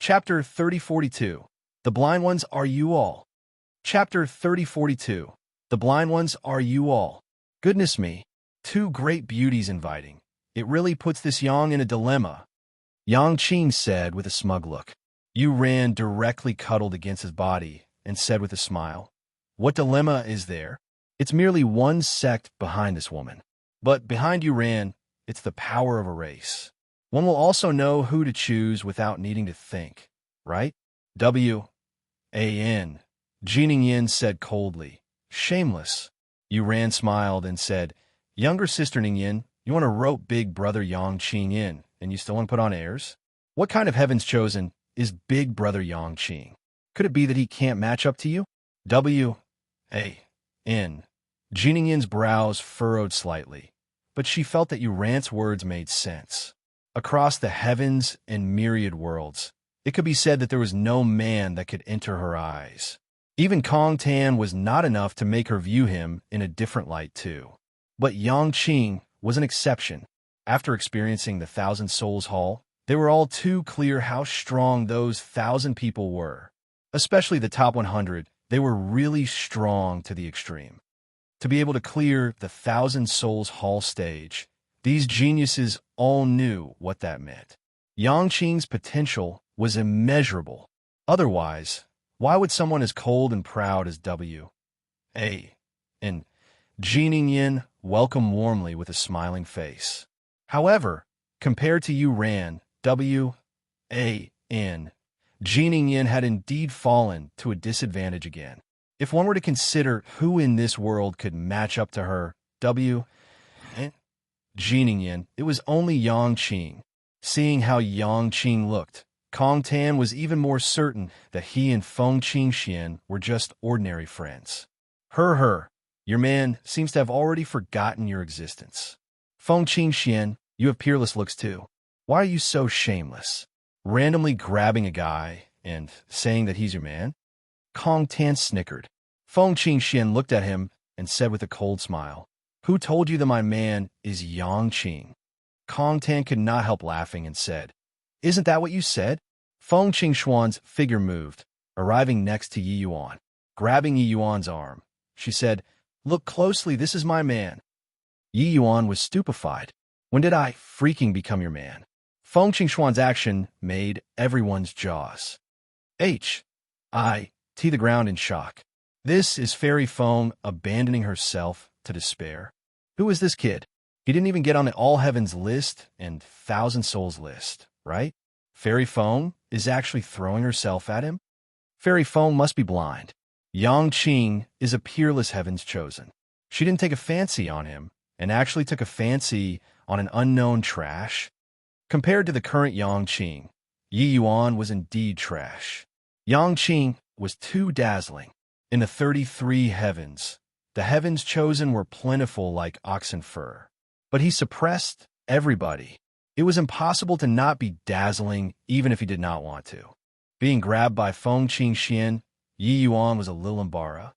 Chapter 3042. The Blind Ones Are You All? Chapter 3042. The Blind Ones Are You All? Goodness me. Two great beauties inviting. It really puts this Yang in a dilemma. Yang Qing said with a smug look. Yu Ran directly cuddled against his body and said with a smile, What dilemma is there? It's merely one sect behind this woman. But behind Yu Ran, it's the power of a race. One will also know who to choose without needing to think, right? W.A.N. Jining Yin said coldly. Shameless. Yu Ran smiled and said, Younger sister Ning Yin, you want to rope big brother Yang Qing in, and you still want to put on airs? What kind of heavens chosen is big brother Yang Qing? Could it be that he can't match up to you? W.A.N. Jining Yin's brows furrowed slightly, but she felt that Yu Ran's words made sense. Across the heavens and myriad worlds, it could be said that there was no man that could enter her eyes. Even Kong Tan was not enough to make her view him in a different light too. But Yang Qing was an exception. After experiencing the Thousand Souls Hall, they were all too clear how strong those 1,000 people were. Especially the top 100, they were really strong to the extreme. To be able to clear the Thousand Souls Hall stage, these geniuses all knew what that meant. Yang Qing's potential was immeasurable. Otherwise, why would someone as cold and proud as W.A. and Jining Yin welcome warmly with a smiling face? However, compared to Yu Ran, W.A.N. Jining Yin had indeed fallen to a disadvantage again. If one were to consider who in this world could match up to her, W.A. Jining Yin, it was only Yang Qing. Seeing how Yang Qing looked, Kong Tan was even more certain that he and Feng Qingxian were just ordinary friends. Your man seems to have already forgotten your existence. Feng Qingxian, you have peerless looks too. Why are you so shameless? Randomly grabbing a guy and saying that he's your man? Kong Tan snickered. Feng Qingxian looked at him and said with a cold smile, Who told you that my man is Yang Qing? Kong Tan could not help laughing and said, Isn't that what you said? Feng Qingxuan's figure moved, arriving next to Yi Yuan. Grabbing Yi Yuan's arm, she said, Look closely, this is my man. Yi Yuan was stupefied. When did I freaking become your man? Feng Qingxuan's action made everyone's jaws hit the ground in shock. This is Fairy Feng abandoning herself to despair. Who is this kid? He didn't even get on the All Heavens list and Thousand Souls list, right? Fairy Feng is actually throwing herself at him? Fairy Feng must be blind. Yang Qing is a peerless heavens chosen. She didn't take a fancy on him, and actually took a fancy on an unknown trash. Compared to the current Yang Qing, Yi Yuan was indeed trash. Yang Qing was too dazzling. In the 33 heavens, the heavens chosen were plentiful like oxen fur. But he suppressed everybody. It was impossible to not be dazzling even if he did not want to. Being grabbed by Feng Qingxian, Yi Yuan was a little embarrassed.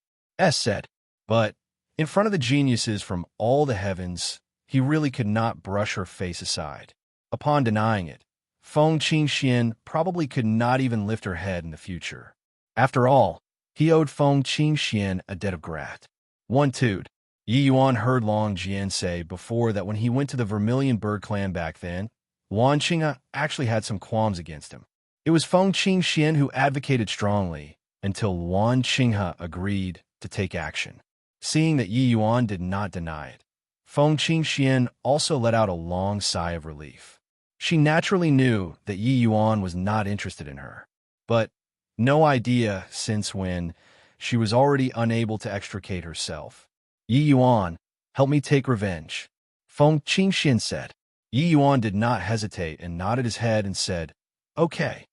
Said, but in front of the geniuses from all the heavens, he really could not brush her face aside. Upon denying it, Feng Qingxian probably could not even lift her head in the future. After all, he owed Feng Qingxian a debt of gratitude. Yi Yuan heard Long Jian say before that when he went to the Vermilion Bird clan back then, Wan Qinghe actually had some qualms against him. It was Feng Qingxian who advocated strongly until Wan Qinghe agreed to take action. Seeing that Yi Yuan did not deny it, Feng Qingxian also let out a long sigh of relief. She naturally knew that Yi Yuan was not interested in her, but no idea since when she was already unable to extricate herself. Yi Yuan, help me take revenge, Feng Qingxian said. Yi Yuan did not hesitate and nodded his head and said, Okay.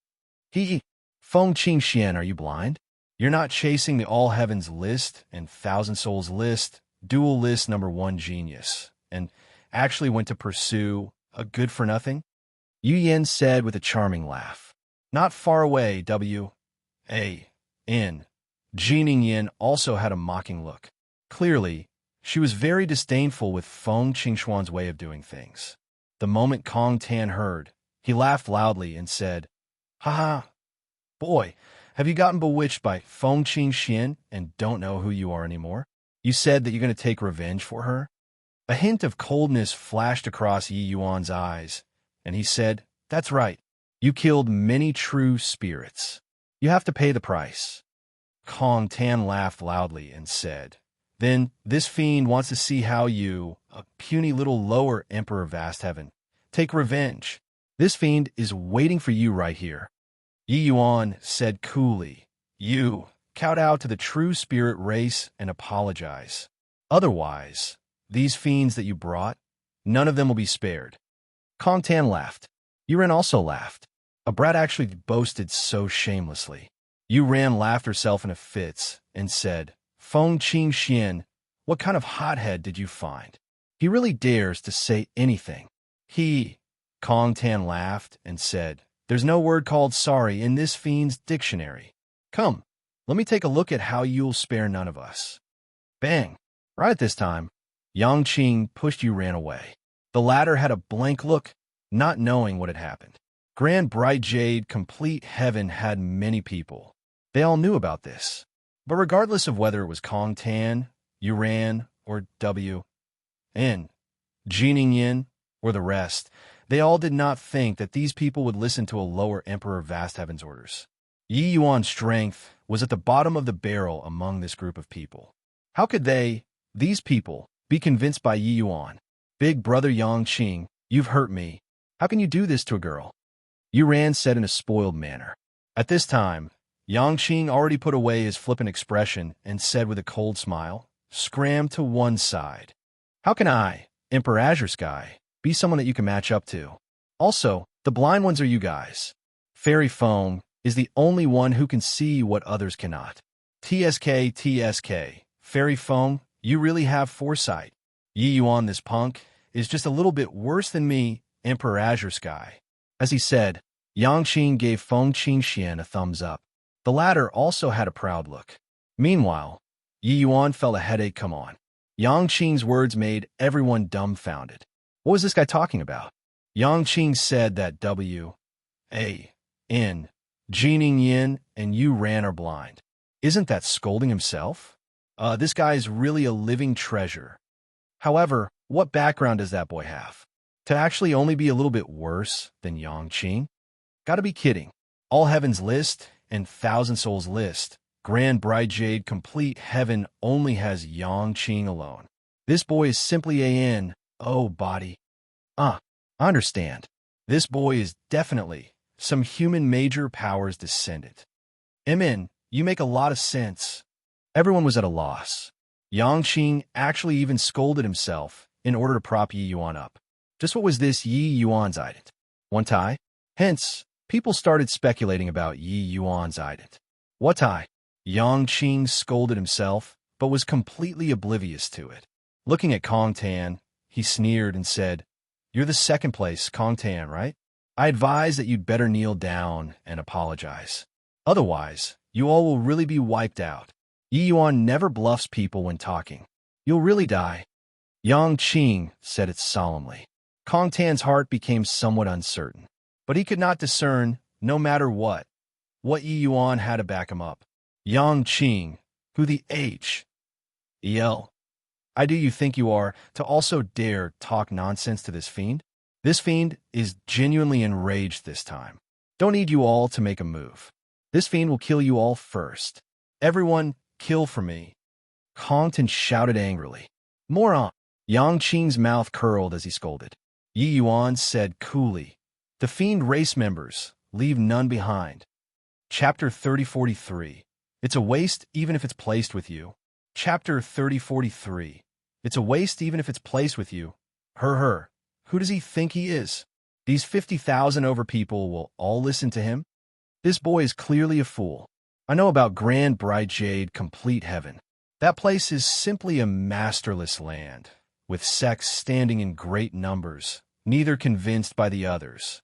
Feng Qingxian, are you blind? You're not chasing the All Heavens list and Thousand Souls list, dual list number 1 genius, and actually went to pursue a good-for-nothing? Yu Yen said with a charming laugh. Not far away, W.A.N. Jining Yin also had a mocking look. Clearly, she was very disdainful with Feng Qingxuan's way of doing things. The moment Kong Tan heard, he laughed loudly and said, Ha ha, Boy, have you gotten bewitched by Feng Qing Xian and don't know who you are anymore? You said that you're going to take revenge for her? A hint of coldness flashed across Yi Yuan's eyes, and he said, "That's right. You killed many true spirits. You have to pay the price." Kong Tan laughed loudly and said, "Then this fiend wants to see how you, a puny little lower Emperor of Vast Heaven, take revenge. This fiend is waiting for you right here." Yi Yuan said coolly, "You, kowtow to the true spirit race and apologize. Otherwise, these fiends that you brought, none of them will be spared." Kong Tan laughed. Yuren also laughed. A brat actually boasted so shamelessly. Yuren laughed herself into fits and said, "Feng Qing Xian, what kind of hothead did you find? He really dares to say anything." Kong Tan laughed and said, "There's no word called sorry in this fiend's dictionary. Come, let me take a look at how you'll spare none of us." Bang! Right at this time, Yang Qing pushed Yuren away. The latter had a blank look, not knowing what had happened. Grand Bright Jade Complete Heaven had many people. They all knew about this. But regardless of whether it was Kong Tan, Yuran, or W.N., Jining Yin, or the rest, they all did not think that these people would listen to a lower Emperor of Vast Heaven's orders. Yi Yuan's strength was at the bottom of the barrel among this group of people. How could these people, be convinced by Yi Yuan? "Big brother Yang Qing, you've hurt me. How can you do this to a girl?" Yuran said in a spoiled manner. At this time, Yang Qing already put away his flippant expression and said with a cold smile, "Scram to one side. How can I, Emperor Azure Sky, be someone that you can match up to? Also, the blind ones are you guys. Fairy Foam is the only one who can see what others cannot. TSK, Fairy Foam, you really have foresight. Yi Yuan, this punk, is just a little bit worse than me, Emperor Azure Sky." As he said, Yang Qing gave Feng Qing Xian a thumbs up. The latter also had a proud look. Meanwhile, Yi Yuan felt a headache come on. Yang Qing's words made everyone dumbfounded. What was this guy talking about? Yang Qing said that W.A.N., Jining Yin, and Yuran are blind. Isn't that scolding himself? This guy is really a living treasure. However, what background does that boy have? To actually only be a little bit worse than Yang Qing? Gotta be kidding. All Heaven's list and Thousand Souls list, Grand Bright Jade Complete Heaven only has Yang Qing alone. This boy is simply a body. I understand. This boy is definitely some human major powers descendant. You make a lot of sense. Everyone was at a loss. Yang Qing actually even scolded himself in order to prop Yi Yuan up. Just what was this Yi Yuan's ident? One tie? Hence, people started speculating about Yi Yuan's ident. What tie? Yang Qing scolded himself, but was completely oblivious to it. Looking at Kong Tan, he sneered and said, "You're the second place, Kong Tan, right? I advise that you'd better kneel down and apologize. Otherwise, you all will really be wiped out. Yi Yuan never bluffs people when talking. You'll really die." Yang Qing said it solemnly. Kong Tan's heart became somewhat uncertain, but he could not discern, no matter what Yi Yuan had to back him up. Yang Qing, who the H.E.L. I do you think you are, to also dare talk nonsense to this fiend? This fiend is genuinely enraged this time. Don't need you all to make a move. This fiend will kill you all first. Everyone, kill for me. Kong Tan shouted angrily. Moron! Yang Qing's mouth curled as he scolded. Yi Yuan said coolly, "The fiend race members, leave none behind." Chapter 3043. It's a waste even if it's placed with you. Chapter 3043. It's a waste even if it's placed with you. Her. Who does he think he is? These 50,000 over people will all listen to him? This boy is clearly a fool. I know about Grand Bright Jade Complete Heaven. That place is simply a masterless land, with sects standing in great numbers, neither convinced by the others.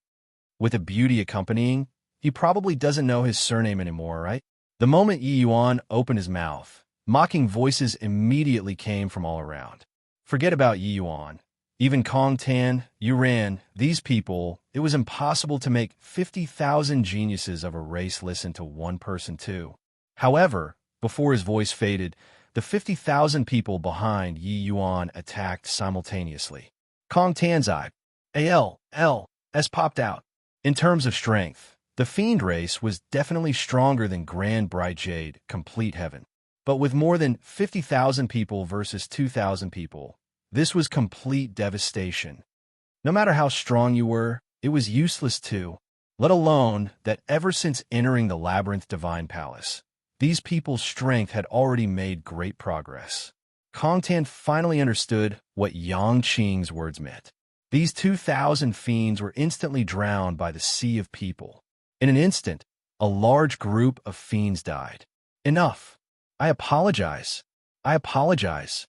With a beauty accompanying, he probably doesn't know his surname anymore, right? The moment Yi Yuan opened his mouth, mocking voices immediately came from all around. Forget about Yi Yuan. Even Kong Tan, Yuran, these people, it was impossible to make 50,000 geniuses of a race listen to one person too. However, before his voice faded, the 50,000 people behind Yi Yuan attacked simultaneously. Kong Tan's eye, ALS popped out. In terms of strength, the Fiend race was definitely stronger than Grand Bright Jade, Complete Heaven. But with more than 50,000 people versus 2,000 people, this was complete devastation. No matter how strong you were, it was useless too, let alone that ever since entering the Labyrinth Divine Palace, these people's strength had already made great progress. Kong Tan finally understood what Yang Qing's words meant. These 2,000 fiends were instantly drowned by the sea of people. In an instant, a large group of fiends died. Enough! I apologize. I apologize.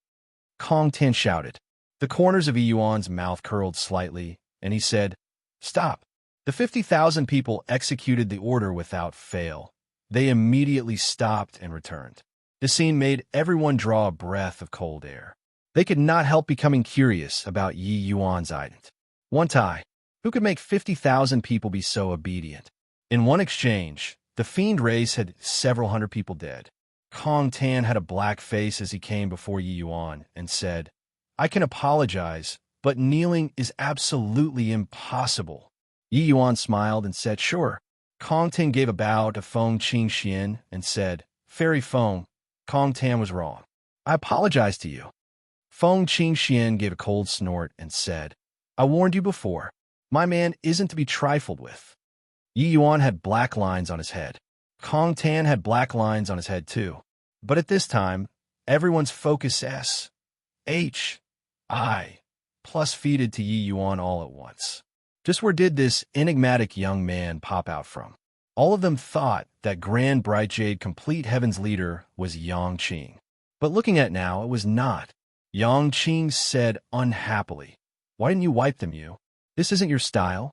Kong Tan shouted. The corners of Yuan's mouth curled slightly, and he said, Stop! The 50,000 people executed the order without fail. They immediately stopped and returned. The scene made everyone draw a breath of cold air. They could not help becoming curious about Yi Yuan's ident. One tie. Who could make 50,000 people be so obedient? In one exchange, the fiend race had several hundred people dead. Kong Tan had a black face as he came before Yi Yuan and said, I can apologize, but kneeling is absolutely impossible. Yi Yuan smiled and said, Sure. Kong Tan gave a bow to Feng Qingxian and said, Fairy Feng, Kong Tan was wrong. I apologize to you. Feng Qingxian gave a cold snort and said, I warned you before. My man isn't to be trifled with. Yi Yuan had black lines on his head. Kong Tan had black lines on his head too. But at this time, everyone's focus plus feeded to Yi Yuan all at once. Just where did this enigmatic young man pop out from? All of them thought that Grand Bright Jade Complete Heaven's leader was Yang Qing. But looking at now, it was not. Yang Qing said unhappily, Why didn't you wipe them, you? This isn't your style.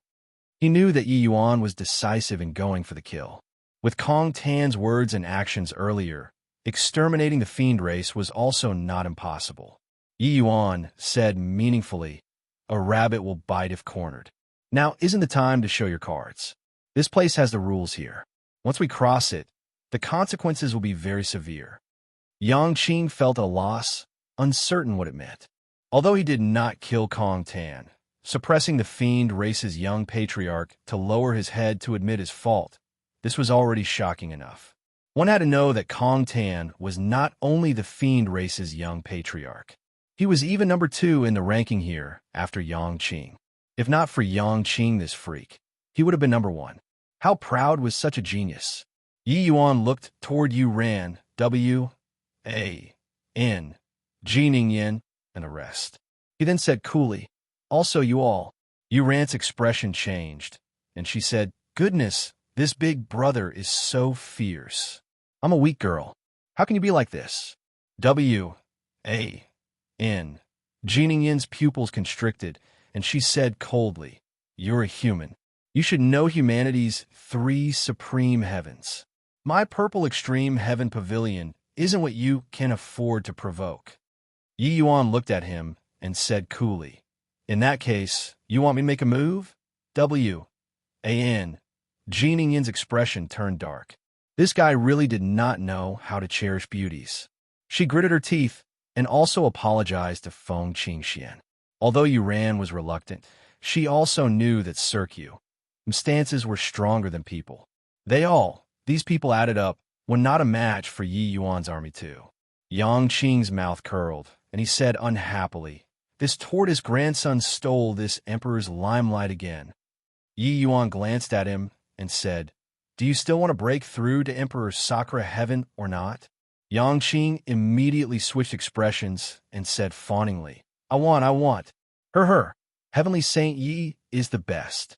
He knew that Yi Yuan was decisive in going for the kill. With Kong Tan's words and actions earlier, exterminating the fiend race was also not impossible. Yi Yuan said meaningfully, A rabbit will bite if cornered. Now isn't the time to show your cards. This place has the rules here. Once we cross it, the consequences will be very severe. Yang Qing felt a loss, uncertain what it meant. Although he did not kill Kong Tan, suppressing the fiend race's young patriarch to lower his head to admit his fault, this was already shocking enough. One had to know that Kong Tan was not only the fiend race's young patriarch. He was even number 2 in the ranking here after Yang Qing. If not for Yang Qing, this freak, he would have been number 1. How proud was such a genius? Yi Yuan looked toward Yuran, W-A-N, Jining and the rest. He then said coolly, Also you all. Yuran's expression changed, and she said, Goodness, this big brother is so fierce. I'm a weak girl. How can you be like this? W-A-N. Jining Yin's pupils constricted, and she said coldly, You're a human. You should know humanity's 3 supreme heavens. My purple extreme heaven pavilion isn't what you can afford to provoke. Yi Yuan looked at him and said coolly, In that case, you want me to make a move? W-A-N. Jining Yin's expression turned dark. This guy really did not know how to cherish beauties. She gritted her teeth and also apologized to Feng Qingxian. Although Yuran was reluctant, she also knew that circumstances were stronger than people. These people added up, were not a match for Yi Yuan's army too. Yang Qing's mouth curled, and he said unhappily, This tortoise grandson stole this emperor's limelight again. Yi Yuan glanced at him and said, Do you still want to break through to Emperor Sakura Heaven or not? Yang Qing immediately switched expressions and said fawningly, I want. Her. Heavenly Saint Yi is the best.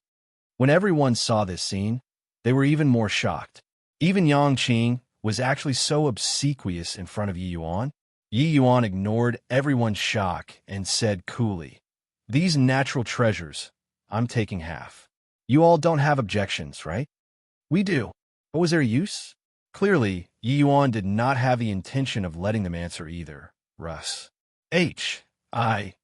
When everyone saw this scene, they were even more shocked. Even Yang Qing was actually so obsequious in front of Yi Yuan. Yi Yuan ignored everyone's shock and said coolly, These natural treasures, I'm taking half. You all don't have objections, right? We do. But was there use? Clearly, Yi Yuan did not have the intention of letting them answer either. Russ. H.I.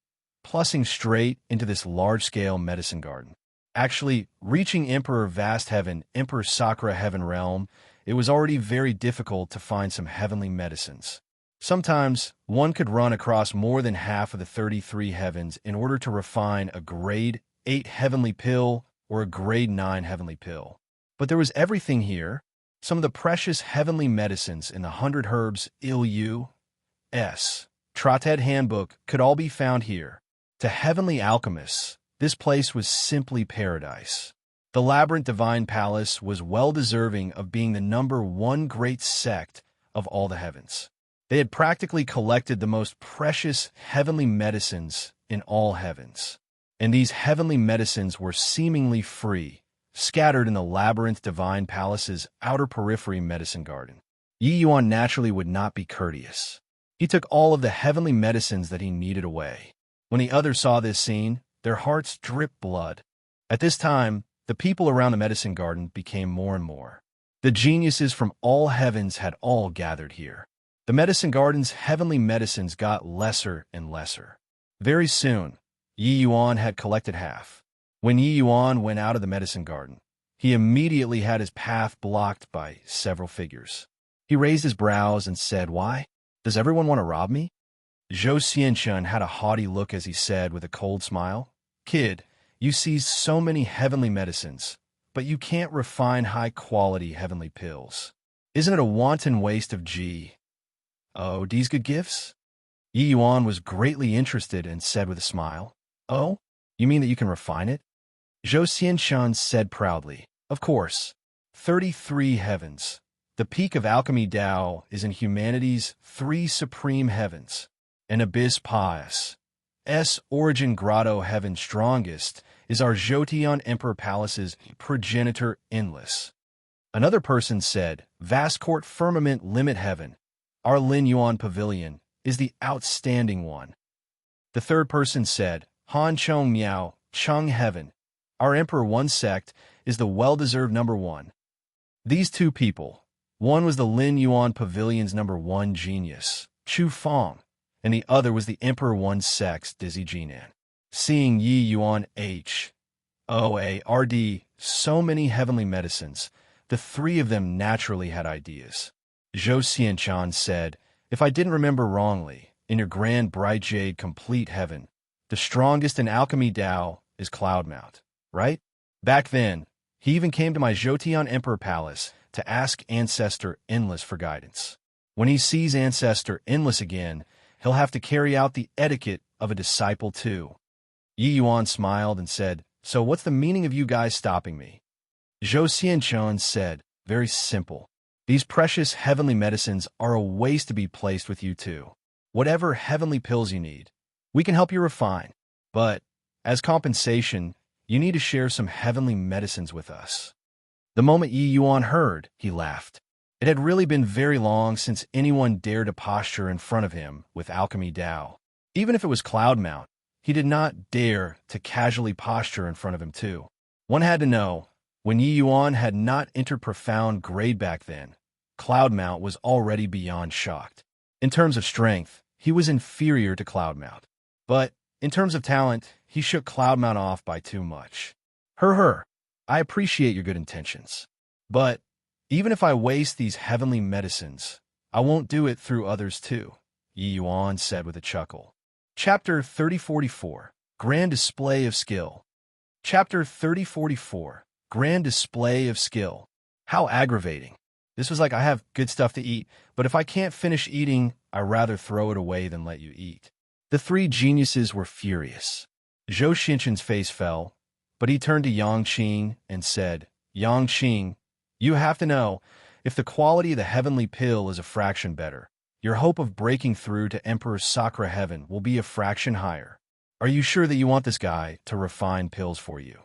plussing straight into this large-scale medicine garden. Actually, reaching Emperor Vast Heaven, Emperor Sakura Heaven Realm, it was already very difficult to find some heavenly medicines. Sometimes, one could run across more than half of the 33 heavens in order to refine a grade 8 heavenly pill or a grade 9 heavenly pill. But there was everything here. Some of the precious heavenly medicines in the 100 Herbs Il.U.S. Trotted Handbook could all be found here. To heavenly alchemists, this place was simply paradise. The Labyrinth Divine Palace was well deserving of being the #1 great sect of all the heavens. They had practically collected the most precious heavenly medicines in all heavens. And these heavenly medicines were seemingly free, scattered in the Labyrinth Divine Palace's outer periphery medicine garden. Yi Yuan naturally would not be courteous. He took all of the heavenly medicines that he needed away. When the others saw this scene, their hearts dripped blood. At this time, the people around the medicine garden became more and more. The geniuses from all heavens had all gathered here. The medicine garden's heavenly medicines got lesser and lesser. Very soon, Yi Yuan had collected half. When Yi Yuan went out of the medicine garden, he immediately had his path blocked by several figures. He raised his brows and said, "Why? Does everyone want to rob me?" Zhou Xianchun had a haughty look as he said with a cold smile, "Kid, you seized so many heavenly medicines, but you can't refine high-quality heavenly pills. Isn't it a wanton waste of Oh, these good gifts?" Yi Yuan was greatly interested and said with a smile, "Oh, you mean that you can refine it?" Zhou Xianchun said proudly, "Of course. 33 heavens. The peak of alchemy Tao is in humanity's 3 supreme heavens. An abyss pious. Origin grotto heaven strongest is our Jotian Emperor Palace's progenitor endless." Another person said, "Vast court firmament limit heaven. Our Lin Yuan Pavilion is the outstanding one." The third person said, "Han Chong Miao, Chung Heaven. Our Emperor One sect is the well-deserved #1. These two people, one was the Lin Yuan Pavilion's #1 genius, Chu Fong, and the other was the Emperor One sect's Dizzy Jinan. Seeing Yi Yuan HOARD so many heavenly medicines, the three of them naturally had ideas. Zhou Xianchan said, "If I didn't remember wrongly, in your grand bright jade complete heaven, the strongest in alchemy Tao is Cloudmount, right?" Back then, he even came to my Jotian Emperor Palace to ask Ancestor Endless for guidance. When he sees Ancestor Endless again, he'll have to carry out the etiquette of a disciple too. Yi Yuan smiled and said, "So what's the meaning of you guys stopping me?" Zhou Xianchun said, "Very simple. These precious heavenly medicines are a waste to be placed with you too. Whatever heavenly pills you need, we can help you refine. But, as compensation, you need to share some heavenly medicines with us." The moment Yi Yuan heard, he laughed. It had really been very long since anyone dared to posture in front of him with alchemy Tao. Even if it was Cloudmount, he did not dare to casually posture in front of him too. One had to know, when Yi Yuan had not entered profound grade back then, Cloudmount was already beyond shocked. In terms of strength, he was inferior to Cloudmount. But, in terms of talent, he shook Cloudmount off by too much. I appreciate your good intentions. But, even if I waste these heavenly medicines, I won't do it through others too, Yi Yuan said with a chuckle. Chapter 3044, Grand Display of Skill. Chapter 3044, Grand Display of Skill. How aggravating. This was like, I have good stuff to eat, but if I can't finish eating, I'd rather throw it away than let you eat. The three geniuses were furious. Zhou Xianchun's face fell, but he turned to Yang Qing and said, "Yang Qing, you have to know, if the quality of the heavenly pill is a fraction better, your hope of breaking through to Emperor Sakura Heaven will be a fraction higher. Are you sure that you want this guy to refine pills for you?"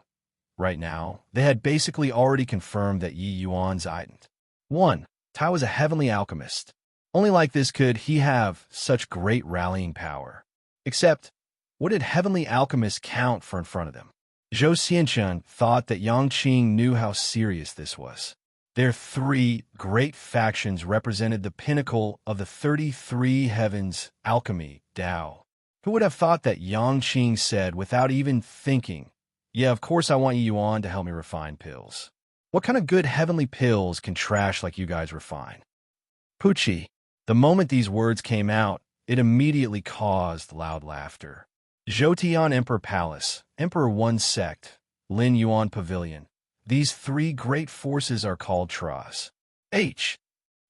Right now, they had basically already confirmed that Yi Yuan's ident. 1. Tai was a heavenly alchemist. Only like this could he have such great rallying power. Except, what did heavenly alchemists count for in front of them? Zhou Xianchun thought that Yang Qing knew how serious this was. Their three great factions represented the pinnacle of the 33 heavens alchemy, Tao. Who would have thought that Yang Qing said without even thinking, "Yeah, of course I want you on to help me refine pills. What kind of good heavenly pills can trash like you guys refine?" Pucci. The moment these words came out, it immediately caused loud laughter. Zhoutian Emperor Palace, Emperor One Sect, Lin Yuan Pavilion. These three great forces are called Tras. H.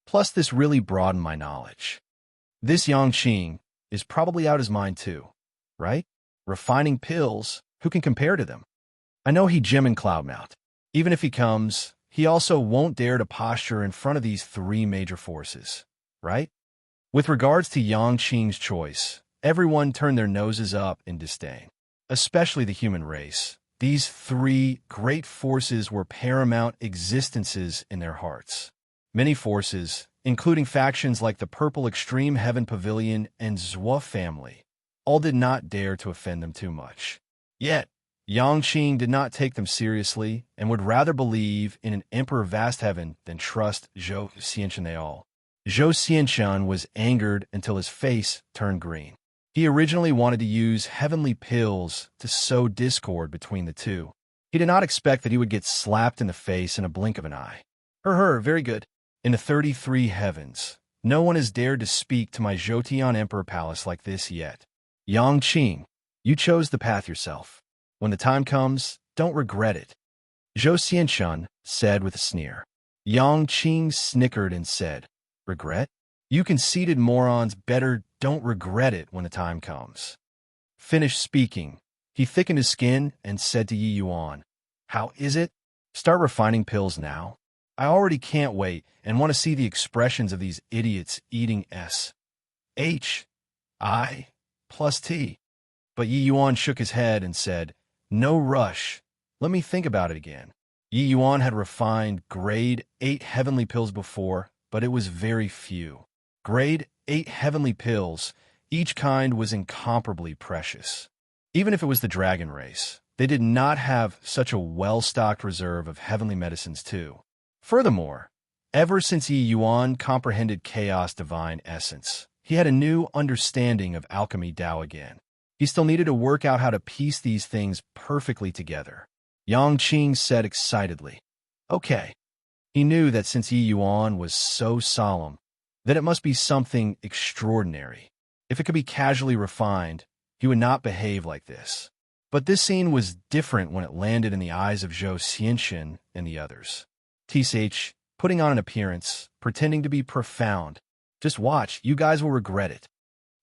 Plus this really broadened my knowledge. This Yang Qing is probably out his mind too, right? Refining pills, who can compare to them? I know he Jim and Cloudmount. Even if he comes, he also won't dare to posture in front of these three major forces, right? With regards to Yang Qing's choice, everyone turned their noses up in disdain, especially the human race. These three great forces were paramount existences in their hearts. Many forces, including factions like the Purple Extreme Heaven Pavilion and Zhua family, all did not dare to offend them too much. Yet, Yang Qing did not take them seriously and would rather believe in an Emperor Vast Heaven than trust Zhou Xianquan they all. Zhou Xianquan was angered until his face turned green. He originally wanted to use heavenly pills to sow discord between the two. He did not expect that he would get slapped in the face in a blink of an eye. Very good. In the 33 heavens, no one has dared to speak to my Zhoutian Emperor Palace like this yet. Yang Qing, you chose the path yourself. When the time comes, don't regret it. Zhou Xianquan said with a sneer. Yang Qing snickered and said, "Regret? You conceited morons better don't regret it when the time comes." Finished speaking, he thickened his skin and said to Yi Yuan, "How is it? Start refining pills now? I already can't wait and want to see the expressions of these idiots eating S, H, I, plus T." But Yi Yuan shook his head and said, "No rush. Let me think about it again." Yi Yuan had refined grade 8 heavenly pills before, but it was very few. Grade 8 heavenly pills, each kind was incomparably precious. Even if it was the dragon race, they did not have such a well-stocked reserve of heavenly medicines too. Furthermore, ever since Yi Yuan comprehended chaos divine essence, he had a new understanding of alchemy Tao again. He still needed to work out how to piece these things perfectly together. Yang Qing said excitedly, "Okay." He knew that since Yi Yuan was so solemn, that it must be something extraordinary. If it could be casually refined, he would not behave like this. But this scene was different when it landed in the eyes of Zhou Xianquan and the others. TSH, putting on an appearance, pretending to be profound. "Just watch, you guys will regret it,"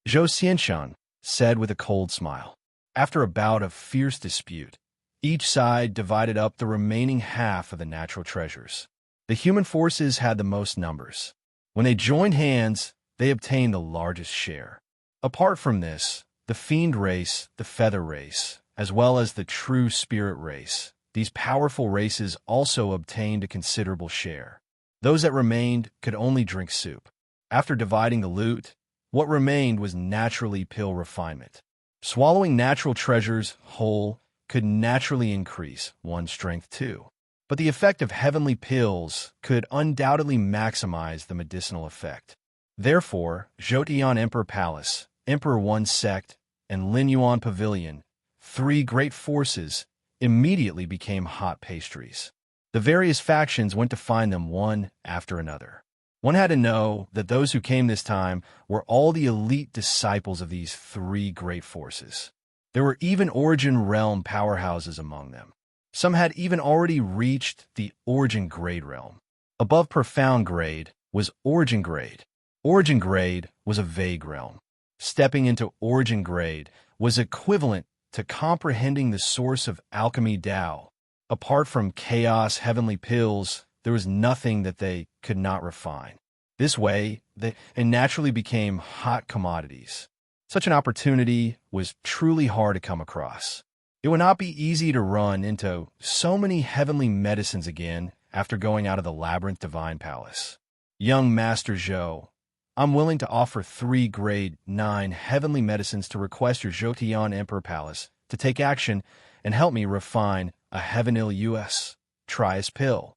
Zhou Xianquan said with a cold smile. After a bout of fierce dispute, each side divided up the remaining half of the natural treasures. The human forces had the most numbers. When they joined hands, they obtained the largest share. Apart from this, the fiend race, the feather race, as well as the true spirit race, these powerful races also obtained a considerable share. Those that remained could only drink soup. After dividing the loot, what remained was naturally pill refinement. Swallowing natural treasures whole could naturally increase one's strength too. But the effect of heavenly pills could undoubtedly maximize the medicinal effect. Therefore, Zhoutian Emperor Palace, Emperor One Sect, and Lin Yuan Pavilion, three great forces, immediately became hot pastries. The various factions went to find them one after another. One had to know that those who came this time were all the elite disciples of these three great forces. There were even Origin Realm powerhouses among them. Some had even already reached the Origin Grade realm. Above Profound Grade was Origin Grade. Origin Grade was a vague realm. Stepping into Origin Grade was equivalent to comprehending the source of alchemy Tao. Apart from chaos heavenly pills, there was nothing that they could not refine. This way, they naturally became hot commodities. Such an opportunity was truly hard to come across. It would not be easy to run into so many heavenly medicines again after going out of the Labyrinth Divine Palace. Young Master Zhou, I'm willing to offer 3 grade 9 heavenly medicines to request your Zhoutian Emperor Palace to take action and help me refine a Heavenil US Trias pill.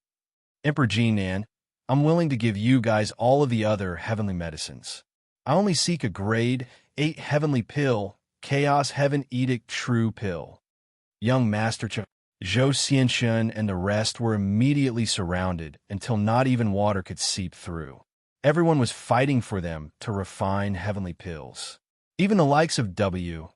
Emperor Jinan, I'm willing to give you guys all of the other heavenly medicines. I only seek a grade 8 heavenly pill Chaos Heaven Edict True Pill. Young Master Zhou Xianshun and the rest were immediately surrounded until not even water could seep through. Everyone was fighting for them to refine heavenly pills. Even the likes of W,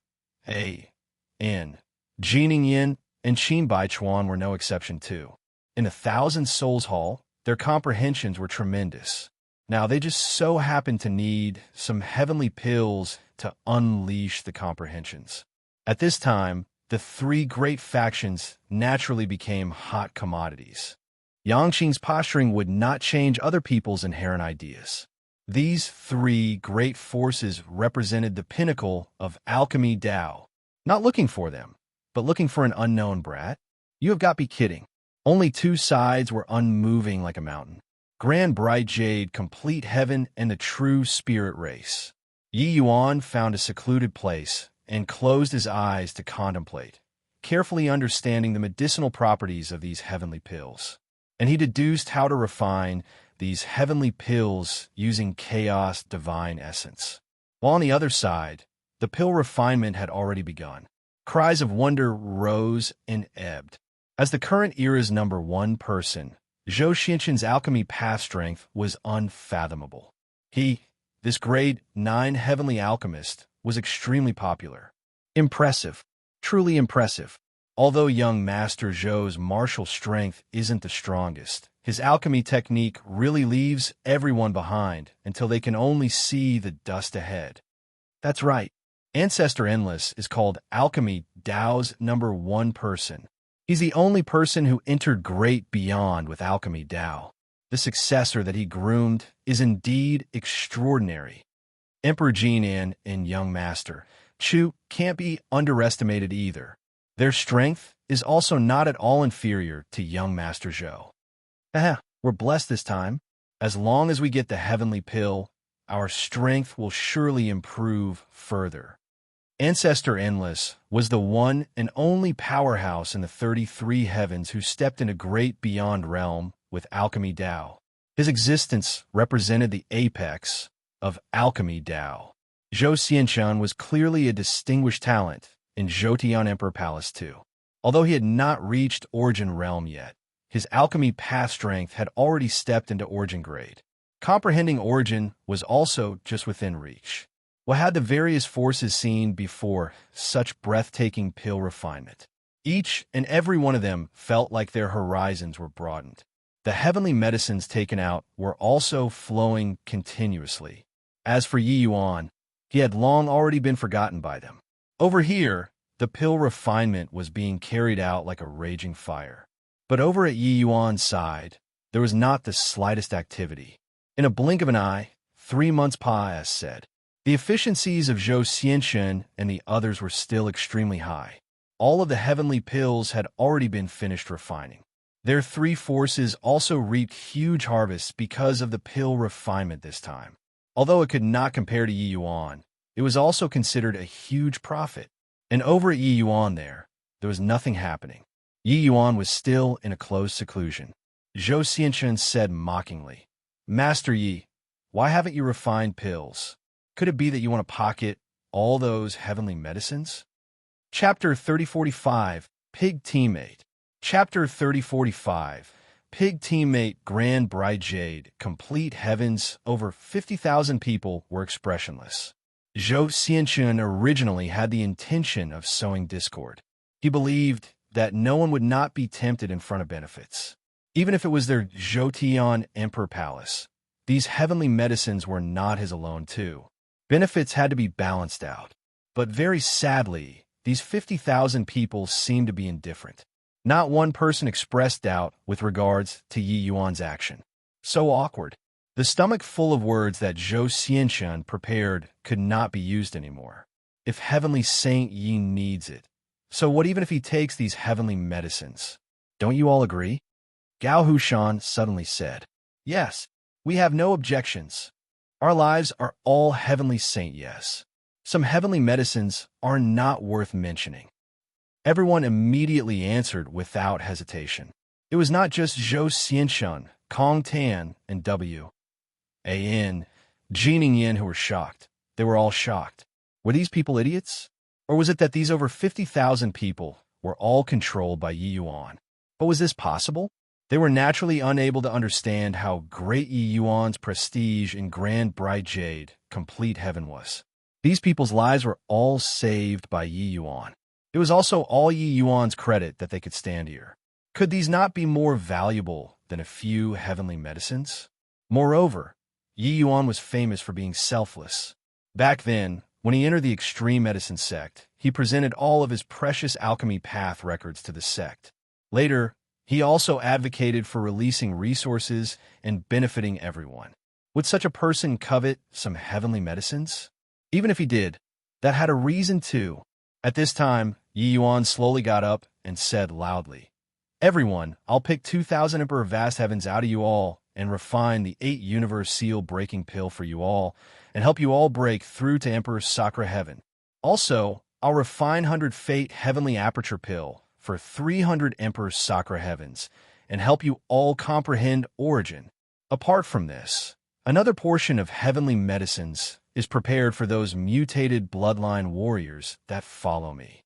A, N, Jining Yin, and Qin Baichuan were no exception too. In 1,000 Souls Hall, their comprehensions were tremendous. Now they just so happened to need some heavenly pills to unleash the comprehensions. At this time, the three great factions naturally became hot commodities. Yangqing's posturing would not change other people's inherent ideas. These three great forces represented the pinnacle of alchemy Tao. Not looking for them, but looking for an unknown brat? You have got to be kidding. Only two sides were unmoving like a mountain. Grand Bright Jade, Complete Heaven, and the True Spirit Race. Yi Yuan found a secluded place and closed his eyes to contemplate, carefully understanding the medicinal properties of these heavenly pills. And he deduced how to refine these heavenly pills using chaos divine essence. While on the other side, the pill refinement had already begun. Cries of wonder rose and ebbed. As the current era's #1 person, Zhou Xianshun's alchemy path strength was unfathomable. This grade 9 heavenly alchemist, was extremely popular. Impressive. Truly impressive. Although young Master Zhou's martial strength isn't the strongest, his alchemy technique really leaves everyone behind until they can only see the dust ahead. That's right. Ancestor Endless is called Alchemy Tao's #1 person. He's the only person who entered great beyond with Alchemy Tao. The successor that he groomed is indeed extraordinary. Emperor Jinan and Young Master Chu can't be underestimated either. Their strength is also not at all inferior to Young Master Zhou. We're blessed this time. As long as we get the heavenly pill, our strength will surely improve further. Ancestor Endless was the one and only powerhouse in the 33 heavens who stepped into great beyond realm with Alchemy Tao. His existence represented the apex of Alchemy Tao. Zhou Xianshun was clearly a distinguished talent in Zhoutian Emperor Palace too. Although he had not reached Origin Realm yet, his alchemy path strength had already stepped into Origin grade. Comprehending Origin was also just within reach. What had the various forces seen before such breathtaking pill refinement? Each and every one of them felt like their horizons were broadened. The heavenly medicines taken out were also flowing continuously. As for Yi Yuan, he had long already been forgotten by them. Over here, the pill refinement was being carried out like a raging fire. But over at Yi Yuan's side, there was not the slightest activity. In a blink of an eye, 3 months passed, said. The efficiencies of Zhou Xianshun and the others were still extremely high. All of the heavenly pills had already been finished refining. Their three forces also reaped huge harvests because of the pill refinement this time. Although it could not compare to Yi Yuan, it was also considered a huge profit. And over at Yi Yuan there was nothing happening. Yi Yuan was still in a closed seclusion. Zhou Xianshun said mockingly, Master Yi, why haven't you refined pills? Could it be that you want to pocket all those heavenly medicines? Chapter 3045, Pig Teammate. Chapter 3045, Pig Teammate Grand Bright Jade, Complete Heavens. Over 50,000 people were expressionless. Zhou Xianshun originally had the intention of sowing discord. He believed that no one would not be tempted in front of benefits. Even if it was their Zhoutian Emperor Palace, these heavenly medicines were not his alone too. Benefits had to be balanced out. But very sadly, these 50,000 people seemed to be indifferent. Not one person expressed doubt with regards to Yi Yuan's action. So awkward. The stomach full of words that Zhou Xianshun prepared could not be used anymore. If Heavenly Saint Yi needs it, so what even if he takes these heavenly medicines? Don't you all agree? Gao Hushan suddenly said, Yes, we have no objections. Our lives are all Heavenly Saint, yes. Some heavenly medicines are not worth mentioning. Everyone immediately answered without hesitation. It was not just Zhou Xianshun, Kong Tan, and W. A.N. Jining Yin who were shocked. They were all shocked. Were these people idiots? Or was it that these over 50,000 people were all controlled by Yi Yuan? But was this possible? They were naturally unable to understand how great Yi Yuan's prestige in grand bright jade, complete heaven was. These people's lives were all saved by Yi Yuan. It was also all Yi Yuan's credit that they could stand here. Could these not be more valuable than a few heavenly medicines? Moreover, Yi Yuan was famous for being selfless. Back then, when he entered the extreme medicine sect, he presented all of his precious alchemy path records to the sect. Later, he also advocated for releasing resources and benefiting everyone. Would such a person covet some heavenly medicines? Even if he did, that had a reason too. At this time, Yi Yuan slowly got up and said loudly, "Everyone, I'll pick 2,000 Emperor Vast Heavens out of you all and refine the 8 universe seal breaking pill for you all and help you all break through to Emperor Sakura Heaven. Also, I'll refine 100 Fate Heavenly Aperture Pill for 300 Emperor Sakura Heavens and help you all comprehend Origin. Apart from this, another portion of heavenly medicines is prepared for those mutated bloodline warriors that follow me."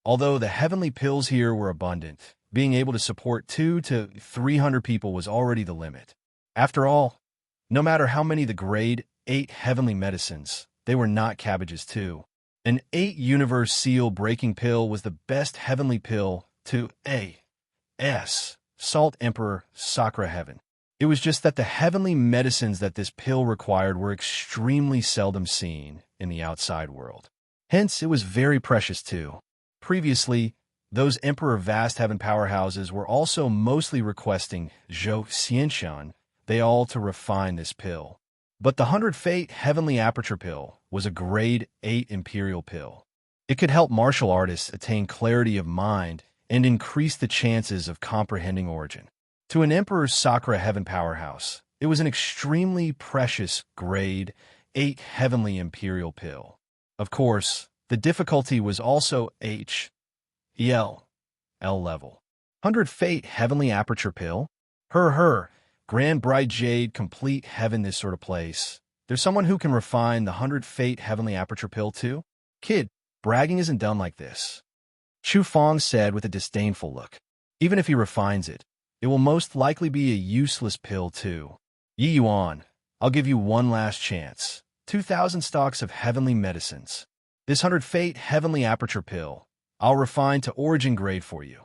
Although the heavenly pills here were abundant, being able to support 200 to 300 people was already the limit. After all, no matter how many the grade 8 heavenly medicines, they were not cabbages too. An 8 universe seal breaking pill was the best heavenly pill to Salt Emperor Sakura Heaven. It was just that the heavenly medicines that this pill required were extremely seldom seen in the outside world. Hence, it was very precious too. Previously, those Emperor Vast Heaven powerhouses were also mostly requesting Zhou Xianshan, they all to refine this pill. But the 100 Fate Heavenly Aperture Pill was a grade 8 Imperial Pill. It could help martial artists attain clarity of mind and increase the chances of comprehending Origin. To an Emperor Sakura Heaven powerhouse, it was an extremely precious grade 8 Heavenly Imperial Pill. Of course, the difficulty was also L level. 100 Fate Heavenly Aperture Pill? Grand Bright Jade, complete heaven, this sort of place. There's someone who can refine the 100 Fate Heavenly Aperture Pill too? Kid, bragging isn't done like this. Chu Fong said with a disdainful look. Even if he refines it, it will most likely be a useless pill too. Yi Yuan, I'll give you one last chance. 2,000 stocks of heavenly medicines. This 100 Fate Heavenly Aperture Pill, I'll refine to Origin grade for you.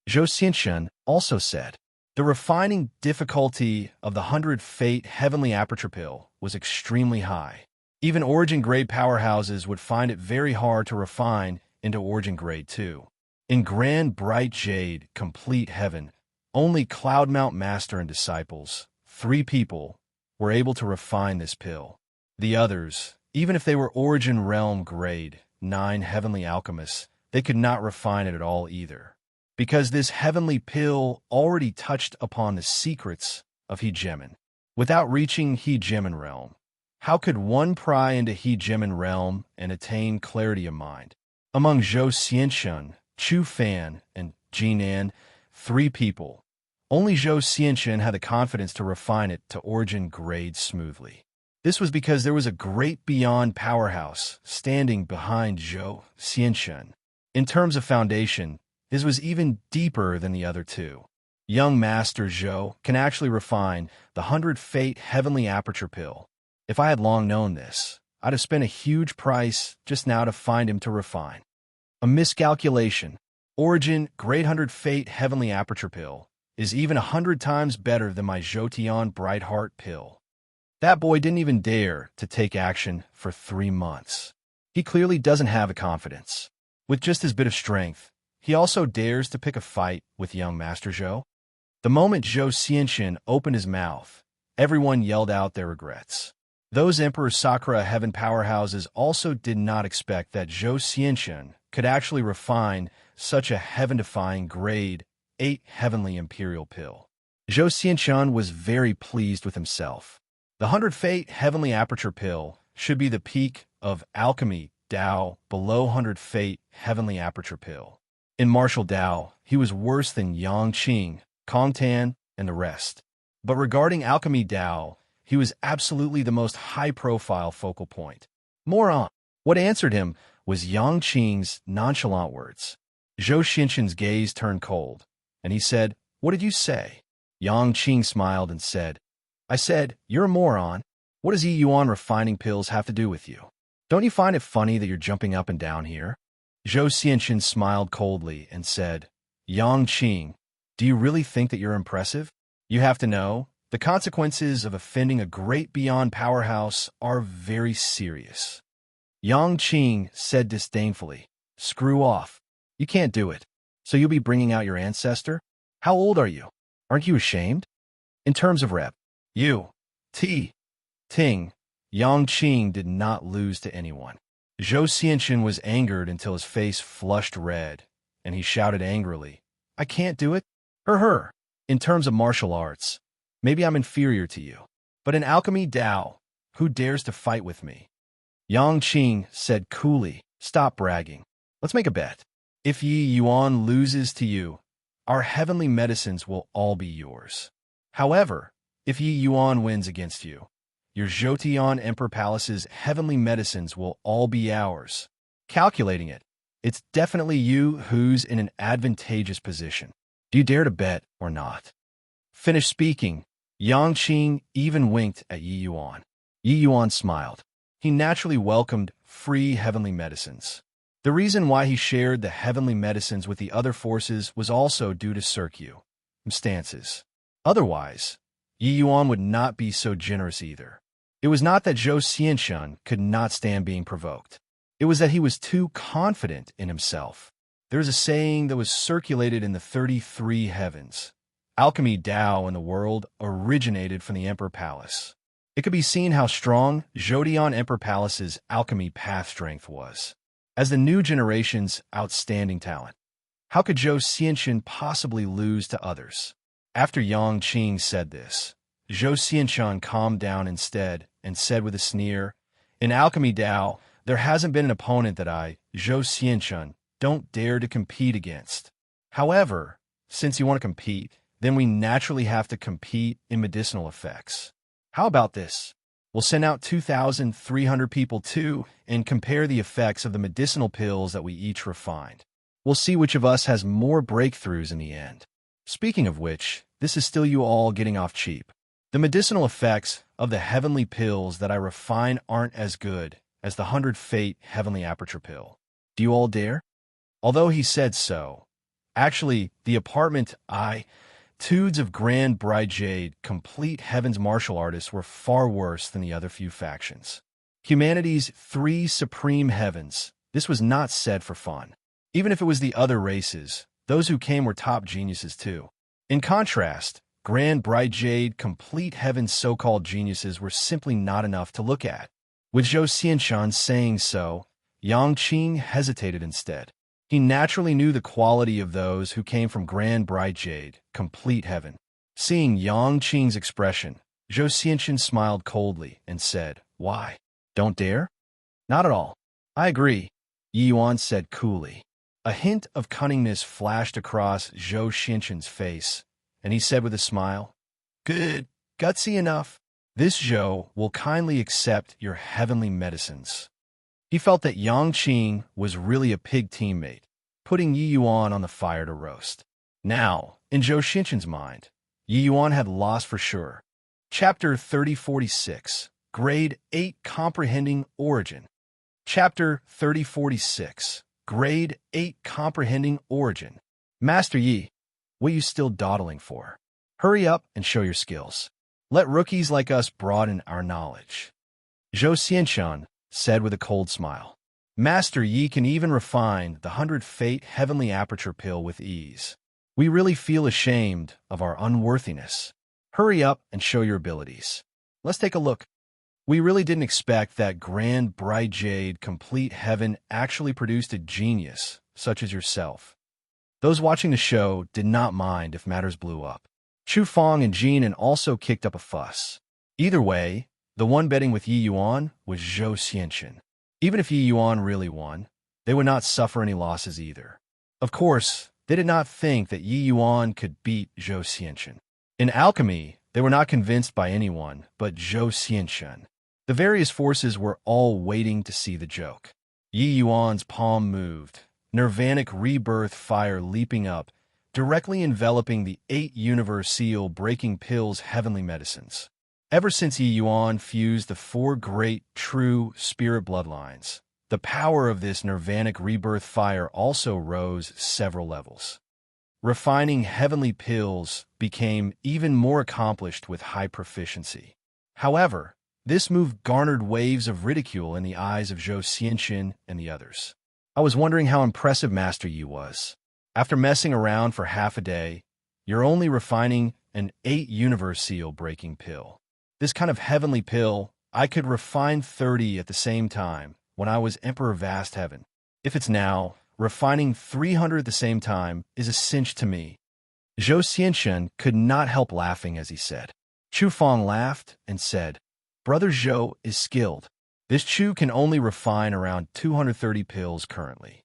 Zhou Xianshan also said. The refining difficulty of the 100 Fate Heavenly Aperture Pill was extremely high. Even Origin grade powerhouses would find it very hard to refine into Origin grade 2. In Grand Bright Jade, complete heaven, only Cloudmount Master and disciples, 3 people, were able to refine this pill. The others, even if they were Origin Realm grade 9 heavenly alchemists, they could not refine it at all either. Because this heavenly pill already touched upon the secrets of Hegemon. Without reaching Hegemon Realm, how could one pry into Hegemon Realm and attain clarity of mind? Among Zhou Xianshan, Chu Fan, and Jinan, 3 people, only Zhou Xianshan had the confidence to refine it to Origin grade smoothly. This was because there was a great beyond powerhouse standing behind Zhou Xianshan. In terms of foundation, this was even deeper than the other 2. Young Master Zhou can actually refine the 100 Fate Heavenly Aperture Pill. If I had long known this, I'd have spent a huge price just now to find him to refine. A miscalculation. Origin Grade 100 Fate Heavenly Aperture Pill is even 100 times better than my Zhoutian Bright Heart Pill. That boy didn't even dare to take action for 3 months. He clearly doesn't have the confidence. With just his bit of strength, he also dares to pick a fight with young Master Zhou. The moment Zhou Xianshan opened his mouth, everyone yelled out their regrets. Those Emperor Sakura Heaven powerhouses also did not expect that Zhou Xianshan could actually refine such a heaven-defying grade 8 Heavenly Imperial Pill. Zhou Xianshan was very pleased with himself. The 100 Fate Heavenly Aperture Pill should be the peak of alchemy Dao below 100 Fate Heavenly Aperture Pill. In martial Dao, he was worse than Yang Qing, Kong Tan, and the rest. But regarding alchemy Dao, he was absolutely the most high-profile focal point. More on. What answered him was Yang Qing's nonchalant words. Zhou Xianxin's gaze turned cold, and he said, "What did you say?" Yang Qing smiled and said, "I said, you're a moron. What does Yi Yuan refining pills have to do with you? Don't you find it funny that you're jumping up and down here?" Zhou Xianxin smiled coldly and said, "Yang Qing, do you really think that you're impressive? You have to know, the consequences of offending a great beyond powerhouse are very serious." Yang Qing said disdainfully, "Screw off. You can't do it. So you'll be bringing out your ancestor? How old are you? Aren't you ashamed? In terms of rep, you, Ting, Yang Qing did not lose to anyone. Zhou Xianxin was angered until his face flushed red, and he shouted angrily, "I can't do it? Her. In terms of martial arts, maybe I'm inferior to you. But in alchemy Dao, who dares to fight with me?" Yang Qing said coolly, "Stop bragging. Let's make a bet. If Yi Yuan loses to you, our heavenly medicines will all be yours. However, if Yi Yuan wins against you, your Zhoutian Emperor Palace's heavenly medicines will all be ours. Calculating it, it's definitely you who's in an advantageous position. Do you dare to bet or not?" Finished speaking, Yang Qing even winked at Yi Yuan. Yi Yuan smiled. He naturally welcomed free heavenly medicines. The reason why he shared the heavenly medicines with the other forces was also due to circumstances. Otherwise, Yi Yuan would not be so generous either. It was not that Zhou Xianxin could not stand being provoked. It was that he was too confident in himself. There is a saying that was circulated in the 33 heavens. Alchemy Dao in the world originated from the Emperor Palace. It could be seen how strong Zhoutian Emperor Palace's alchemy path strength was. As the new generation's outstanding talent, how could Zhou Xianxin possibly lose to others? After Yang Qing said this, Zhou Xianxin calmed down instead and said with a sneer, "In alchemy Dao, there hasn't been an opponent that I, Zhou Xianxin, don't dare to compete against. However, since you want to compete, then we naturally have to compete in medicinal effects. How about this? We'll send out 2,300 people too and compare the effects of the medicinal pills that we each refined. We'll see which of us has more breakthroughs in the end. Speaking of which, this is still you all getting off cheap. The medicinal effects of the heavenly pills that I refine aren't as good as the 100 Fate heavenly aperture pill. Do you all dare?" Although he said so, actually, the apartment Tudes of Grand Bride Jade, complete heaven's martial artists were far worse than the other few factions. Humanity's 3 supreme heavens, this was not said for fun. Even if it was the other races, those who came were top geniuses too. In contrast, Grand Bride Jade, complete heaven's so-called geniuses were simply not enough to look at. With Zhou Xianxin saying so, Yang Qing hesitated instead. He naturally knew the quality of those who came from Grand Bride Jade, complete heaven. Seeing Yang Qing's expression, Zhou Xianxin smiled coldly and said, "Why? Don't dare?" "Not at all. I agree," Yi Yuan said coolly. A hint of cunningness flashed across Zhou Xianxin's face, and he said with a smile, "Good, gutsy enough. This Zhou will kindly accept your heavenly medicines." He felt that Yang Qing was really a pig teammate, putting Yi Yuan on the fire to roast. Now, in Zhou Xianxin's mind, Yi Yuan had lost for sure. Chapter 3046, Grade 8 Comprehending Origin. Chapter 3046, Grade 8 Comprehending Origin. "Master Yi, what are you still dawdling for? Hurry up and show your skills. Let rookies like us broaden our knowledge." Zhou Xianxin said with a cold smile. "Master Yi can even refine the 100 Fate heavenly aperture pill with ease. We really feel ashamed of our unworthiness. Hurry up and show your abilities. Let's take a look. We really didn't expect that Grand Bride Jade complete heaven actually produced a genius such as yourself." Those watching the show did not mind if matters blew up. Chu Fong and Jinan also kicked up a fuss. Either way, the one betting with Yi Yuan was Zhou Xianxin. Even if Yi Yuan really won, they would not suffer any losses either. Of course, they did not think that Yi Yuan could beat Zhou Xianxin. In alchemy, they were not convinced by anyone but Zhou Xianxin. The various forces were all waiting to see the joke. Yi Yuan's palm moved, nirvanic rebirth fire leaping up, directly enveloping the 8 universe seal breaking pills heavenly medicines. Ever since Yi Yuan fused the 4 great, true spirit bloodlines, the power of this nirvanic rebirth fire also rose several levels. Refining heavenly pills became even more accomplished with high proficiency. However, this move garnered waves of ridicule in the eyes of Zhou Xianxin and the others. I was wondering how impressive Master Yi was. After messing around for half a day, you're only refining an 8 universe seal breaking pill. This kind of heavenly pill, I could refine 30 at the same time when I was Emperor Vast Heaven. If it's now, refining 300 at the same time is a cinch to me. Zhou Xianxin could not help laughing as he said. Chu Feng laughed and said, Brother Zhou is skilled. This Chu can only refine around 230 pills currently.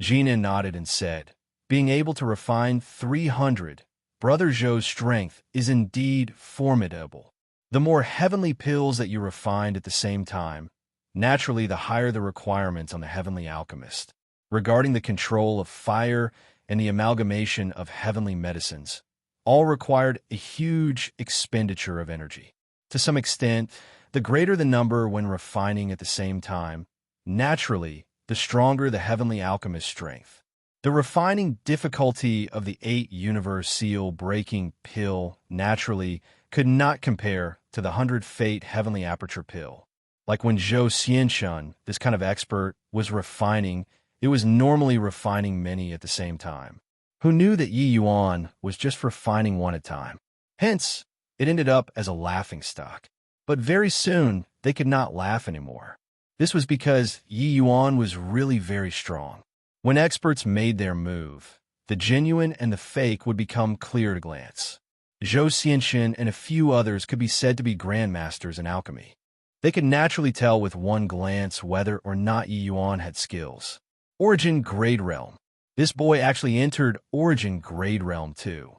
Jinan nodded and said, being able to refine 300, Brother Zhou's strength is indeed formidable. The more heavenly pills that you refined at the same time, naturally the higher the requirements on the heavenly alchemist. Regarding the control of fire and the amalgamation of heavenly medicines, all required a huge expenditure of energy. To some extent, the greater the number when refining at the same time, naturally, the stronger the heavenly alchemist's strength. The refining difficulty of the 8 universe seal breaking pill naturally could not compare to the 100 fate heavenly aperture pill. Like when Zhou Xianxun, this kind of expert, was refining, it was normally refining many at the same time. Who knew that Yi Yuan was just refining one at a time? Hence, it ended up as a laughing stock. But very soon, they could not laugh anymore. This was because Yi Yuan was really very strong. When experts made their move, the genuine and the fake would become clear at a glance. Zhou Xianxin and a few others could be said to be grandmasters in alchemy. They could naturally tell with one glance whether or not Yi Yuan had skills. Origin Grade Realm. This boy actually entered Origin Grade Realm too.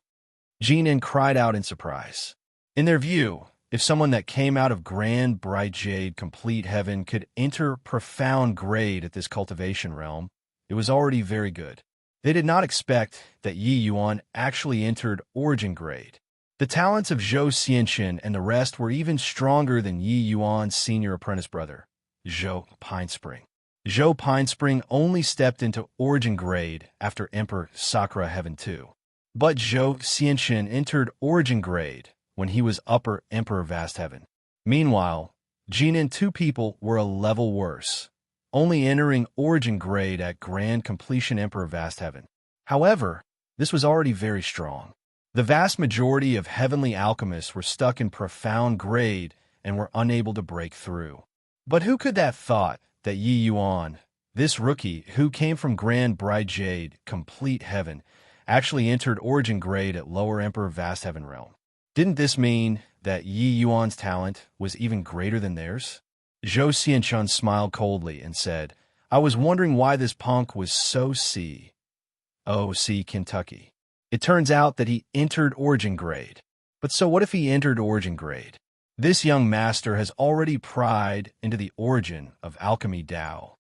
Jinan cried out in surprise. In their view, if someone that came out of Grand Bright Jade Complete Heaven could enter Profound Grade at this cultivation realm, it was already very good. They did not expect that Yi Yuan actually entered Origin Grade. The talents of Zhou Xianxin and the rest were even stronger than Yi Yuan's senior apprentice brother, Zhou Pinespring. Zhou Pinespring only stepped into Origin Grade after Emperor Sakura Heaven II. But Zhou Xianxin entered Origin Grade when he was Upper Emperor Vast Heaven. Meanwhile, Jin and 2 people were a level worse, only entering Origin Grade at Grand Completion Emperor Vast Heaven. However, this was already very strong. The vast majority of heavenly alchemists were stuck in Profound Grade and were unable to break through. But who could have thought that Yi Yuan, this rookie who came from Grand Bright Jade Complete Heaven, actually entered Origin Grade at Lower Emperor Vast Heaven Realm? Didn't this mean that Yi Yuan's talent was even greater than theirs? Zhou Xianxun smiled coldly and said, I was wondering why this punk was so C. Kentucky. It turns out that he entered Origin Grade. But so what if he entered Origin Grade? This young master has already pried into the origin of alchemy Dao.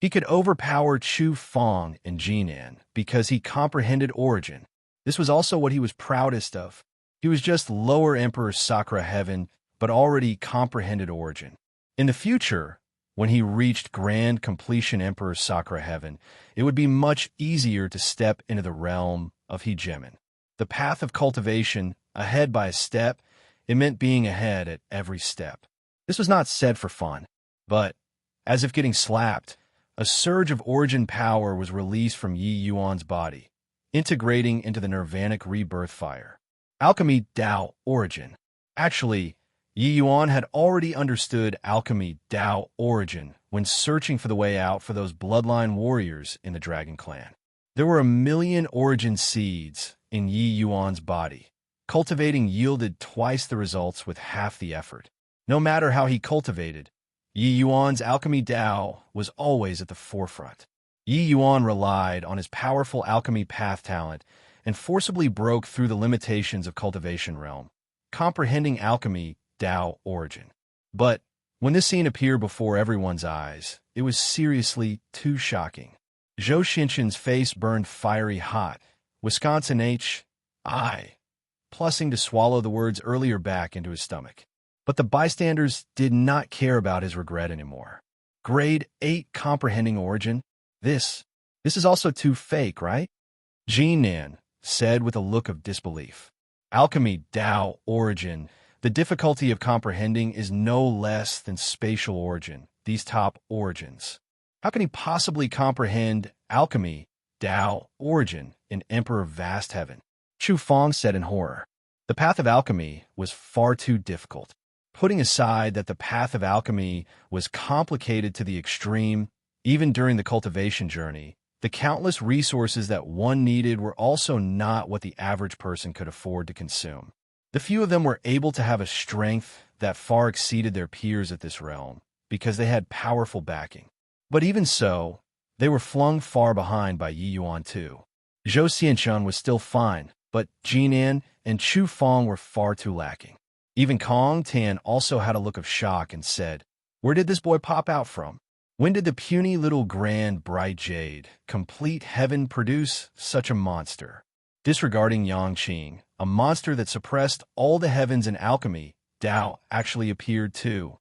He could overpower Chu Feng and Jinan because he comprehended origin. This was also what he was proudest of. He was just Lower Emperor Sakura Heaven, but already comprehended origin. In the future, when he reached Grand Completion Emperor Sakura Heaven, it would be much easier to step into the realm of Hegemon. The path of cultivation, ahead by a step, it meant being ahead at every step. This was not said for fun, but, as if getting slapped, a surge of origin power was released from Yi Yuan's body, integrating into the nirvanic rebirth fire. Alchemy Dao Origin. Actually, Yi Yuan had already understood alchemy Dao Origin when searching for the way out for those bloodline warriors in the Dragon Clan. There were 1,000,000 origin seeds in Yi Yuan's body. Cultivating yielded twice the results with half the effort. No matter how he cultivated, Yi Yuan's alchemy Dao was always at the forefront. Yi Yuan relied on his powerful alchemy path talent and forcibly broke through the limitations of cultivation realm, comprehending alchemy Dao origin. But when this scene appeared before everyone's eyes, it was seriously too shocking. Zhou Xinshan's face burned fiery hot. Wisconsin H.I. plussing to swallow the words earlier back into his stomach. But the bystanders did not care about his regret anymore. Grade 8 comprehending origin? This is also too fake, right? Jinan said with a look of disbelief. Alchemy, Tao, origin. The difficulty of comprehending is no less than spatial origin, these top origins. How can he possibly comprehend alchemy, Tao, origin, in Emperor Vast Heaven? Chu Fong said in horror. The path of alchemy was far too difficult. Putting aside that the path of alchemy was complicated to the extreme, even during the cultivation journey, the countless resources that one needed were also not what the average person could afford to consume. The few of them were able to have a strength that far exceeded their peers at this realm, because they had powerful backing. But even so, they were flung far behind by Yi Yuan too. Zhou Xianshan was still fine, but Jinan and Chu Fong were far too lacking. Even Kong Tan also had a look of shock and said, "Where did this boy pop out from? When did the puny little grand bright jade, complete heaven produce such a monster?" Disregarding Yang Qing, a monster that suppressed all the heavens in alchemy, Tao actually appeared too.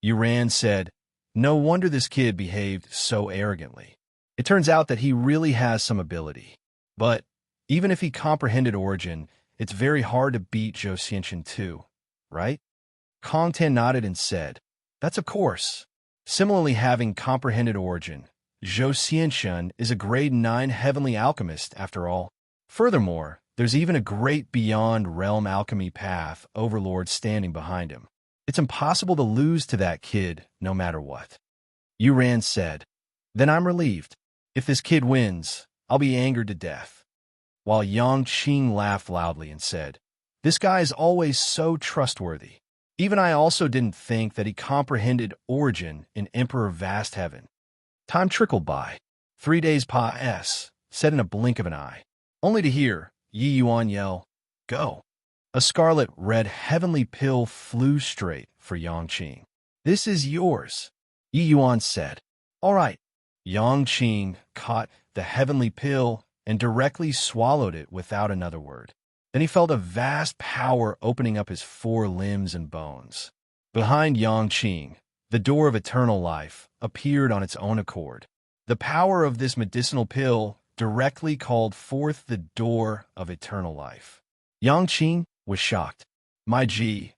Yuran said, "No wonder this kid behaved so arrogantly. It turns out that he really has some ability. But even if he comprehended origin, it's very hard to beat Zhou Xianshan too, right?" Kong Tan nodded and said, "That's of course." Similarly, having comprehended origin, Zhou Xianshan is a grade 9 heavenly alchemist after all. Furthermore, there's even a great beyond realm alchemy path overlord standing behind him. It's impossible to lose to that kid no matter what. Yuran said, "Then I'm relieved. If this kid wins, I'll be angered to death." While Yang Qing laughed loudly and said, "This guy is always so trustworthy. Even I also didn't think that he comprehended origin in Emperor Vast Heaven." Time trickled by. 3 days passed, said in a blink of an eye, only to hear Yi Yuan yell, "Go!" A scarlet-red heavenly pill flew straight for Yang Qing. "This is yours," Yi Yuan said. "All right." Yang Qing caught the heavenly pill and directly swallowed it without another word. Then he felt a vast power opening up his 4 limbs and bones. Behind Yang Qing, the door of eternal life appeared on its own accord. The power of this medicinal pill directly called forth the door of eternal life. Yang Qing was shocked. "My G.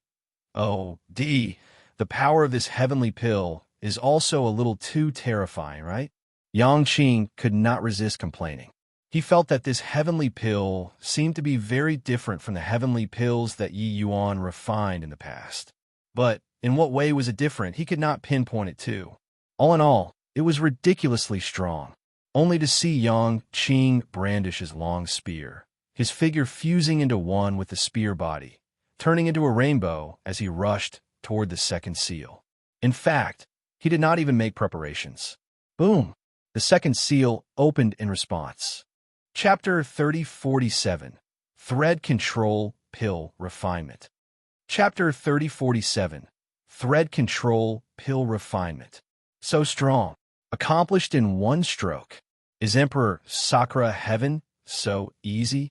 Oh, D. The power of this heavenly pill is also a little too terrifying, right?" Yang Qing could not resist complaining. He felt that this heavenly pill seemed to be very different from the heavenly pills that Yi Yuan refined in the past. But in what way was it different, he could not pinpoint it to. All in all, it was ridiculously strong. Only to see Yang Qing brandish his long spear, his figure fusing into one with the spear body, turning into a rainbow as he rushed toward the second seal. In fact, he did not even make preparations. Boom! The second seal opened in response. Chapter 3047, Thread Control Pill Refinement. Chapter 3047, Thread Control Pill Refinement. So strong, accomplished in one stroke. Is Emperor Sakura Heaven so easy?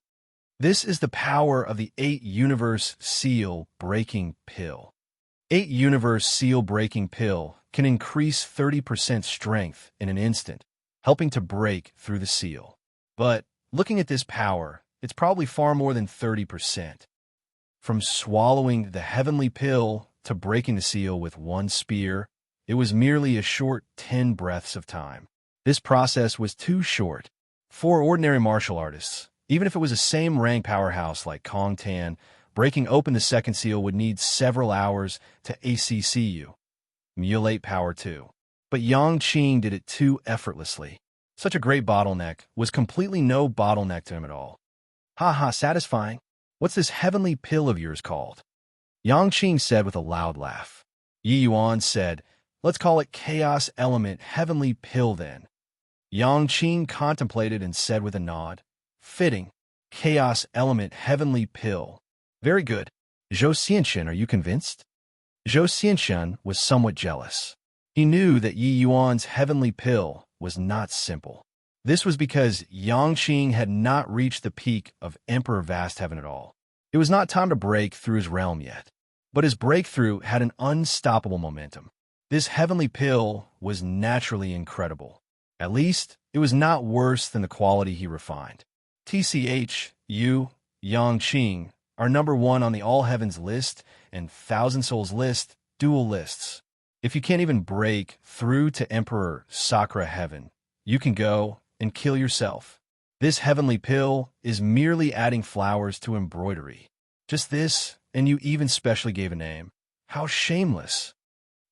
This is the power of the 8 Universe Seal Breaking Pill. 8 Universe Seal Breaking Pill can increase 30% strength in an instant, helping to break through the seal. But looking at this power, it's probably far more than 30%. From swallowing the heavenly pill to breaking the seal with one spear, it was merely a short 10 breaths of time. This process was too short. For ordinary martial artists, even if it was a same-rank powerhouse like Kong Tan, breaking open the second seal would need several hours to ACCU. Mutilate power too. But Yang Qing did it too effortlessly. Such a great bottleneck was completely no bottleneck to him at all. "Ha, satisfying. What's this heavenly pill of yours called?" Yang Qing said with a loud laugh. Yi Yuan said, "Let's call it Chaos Element Heavenly Pill then." Yang Qing contemplated and said with a nod, "Fitting. Chaos Element Heavenly Pill. Very good. Zhou Xianshan, are you convinced?" Zhou Xianshan was somewhat jealous. He He knew that Yi Yuan's heavenly pill was not simple. This was because Yang Qing had not reached the peak of Emperor Vast Heaven at all. It was not time to break through his realm yet, but his breakthrough had an unstoppable momentum. This heavenly pill was naturally incredible. At least, it was not worse than the quality he refined. TCH, Yu, Yang Qing are number one on the All Heavens list and Thousand Souls list, dual lists. If you can't even break through to Emperor Sakra Heaven, you can go and kill yourself. This heavenly pill is merely adding flowers to embroidery. Just this, and you even specially gave a name. How shameless.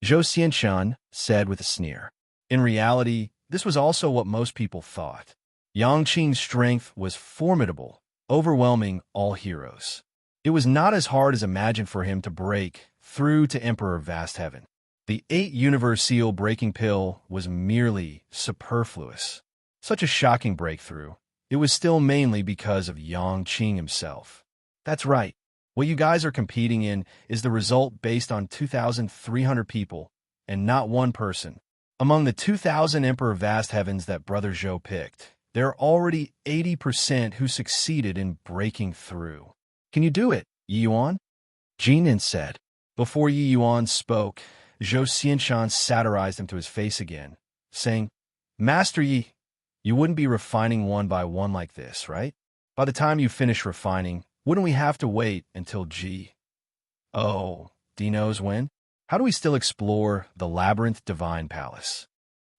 Zhou Xianshan said with a sneer. In reality, this was also what most people thought. Yang Qing's strength was formidable, overwhelming all heroes. It was not as hard as imagined for him to break through to Emperor Vast Heaven. The 8-universe seal breaking pill was merely superfluous. Such a shocking breakthrough. It was still mainly because of Yang Qing himself. That's right. What you guys are competing in is the result based on 2,300 people, and not one person. Among the 2,000 Emperor Vast Heavens that Brother Zhou picked, there are already 80% who succeeded in breaking through. Can you do it, Yi Yuan? Jinin said. Before Yi Yuan spoke, Zhou Xianshan satirized him to his face again, saying, Master Yi, you wouldn't be refining one by one like this, right? By the time you finish refining, wouldn't we have to wait until G? Oh, D knows when? How do we still explore the Labyrinth Divine Palace?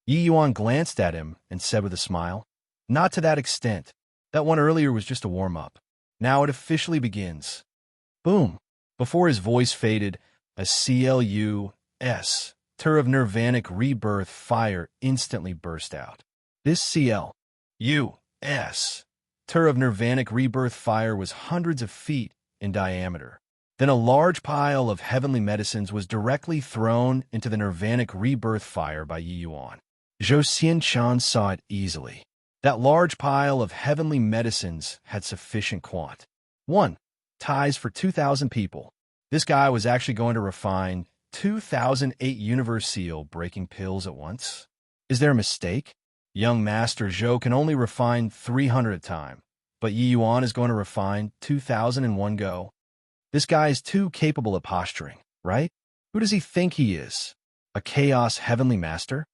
Yi Yuan glanced at him and said with a smile, Not to that extent. That one earlier was just a warm-up. Now it officially begins. Boom. Before his voice faded, a CLUS, Tur of Nirvanic Rebirth fire instantly burst out. This CLUS, Tur of Nirvanic Rebirth fire was hundreds of feet in diameter. Then a large pile of heavenly medicines was directly thrown into the Nirvanic Rebirth fire by Yi Yuan. Zhou Xianshan saw it easily. That large pile of heavenly medicines had sufficient quant. 1. Ties for 2,000 people. This guy was actually going to refine 2,008 universe seal breaking pills at once. Is there a mistake? Young Master Zhou can only refine 300 at a time, but Yi Yuan is going to refine 2,000 in one go. This guy is too capable of posturing, right? Who does he think he is? A chaos heavenly master?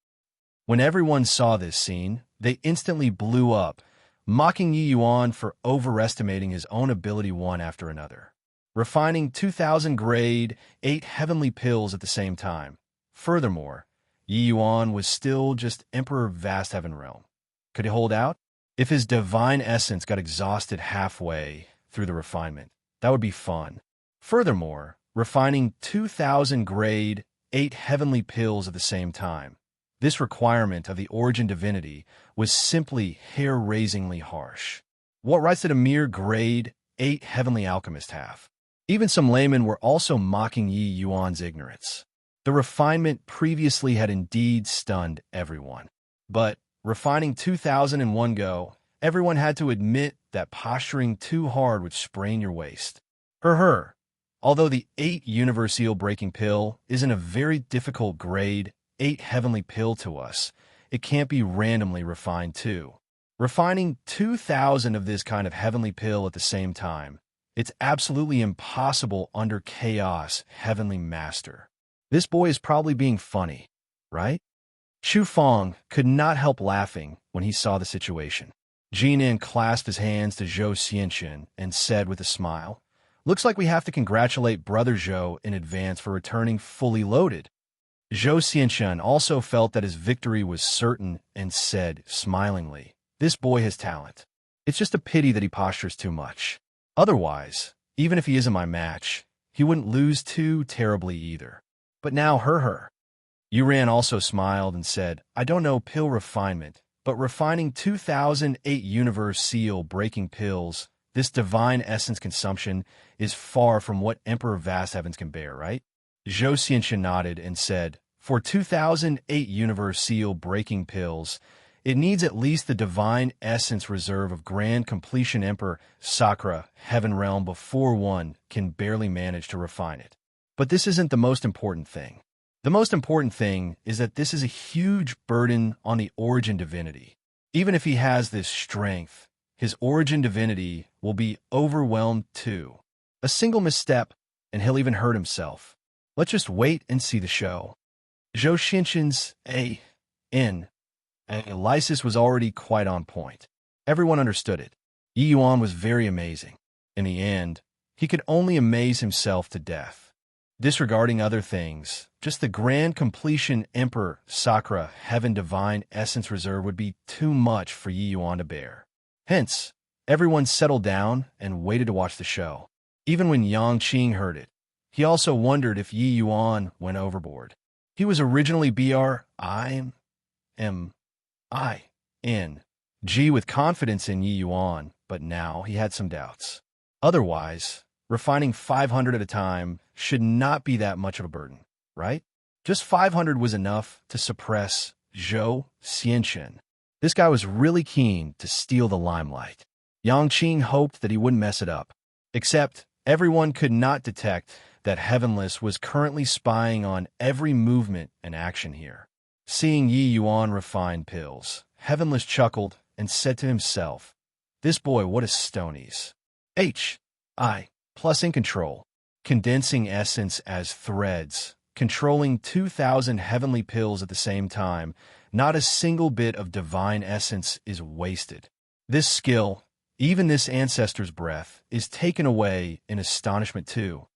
When everyone saw this scene, they instantly blew up, mocking Yi Yuan for overestimating his own ability one after another. Refining 2,000 grade 8 heavenly pills at the same time. Furthermore, Yi Yuan was still just Emperor Vast Heaven Realm. Could he hold out? If his divine essence got exhausted halfway through the refinement, that would be fun. Furthermore, refining 2,000 grade 8 heavenly pills at the same time. This requirement of the origin divinity was simply hair-raisingly harsh. What rights did a mere grade 8 heavenly alchemist have? Even some laymen were also mocking Yi Yuan's ignorance. The refinement previously had indeed stunned everyone. But refining 2,000 in one go, everyone had to admit that posturing too hard would sprain your waist. Although the 8 universe seal breaking pill isn't a very difficult grade 8 heavenly pill to us, it can't be randomly refined too. Refining 2,000 of this kind of heavenly pill at the same time, it's absolutely impossible under Chaos Heavenly Master. This boy is probably being funny, right? Xu Fong could not help laughing when he saw the situation. Jinin clasped his hands to Zhou Xianshan and said with a smile, Looks like we have to congratulate Brother Zhou in advance for returning fully loaded. Zhou Xianshan also felt that his victory was certain and said, smilingly, This boy has talent. It's just a pity that he postures too much. Otherwise, even if he isn't my match, he wouldn't lose too terribly either. But now Yuran also smiled and said, I don't know pill refinement, but refining 2,008 universe seal breaking pills, this divine essence consumption is far from what Emperor Vast Heavens can bear, right? Zhou Xianshan nodded and said, For 2,008 universe seal breaking pills, it needs at least the divine essence reserve of Grand Completion Emperor Sakra Heaven Realm before one can barely manage to refine it. But this isn't the most important thing. The most important thing is that this is a huge burden on the origin divinity. Even if he has this strength, his origin divinity will be overwhelmed too. A single misstep, and he'll even hurt himself. Let's just wait and see the show. Zhou Xianxin's A.N. Lysis was already quite on point. Everyone understood it. Yi Yuan was very amazing. In the end, he could only amaze himself to death. Disregarding other things, just the grand completion Emperor Sakura Heaven Divine Essence Reserve would be too much for Yi Yuan to bear. Hence, everyone settled down and waited to watch the show. Even when Yang Qing heard it, he also wondered if Yi Yuan went overboard. He was originally BRIMING with confidence in Yi Yuan, but now he had some doubts. Otherwise, refining 500 at a time should not be that much of a burden, right? Just 500 was enough to suppress Zhou Xianxin. This guy was really keen to steal the limelight. Yang Qing hoped that he wouldn't mess it up. Except, everyone could not detect that Heavenless was currently spying on every movement and action here. Seeing Yi Yuan refine pills, Heavenless chuckled and said to himself, "This boy, what a stonies. H.I. plus in control, condensing essence as threads, controlling 2,000 heavenly pills at the same time, not a single bit of divine essence is wasted. This skill, even this ancestor's breath, is taken away in astonishment too."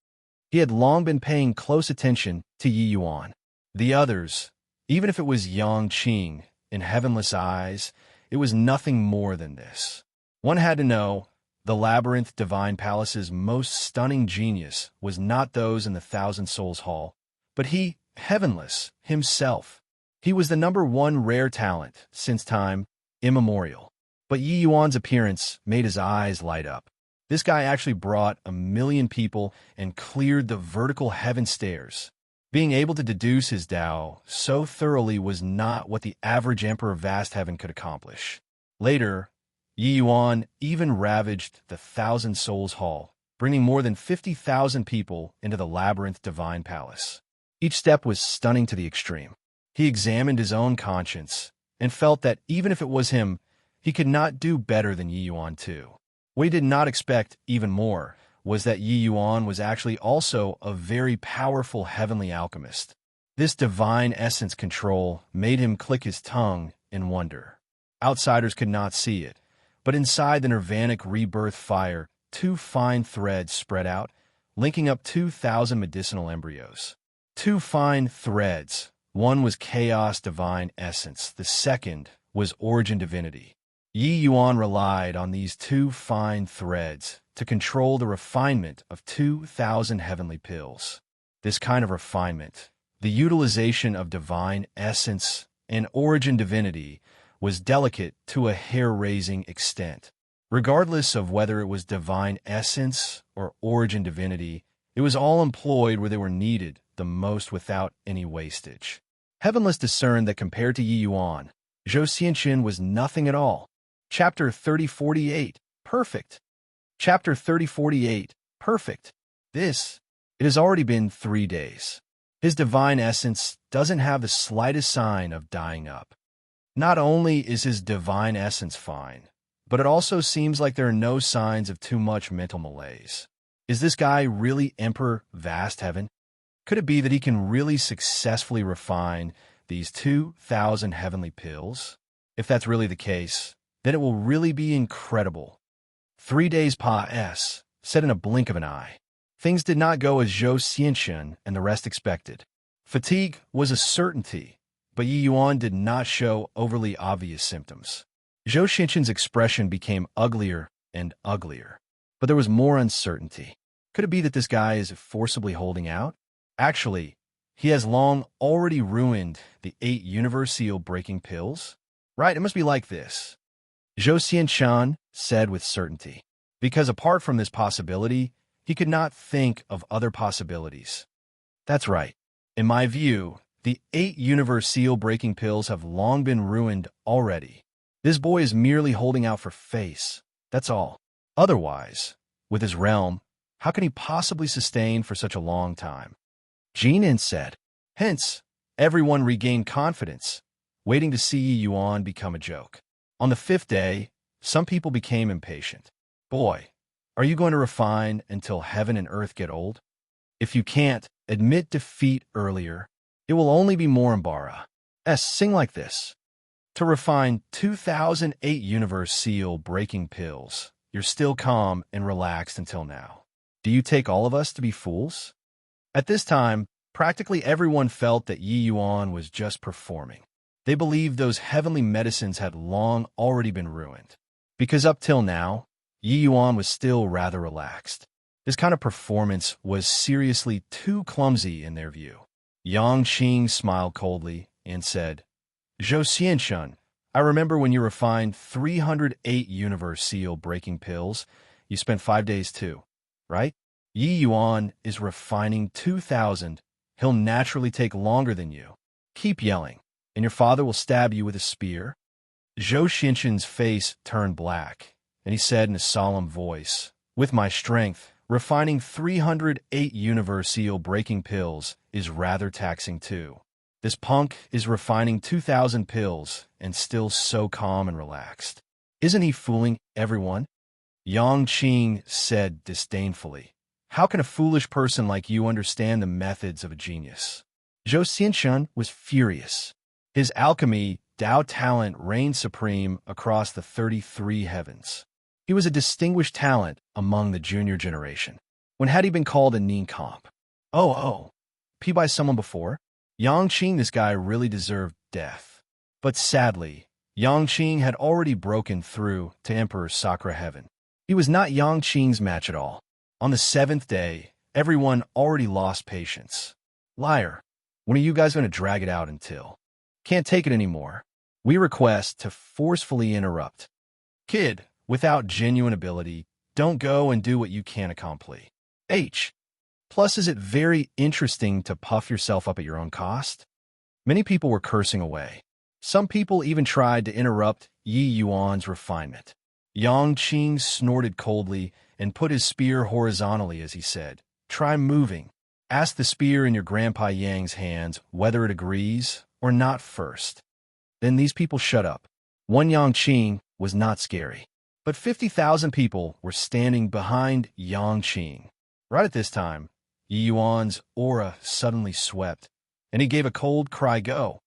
He had long been paying close attention to Yi Yuan. The others, even if it was Yang Qing, in Heavenless eyes, it was nothing more than this. One had to know, the Labyrinth Divine Palace's most stunning genius was not those in the Thousand Souls Hall, but he, Heavenless, himself. He was the #1 rare talent since time immemorial. But Yi Yuan's appearance made his eyes light up. This guy actually brought 1,000,000 people and cleared the vertical heaven stairs. Being able to deduce his Tao so thoroughly was not what the average Emperor of Vast Heaven could accomplish. Later, Yi Yuan even ravaged the Thousand Souls Hall, bringing more than 50,000 people into the Labyrinth Divine Palace. Each step was stunning to the extreme. He examined his own conscience and felt that even if it was him, he could not do better than Yi Yuan too. What he did not expect even more was that Yi Yuan was actually also a very powerful heavenly alchemist. This divine essence control made him click his tongue in wonder. Outsiders could not see it, but inside the nirvanic rebirth fire, 2 fine threads spread out, linking up 2,000 medicinal embryos. 2 fine threads. One was chaos divine essence, the second was origin divinity. Yi Yuan relied on these 2 fine threads to control the refinement of 2,000 heavenly pills. This kind of refinement, the utilization of divine essence and origin divinity, was delicate to a hair-raising extent. Regardless of whether it was divine essence or origin divinity, it was all employed where they were needed the most without any wastage. Heavenless discerned that compared to Yi Yuan, Zhou Xianxin was nothing at all. Chapter 3048, perfect. Chapter 3048, perfect. It has already been 3 days. His divine essence doesn't have the slightest sign of dying up. Not only is his divine essence fine, but it also seems like there are no signs of too much mental malaise. Is this guy really Emperor Vast Heaven? Could it be that he can really successfully refine these 2,000 heavenly pills? If that's really the case, then it will really be incredible. 3 days passed, said in a blink of an eye. Things did not go as Zhou Xianxin and the rest expected. Fatigue was a certainty, but Yi Yuan did not show overly obvious symptoms. Zhou Xianxin's expression became uglier and uglier, but there was more uncertainty. Could it be that this guy is forcibly holding out? Actually, he has long already ruined the 8 universe seal-breaking pills? Right, it must be like this. Zhou Xianxin said with certainty, because apart from this possibility, he could not think of other possibilities. That's right. In my view, the 8 universe seal-breaking pills have long been ruined already. This boy is merely holding out for face, that's all. Otherwise, with his realm, how can he possibly sustain for such a long time? Jinan said, Hence, everyone regained confidence, waiting to see Yi Yuan become a joke. On the 5th day, some people became impatient. Boy, are you going to refine until heaven and earth get old? If you can't admit defeat earlier, it will only be more embarrass. Sing like this. To refine 2008 universe seal breaking pills, you're still calm and relaxed until now. Do you take all of us to be fools? At this time, practically everyone felt that Yi Yuan was just performing. They believed those heavenly medicines had long already been ruined. Because up till now, Yi Yuan was still rather relaxed. This kind of performance was seriously too clumsy in their view. Yang Qing smiled coldly and said, Zhou Xianshun, I remember when you refined 308 universe seal breaking pills, you spent 5 days too, right? Yi Yuan is refining 2,000. He'll naturally take longer than you. Keep yelling, and your father will stab you with a spear. Zhou Xianshun's face turned black, and he said in a solemn voice, with my strength, refining 308 universe seal breaking pills is rather taxing too. This punk is refining 2,000 pills and still so calm and relaxed. Isn't he fooling everyone? Yang Qing said disdainfully. How can a foolish person like you understand the methods of a genius? Zhou Xianshun was furious. His alchemy, Tao talent reigned supreme across the 33 heavens. He was a distinguished talent among the junior generation. When had he been called a nincomp? P by someone before? Yang Qing, this guy really deserved death. But sadly, Yang Qing had already broken through to Emperor Sakura Heaven. He was not Yang Qing's match at all. On the 7th day, everyone already lost patience. Liar, when are you guys going to drag it out until? Can't take it anymore. We request to forcefully interrupt. Kid, without genuine ability, don't go and do what you can't accomplish. Plus, is it very interesting to puff yourself up at your own cost? Many people were cursing away. Some people even tried to interrupt Yi Yuan's refinement. Yang Qing snorted coldly and put his spear horizontally as he said, Try moving. Ask the spear in your Grandpa Yang's hands whether it agrees or not first. Then these people shut up. One Yang Qing was not scary. But 50,000 people were standing behind Yang Qing. Right at this time, Yi Yuan's aura suddenly swept, and he gave a cold cry, Go!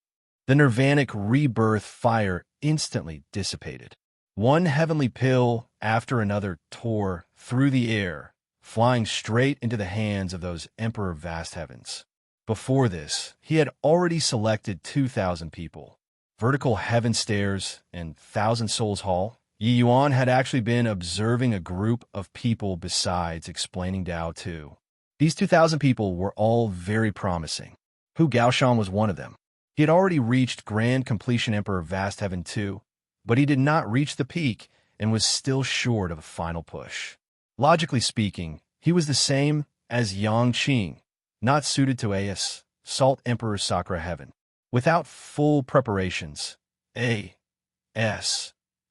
The nirvanic rebirth fire instantly dissipated. One heavenly pill after another tore through the air, flying straight into the hands of those Emperor Vast Heavens. Before this, he had already selected 2,000 people. Vertical heaven stairs and 1,000 Souls Hall. Yi Yuan had actually been observing a group of people besides explaining Tao too. These 2,000 people were all very promising. Hu Gaoshan was one of them. He had already reached Grand Completion Emperor Vast Heaven 2, but he did not reach the peak and was still short of a final push. Logically speaking, he was the same as Yang Qing, not suited to Salt Emperor Sakura Heaven. Without full preparations,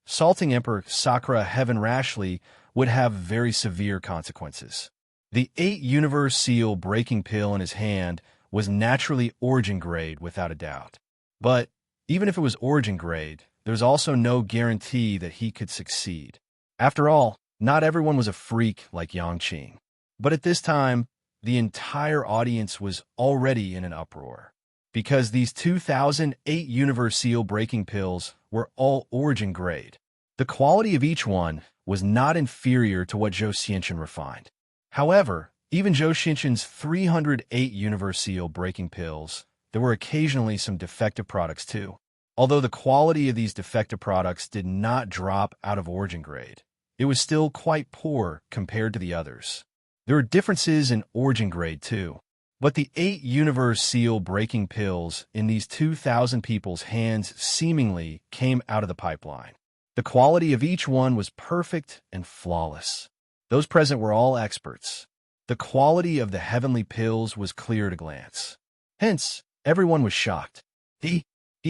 Salting Emperor Sakura Heaven rashly would have very severe consequences. The 8 universe seal breaking pill in his hand was naturally origin grade without a doubt. But even if it was origin grade, there was also no guarantee that he could succeed. After all, not everyone was a freak like Yang Qing. But at this time, the entire audience was already in an uproar. Because these 2008 universe seal breaking pills were all origin grade. The quality of each one was not inferior to what Zhou Xianshun refined. However, even Zhou Xianshun's 308 universe seal breaking pills, there were occasionally some defective products too. Although the quality of these defective products did not drop out of origin grade, it was still quite poor compared to the others. There were differences in origin grade too. But the 8 universe seal breaking pills in these 2,000 people's hands seemingly came out of the pipeline. The quality of each one was perfect and flawless. Those present were all experts. The quality of the heavenly pills was clear at a glance. Hence, everyone was shocked. He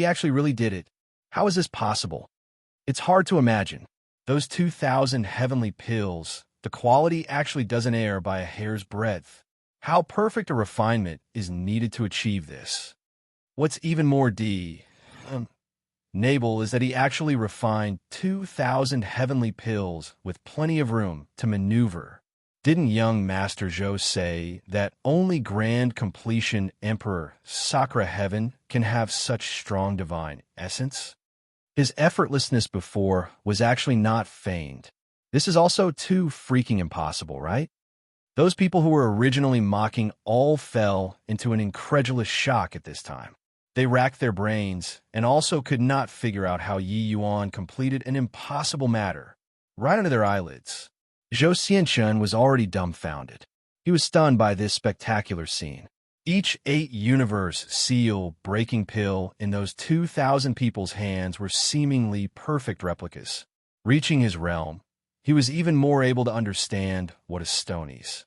actually really did it. How is this possible? It's hard to imagine. Those 2,000 heavenly pills, the quality actually doesn't err by a hair's breadth. How perfect a refinement is needed to achieve this. What's even more navel is that he actually refined 2,000 heavenly pills with plenty of room to maneuver. Didn't young Master Zhou say that only grand completion Emperor Sakura Heaven can have such strong divine essence? His effortlessness before was actually not feigned. This is also too freaking impossible, right? Those people who were originally mocking all fell into an incredulous shock at this time. They racked their brains and also could not figure out how Yi Yuan completed an impossible matter right under their eyelids. Zhou Xianshun was already dumbfounded. He was stunned by this spectacular scene. Each 8-universe seal breaking pill in those 2,000 people's hands were seemingly perfect replicas. Reaching his realm, he was even more able to understand what a Stonies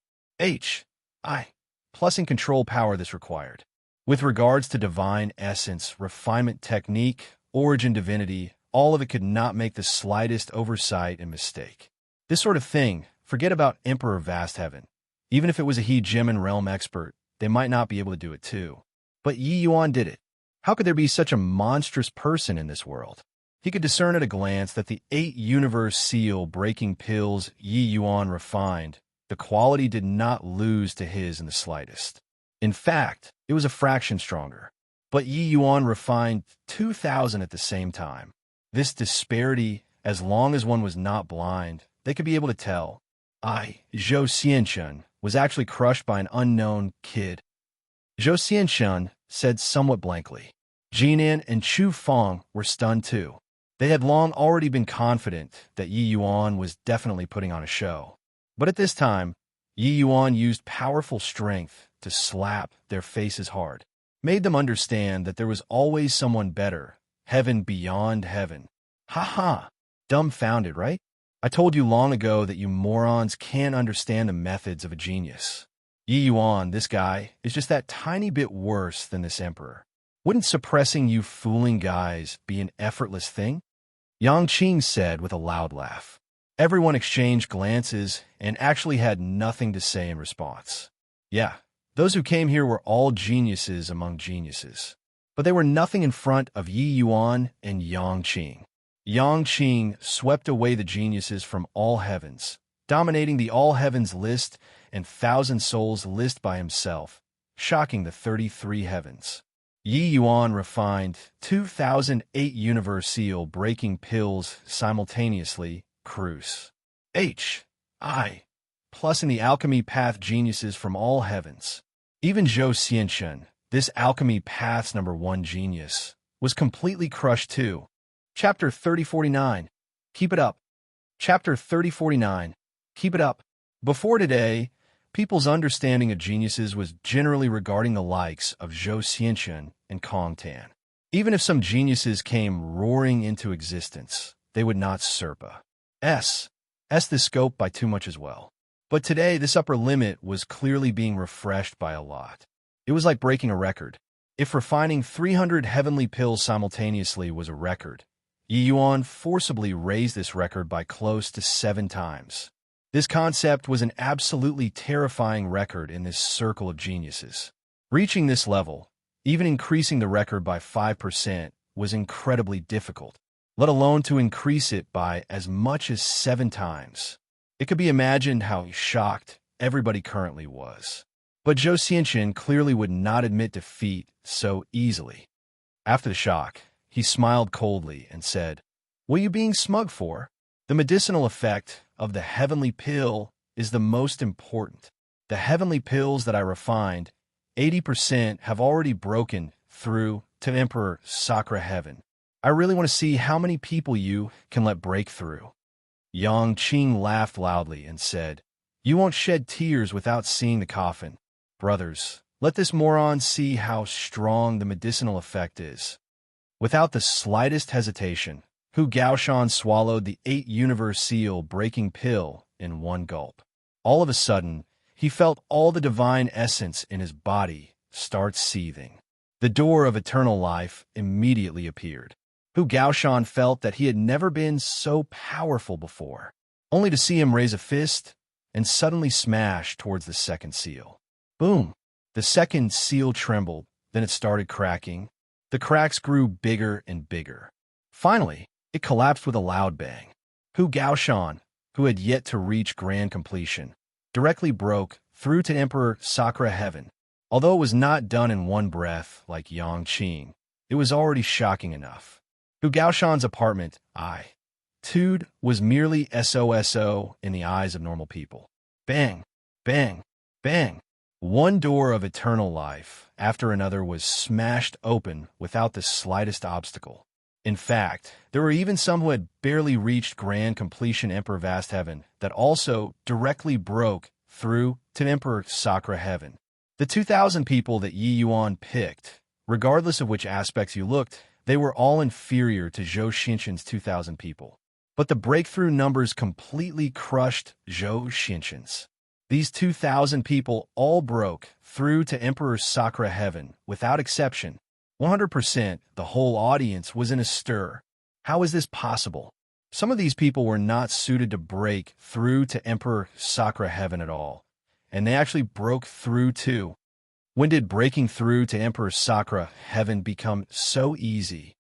plus in control power this required. With regards to divine essence, refinement technique, origin divinity, all of it could not make the slightest oversight and mistake. This sort of thing, forget about Emperor Vast Heaven. Even if it was a He-Gemin realm expert, they might not be able to do it too. But Yi Yuan did it. How could there be such a monstrous person in this world? He could discern at a glance that the 8-universe seal breaking pills Yi Yuan refined, the quality did not lose to his in the slightest. In fact, it was a fraction stronger. But Yi Yuan refined 2,000 at the same time. This disparity, as long as one was not blind, they could be able to tell. Zhou Xianshun, was actually crushed by an unknown kid. Zhou Xianshun said somewhat blankly. Jinan and Chu Feng were stunned too. They had long already been confident that Yi Yuan was definitely putting on a show. But at this time, Yi Yuan used powerful strength to slap their faces hard, made them understand that there was always someone better, heaven beyond heaven. Ha ha! Dumbfounded, right? I told you long ago that you morons can't understand the methods of a genius. Yi Yuan, this guy, is just that tiny bit worse than this emperor. Wouldn't suppressing you fooling guys be an effortless thing? Yang Qing said with a loud laugh. Everyone exchanged glances and actually had nothing to say in response. Yeah, those who came here were all geniuses among geniuses. But they were nothing in front of Yi Yuan and Yang Qing. Yang Qing swept away the geniuses from all heavens, dominating the all heavens list and thousand souls list by himself, shocking the 33 heavens. Yi Yuan refined 2,008 universe seal breaking pills simultaneously, cruise. Plus in the alchemy path geniuses from all heavens. Even Zhou Xianshun, this alchemy path's #1 genius, was completely crushed too. Chapter 3049. Keep it up. Chapter 3049. Keep it up. Before today, people's understanding of geniuses was generally regarding the likes of Zhou Xianshun and Kong Tan. Even if some geniuses came roaring into existence, they would not surpa the scope by too much as well. But today, this upper limit was clearly being refreshed by a lot. It was like breaking a record. If refining 300 heavenly pills simultaneously was a record, Yi Yuan forcibly raised this record by close to 7 times. This concept was an absolutely terrifying record in this circle of geniuses. Reaching this level, even increasing the record by 5%, was incredibly difficult, let alone to increase it by as much as 7 times. It could be imagined how shocked everybody currently was. But Zhou Xianshun clearly would not admit defeat so easily. After the shock, he smiled coldly and said, "What are you being smug for? The medicinal effect of the heavenly pill is the most important. The heavenly pills that I refined, 80% have already broken through to Emperor Sakura Heaven. I really want to see how many people you can let break through." Yang Qing laughed loudly and said, "You won't shed tears without seeing the coffin. Brothers, let this moron see how strong the medicinal effect is." Without the slightest hesitation, Hu Gaoshan swallowed the 8-universe seal breaking pill in one gulp. All of a sudden, he felt all the divine essence in his body start seething. The door of eternal life immediately appeared. Hu Gaoshan felt that he had never been so powerful before, only to see him raise a fist and suddenly smash towards the second seal. Boom! The second seal trembled, then it started cracking. The cracks grew bigger and bigger. Finally, it collapsed with a loud bang. Hu Gaoshan, who had yet to reach grand completion, directly broke through to Emperor Sakura Heaven. Although it was not done in one breath like Yang Qing, it was already shocking enough. Hu Gaoshan's apartment, Tude, was merely SOSO in the eyes of normal people. Bang, bang, bang. One door of eternal life after another was smashed open without the slightest obstacle. In fact, there were even some who had barely reached grand completion Emperor Vast Heaven that also directly broke through to Emperor Sakura Heaven. The 2,000 people that Yi Yuan picked, regardless of which aspects you looked, they were all inferior to Zhou Xinshan's 2,000 people. But the breakthrough numbers completely crushed Zhou Xinshan's. These 2,000 people all broke through to Emperor Sakura Heaven without exception. 100%, the whole audience was in a stir. How is this possible? Some of these people were not suited to break through to Emperor Sakura Heaven at all, and they actually broke through too. When did breaking through to Emperor Sakura Heaven become so easy?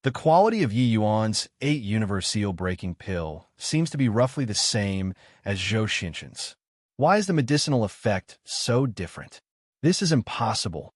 The quality of Yi Yuan's 8 universe seal breaking pill seems to be roughly the same as Zhou Xinshan's. Why is the medicinal effect so different? This is impossible.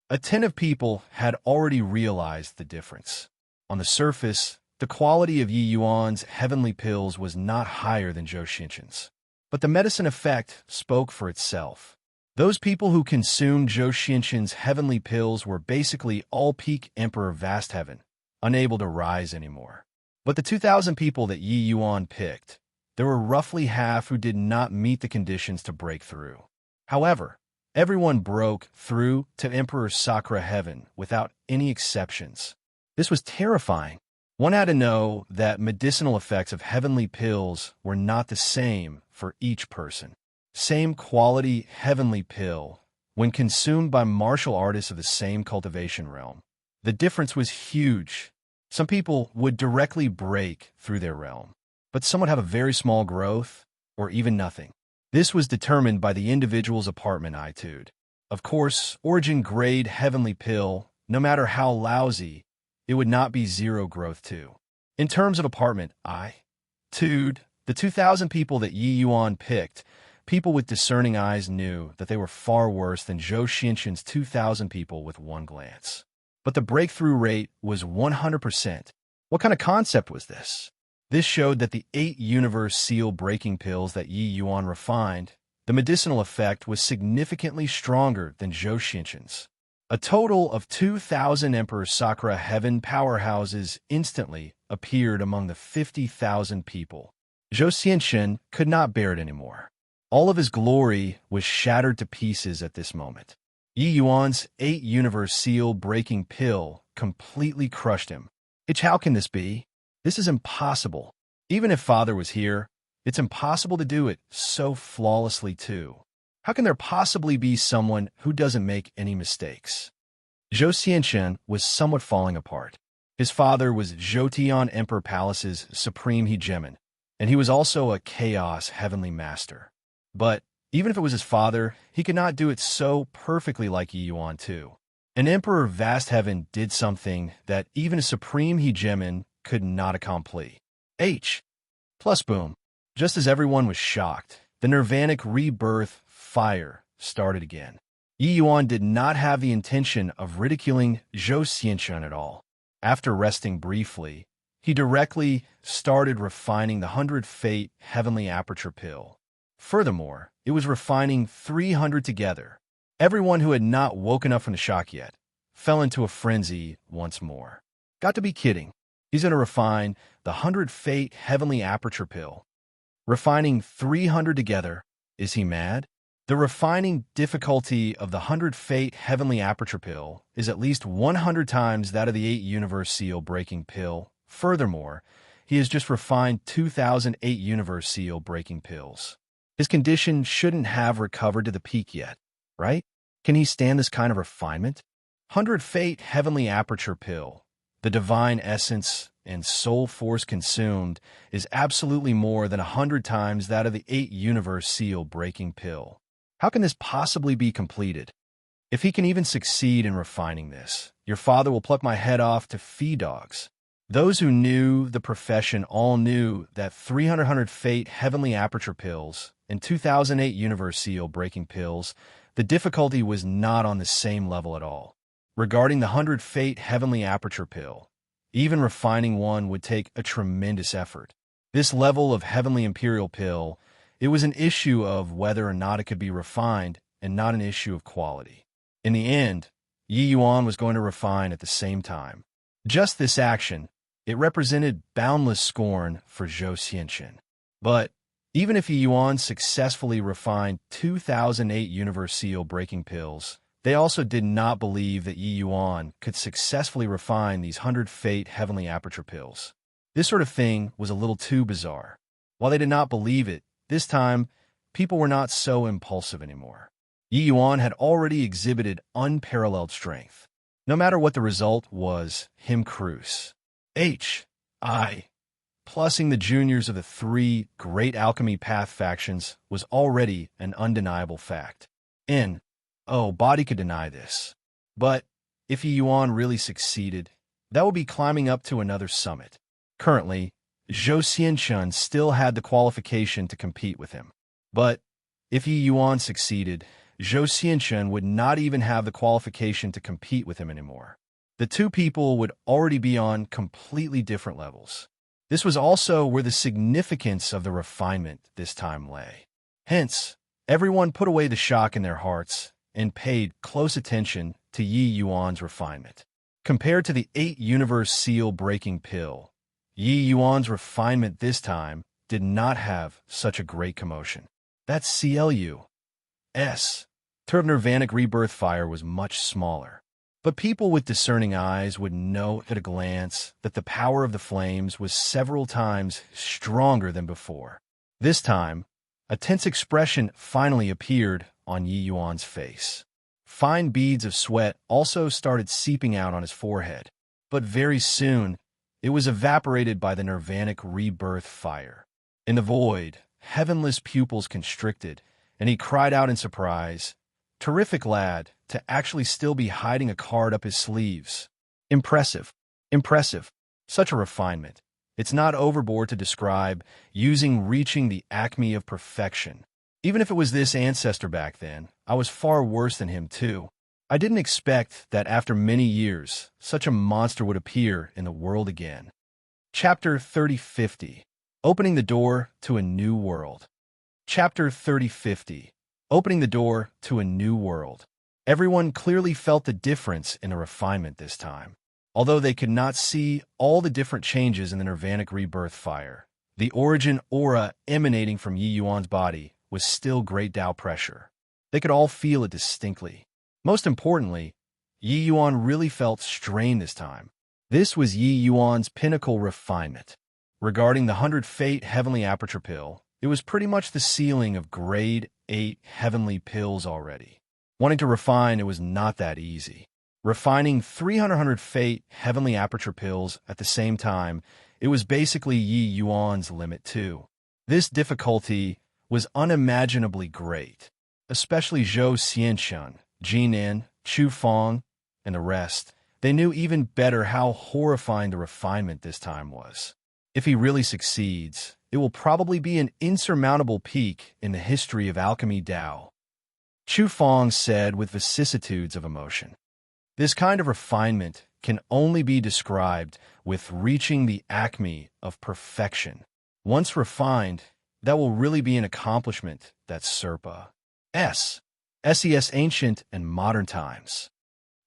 Attentive people had already realized the difference. On the surface, the quality of Yi Yuan's heavenly pills was not higher than Zhou Xinshan's. But the medicine effect spoke for itself. Those people who consumed Zhou Xinshan's heavenly pills were basically all peak Emperor Vast Heaven, unable to rise anymore. But the 2,000 people that Yi Yuan picked, there were roughly half who did not meet the conditions to break through. However, everyone broke through to Emperor Sakura Heaven without any exceptions. This was terrifying. One had to know that medicinal effects of heavenly pills were not the same for each person. Same quality heavenly pill when consumed by martial artists of the same cultivation realm. The difference was huge. Some people would directly break through their realm, but some would have a very small growth or even nothing. This was determined by the individual's apartment attitude. Of course, origin grade heavenly pill, no matter how lousy, it would not be zero growth too. In terms of apartment attitude, the 2,000 people that Yi Yuan picked, people with discerning eyes knew that they were far worse than Zhou Xinshan's 2,000 people with one glance. But the breakthrough rate was 100%. What kind of concept was this? This showed that the 8 universe seal breaking pills that Yi Yuan refined, the medicinal effect was significantly stronger than Zhou Xinshan's. A total of 2,000 Emperor Sakura Heaven powerhouses instantly appeared among the 50,000 people. Zhou Xinshan could not bear it anymore. All of his glory was shattered to pieces at this moment. Yi Yuan's 8 universe seal breaking pill completely crushed him. How can this be? This is impossible. Even if Father was here, it's impossible to do it so flawlessly too. How can there possibly be someone who doesn't make any mistakes? Zhou Xinshan was somewhat falling apart. His father was Zhoutian Emperor Palace's supreme hegemon, and he was also a chaos heavenly master. But even if it was his father, he could not do it so perfectly like Yi Yuan too. An Emperor Vast Heaven did something that even a supreme hegemon could not accomplish. Plus boom. Just as everyone was shocked, the nirvanic rebirth fire started again. Yi Yuan did not have the intention of ridiculing Zhou Xinshan at all. After resting briefly, he directly started refining the 100 Fate Heavenly Aperture Pill. Furthermore, it was refining 300 together. Everyone who had not woken up from the shock yet fell into a frenzy once more. Got to be kidding. He's going to refine the 100 Fate Heavenly Aperture Pill. Refining 300 together. Is he mad? The refining difficulty of the 100 Fate Heavenly Aperture Pill is at least 100 times that of the 8 Universe Seal Breaking Pill. Furthermore, he has just refined 2,008 Universe Seal Breaking Pills. His condition shouldn't have recovered to the peak yet, right? Can he stand this kind of refinement? 100 Fate Heavenly Aperture Pill. The divine essence and soul force consumed is absolutely more than 100 times that of the 8 Universe Seal Breaking Pill. How can this possibly be completed? If he can even succeed in refining this, your father will pluck my head off to feed dogs. Those who knew the profession all knew that 300 Fate Heavenly Aperture pills and 2008 Universe Seal breaking pills, the difficulty was not on the same level at all. Regarding the 100 Fate Heavenly Aperture pill, even refining one would take a tremendous effort. This level of Heavenly Imperial pill, it was an issue of whether or not it could be refined and not an issue of quality. In the end, Yi Yuan was going to refine at the same time. Just this action, it represented boundless scorn for Zhou Xianchen. But even if Yi Yuan successfully refined 2008 Universe Seal breaking pills, they also did not believe that Yi Yuan could successfully refine these 100 Fate Heavenly Aperture pills. This sort of thing was a little too bizarre. While they did not believe it, this time, people were not so impulsive anymore. Yi Yuan had already exhibited unparalleled strength. No matter what the result was, him Cruz. H.I. Plussing the juniors of the three Great Alchemy Path factions was already an undeniable fact. Body could deny this. But if Yi Yuan really succeeded, that would be climbing up to another summit. Currently, Zhou Xianchen still had the qualification to compete with him. But if Yi Yuan succeeded, Zhou Xianchen would not even have the qualification to compete with him anymore. The two people would already be on completely different levels. This was also where the significance of the refinement this time lay. Hence, everyone put away the shock in their hearts and paid close attention to Yi Yuan's refinement. Compared to the 8 Universe Seal breaking pill, Yi Yuan's refinement this time did not have such a great commotion. That CLU's Turn of Nirvanic Rebirth fire was much smaller. But people with discerning eyes would note at a glance that the power of the flames was several times stronger than before. This time, a tense expression finally appeared on Yi Yuan's face. Fine beads of sweat also started seeping out on his forehead, but very soon, it was evaporated by the Nirvanic Rebirth fire. In the void, heavenless pupils constricted, and he cried out in surprise, "Terrific lad, to actually still be hiding a card up his sleeves. Impressive. Impressive. Such a refinement. It's not overboard to describe reaching the acme of perfection. Even if it was this ancestor back then, I was far worse than him too. I didn't expect that after many years, such a monster would appear in the world again." Chapter 3050. Opening the Door to a New World. Chapter 3050. Opening the Door to a New World. Everyone clearly felt the difference in the refinement this time. Although they could not see all the different changes in the Nirvanic Rebirth fire, the origin aura emanating from Yi Yuan's body was still great Tao pressure. They could all feel it distinctly. Most importantly, Yi Yuan really felt strain this time. This was Yi Yuan's pinnacle refinement. Regarding the 100 Fate Heavenly Aperture pill, it was pretty much the ceiling of grade 8 heavenly pills already. Wanting to refine, it was not that easy. Refining 300 Fate Heavenly Aperture pills at the same time, it was basically Yi Yuan's limit too. This difficulty was unimaginably great, especially Zhou Xianchen, Jinan, Chu Fong, and the rest. They knew even better how horrifying the refinement this time was. If he really succeeds, it will probably be an insurmountable peak in the history of alchemy Tao. Chu Fong said with vicissitudes of emotion. This kind of refinement can only be described with reaching the acme of perfection. Once refined, that will really be an accomplishment that SES ancient and modern times.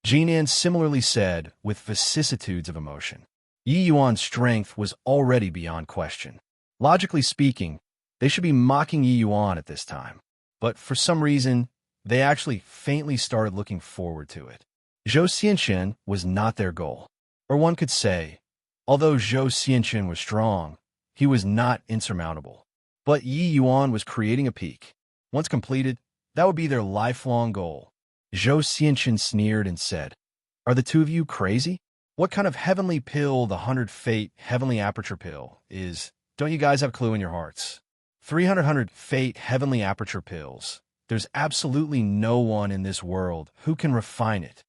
Jinan similarly said with vicissitudes of emotion. Yi Yuan's strength was already beyond question. Logically speaking, they should be mocking Yi Yuan at this time. But for some reason, they actually faintly started looking forward to it. Zhou Xianchen was not their goal. Or one could say, although Zhou Xianchen was strong, he was not insurmountable. But Yi Yuan was creating a peak. Once completed, that would be their lifelong goal. Zhou Xianchen sneered and said, "Are the two of you crazy? What kind of heavenly pill the 100 Fate Heavenly Aperture pill is? Don't you guys have a clue in your hearts? 300 Fate Heavenly Aperture pills. There's absolutely no one in this world who can refine it.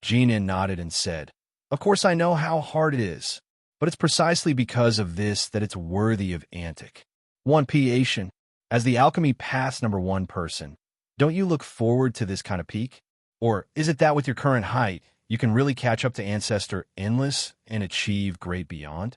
Jinan nodded and said, "Of course I know how hard it is, but it's precisely because of this that it's worthy of antic. 1P Asian, as the alchemy path's #1 person, don't you look forward to this kind of peak? Or is it that with your current height, you can really catch up to Ancestor Endless and achieve great beyond?"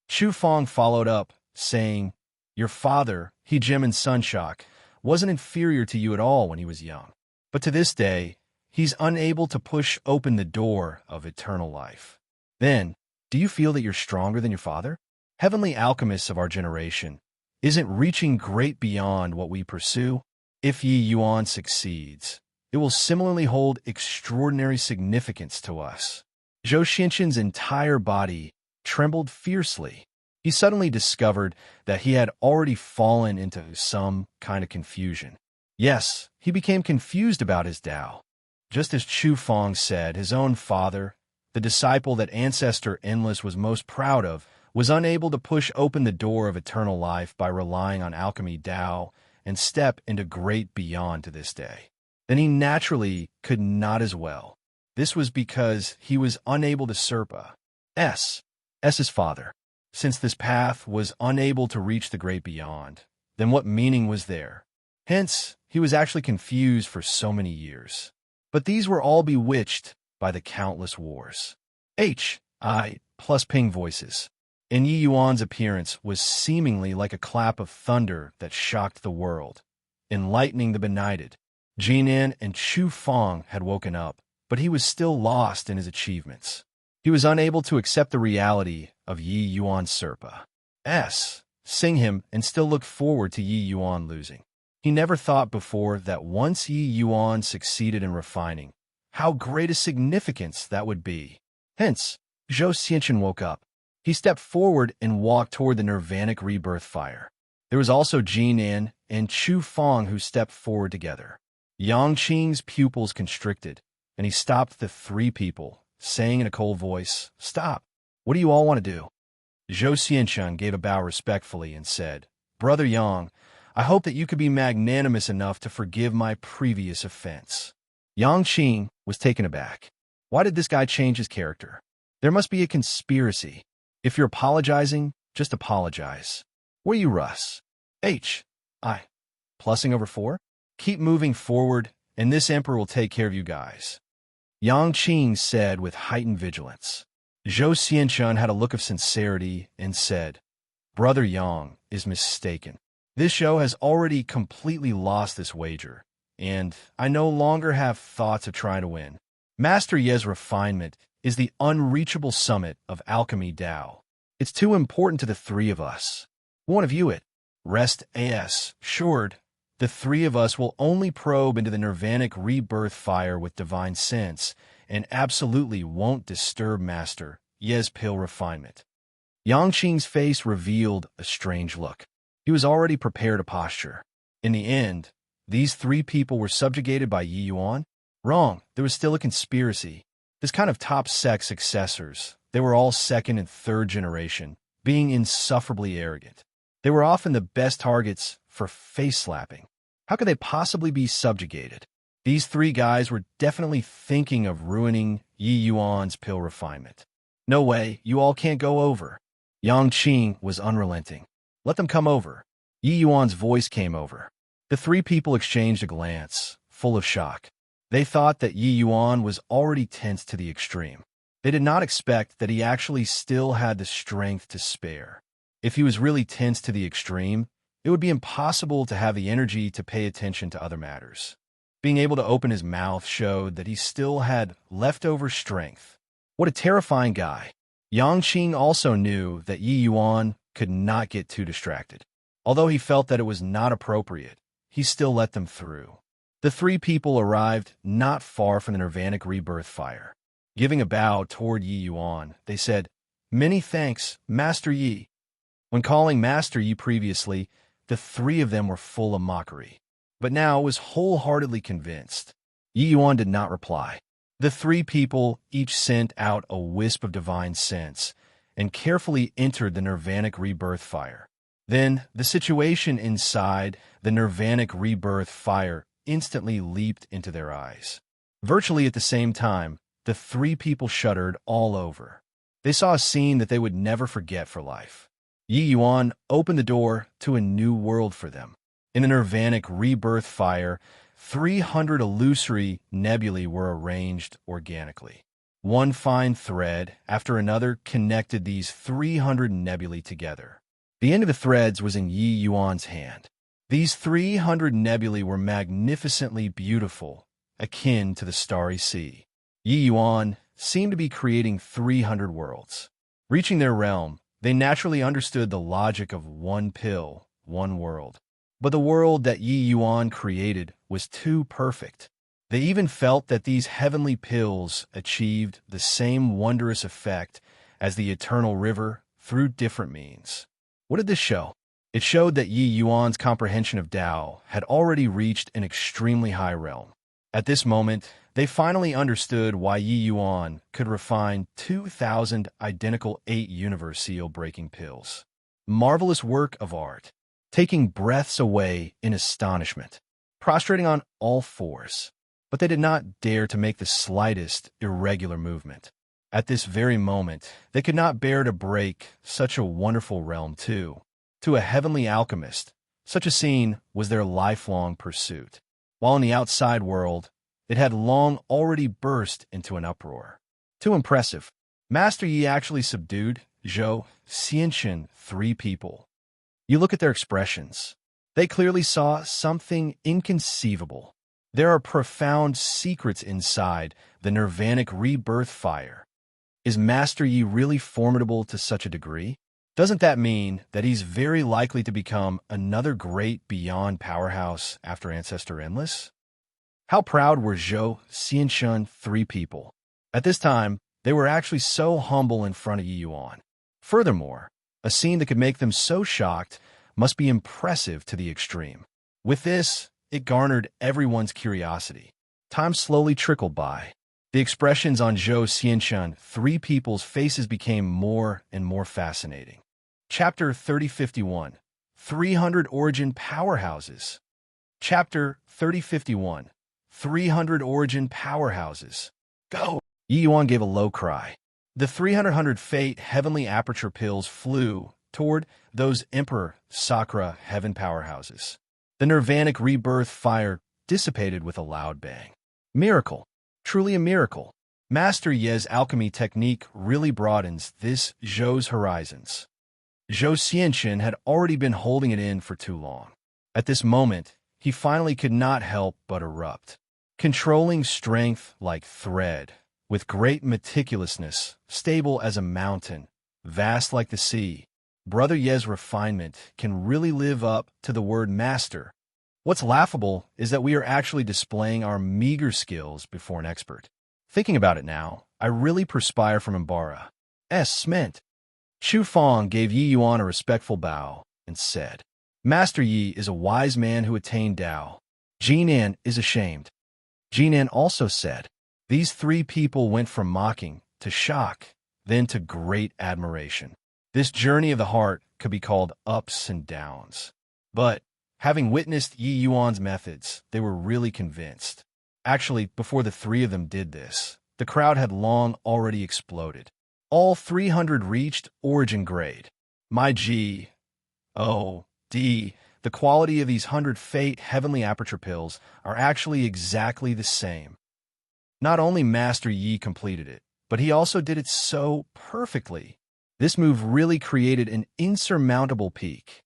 Chu Fong followed up, saying, "Your father, He Jim and Sunshock, wasn't inferior to you at all when he was young. But to this day, he's unable to push open the door of eternal life. Then, do you feel that you're stronger than your father? Heavenly alchemists of our generation, isn't reaching great beyond what we pursue? If Yi Yuan succeeds, it will similarly hold extraordinary significance to us." Zhou Xianqian's entire body trembled fiercely. He suddenly discovered that he had already fallen into some kind of confusion. Yes, he became confused about his Tao. Just as Chu Fong said, his own father, the disciple that Ancestor Endless was most proud of, was unable to push open the door of eternal life by relying on alchemy Tao and step into great beyond to this day. Then he naturally could not as well. This was because he was unable to Serpa S's father. Since this path was unable to reach the great beyond, then what meaning was there? Hence, he was actually confused for so many years. But these were all bewitched by the countless wars. H.I. plus ping voices. And Yi Yuan's appearance was seemingly like a clap of thunder that shocked the world, enlightening the benighted. Jinan and Chu Fong had woken up, but he was still lost in his achievements. He was unable to accept the reality of Yi Yuan Serpa sing him and still look forward to Yi Yuan losing. He never thought before that once Yi Yuan succeeded in refining, how great a significance that would be. Hence, Zhou Xianqian woke up. He stepped forward and walked toward the nirvanic rebirth fire. There was also Jinan and Chu Fong who stepped forward together. Yang Qing's pupils constricted, and he stopped the three people, saying in a cold voice, "Stop. What do you all want to do?" Zhou Xianqian gave a bow respectfully and said, "Brother Yang, I hope that you could be magnanimous enough to forgive my previous offense." Yang Qing was taken aback. Why did this guy change his character? There must be a conspiracy. If you're apologizing, just apologize. What are you, Russ? H.I. Plussing over 4? Keep moving forward, and this emperor will take care of you guys. Yang Qing said with heightened vigilance. Zhou Xianqian had a look of sincerity and said, "Brother Yang is mistaken. This show has already completely lost this wager, and I no longer have thoughts of trying to win. Master Ye's refinement is the unreachable summit of alchemy Tao. It's too important to the three of us. We want to view it. Rest assured, the three of us will only probe into the nirvanic rebirth fire with divine sense, and absolutely won't disturb Master Ye's pill refinement." Yang Qing's face revealed a strange look. He was already prepared to posture. In the end, these three people were subjugated by Yi Yuan? Wrong, there was still a conspiracy. This kind of top sect successors, they were all second and third generation, being insufferably arrogant. They were often the best targets for face-slapping. How could they possibly be subjugated? These three guys were definitely thinking of ruining Yi Yuan's pill refinement. No way, you all can't go over. Yang Qing was unrelenting. Let them come over. Yi Yuan's voice came over. The three people exchanged a glance, full of shock. They thought that Yi Yuan was already tense to the extreme. They did not expect that he actually still had the strength to spare. If he was really tense to the extreme, it would be impossible to have the energy to pay attention to other matters. Being able to open his mouth showed that he still had leftover strength. What a terrifying guy. Yang Qing also knew that Yi Yuan could not get too distracted. Although he felt that it was not appropriate, he still let them through. The three people arrived not far from the nirvanic rebirth fire. Giving a bow toward Yi Yuan, they said, "Many thanks, Master Yi." When calling Master Yi previously, the three of them were full of mockery, but now was wholeheartedly convinced. Yi Yuan did not reply. The three people each sent out a wisp of divine sense and carefully entered the nirvanic rebirth fire. Then the situation inside the nirvanic rebirth fire instantly leaped into their eyes. Virtually at the same time, the three people shuddered all over. They saw a scene that they would never forget for life. Yi Yuan opened the door to a new world for them. In an nirvanic rebirth fire, 300 illusory nebulae were arranged organically. One fine thread after another connected these 300 nebulae together. The end of the threads was in Yi Yuan's hand. These 300 nebulae were magnificently beautiful, akin to the starry sea. Yi Yuan seemed to be creating 300 worlds. Reaching their realm, they naturally understood the logic of one pill, one world. But the world that Yi Yuan created was too perfect. They even felt that these heavenly pills achieved the same wondrous effect as the eternal river through different means. What did this show? It showed that Yi Yuan's comprehension of Tao had already reached an extremely high realm. At this moment, they finally understood why Yi Yuan could refine 2,000 identical 8-universe seal-breaking pills. Marvelous work of art, taking breaths away in astonishment, prostrating on all fours. But they did not dare to make the slightest irregular movement. At this very moment, they could not bear to break such a wonderful realm too. To a heavenly alchemist, such a scene was their lifelong pursuit. While in the outside world, it had long already burst into an uproar. Too impressive. Master Yi actually subdued Zhou Xianxun 3 people. You look at their expressions. They clearly saw something inconceivable. There are profound secrets inside the nirvanic rebirth fire. Is Master Yi really formidable to such a degree? Doesn't that mean that he's very likely to become another great beyond powerhouse after Ancestor Endless? How proud were Zhou Xianxun 3 people? At this time, they were actually so humble in front of Yi Yuan. Furthermore, a scene that could make them so shocked must be impressive to the extreme. With this, it garnered everyone's curiosity. Time slowly trickled by. The expressions on Zhou Xianxun 3 people's faces became more and more fascinating. Chapter 3051, 300 Origin Powerhouses. Chapter 3051, 300 Origin Powerhouses. Go! Yi Yuan gave a low cry. The 300 Fate Heavenly Aperture Pills flew toward those Emperor Sakura Heaven Powerhouses. The nirvanic rebirth fire dissipated with a loud bang. Miracle. Truly a miracle. Master Ye's alchemy technique really broadens this Zhou's horizons. Zhou Xianxun had already been holding it in for too long. At this moment, he finally could not help but erupt. Controlling strength like thread, with great meticulousness, stable as a mountain, vast like the sea, Brother Ye's refinement can really live up to the word master. What's laughable is that we are actually displaying our meager skills before an expert. Thinking about it now, I really perspire from Imbara. Meant. Chu Fong gave Yi Yuan a respectful bow and said, Master Yi is a wise man who attained Tao. Jinan is ashamed. Jinan also said, these 3 people went from mocking to shock, then to great admiration. This journey of the heart could be called ups and downs. But, having witnessed Yi Yuan's methods, they were really convinced. Actually, before the 3 of them did this, the crowd had long already exploded. All 300 reached origin grade. My G, O, D, the quality of these 100 Fate Heavenly Aperture Pills are actually exactly the same. Not only Master Yi completed it, but he also did it so perfectly. This move really created an insurmountable peak.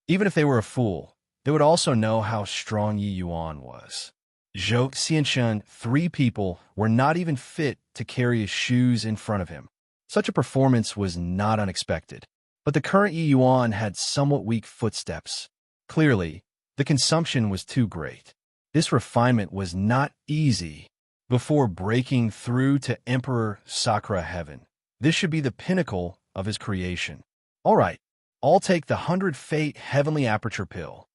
Even if they were a fool, they would also know how strong Yi Yuan was. Zhou Xianxun 3 people were not even fit to carry his shoes in front of him. Such a performance was not unexpected. But the current Yi Yuan had somewhat weak footsteps. Clearly, the consumption was too great. This refinement was not easy. Before breaking through to Emperor Sakura Heaven, this should be the pinnacle of his creation. All right, I'll take the 100 Fate Heavenly Aperture Pill.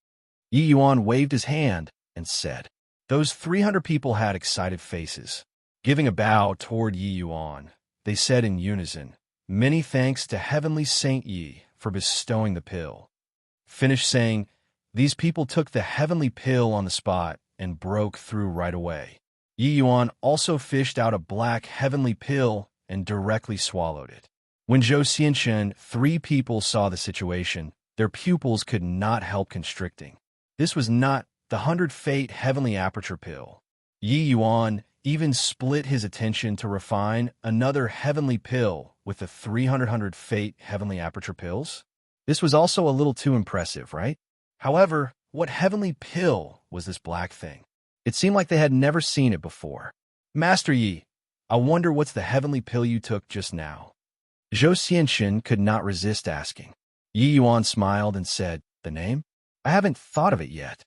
Yi Yuan waved his hand and said. Those 300 people had excited faces. Giving a bow toward Yi Yuan, they said in unison, Many thanks to Heavenly Saint Yi for bestowing the pill. Finished saying, these people took the heavenly pill on the spot and broke through right away. Yi Yuan also fished out a black heavenly pill and directly swallowed it. When Zhou Xianxun, 3 people saw the situation, their pupils could not help constricting. This was not the 100 Fate heavenly aperture pill. Yi Yuan even split his attention to refine another heavenly pill with the 300 Fate heavenly aperture pills. This was also a little too impressive, right? However, what heavenly pill was this black thing? It seemed like they had never seen it before. Master Yi, I wonder what's the heavenly pill you took just now? Zhou Xianxun could not resist asking. Yi Yuan smiled and said, the name? I haven't thought of it yet.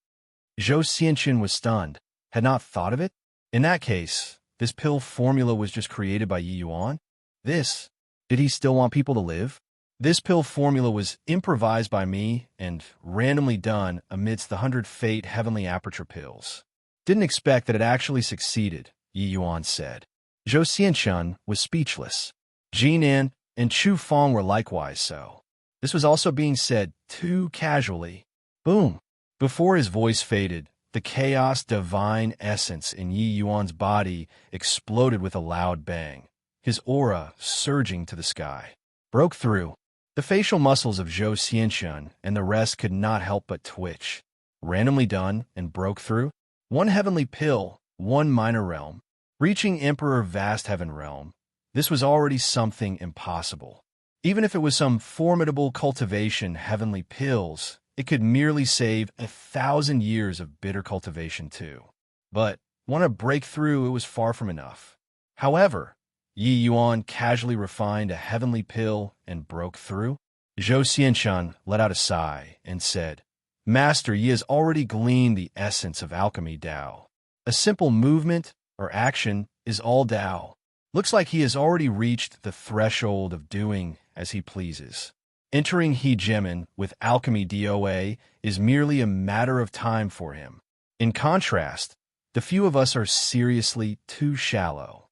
Zhou Xianxun was stunned. Had not thought of it? In that case, this pill formula was just created by Yi Yuan? Did he still want people to live? This pill formula was improvised by me and randomly done amidst the 100 Fate heavenly aperture pills. Didn't expect that it actually succeeded, Yi Yuan said. Zhou Xianxun was speechless. Jinan and Chu Fong were likewise so. This was also being said too casually. Boom! Before his voice faded, the chaos divine essence in Yi Yuan's body exploded with a loud bang, his aura surging to the sky. Broke through. The facial muscles of Zhou Xianxun and the rest could not help but twitch. Randomly done and broke through. 1 heavenly pill, 1 minor realm. Reaching Emperor Vast Heaven Realm. This was already something impossible. Even if it was some formidable cultivation heavenly pills, it could merely save 1,000 years of bitter cultivation too. But when a breakthrough, it was far from enough. However, Yi Yuan casually refined a heavenly pill and broke through. Zhou Xianxun let out a sigh and said, Master Yi has already gleaned the essence of alchemy Tao. A simple movement or action is all Tao. Looks like he has already reached the threshold of doing as he pleases. Entering He Gemin with alchemy DOA is merely a matter of time for him. In contrast, the few of us are seriously too shallow.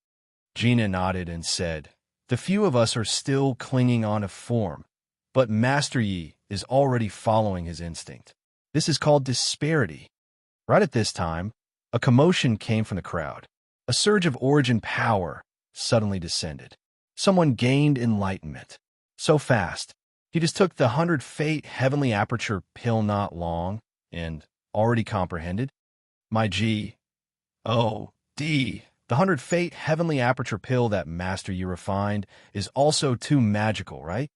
Gina nodded and said, the few of us are still clinging on to form, but Master Yi is already following his instinct. This is called disparity. Right at this time, a commotion came from the crowd. A surge of origin power suddenly descended. Someone gained enlightenment. So fast. He just took the 100 Fate heavenly aperture pill not long and already comprehended. My G. O. D. The 100 Fate heavenly aperture pill that Master Yi refined is also too magical, right?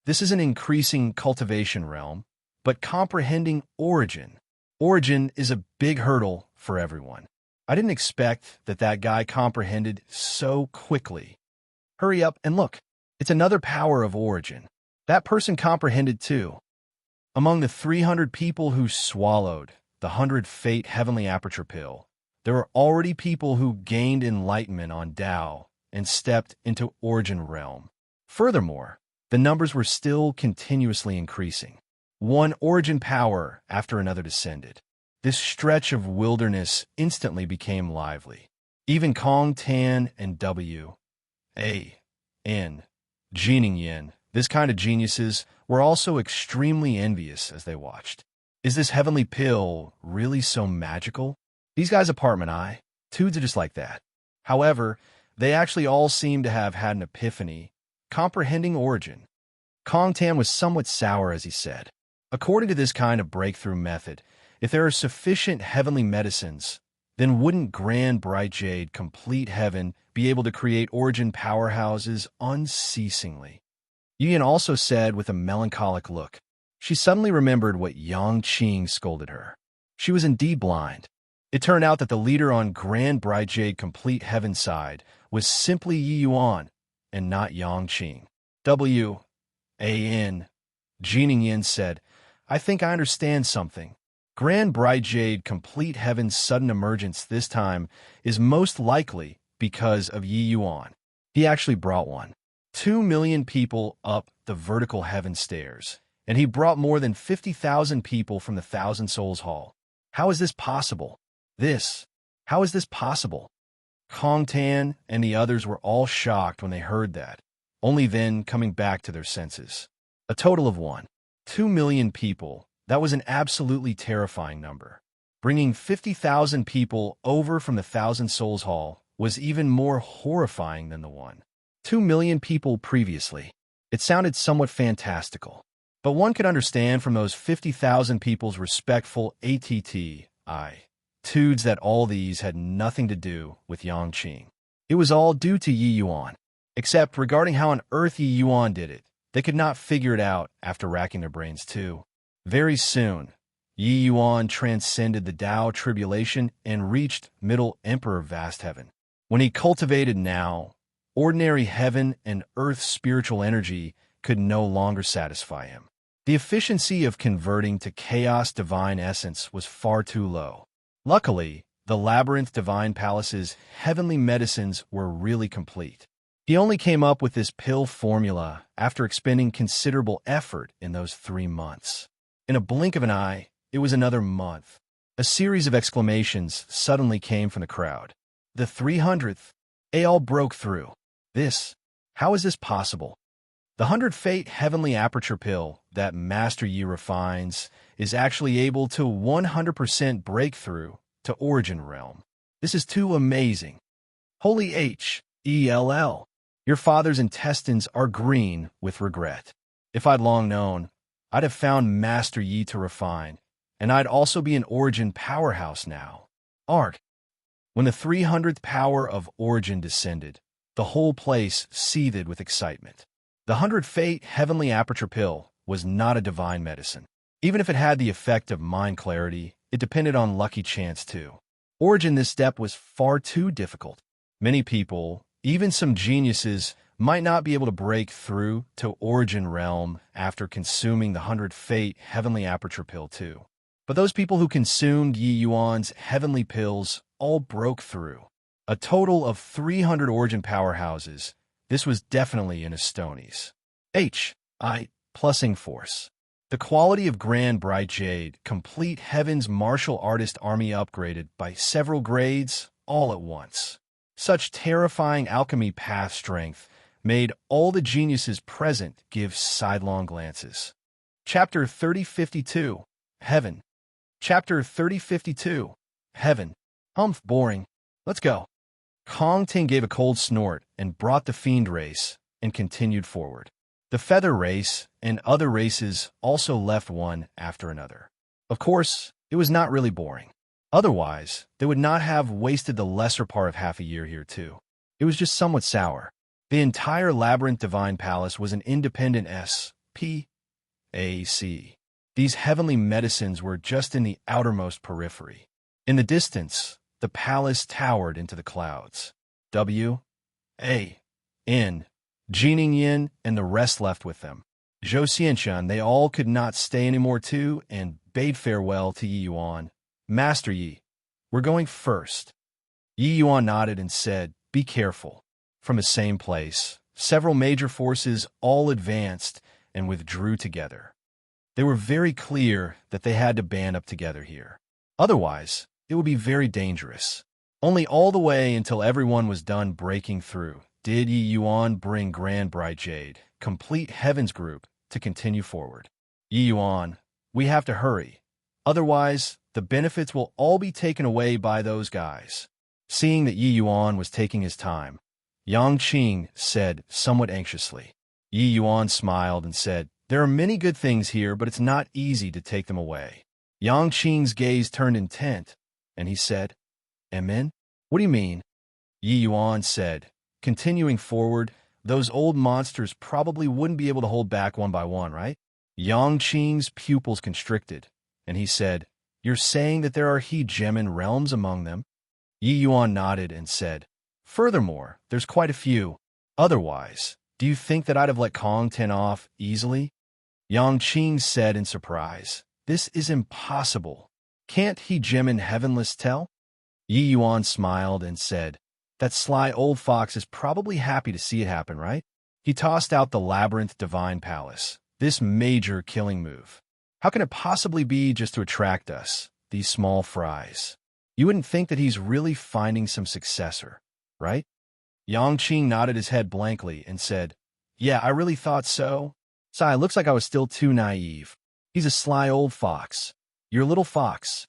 This is an increasing cultivation realm, but comprehending origin. Origin is a big hurdle for everyone. I didn't expect that guy comprehended so quickly. Hurry up and look. It's another power of origin. That person comprehended too. Among the 300 people who swallowed the 100 Fate heavenly aperture pill, there were already people who gained enlightenment on Tao and stepped into origin realm. Furthermore, the numbers were still continuously increasing. One origin power after another descended. This stretch of wilderness instantly became lively. Even Kong Tan and W. A. N. Jining Yin, this kind of geniuses, were also extremely envious as they watched. Is this heavenly pill really so magical? These guys' apartment eye, dudes are just like that. However, they actually all seem to have had an epiphany, comprehending origin. Kong Tan was somewhat sour as he said, according to this kind of breakthrough method, if there are sufficient heavenly medicines, then wouldn't Grand Bright Jade Complete Heaven be able to create origin powerhouses unceasingly? Yuan also said with a melancholic look. She suddenly remembered what Yang Qing scolded her. She was indeed blind. It turned out that the leader on Grand Bright Jade Complete Heaven side was simply Yi Yuan and not Yang Qing. W.A.N. Jining Yin said, I think I understand something. Grand Bright Jade Complete Heaven's sudden emergence this time is most likely because of Yi Yuan. He actually brought one. 2 million people up the vertical heaven stairs, and he brought more than 50,000 people from the Thousand Souls Hall. How is this possible? How is this possible? Kong Tan and the others were all shocked when they heard that, only then coming back to their senses. A total of 2 million people. That was an absolutely terrifying number. Bringing 50,000 people over from the Thousand Souls Hall was even more horrifying than the 2 million people previously. It sounded somewhat fantastical, but one could understand from those 50,000 people's respectful attitudes that all these had nothing to do with Yangqing. It was all due to Yi Yuan. Except regarding how on earth Yi Yuan did it, they could not figure it out after racking their brains too. Very soon, Yi Yuan transcended the Tao tribulation and reached Middle Emperor Vast Heaven. When he cultivated now, ordinary heaven and earth's spiritual energy could no longer satisfy him. The efficiency of converting to chaos divine essence was far too low. Luckily, the Labyrinth Divine Palace's heavenly medicines were really complete. He only came up with this pill formula after expending considerable effort in those 3 months. In a blink of an eye, it was another month. A series of exclamations suddenly came from the crowd. The 300th, they all broke through. How is this possible? The 100 Fate Heavenly Aperture Pill that Master Yi refines is actually able to 100% break through to Origin Realm. This is too amazing. Holy Hell. Your father's intestines are green with regret. If I'd long known, I'd have found Master Yi to refine, and I'd also be an Origin powerhouse now. When the 300th power of Origin descended, the whole place seethed with excitement. The 100 Fate Heavenly Aperture Pill was not a divine medicine. Even if it had the effect of mind clarity, it depended on lucky chance too. Origin this step was far too difficult. Many people, even some geniuses, might not be able to break through to Origin Realm after consuming the 100 Fate Heavenly Aperture Pill too. But those people who consumed Yi Yuan's heavenly pills all broke through. A total of 300 Origin powerhouses. This was definitely in Estonies. Plusing force. The quality of Grand Bright Jade, complete Heaven's martial artist army upgraded by several grades all at once. Such terrifying alchemy path strength made all the geniuses present give sidelong glances. Chapter 3052, Heaven. Chapter 3052, Heaven. Boring. Let's go. Kong Ting gave a cold snort and brought the fiend race and continued forward. The feather race and other races also left one after another. Of course, it was not really boring. Otherwise, they would not have wasted the lesser part of half a year here too. It was just somewhat sour. The entire Labyrinth Divine Palace was an independent SPAC. These heavenly medicines were just in the outermost periphery. In the distance, the palace towered into the clouds. Jining Yin and the rest left with them. Zhou Xianshan, they all could not stay anymore too and bade farewell to Yi Yuan. Master Yi, we're going first. Yi Yuan nodded and said, be careful. From the same place, several major forces all advanced and withdrew together. They were very clear that they had to band up together here. Otherwise, it would be very dangerous. Only all the way until everyone was done breaking through did Yi Yuan bring Grand Bright Jade, complete Heaven's group, to continue forward. Yi Yuan, we have to hurry. Otherwise, the benefits will all be taken away by those guys. Seeing that Yi Yuan was taking his time, Yangqing said somewhat anxiously. Yi Yuan smiled and said, there are many good things here, but it's not easy to take them away. Yangqing's gaze turned intent, and he said, Amen? What do you mean? Yi Yuan said, continuing forward, those old monsters probably wouldn't be able to hold back one by one, right? Yangqing's pupils constricted, and he said, you're saying that there are hegemon realms among them? Yi Yuan nodded and said, furthermore, there's quite a few. Otherwise, do you think that I'd have let Kong Ten off easily? Yangqing said in surprise, this is impossible. Can't hegemon heavenless tell? Yi Yuan smiled and said, that sly old fox is probably happy to see it happen, right? He tossed out the Labyrinth Divine Palace, this major killing move. How can it possibly be just to attract us, these small fries? You wouldn't think that he's really finding some successor, right? Yangqing nodded his head blankly and said, yeah, I really thought so. It looks like I was still too naive. He's a sly old fox. You're a little fox.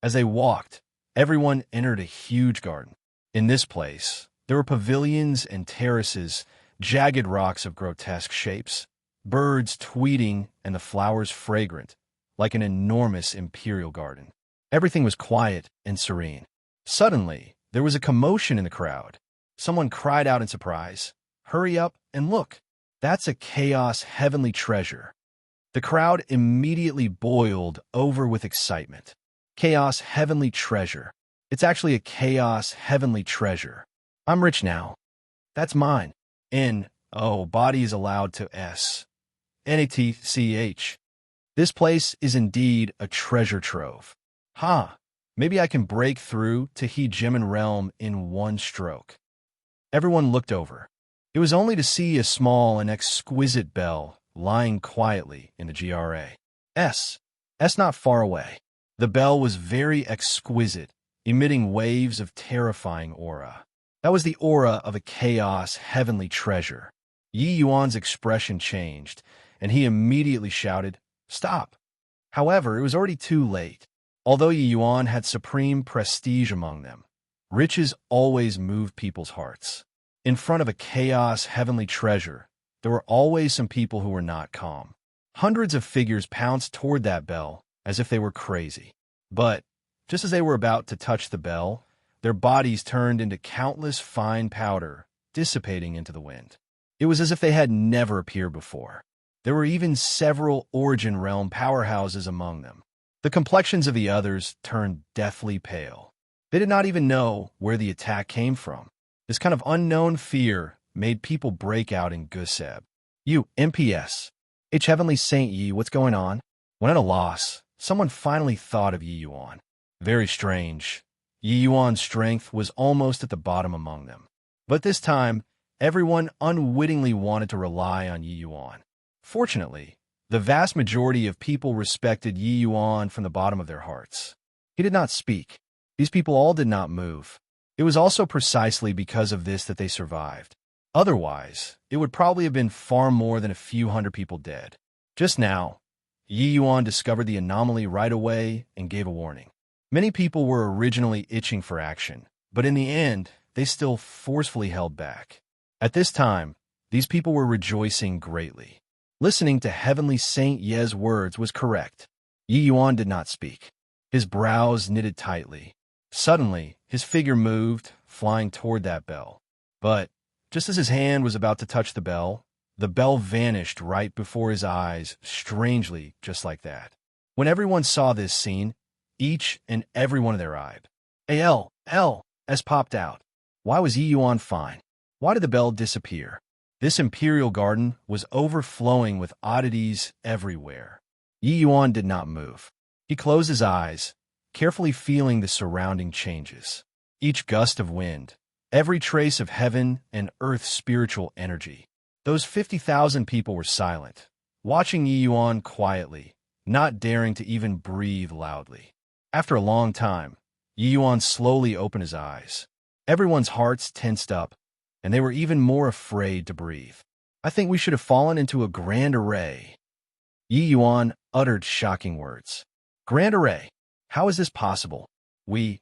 As they walked, everyone entered a huge garden. In this place, there were pavilions and terraces, jagged rocks of grotesque shapes, birds tweeting, and the flowers fragrant, like an enormous imperial garden. Everything was quiet and serene. Suddenly, there was a commotion in the crowd. Someone cried out in surprise, "Hurry up and look! That's a chaos heavenly treasure." The crowd immediately boiled over with excitement. Chaos heavenly treasure. It's actually a chaos heavenly treasure. I'm rich now. That's mine. Body is allowed to S. NATCH. This place is indeed a treasure trove. Maybe I can break through to Hegemon realm in one stroke. Everyone looked over. It was only to see a small and exquisite bell lying quietly in the GRA. S not far away. The bell was very exquisite, emitting waves of terrifying aura. That was the aura of a chaos heavenly treasure. Yi Yuan's expression changed, and he immediately shouted, "Stop!" However, it was already too late. Although Yi Yuan had supreme prestige among them, riches always move people's hearts. In front of a chaos heavenly treasure, there were always some people who were not calm. Hundreds of figures pounced toward that bell as if they were crazy. But just as they were about to touch the bell, their bodies turned into countless fine powder, dissipating into the wind. It was as if they had never appeared before. There were even several Origin Realm powerhouses among them. The complexions of the others turned deathly pale. They did not even know where the attack came from. This kind of unknown fear made people break out in Guseb. "You, MPS. Heavenly Saint Yi, what's going on?" When at a loss, someone finally thought of Yi Yuan. Very strange. Yi Yuan's strength was almost at the bottom among them. But this time, everyone unwittingly wanted to rely on Yi Yuan. Fortunately, the vast majority of people respected Yi Yuan from the bottom of their hearts. He did not speak. These people all did not move. It was also precisely because of this that they survived. Otherwise, it would probably have been far more than a few hundred people dead. Just now, Yi Yuan discovered the anomaly right away and gave a warning. Many people were originally itching for action, but in the end, they still forcefully held back. At this time, these people were rejoicing greatly. Listening to Heavenly Saint Ye's words was correct. Yi Yuan did not speak. His brows knitted tightly. Suddenly, his figure moved, flying toward that bell. But just as his hand was about to touch the bell vanished right before his eyes, strangely just like that. When everyone saw this scene, each and every one of their eyes, as popped out. Why was Yi Yuan fine? Why did the bell disappear? This imperial garden was overflowing with oddities everywhere. Yi Yuan did not move. He closed his eyes, carefully feeling the surrounding changes. Each gust of wind, every trace of heaven and earth's spiritual energy. Those 50,000 people were silent, watching Yi Yuan quietly, not daring to even breathe loudly. After a long time, Yi Yuan slowly opened his eyes. Everyone's hearts tensed up, and they were even more afraid to breathe. "I think we should have fallen into a grand array." Yi Yuan uttered shocking words. "Grand array? How is this possible? We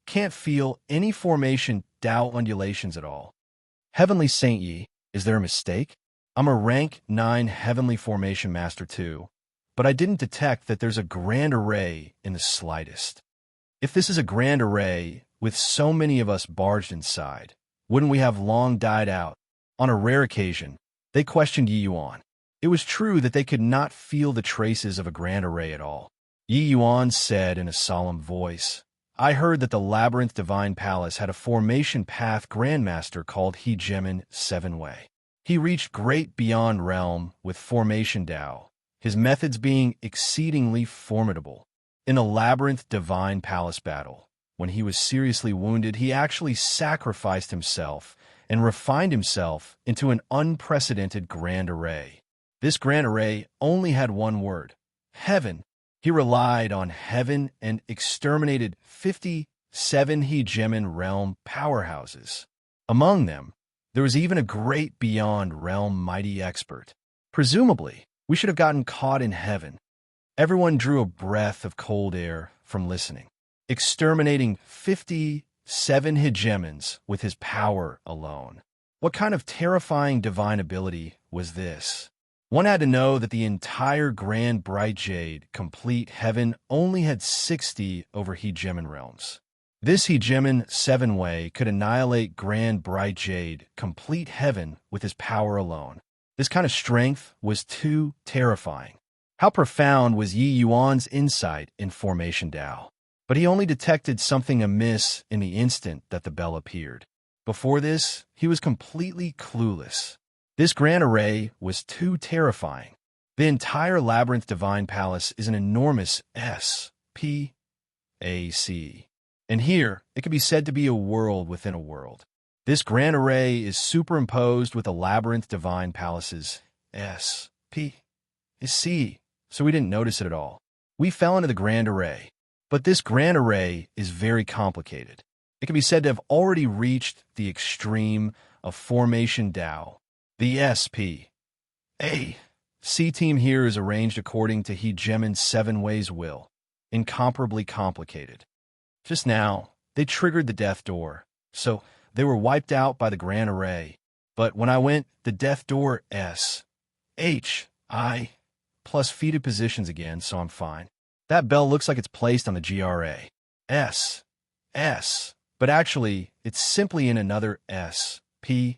can't feel any formation Tao undulations at all. Heavenly Saint Yi, is there a mistake? I'm a rank 9 Heavenly Formation Master too, but I didn't detect that there's a grand array in the slightest. If this is a grand array, with so many of us barged inside, wouldn't we have long died out?" On a rare occasion, they questioned Yi Yuan. It was true that they could not feel the traces of a grand array at all. Yi Yuan said in a solemn voice, "I heard that the Labyrinth Divine Palace had a formation path grandmaster called Hegemon 7-Way. He reached great beyond realm with formation Tao, his methods being exceedingly formidable. In a Labyrinth Divine Palace battle, when he was seriously wounded, he actually sacrificed himself and refined himself into an unprecedented grand array. This grand array only had one word: heaven. He relied on heaven and exterminated 57 Hegemon realm powerhouses. Among them, there was even a great beyond realm mighty expert. Presumably, we should have gotten caught in heaven." Everyone drew a breath of cold air from listening. exterminating 57 hegemons with his power alone. What kind of terrifying divine ability was this? One had to know that the entire Grand Bright Jade, complete heaven, only had 60 over hegemon realms. This hegemon 7-way could annihilate Grand Bright Jade, complete heaven, with his power alone. This kind of strength was too terrifying. How profound was Yi Yuan's insight in Formation Tao? But he only detected something amiss in the instant that the bell appeared. Before this, he was completely clueless. This grand array was too terrifying. The entire Labyrinth Divine Palace is an enormous SPAC. And here, it could be said to be a world within a world. This grand array is superimposed with the Labyrinth Divine Palace's SPAC, so we didn't notice it at all. We fell into the grand array. But this grand array is very complicated. It can be said to have already reached the extreme of Formation Tao. The SPAC team here is arranged according to Hegemon's 7-ways will, incomparably complicated. Just now, they triggered the death door, so they were wiped out by the grand array. But when I went, the death door SHI plus feeded positions again, so I'm fine. That bell looks like it's placed on the GRA. But actually, it's simply in another SPAC.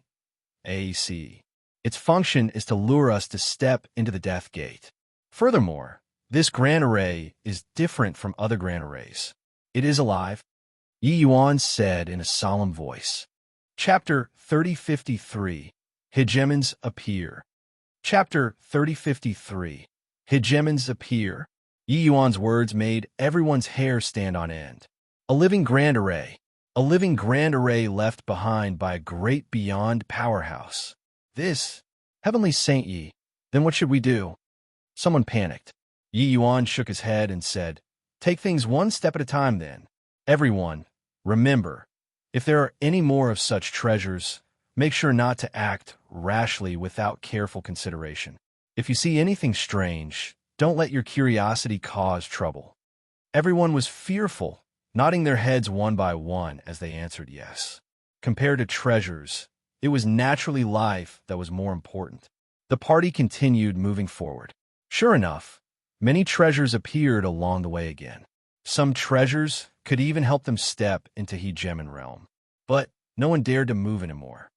Its function is to lure us to step into the death gate. Furthermore, this grand array is different from other grand arrays. It is alive, Yi Yuan said in a solemn voice. Chapter 3053, Hegemons Appear. Chapter 3053, Hegemons Appear. Yi Yuan's words made everyone's hair stand on end. A living grand array. A living grand array left behind by a great beyond powerhouse. This, Heavenly Saint Yi, then what should we do? Someone panicked. Yi Yuan shook his head and said, take things one step at a time then. Everyone, remember, if there are any more of such treasures, make sure not to act rashly without careful consideration. If you see anything strange, don't let your curiosity cause trouble. Everyone was fearful, nodding their heads one by one as they answered yes. Compared to treasures, it was naturally life that was more important. The party continued moving forward. Sure enough, many treasures appeared along the way again. Some treasures could even help them step into Hegemon realm. But no one dared to move anymore.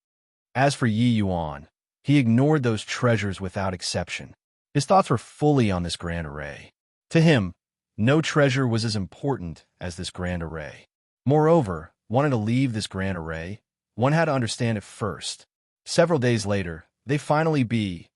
As for Yi Yuan, he ignored those treasures without exception. His thoughts were fully on this grand array. To him, no treasure was as important as this grand array. Moreover, wanting to leave this grand array, one had to understand it first. Several days later, they finally ped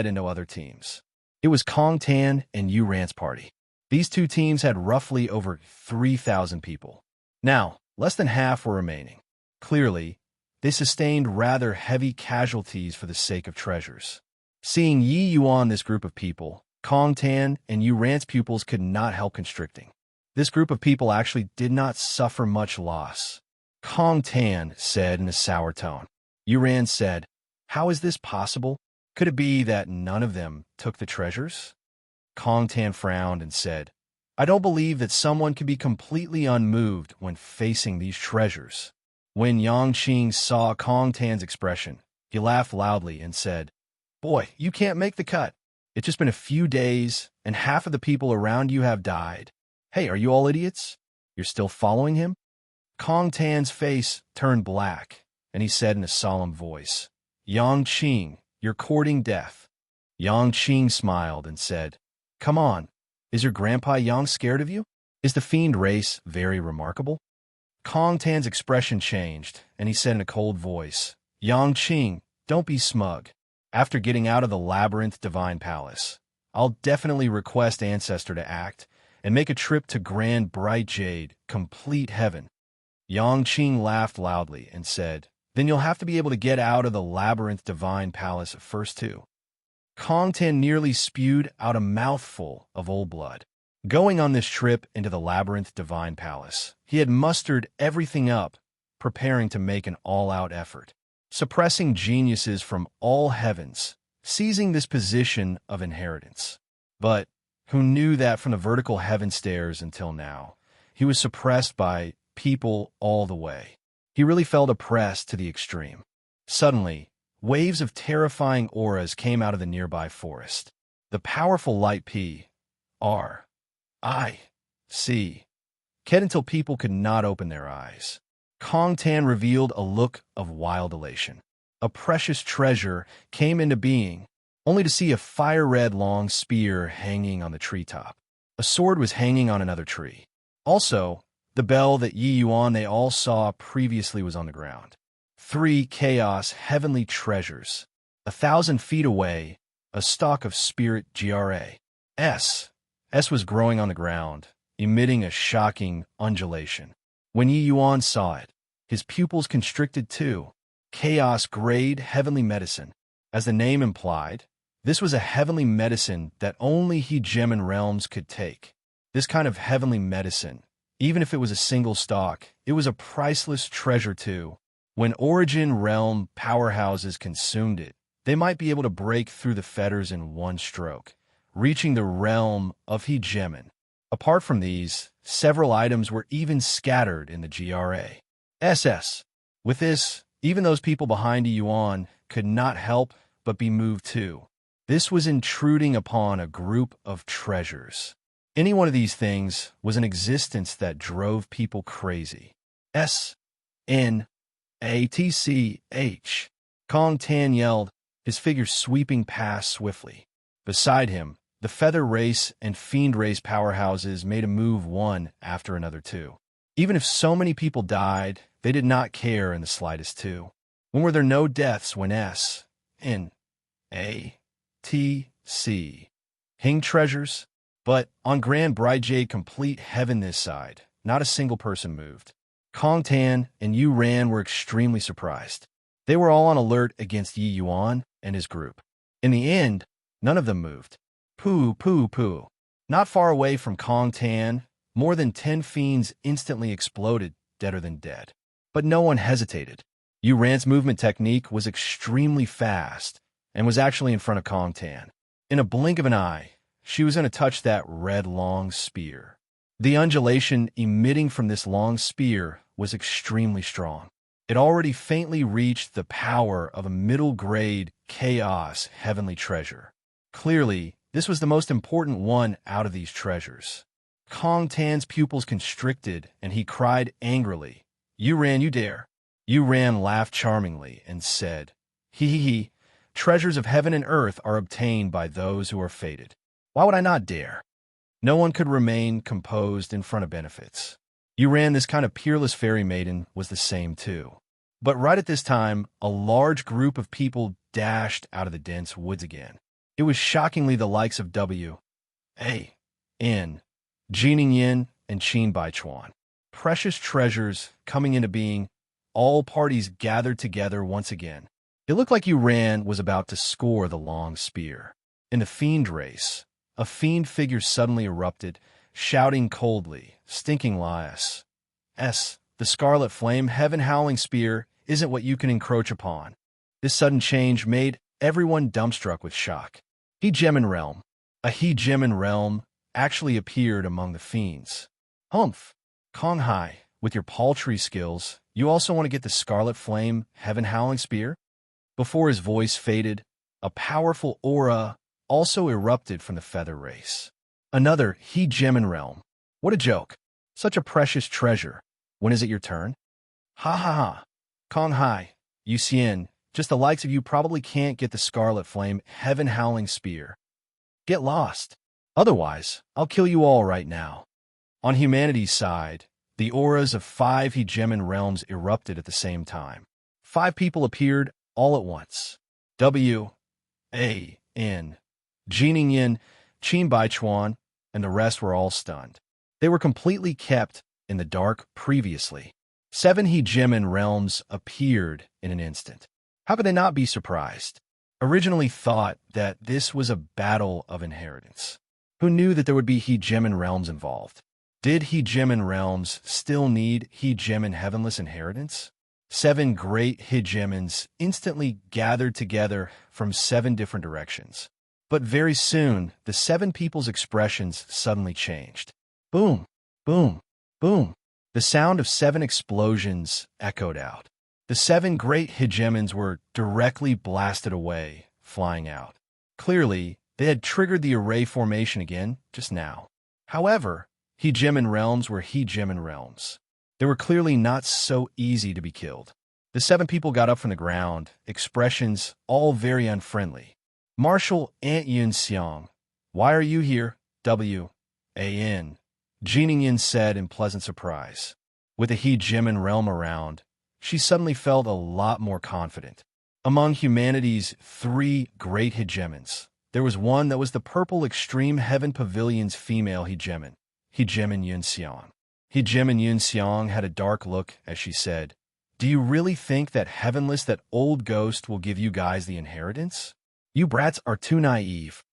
into other teams. It was Kong Tan and Yu Ran's party. These two teams had roughly over 3,000 people. Now, less than half were remaining. Clearly, they sustained rather heavy casualties for the sake of treasures. Seeing Yi Yuan this group of people, Kong Tan and Yu Ran's pupils could not help constricting. This group of people actually did not suffer much loss. Kong Tan said in a sour tone. Yu Ran said, how is this possible? Could it be that none of them took the treasures? Kong Tan frowned and said, I don't believe that someone can be completely unmoved when facing these treasures. When Yang Qing saw Kong Tan's expression, he laughed loudly and said, boy, you can't make the cut. It's just been a few days, and half of the people around you have died. Hey, are you all idiots? You're still following him? Kong Tan's face turned black, and he said in a solemn voice, Yang Qing, you're courting death. Yang Qing smiled and said, come on, is your grandpa Yang scared of you? Is the fiend race very remarkable? Kong Tan's expression changed, and he said in a cold voice, Yang Qing, don't be smug. After getting out of the Labyrinth Divine Palace, I'll definitely request Ancestor to act and make a trip to Grand Bright Jade, complete heaven. Yang Qing laughed loudly and said, then you'll have to be able to get out of the Labyrinth Divine Palace first too. Kong Tan nearly spewed out a mouthful of old blood. Going on this trip into the Labyrinth Divine Palace, he had mustered everything up, preparing to make an all-out effort. Suppressing geniuses from all heavens, seizing this position of inheritance. But who knew that from the vertical heaven stairs until now, he was suppressed by people all the way. He really felt oppressed to the extreme. Suddenly, waves of terrifying auras came out of the nearby forest. The powerful light P, R, I, C, kept until people could not open their eyes. Kong Tan revealed a look of wild elation. A precious treasure came into being, only to see a fire-red long spear hanging on the treetop. A sword was hanging on another tree. Also, the bell that Yi Yuan they all saw previously was on the ground. 3 chaos heavenly treasures. 1,000 feet away, a stalk of spirit GRA. S was growing on the ground, emitting a shocking undulation. When Yi Yuan saw it, his pupils constricted too. Chaos-grade heavenly medicine. As the name implied, this was a heavenly medicine that only He Gemin realms could take. This kind of heavenly medicine, even if it was a single stalk, it was a priceless treasure too. When Origin realm powerhouses consumed it, they might be able to break through the fetters in one stroke, reaching the realm of He Gemin. Apart from these, several items were even scattered in the GRA. SS. With this, even those people behind Yi Yuan could not help but be moved too. This was intruding upon a group of treasures. Any one of these things was an existence that drove people crazy. SNATCH. Kong Tan yelled, his figure sweeping past swiftly. Beside him, the Feather Race and Fiend Race powerhouses made a move one after another too. Even if so many people died, they did not care in the slightest too. When were there no deaths when SNATC Hing treasures? But on Grand Bright Jade complete heaven this side, not a single person moved. Kong Tan and Yu Ran were extremely surprised. They were all on alert against Yi Yuan and his group. In the end, none of them moved. Poo. Not far away from Kong Tan, more than 10 fiends instantly exploded, deader than dead. But no one hesitated. Yu Ran's movement technique was extremely fast and was actually in front of Kong Tan. In a blink of an eye, she was going to touch that red long spear. The undulation emitting from this long spear was extremely strong. It already faintly reached the power of a middle-grade chaos heavenly treasure. Clearly, this was the most important one out of these treasures. Kong Tan's pupils constricted, and he cried angrily, "You Ran, you dare!" Yu Ran laughed charmingly and said, "He. Treasures of heaven and earth are obtained by those who are fated. Why would I not dare?" No one could remain composed in front of benefits. Yu Ran, this kind of peerless fairy maiden, was the same too. But right at this time, a large group of people dashed out of the dense woods again. It was shockingly the likes of W, A, N, Jining Yin, and Qin Baichuan. Precious treasures coming into being, all parties gathered together once again. It looked like Yu Ran was about to score the long spear. In the Fiend Race, a fiend figure suddenly erupted, shouting coldly, "Stinking lias. The Scarlet Flame Heaven Howling Spear isn't what you can encroach upon." This sudden change made everyone dumbstruck with shock. A He Gemin realm actually appeared among the fiends. Humph! Kong Hai, with your paltry skills, you also want to get the Scarlet Flame Heaven Howling Spear? Before his voice faded, a powerful aura also erupted from the Feather Race. Another He Gemin realm. What a joke. Such a precious treasure. When is it your turn? Ha. Kong Hai, Yu Xian, just the likes of you probably can't get the Scarlet Flame Heaven Howling Spear. Get lost. Otherwise, I'll kill you all right now. On humanity's side, the auras of 5 He Gemin realms erupted at the same time. 5 people appeared all at once. W, A, N, Jining Yin, Qin Baichuan, and the rest were all stunned. They were completely kept in the dark previously. 7 He Gemin realms appeared in an instant. How could they not be surprised? Originally thought that this was a battle of inheritance. Who knew that there would be He Gemin realms involved? Did He Gemin realms still need He Gemin heavenless inheritance? 7 great He Gemins instantly gathered together from 7 different directions. But very soon, the seven people's expressions suddenly changed. Boom, boom, boom. The sound of seven explosions echoed out. The seven great hegemons were directly blasted away, flying out. Clearly, they had triggered the array formation again just now. However, hegemon realms were hegemon realms. They were clearly not so easy to be killed. The seven people got up from the ground, expressions all very unfriendly. Marshal Ant Yun Xiang, why are you here? W.A.N. Jining Yin said in pleasant surprise. With the hegemon realm around, she suddenly felt a lot more confident. Among humanity's three great hegemons, there was one that was the purple extreme heaven pavilion's female hegemon, Hegemon Yun Xiang. Hegemon Yun Xiang had a dark look as she said, "Do you really think that heavenless, that old ghost, will give you guys the inheritance? You brats are too naive."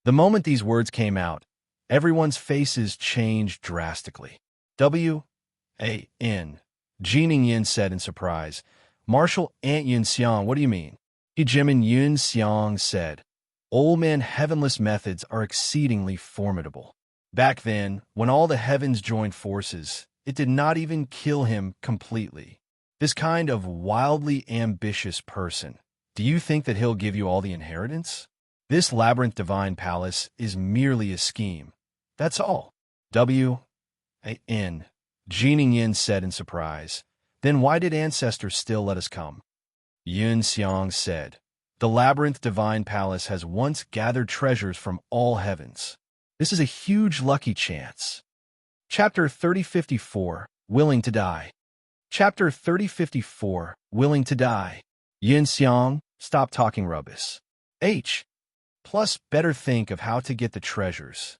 The moment these words came out, everyone's faces changed drastically. W.A.N. Jining Yin said in surprise, "Marshal Ant Yun Xiang, what do you mean?" Hegemon Yun Xiang said, "Old man heavenless methods are exceedingly formidable. Back then, when all the heavens joined forces, it did not even kill him completely. This kind of wildly ambitious person, do you think that he'll give you all the inheritance? This labyrinth divine palace is merely a scheme. That's all." W.A.N. Jining Yin said in surprise, "Then why did ancestors still let us come?" Yun Xiang said, "The labyrinth divine palace has once gathered treasures from all heavens. This is a huge lucky chance." Chapter 3054, Willing to Die. Chapter 3054, Willing to Die. Yun Xiang, stop talking rubbish. Plus, better think of how to get the treasures.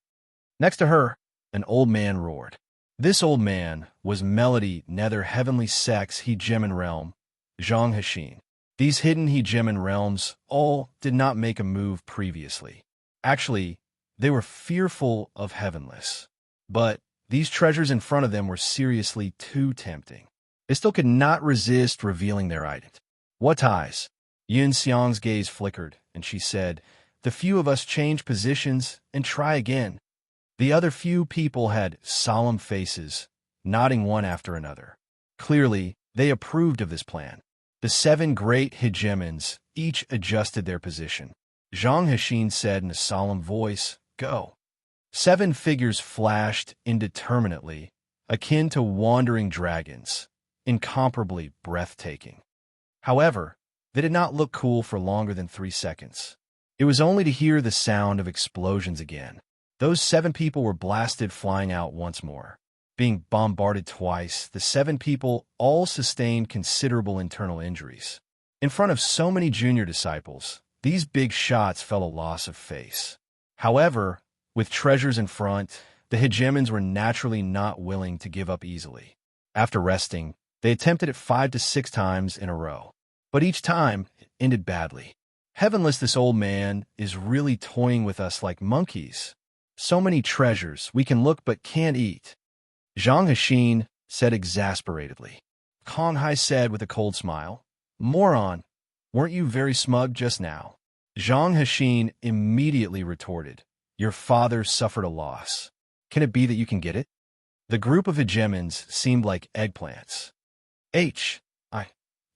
Next to her, an old man roared. This old man was Melody Nether Heavenly Sex Hegemon Realm, Zhang Hexin. These hidden hegemon realms all did not make a move previously. Actually, they were fearful of heavenless. But these treasures in front of them were seriously too tempting. They still could not resist revealing their identity. "What ties?" Yun Xiang's gaze flickered, and she said, "The few of us change positions and try again." The other few people had solemn faces, nodding one after another. Clearly, they approved of this plan. The seven great hegemons each adjusted their position. Zhang Hexin said in a solemn voice, "Go." Seven figures flashed indeterminately, akin to wandering dragons, incomparably breathtaking. However, they did not look cool for longer than 3 seconds. It was only to hear the sound of explosions again. Those seven people were blasted flying out once more. Being bombarded twice, the seven people all sustained considerable internal injuries. In front of so many junior disciples, these big shots felt a loss of face. However, with treasures in front, the hegemons were naturally not willing to give up easily. After resting, they attempted it 5 to 6 times in a row. But each time, it ended badly. Heavenless, this old man is really toying with us like monkeys. So many treasures, we can look but can't eat. Zhang Hexin said exasperatedly. Kong Hai said with a cold smile, "Moron, weren't you very smug just now?" Zhang Hexin immediately retorted, "Your father suffered a loss. Can it be that you can get it?" The group of hegemons seemed like eggplants.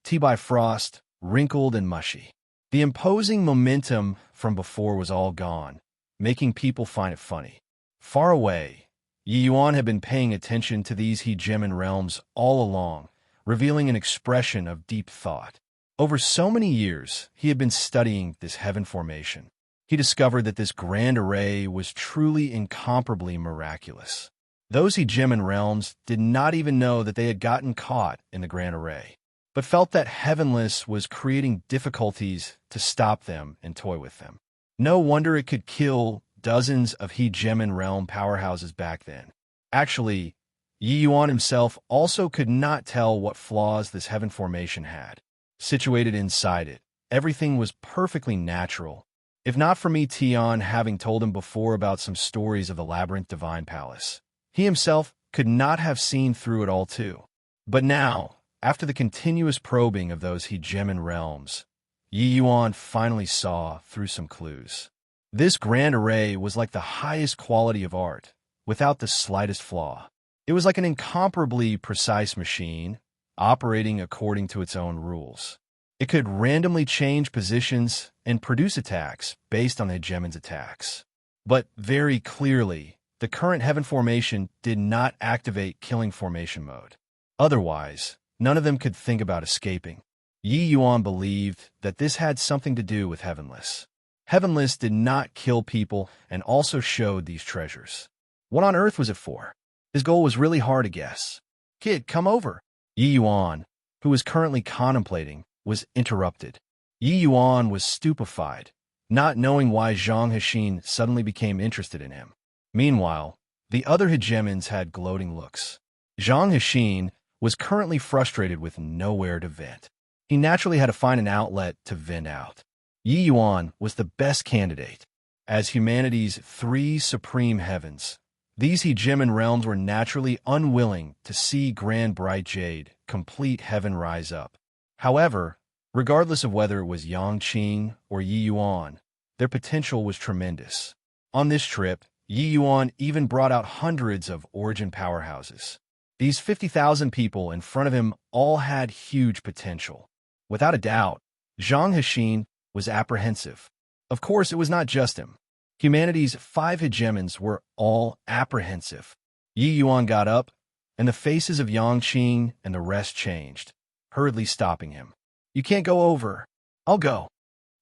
Tea by frost, wrinkled and mushy. The imposing momentum from before was all gone, making people find it funny. Far away, Yi Yuan had been paying attention to these hegemon realms all along, revealing an expression of deep thought. Over so many years, he had been studying this heaven formation. He discovered that this grand array was truly incomparably miraculous. Those hegemon realms did not even know that they had gotten caught in the grand array, but felt that heavenless was creating difficulties to stop them and toy with them. No wonder it could kill dozens of hegemon realm powerhouses back then. Actually, Yi Yuan himself also could not tell what flaws this heaven formation had. Situated inside it, everything was perfectly natural. If not for me Tian having told him before about some stories of the Labyrinth Divine Palace, he himself could not have seen through it all too. But now, after the continuous probing of those hegemon realms, Yi Yuan finally saw through some clues. This grand array was like the highest quality of art, without the slightest flaw. It was like an incomparably precise machine, operating according to its own rules. It could randomly change positions and produce attacks based on the hegemon's attacks. But very clearly, the current heaven formation did not activate killing formation mode. Otherwise, none of them could think about escaping. Yi Yuan believed that this had something to do with Heavenless. Heavenless did not kill people and also showed these treasures. What on earth was it for? His goal was really hard to guess. "Kid, come over." Yi Yuan, who was currently contemplating, was interrupted. Yi Yuan was stupefied, not knowing why Zhang Hexin suddenly became interested in him. Meanwhile, the other hegemons had gloating looks. Zhang Hexin was currently frustrated with nowhere to vent. He naturally had to find an outlet to vent out. Yi Yuan was the best candidate. As humanity's three supreme heavens, these hegemon realms were naturally unwilling to see Grand Bright Jade complete heaven rise up. However, regardless of whether it was Yang Qing or Yi Yuan, their potential was tremendous. On this trip, Yi Yuan even brought out hundreds of origin powerhouses. These 50,000 people in front of him all had huge potential. Without a doubt, Zhang Hexin was apprehensive. Of course, it was not just him. Humanity's 5 hegemons were all apprehensive. Yi Yuan got up, and the faces of Yang Qing and the rest changed, hurriedly stopping him. "You can't go over." "I'll go,"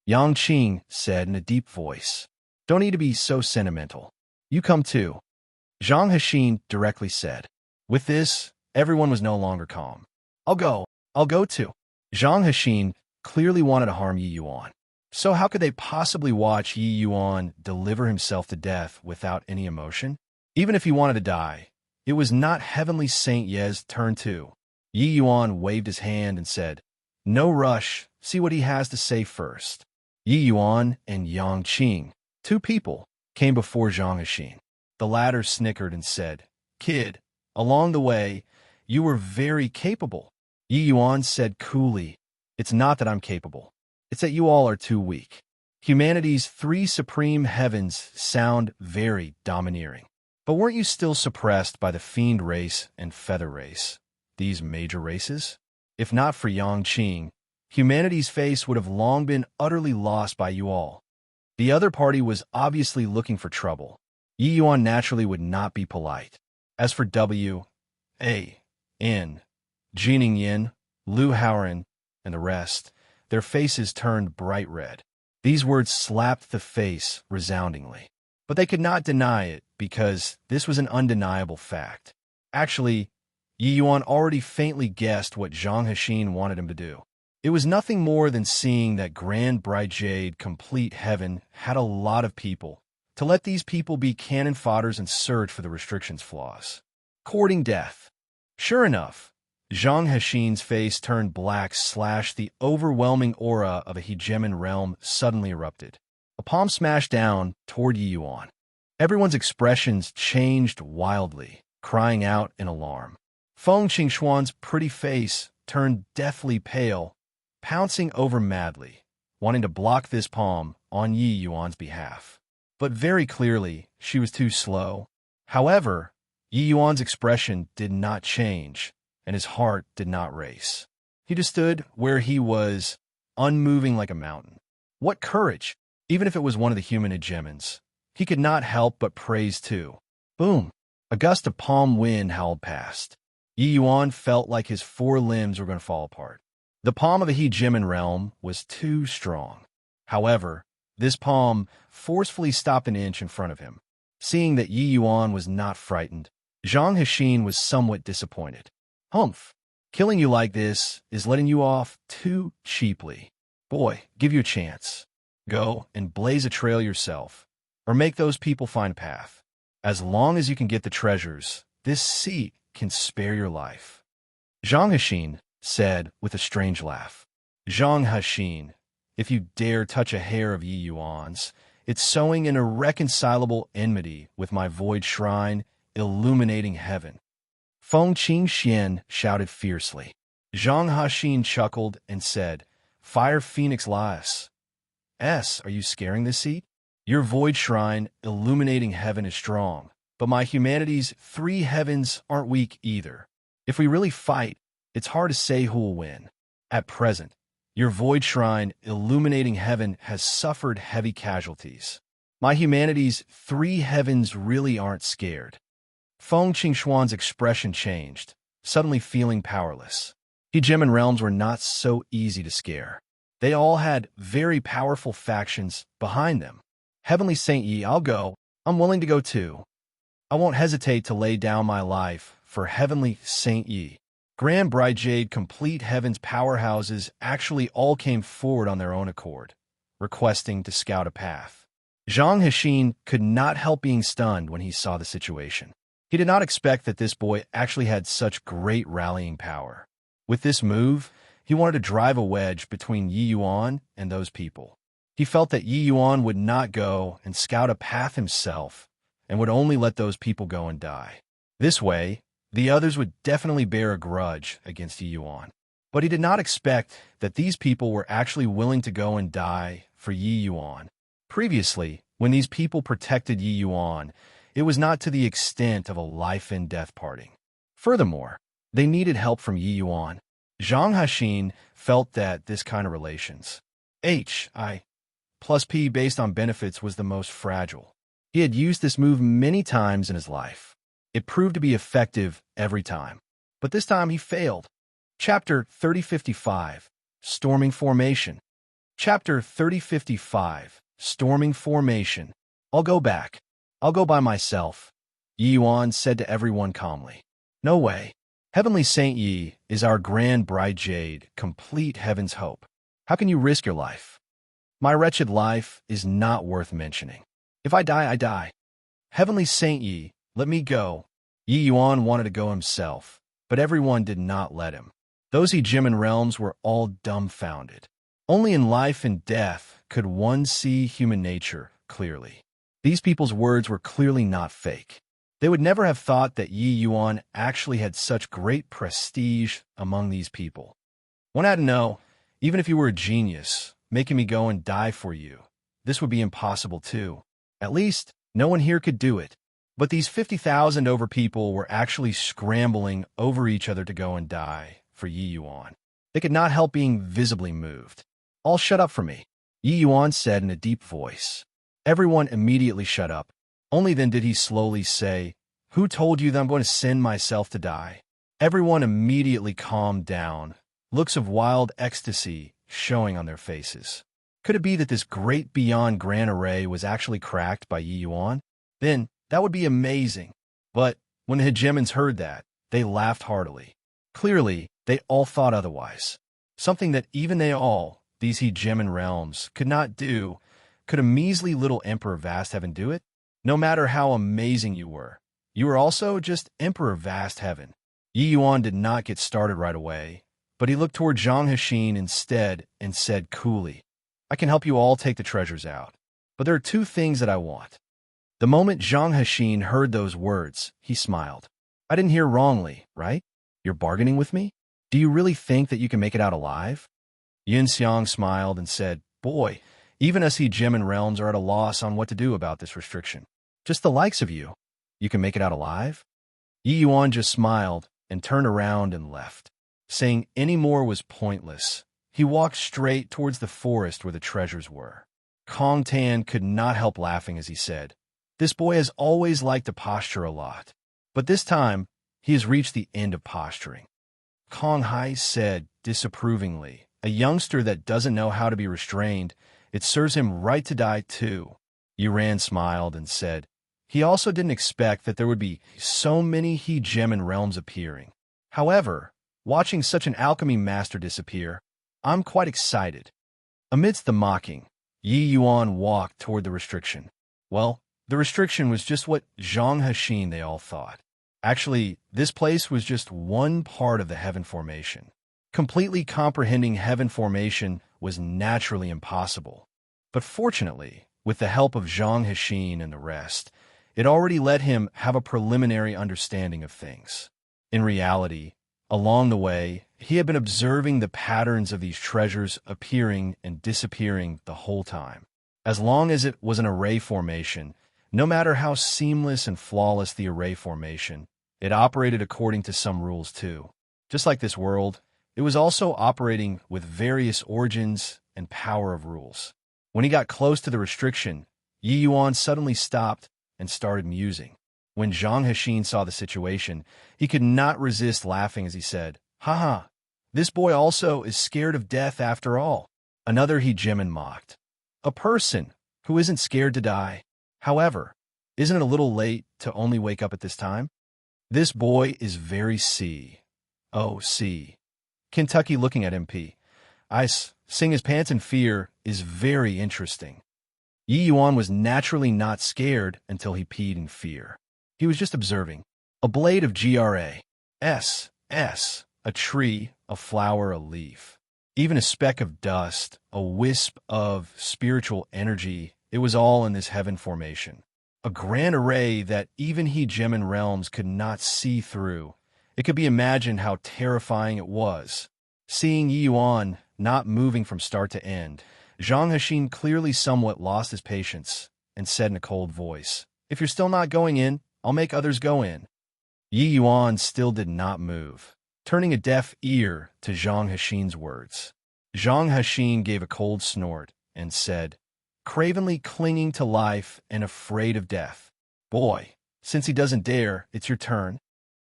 Yang Qing said in a deep voice. "Don't need to be so sentimental. You come too," Zhang Hexin directly said. With this, everyone was no longer calm. I'll go too." Zhang Hexin clearly wanted to harm Yi Yuan. So how could they possibly watch Yi Yuan deliver himself to death without any emotion? Even if he wanted to die, it was not Heavenly Saint Ye's turn too. Yi Yuan waved his hand and said, "No rush, see what he has to say first." Yi Yuan and Yang Qing, 2 people, came before Zhang Hexin. The latter snickered and said, "Kid, along the way, you were very capable." Yi Yuan said coolly, "It's not that I'm capable. It's that you all are too weak." Humanity's 3 supreme heavens sound very domineering. But weren't you still suppressed by the fiend race and feather race, these major races? If not for Yang Qing, humanity's face would have long been utterly lost by you all. The other party was obviously looking for trouble. Yi Yuan naturally would not be polite. As for W, A, N, Jining Yin, Lu Haoren, and the rest, their faces turned bright red. These words slapped the face resoundingly. But they could not deny it because this was an undeniable fact. Actually, Yi Yuan already faintly guessed what Zhang Hexin wanted him to do. It was nothing more than seeing that Grand Bright Jade complete heaven had a lot of people, to let these people be cannon fodders and search for the restrictions flaws. Courting death. Sure enough, Zhang Hexin's face turned black / the overwhelming aura of a hegemon realm suddenly erupted. A palm smashed down toward Yi Yuan. Everyone's expressions changed wildly, crying out in alarm. Feng Qingxuan's pretty face turned deathly pale, pouncing over madly, wanting to block this palm on Yi Yuan's behalf. But very clearly, she was too slow. However, Yi Yuan's expression did not change, and his heart did not race. He just stood where he was, unmoving like a mountain. What courage! Even if it was one of the human hegemons, he could not help but praise too. Boom! A gust of palm wind howled past. Yi Yuan felt like his 4 limbs were going to fall apart. The palm of the hegemon realm was too strong. However, this palm forcefully stopped an inch in front of him. Seeing that Yi Yuan was not frightened, Zhang Hexin was somewhat disappointed. Humph! Killing you like this is letting you off too cheaply. Boy, give you a chance. Go and blaze a trail yourself, or make those people find a path. As long as you can get the treasures, this seat can spare your life. Zhang Hexin said with a strange laugh. Zhang Hexin, if you dare touch a hair of Yi Yuan's, it's sowing an irreconcilable enmity with my void shrine, illuminating heaven. Feng Qingxian shouted fiercely. Zhang Hexin chuckled and said, Fire Phoenix Laos. Are you scaring this seat? Your void shrine illuminating heaven is strong, but my humanity's three heavens aren't weak either. If we really fight, it's hard to say who will win. At present, your void shrine illuminating heaven has suffered heavy casualties. My humanity's three heavens really aren't scared. Feng Qingxuan's expression changed, suddenly feeling powerless. Hegemon realms were not so easy to scare. They all had very powerful factions behind them. Heavenly Saint Yi, I'll go. I'm willing to go too. I won't hesitate to lay down my life for Heavenly Saint Yi. Grand Bride Jade Complete Heaven's powerhouses actually all came forward on their own accord, requesting to scout a path. Zhang Hexin could not help being stunned when he saw the situation. He did not expect that this boy actually had such great rallying power. With this move, he wanted to drive a wedge between Yi Yuan and those people. He felt that Yi Yuan would not go and scout a path himself and would only let those people go and die. This way, the others would definitely bear a grudge against Yi Yuan. But he did not expect that these people were actually willing to go and die for Yi Yuan. Previously, when these people protected Yi Yuan, it was not to the extent of a life-and-death parting. Furthermore, they needed help from Yi Yuan. Zhang Hexin felt that this kind of relations, HI plus P based on benefits, was the most fragile. He had used this move many times in his life. It proved to be effective every time. But this time he failed. Chapter 3055, Storming Formation. Chapter 3055, Storming Formation. I'll go back. I'll go by myself, Yi Yuan said to everyone calmly. No way. Heavenly Saint Yi is our Grand Bride Jade, Complete Heaven's hope. How can you risk your life? My wretched life is not worth mentioning. If I die, I die. Heavenly Saint Yi, let me go. Yi Yuan wanted to go himself, but everyone did not let him. Those Hegemon realms were all dumbfounded. Only in life and death could one see human nature clearly. These people's words were clearly not fake. They would never have thought that Yi Yuan actually had such great prestige among these people. One had to know, even if you were a genius, making me go and die for you, this would be impossible too. At least, no one here could do it. But these 50,000 over people were actually scrambling over each other to go and die for Yi Yuan. They could not help being visibly moved. All shut up for me, Yi Yuan said in a deep voice. Everyone immediately shut up. Only then did he slowly say, Who told you that I'm going to send myself to die? Everyone immediately calmed down, looks of wild ecstasy showing on their faces. Could it be that this great beyond grand array was actually cracked by Yi Yuan? Then, that would be amazing. But when the Hegemons heard that, they laughed heartily. Clearly, they all thought otherwise. Something that even these Hegemon realms, could not do. Could a measly little Emperor Vast Heaven do it? No matter how amazing you were also just Emperor Vast Heaven. Yi Yuan did not get started right away, but he looked toward Zhang Hexin instead and said coolly, I can help you all take the treasures out, but there are two things that I want. The moment Zhang Hexin heard those words, he smiled. I didn't hear wrongly, right? You're bargaining with me? Do you really think that you can make it out alive? Yin Xiang smiled and said, Boy, even us Hegemon realms are at a loss on what to do about this restriction. Just the likes of you. You can make it out alive? Yi Yuan just smiled and turned around and left. Saying any more was pointless. He walked straight towards the forest where the treasures were. Kong Tan could not help laughing as he said, This boy has always liked to posture a lot. But this time, he has reached the end of posturing. Kong Hai said disapprovingly, A youngster that doesn't know how to be restrained, it serves him right to die too. Yuran smiled and said, he also didn't expect that there would be so many Hegemon realms appearing. However, watching such an alchemy master disappear, I'm quite excited. Amidst the mocking, Yi Yuan walked toward the restriction. Well, the restriction was just what Zhang Hexin they all thought. Actually, this place was just one part of the heaven formation. Completely comprehending heaven formation was naturally impossible. But fortunately, with the help of Zhang Hexin and the rest, it already let him have a preliminary understanding of things. In reality, along the way, he had been observing the patterns of these treasures appearing and disappearing the whole time. As long as it was an array formation, no matter how seamless and flawless the array formation, it operated according to some rules too. Just like this world, it was also operating with various origins and power of rules. When he got close to the restriction, Yi Yuan suddenly stopped and started musing. When Zhang Hexin saw the situation, he could not resist laughing as he said, "Haha, this boy also is scared of death after all." Another Hegemon mocked. "A person who isn't scared to die. However, isn't it a little late to only wake up at this time? This boy is very C. Kentucky looking at MP. Seeing his pants in fear is very interesting." Yi Yuan was naturally not scared until he peed in fear. He was just observing. A blade of grass, a tree, a flower, a leaf, even a speck of dust, a wisp of spiritual energy, it was all in this heaven formation. A grand array that even Hegemon realms could not see through. It could be imagined how terrifying it was. Seeing Yi Yuan not moving from start to end, Zhang Hexin clearly somewhat lost his patience and said in a cold voice, "If you're still not going in, I'll make others go in." Yi Yuan still did not move, turning a deaf ear to Zhang Hexin's words. Zhang Hexin gave a cold snort and said, cravenly clinging to life and afraid of death, "Boy, since he doesn't dare, it's your turn."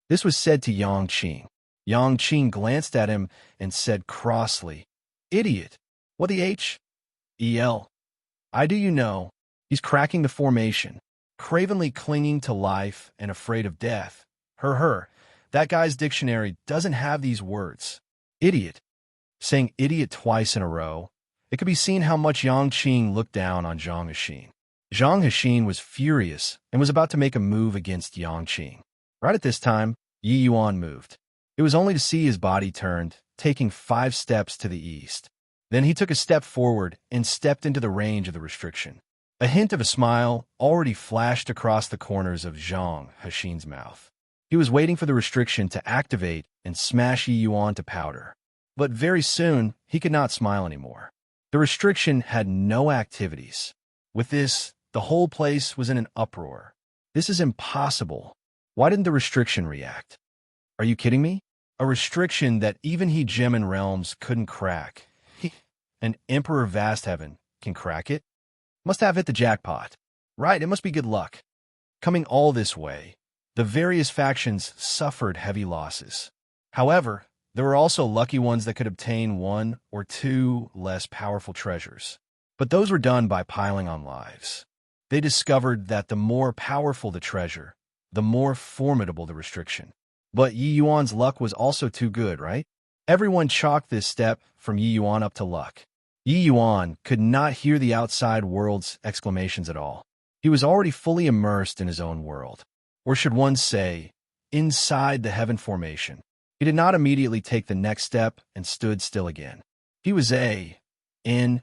This was said to Yang Qing. Yang Qing glanced at him and said crossly, "Idiot, what the hell? I do you know, he's cracking the formation, cravenly clinging to life and afraid of death. That guy's dictionary doesn't have these words. Idiot." Saying idiot twice in a row, it could be seen how much Yang Qing looked down on Zhang Hexin. Zhang Hexin was furious and was about to make a move against Yang Qing. Right at this time, Yi Yuan moved. It was only to see his body turned, taking 5 steps to the east. Then he took a step forward and stepped into the range of the restriction. A hint of a smile already flashed across the corners of Zhang Hexin's mouth. He was waiting for the restriction to activate and smash Yi Yuan to powder. But very soon, he could not smile anymore. The restriction had no activities. With this, the whole place was in an uproar. This is impossible. Why didn't the restriction react? Are you kidding me? A restriction that even Hegemon realms couldn't crack. An Emperor Vasthaven can crack it? Must have hit the jackpot. Right, it must be good luck. Coming all this way, the various factions suffered heavy losses. However, there were also lucky ones that could obtain 1 or 2 less powerful treasures. But those were done by piling on lives. They discovered that the more powerful the treasure, the more formidable the restriction. But Yi Yuan's luck was also too good, right? Everyone chalked this step from Yi Yuan up to luck. Yi Yuan could not hear the outside world's exclamations at all. He was already fully immersed in his own world. Or should one say, inside the heaven formation. He did not immediately take the next step and stood still again. He was lizing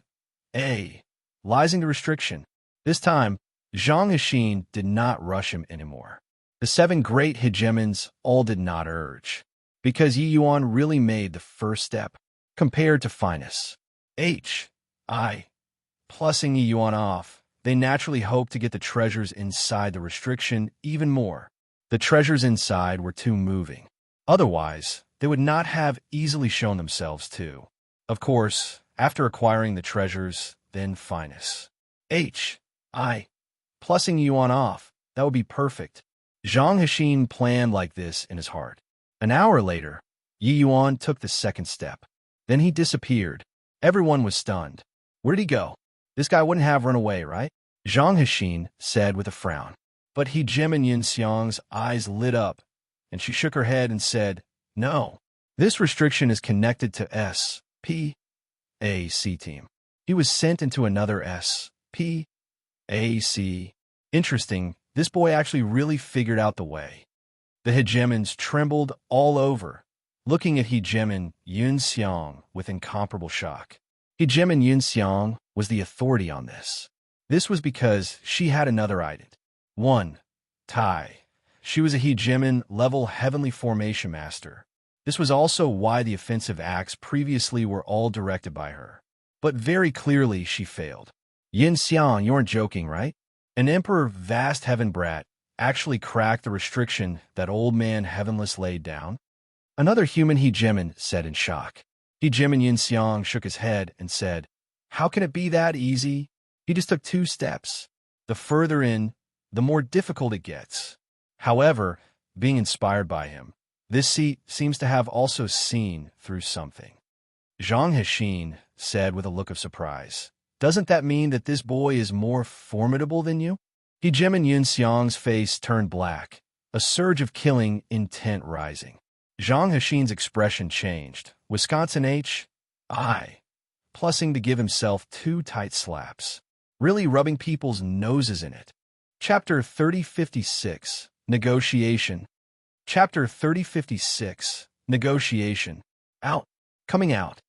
the restriction. This time, Zhang Hexin did not rush him anymore. The 7 great hegemons all did not urge, because Yi Yuan really made the first step. Compared to finest plussing Yi Yuan off, they naturally hoped to get the treasures inside the restriction even more. The treasures inside were too moving. Otherwise, they would not have easily shown themselves too. Of course, after acquiring the treasures, then finest plussing Yi Yuan off, that would be perfect. Zhang Hexin planned like this in his heart. An hour later, Yi Yuan took the second step. Then he disappeared. Everyone was stunned. Where did he go? This guy wouldn't have run away, right? Zhang Hexin said with a frown. But Hegemon Yin Xiang's eyes lit up, and she shook her head and said, "No. This restriction is connected to SPAC team. He was sent into another SPAC. Interesting, this boy actually really figured out the way." The hegemons trembled all over, looking at Hegemon Yin Xiang with incomparable shock. Hegemon Yin Xiang was the authority on this. This was because she had another item. 1. Tai. She was a Hegemon-level heavenly formation master. This was also why the offensive acts previously were all directed by her. But very clearly she failed. Yin Xiang, you aren't joking, right? An emperor vast heaven brat actually cracked the restriction that old man heavenless laid down? Another human hegemon said in shock. Hegemon Yin Xiang shook his head and said, "How can it be that easy? He just took 2 steps. The further in, the more difficult it gets." However, being inspired by him, this seat seems to have also seen through something. Zhang Hexin said with a look of surprise, "Doesn't that mean that this boy is more formidable than you?" Hegemon Yin Xiang's face turned black, a surge of killing intent rising. Zhang Hexin's expression changed. Wisconsin H. I. Plussing to give himself 2 tight slaps, really rubbing people's noses in it. Chapter 3056, Negotiation. Chapter 3056, Negotiation. Out. Coming out.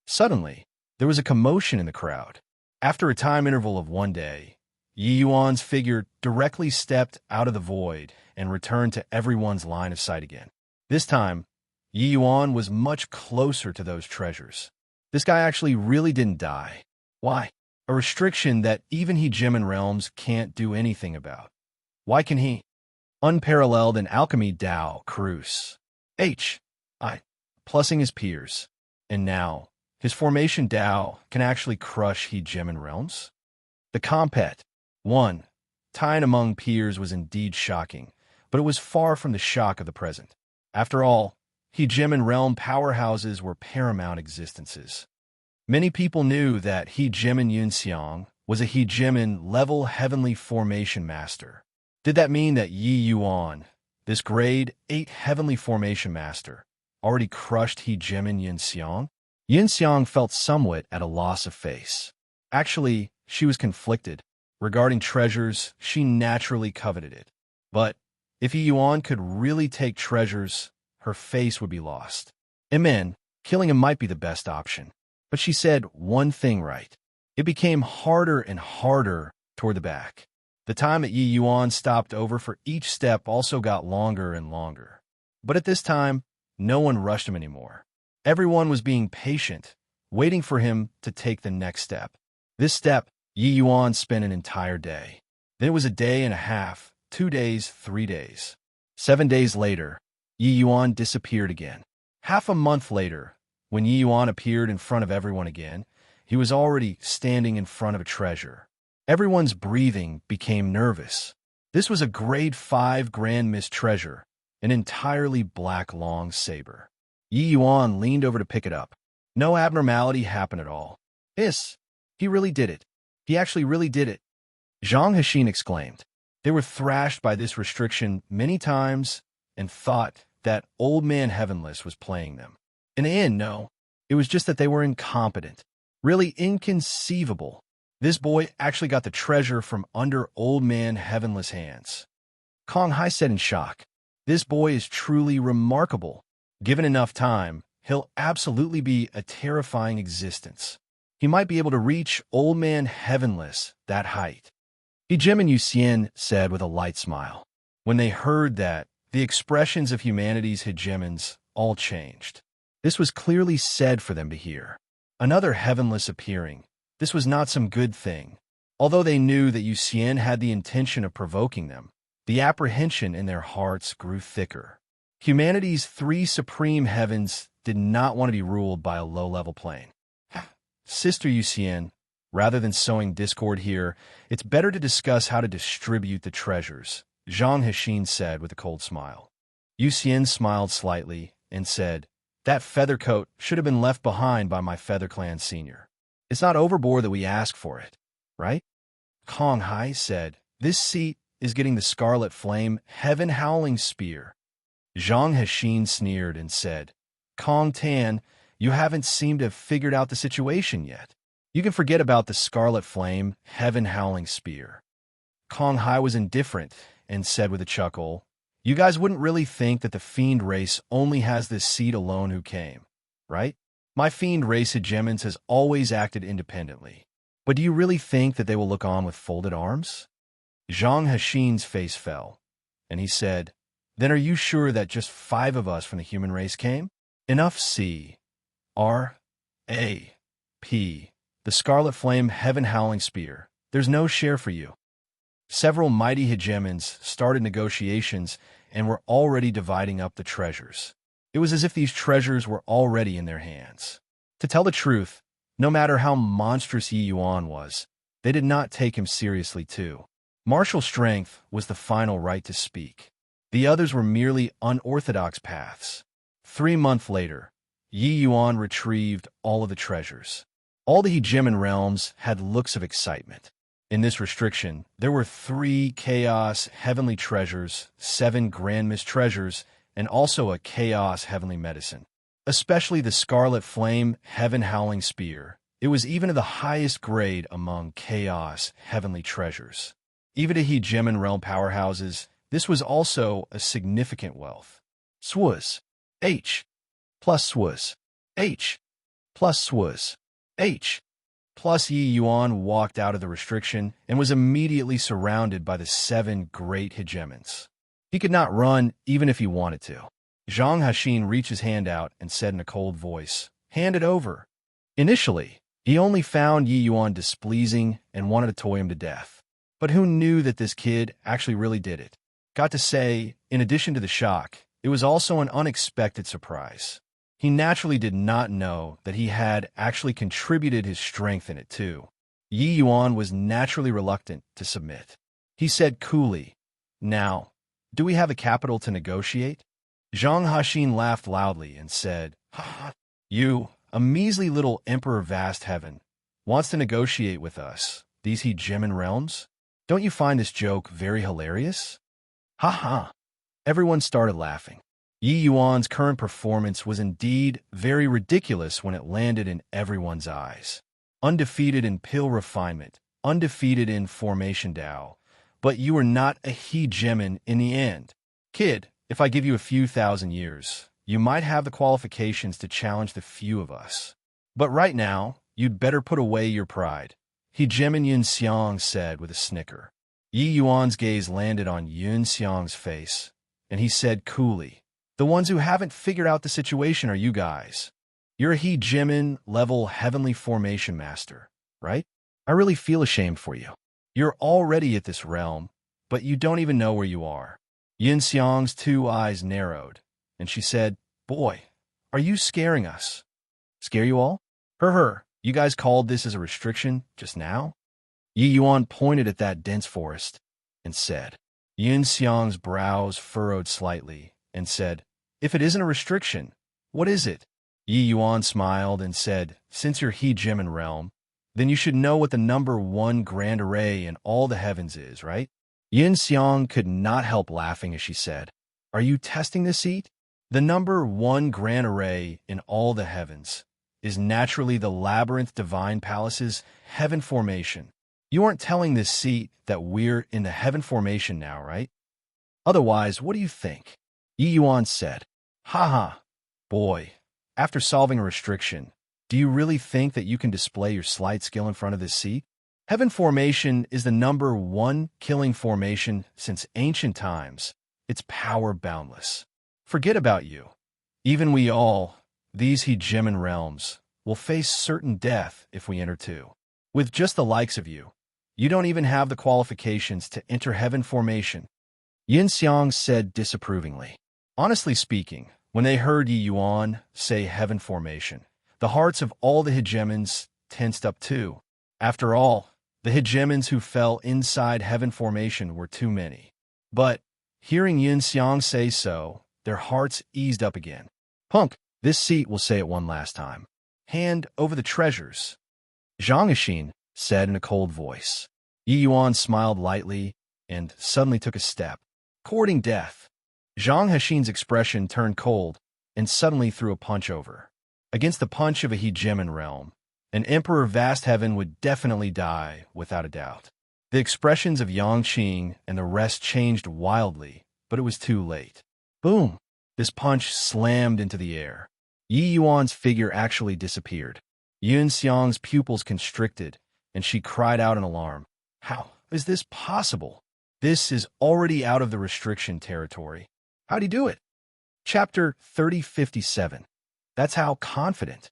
Suddenly, there was a commotion in the crowd. After a time interval of 1 day, Yi Yuan's figure directly stepped out of the void and returned to everyone's line of sight again. This time, Yi Yuan was much closer to those treasures. This guy actually really didn't die. Why? A restriction that even hegemon realms can't do anything about. Why can he? Unparalleled in alchemy Dao Cruz. H. I. Plussing his peers. And now, his formation Dao can actually crush hegemon realms? The compet. 1. Tying among peers was indeed shocking, but it was far from the shock of the present. After all, hegemon realm powerhouses were paramount existences. Many people knew that hegemon Yin Xiang was a hegemon-level heavenly formation master. Did that mean that Yi Yuan, this grade 8 heavenly formation master, already crushed hegemon Yin Xiang? Yin Xiang felt somewhat at a loss of face. Actually, she was conflicted. Regarding treasures, she naturally coveted it. But if Yi Yuan could really take treasures, her face would be lost. Amen, killing him might be the best option. But she said one thing right. It became harder and harder toward the back. The time that Yi Yuan stopped over for each step also got longer and longer. But at this time, no one rushed him anymore. Everyone was being patient, waiting for him to take the next step. This step, Yi Yuan spent an entire day. Then it was a day and a half, 2 days, 3 days. 7 days later, Yi Yuan disappeared again. Half a month later, when Yi Yuan appeared in front of everyone again, he was already standing in front of a treasure. Everyone's breathing became nervous. This was a grade 5 Grand Mist treasure, an entirely black long saber. Yi Yuan leaned over to pick it up. No abnormality happened at all. He really did it. He actually really did it. Zhang Hexin exclaimed. They were thrashed by this restriction many times and thought that Old Man Heavenless was playing them. In the end, no. It was just that they were incompetent. Really inconceivable. This boy actually got the treasure from under Old Man Heavenless hands. Kong Hai said in shock, "This boy is truly remarkable. Given enough time, he'll absolutely be a terrifying existence. He might be able to reach Old Man Heavenless, that height." Hegemon Yuxian said with a light smile. When they heard that, the expressions of humanity's hegemons all changed. This was clearly said for them to hear. Another heavenless appearing. This was not some good thing. Although they knew that Yuxian had the intention of provoking them, the apprehension in their hearts grew thicker. Humanity's 3 supreme heavens did not want to be ruled by a low-level plane. Sister Yuxian, rather than sowing discord here, it's better to discuss how to distribute the treasures, Zhang Hexin said with a cold smile. Yuxian smiled slightly and said, "That feather coat should have been left behind by my Feather Clan senior. It's not overboard that we ask for it, right?" Kong Hai said, "This seat is getting the Scarlet Flame Heaven-Howling Spear." Zhang Hexin sneered and said, "Kong Tan, you haven't seemed to have figured out the situation yet. You can forget about the Scarlet Flame Heaven-Howling Spear." Kong Hai was indifferent and said with a chuckle, "You guys wouldn't really think that the Fiend race only has this seat alone who came, right? My Fiend race hegemons has always acted independently. But do you really think that they will look on with folded arms?" Zhang Hexin's face fell, and he said, "Then are you sure that just 5 of us from the human race came? Enough C. R. A. P. The scarlet flame heaven-howling spear. There's no share for you. Several mighty hegemons started negotiations and were already dividing up the treasures. It was as if these treasures were already in their hands. To tell the truth, no matter how monstrous Yi Yuan was, they did not take him seriously too. Martial strength was the final right to speak. The others were merely unorthodox paths. 3 months later, Yi Yuan retrieved all of the treasures. All the hegemon realms had looks of excitement. In this restriction, there were 3 chaos heavenly treasures, 7 grand mist treasures, and also a chaos heavenly medicine. Especially the scarlet flame heaven-howling spear. It was even of the highest grade among chaos heavenly treasures. Even to hegemon realm powerhouses, this was also a significant wealth. Swuz. H. Plus Swuz. H. Plus Swuz. H. Plus Yi Yuan walked out of the restriction and was immediately surrounded by the 7 great hegemons. He could not run even if he wanted to. Zhang Haxin reached his hand out and said in a cold voice, "Hand it over." Initially, he only found Yi Yuan displeasing and wanted to toy him to death. But who knew that this kid actually really did it? Got to say, in addition to the shock, it was also an unexpected surprise. He naturally did not know that he had actually contributed his strength in it too. Yi Yuan was naturally reluctant to submit. He said coolly, "Now, do we have a capital to negotiate?" Zhang Haxin laughed loudly and said, "Ha, you, a measly little emperor of vast heaven, wants to negotiate with us, these hegemon realms? Don't you find this joke very hilarious?" Ha ha. Everyone started laughing. Yi Yuan's current performance was indeed very ridiculous when it landed in everyone's eyes. Undefeated in pill refinement, undefeated in formation Dao, but you were not a hegemon in the end. Kid, if I give you a few thousand years, you might have the qualifications to challenge the few of us. But right now, you'd better put away your pride, Hegemon Yun Xiang said with a snicker. Yi Yuan's gaze landed on Yun Xiang's face, and he said coolly, "The ones who haven't figured out the situation are you guys. You're a hegemon level heavenly formation master, right? I really feel ashamed for you. You're already at this realm, but you don't even know where you are." Yin Xiang's 2 eyes narrowed, and she said, "Boy, are you scaring us?" "Scare you all? You guys called this as a restriction just now?" Yi Yuan pointed at that dense forest and said. Yin Xiang's brows furrowed slightly and said, "If it isn't a restriction, what is it?" Yi Yuan smiled and said, "Since you're hegemon realm, then you should know what the number 1 grand array in all the heavens is, right?" Yin Xiang could not help laughing as she said, "Are you testing this seat? The number 1 grand array in all the heavens is naturally the labyrinth divine palace's heaven formation. You aren't telling this seat that we're in the heaven formation now, right? Otherwise, what do you think?" Yi Yuan said, "Ha ha, boy, after solving a restriction, do you really think that you can display your slight skill in front of this seat? Heaven formation is the number 1 killing formation since ancient times. Its power boundless. Forget about you. Even we all, these hegemon realms, will face certain death if we enter too. With just the likes of you, you don't even have the qualifications to enter heaven formation." Yin Xiang said disapprovingly. Honestly speaking, when they heard Yi Yuan say heaven formation, the hearts of all the hegemons tensed up too. After all, the hegemons who fell inside heaven formation were too many. But, hearing Yin Xiang say so, their hearts eased up again. "Punk, this seat will say it one last time. Hand over the treasures," Zhang Haxin said in a cold voice. Yi Yuan smiled lightly and suddenly took a step, courting death. Zhang Haxin's expression turned cold and suddenly threw a punch over. Against the punch of a hegemon realm, an emperor of vast heaven would definitely die without a doubt. The expressions of Yang Qing and the rest changed wildly, but it was too late. Boom! This punch slammed into the air. Yi Yuan's figure actually disappeared. Yun Xiang's pupils constricted, and she cried out in alarm. "How is this possible? This is already out of the restriction territory. How'd he do it?" Chapter 3057. That's how confident.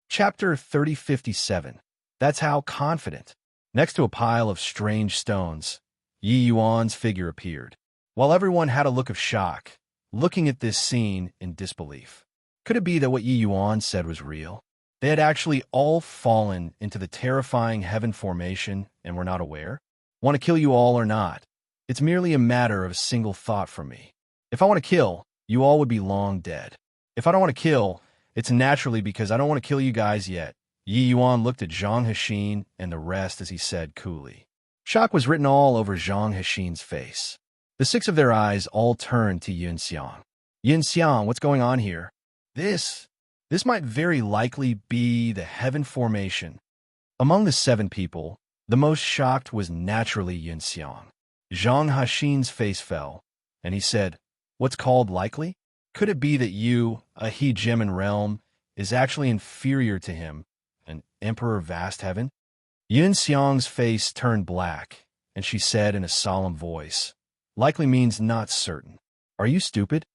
Chapter 3057. That's how confident. Next to a pile of strange stones, Yi Yuan's figure appeared. While everyone had a look of shock, looking at this scene in disbelief. Could it be that what Yi Yuan said was real? They had actually all fallen into the terrifying heaven formation and were not aware? Want to kill you all or not? It's merely a matter of a single thought from me. If I want to kill, you all would be long dead. If I don't want to kill, it's naturally because I don't want to kill you guys yet. Yi Yuan looked at Zhang Hexin and the rest as he said coolly. Shock was written all over Zhang Hexin's face. The six of their eyes all turned to Yin Xiang. Yin Xiang, what's going on here? This might very likely be the heaven formation. Among the 7 people, the most shocked was naturally Yin Xiang. Zhang Hexin's face fell, and he said, "What's called likely? Could it be that you, a hegemon realm, is actually inferior to him, an emperor of vast heaven?" Yin Xiang's face turned black, and she said in a solemn voice, "Likely means not certain. Are you stupid?"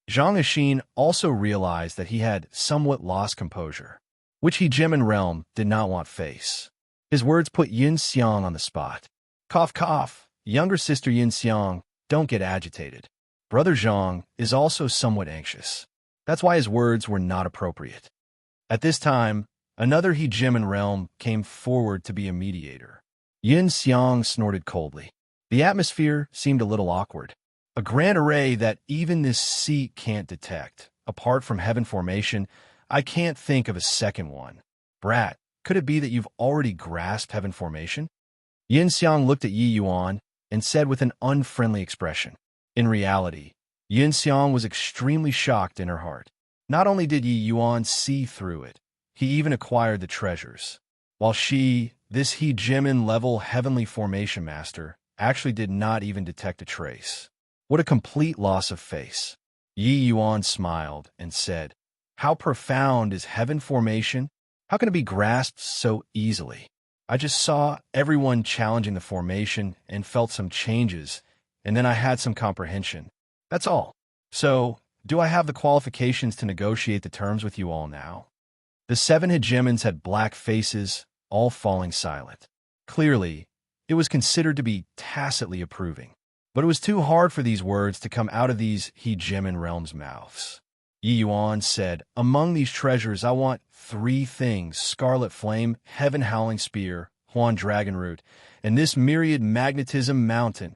Zhang Hexin also realized that he had somewhat lost composure, which hegemon realm did not want face. His words put Yin Xiang on the spot. Cough, cough. Younger sister Yin Xiang, don't get agitated. Brother Zhang is also somewhat anxious. That's why his words were not appropriate. At this time, another hegemon realm came forward to be a mediator. Yin Xiang snorted coldly. The atmosphere seemed a little awkward. A grand array that even this seat can't detect. Apart from heaven formation, I can't think of a second one. Brat, could it be that you've already grasped heaven formation? Yin Xiang looked at Yi Yuan and said with an unfriendly expression. In reality, Yin Xiang was extremely shocked in her heart. Not only did Yi Yuan see through it, he even acquired the treasures. While she, this hegemon-level heavenly formation master, actually did not even detect a trace. What a complete loss of face. Yi Yuan smiled and said, "How profound is heaven formation? How can it be grasped so easily? I just saw everyone challenging the formation and felt some changes, and then I had some comprehension. That's all. So, do I have the qualifications to negotiate the terms with you all now?" The 7 hegemons had black faces, all falling silent. Clearly, it was considered to be tacitly approving. But it was too hard for these words to come out of these hegemon realms' mouths. Yi Yuan said, "Among these treasures, I want 3 things: scarlet flame, heaven howling spear, Huan dragon root, and this myriad magnetism mountain."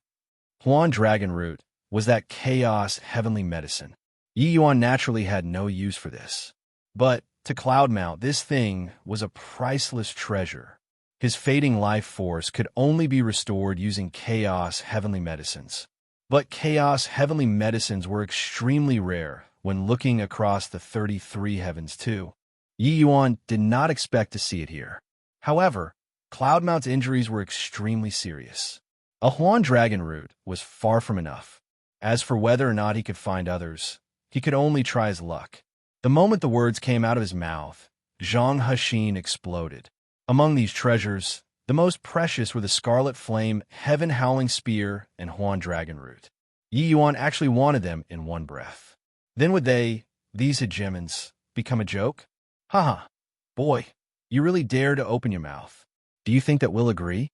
Huan dragon root was that chaos heavenly medicine. Yi Yuan naturally had no use for this. But to Cloudmount, this thing was a priceless treasure. His fading life force could only be restored using chaos heavenly medicines. But chaos heavenly medicines were extremely rare when looking across the 33 heavens too. Yi Yuan did not expect to see it here. However, Cloudmount's injuries were extremely serious. A Huan dragon root was far from enough. As for whether or not he could find others, he could only try his luck. The moment the words came out of his mouth, Zhang Hexin exploded. Among these treasures, the most precious were the scarlet flame, heaven howling spear, and Huan dragon root. Yi Yuan actually wanted them in one breath. Then would they, these hegemons, become a joke? Haha, boy, you really dare to open your mouth. Do you think that we'll agree?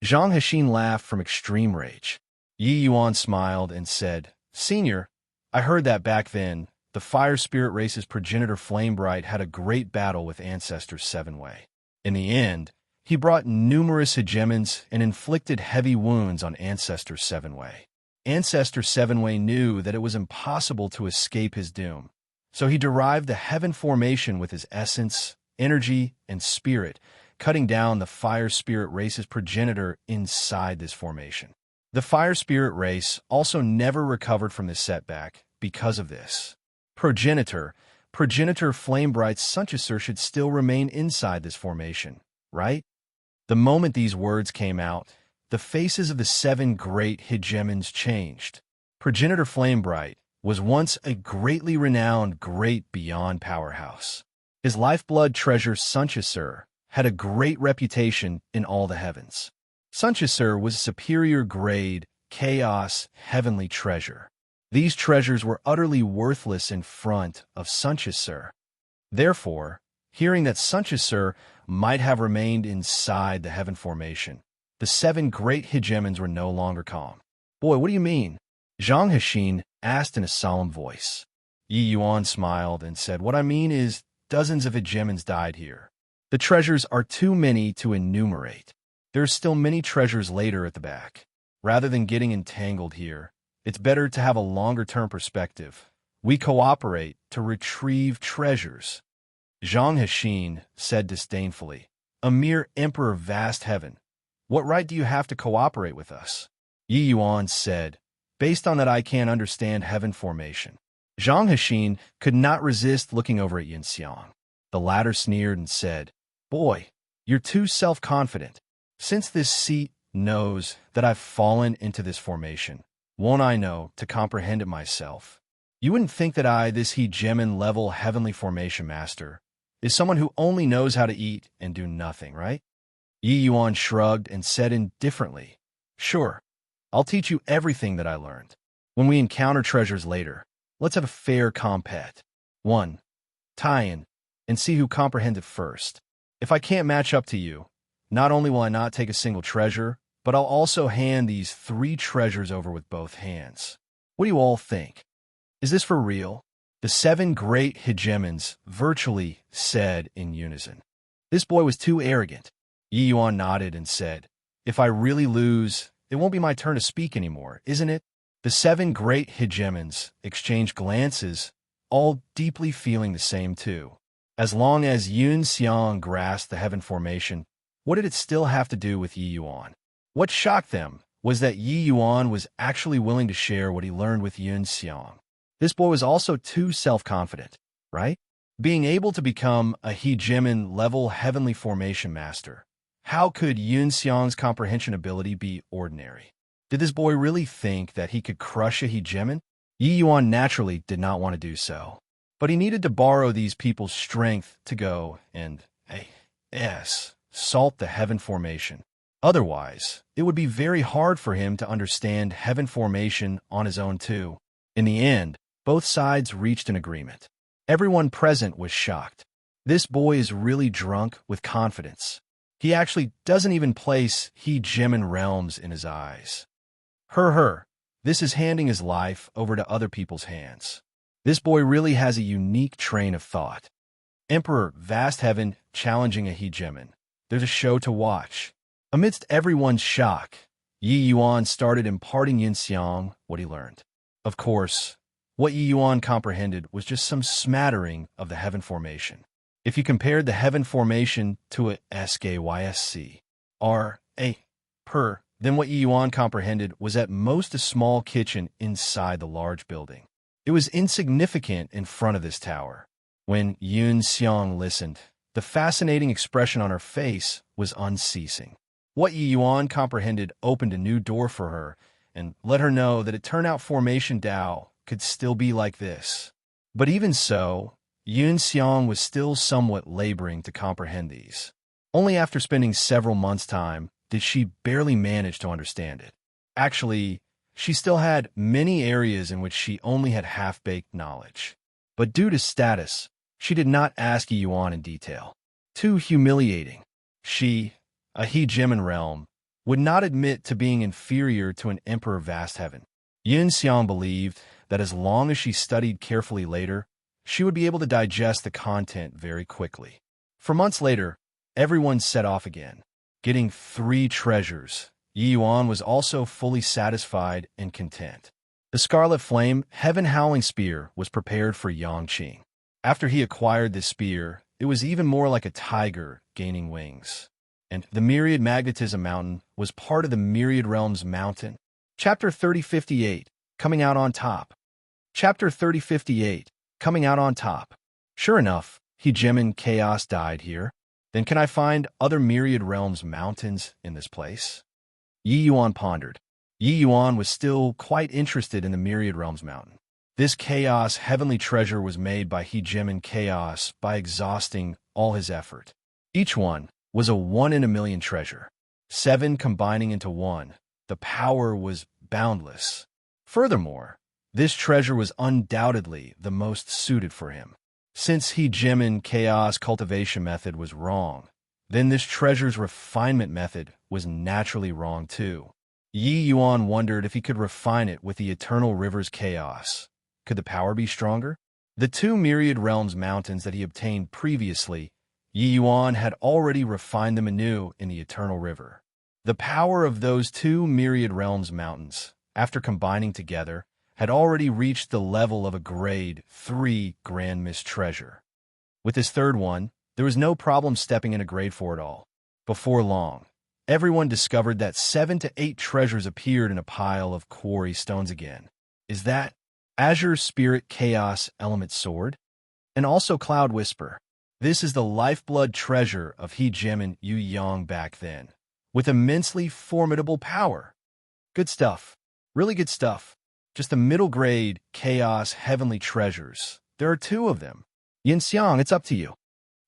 Zhang Hexin laughed from extreme rage. Yi Yuan smiled and said, "Senior, I heard that back then, the fire spirit race's progenitor Flamebright had a great battle with Ancestor Sevenway. In the end, he brought numerous hegemons and inflicted heavy wounds on Ancestor Sevenway. Ancestor Sevenway knew that it was impossible to escape his doom, so he derived the heaven formation with his essence, energy, and spirit, cutting down the fire spirit race's progenitor inside this formation. The fire spirit race also never recovered from this setback because of this. Progenitor Flamebright's Sunchasur should still remain inside this formation, right?" The moment these words came out, the faces of the 7 great hegemons changed. Progenitor Flamebright was once a greatly renowned great beyond powerhouse. His lifeblood treasure Sunchasur had a great reputation in all the heavens. Sunchasur was a superior grade, chaos, heavenly treasure. These treasures were utterly worthless in front of Sunchasur. Therefore, Hearing that Sunchasur might have remained inside the heaven formation, the 7 great hegemons were no longer calm. Boy, what do you mean? Zhang Hexin asked in a solemn voice. Yi Yuan smiled and said, what I mean is dozens of hegemons died here. The treasures are too many to enumerate. There's still many treasures later at the back. Rather than getting entangled here, it's better to have a longer-term perspective. We cooperate to retrieve treasures. Zhang Hexin said disdainfully, a mere emperor of vast heaven. What right do you have to cooperate with us? Yi Yuan said, based on that I can't understand heaven formation. Zhang Hexin could not resist looking over at Yunxiang. The latter sneered and said, boy, you're too self-confident. Since this seat knows that I've fallen into this formation, won't I know to comprehend it myself? You wouldn't think that I, this hegemon-level heavenly formation master, is someone who only knows how to eat and do nothing, right? Yi Yuan shrugged and said indifferently, sure, I'll teach you everything that I learned. When we encounter treasures later, let's have a fair compet. 1. Tie-in, and see who comprehends it first. If I can't match up to you, not only will I not take a single treasure, but I'll also hand these 3 treasures over with both hands. What do you all think? Is this for real? The 7 great hegemons virtually said in unison. This boy was too arrogant. Yi Yuan nodded and said, if I really lose, it won't be my turn to speak anymore, isn't it? The 7 great hegemons exchanged glances, all deeply feeling the same too. As long as Yunxiang grasped the heaven formation, what did it still have to do with Yi Yuan? What shocked them was that Yi Yuan was actually willing to share what he learned with Yunxiang. This boy was also too self-confident, right? Being able to become a hegemon-level heavenly formation master, how could Yunxiang's comprehension ability be ordinary? Did this boy really think that he could crush a hegemon? Yi Yuan naturally did not want to do so, but he needed to borrow these people's strength to go and, salt the heaven formation. Otherwise, it would be very hard for him to understand heaven formation on his own too. In the end, both sides reached an agreement. Everyone present was shocked. This boy is really drunk with confidence. He actually doesn't even place hegemon realms in his eyes. This is handing his life over to other people's hands. This boy really has a unique train of thought. Emperor Vast Heaven challenging a hegemon. There's a show to watch. Amidst everyone's shock, Yi Yuan started imparting Yunxiang what he learned. Of course, what Yi Yuan comprehended was just some smattering of the heaven formation. If you compared the heaven formation to a skyscraper, then what Yi Yuan comprehended was at most a small kitchen inside the large building. It was insignificant in front of this tower. When Yunxiang listened, the fascinating expression on her face was unceasing. What Yi Yuan comprehended opened a new door for her and let her know that a turnout formation Dao could still be like this. But even so, Yunxiang was still somewhat laboring to comprehend these. Only after spending several months' time did she barely manage to understand it. Actually, she still had many areas in which she only had half-baked knowledge. But due to status, she did not ask Yi Yuan in detail. Too humiliating. She, a hegemon realm, would not admit to being inferior to an emperor of vast heaven. Yunxiang believed that as long as she studied carefully later, she would be able to digest the content very quickly. For months later, everyone set off again. Getting 3 treasures, Yi Yuan was also fully satisfied and content. The Scarlet Flame Heaven Howling Spear was prepared for Yangqing. After he acquired this spear, it was even more like a tiger gaining wings. And the Myriad Magnetism Mountain was part of the Myriad Realms Mountain. Chapter 3058, Coming Out on Top. Chapter 3058, Coming Out on Top. Sure enough, hegemon chaos died here. Then can I find other Myriad Realms mountains in this place? Yi Yuan pondered. Yi Yuan was still quite interested in the Myriad Realms mountain. This chaos heavenly treasure was made by hegemon chaos by exhausting all his effort. Each one was a 1 in a million treasure. 7 combining into 1. The power was boundless. Furthermore, this treasure was undoubtedly the most suited for him. Since He Jimin chaos cultivation method was wrong, then this treasure's refinement method was naturally wrong too. Yi Yuan wondered if he could refine it with the eternal river's chaos. Could the power be stronger? The two myriad realms mountains that he obtained previously, Yi Yuan had already refined them anew in the eternal river. The power of those two myriad realms mountains, after combining together, had already reached the level of a grade 3 grand mist treasure. With this third one, there was no problem stepping in a grade 4 at all. Before long, everyone discovered that 7 to 8 treasures appeared in a pile of quarry stones again. Is that Azure Spirit Chaos Element Sword? And also Cloud Whisper. This is the lifeblood treasure of He Jimin Yu Yang back then, with immensely formidable power. Good stuff. Really good stuff. Just the middle grade Chaos Heavenly Treasures. There are 2 of them. Yin Xiang, it's up to you.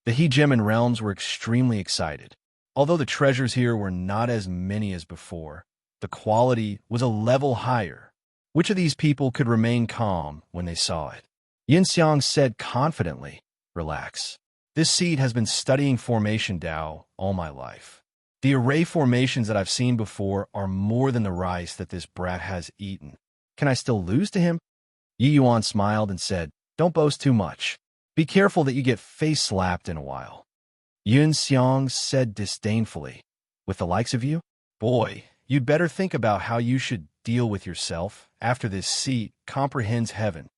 The He Jimin realms were extremely excited. Although the treasures here were not as many as before, the quality was a level higher. Which of these people could remain calm when they saw it? Yin Xiang said confidently, "Relax. This seed has been studying formation Dao all my life. The array formations that I've seen before are more than the rice that this brat has eaten. Can I still lose to him?" Yi Yuan smiled and said, "Don't boast too much. Be careful that you get face-slapped in a while." Yun Xiang said disdainfully, "With the likes of you? Boy, you'd better think about how you should deal with yourself after this seat comprehends heaven."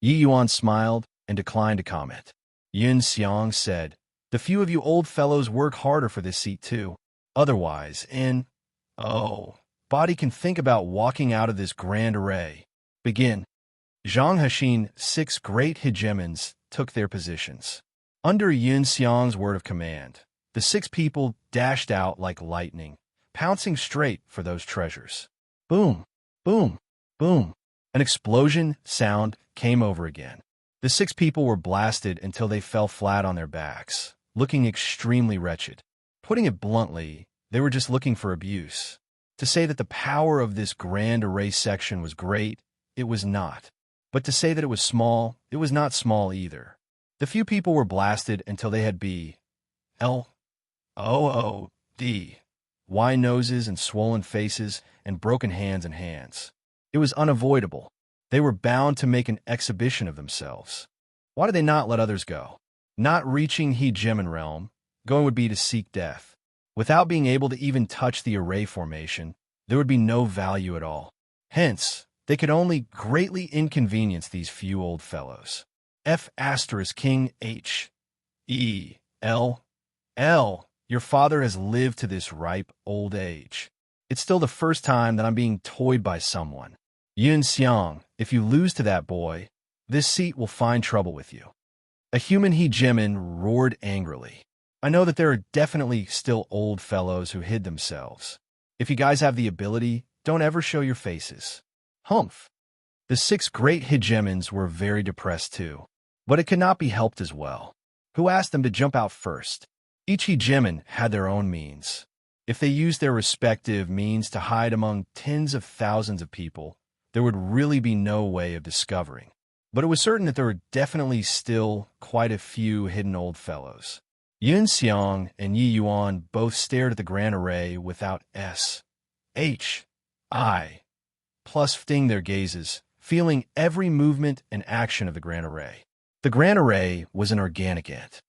Yi Yuan smiled and declined to comment. Yun Xiang said, "The few of you old fellows work harder for this seat too. Otherwise, body can think about walking out of this grand array. Begin." Zhang Hexin, 6 great hegemons, took their positions. Under Yun Xiang's word of command, the 6 people dashed out like lightning, pouncing straight for those treasures. Boom, boom, boom. An explosion sound came over again. The 6 people were blasted until they fell flat on their backs, looking extremely wretched. Putting it bluntly, they were just looking for abuse. To say that the power of this grand array section was great, it was not. But to say that it was small, it was not small either. The few people were blasted until they had wide noses and swollen faces and broken hands and hands. It was unavoidable. They were bound to make an exhibition of themselves. Why did they not let others go? Not reaching He Jimin realm, going would be to seek death. Without being able to even touch the array formation, there would be no value at all. Hence, they could only greatly inconvenience these few old fellows. King H-E-L-L. Your father has lived to this ripe old age. It's still the first time that I'm being toyed by someone. Yun Xiang, if you lose to that boy, this seat will find trouble with you." A human He Jimin roared angrily. "I know that there are definitely still old fellows who hid themselves. If you guys have the ability, don't ever show your faces." Humph. The 6 great hegemons were very depressed too, but it could not be helped as well. Who asked them to jump out first? Each hegemon had their own means. If they used their respective means to hide among tens of thousands of people, there would really be no way of discovering. But it was certain that there were definitely still quite a few hidden old fellows. Yun Xiang and Yi Yuan both stared at the grand array without plus-ing their gazes, feeling every movement and action of the grand array. The grand array was an organic ant.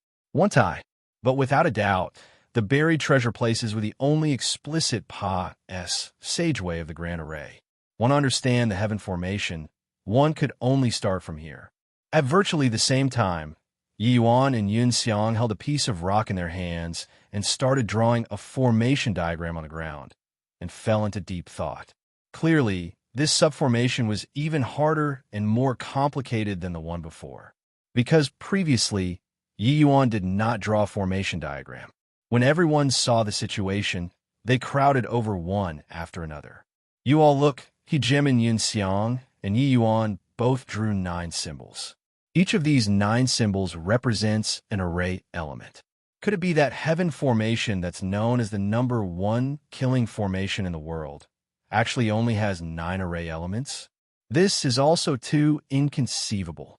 But without a doubt, the buried treasure places were the only explicit sageway of the grand array. Want to understand the heaven formation, one could only start from here. At virtually the same time, Yi Yuan and Yun Xiang held a piece of rock in their hands and started drawing a formation diagram on the ground, and fell into deep thought. Clearly, this subformation was even harder and more complicated than the one before, because previously, Yi Yuan did not draw a formation diagram. When everyone saw the situation, they crowded over one after another. "You all look." He Jimin Yun Xiang and Yi Yuan both drew 9 symbols. Each of these 9 symbols represents an array element. Could it be that heaven formation that's known as the number 1 killing formation in the world actually only has 9 array elements? This is also too inconceivable.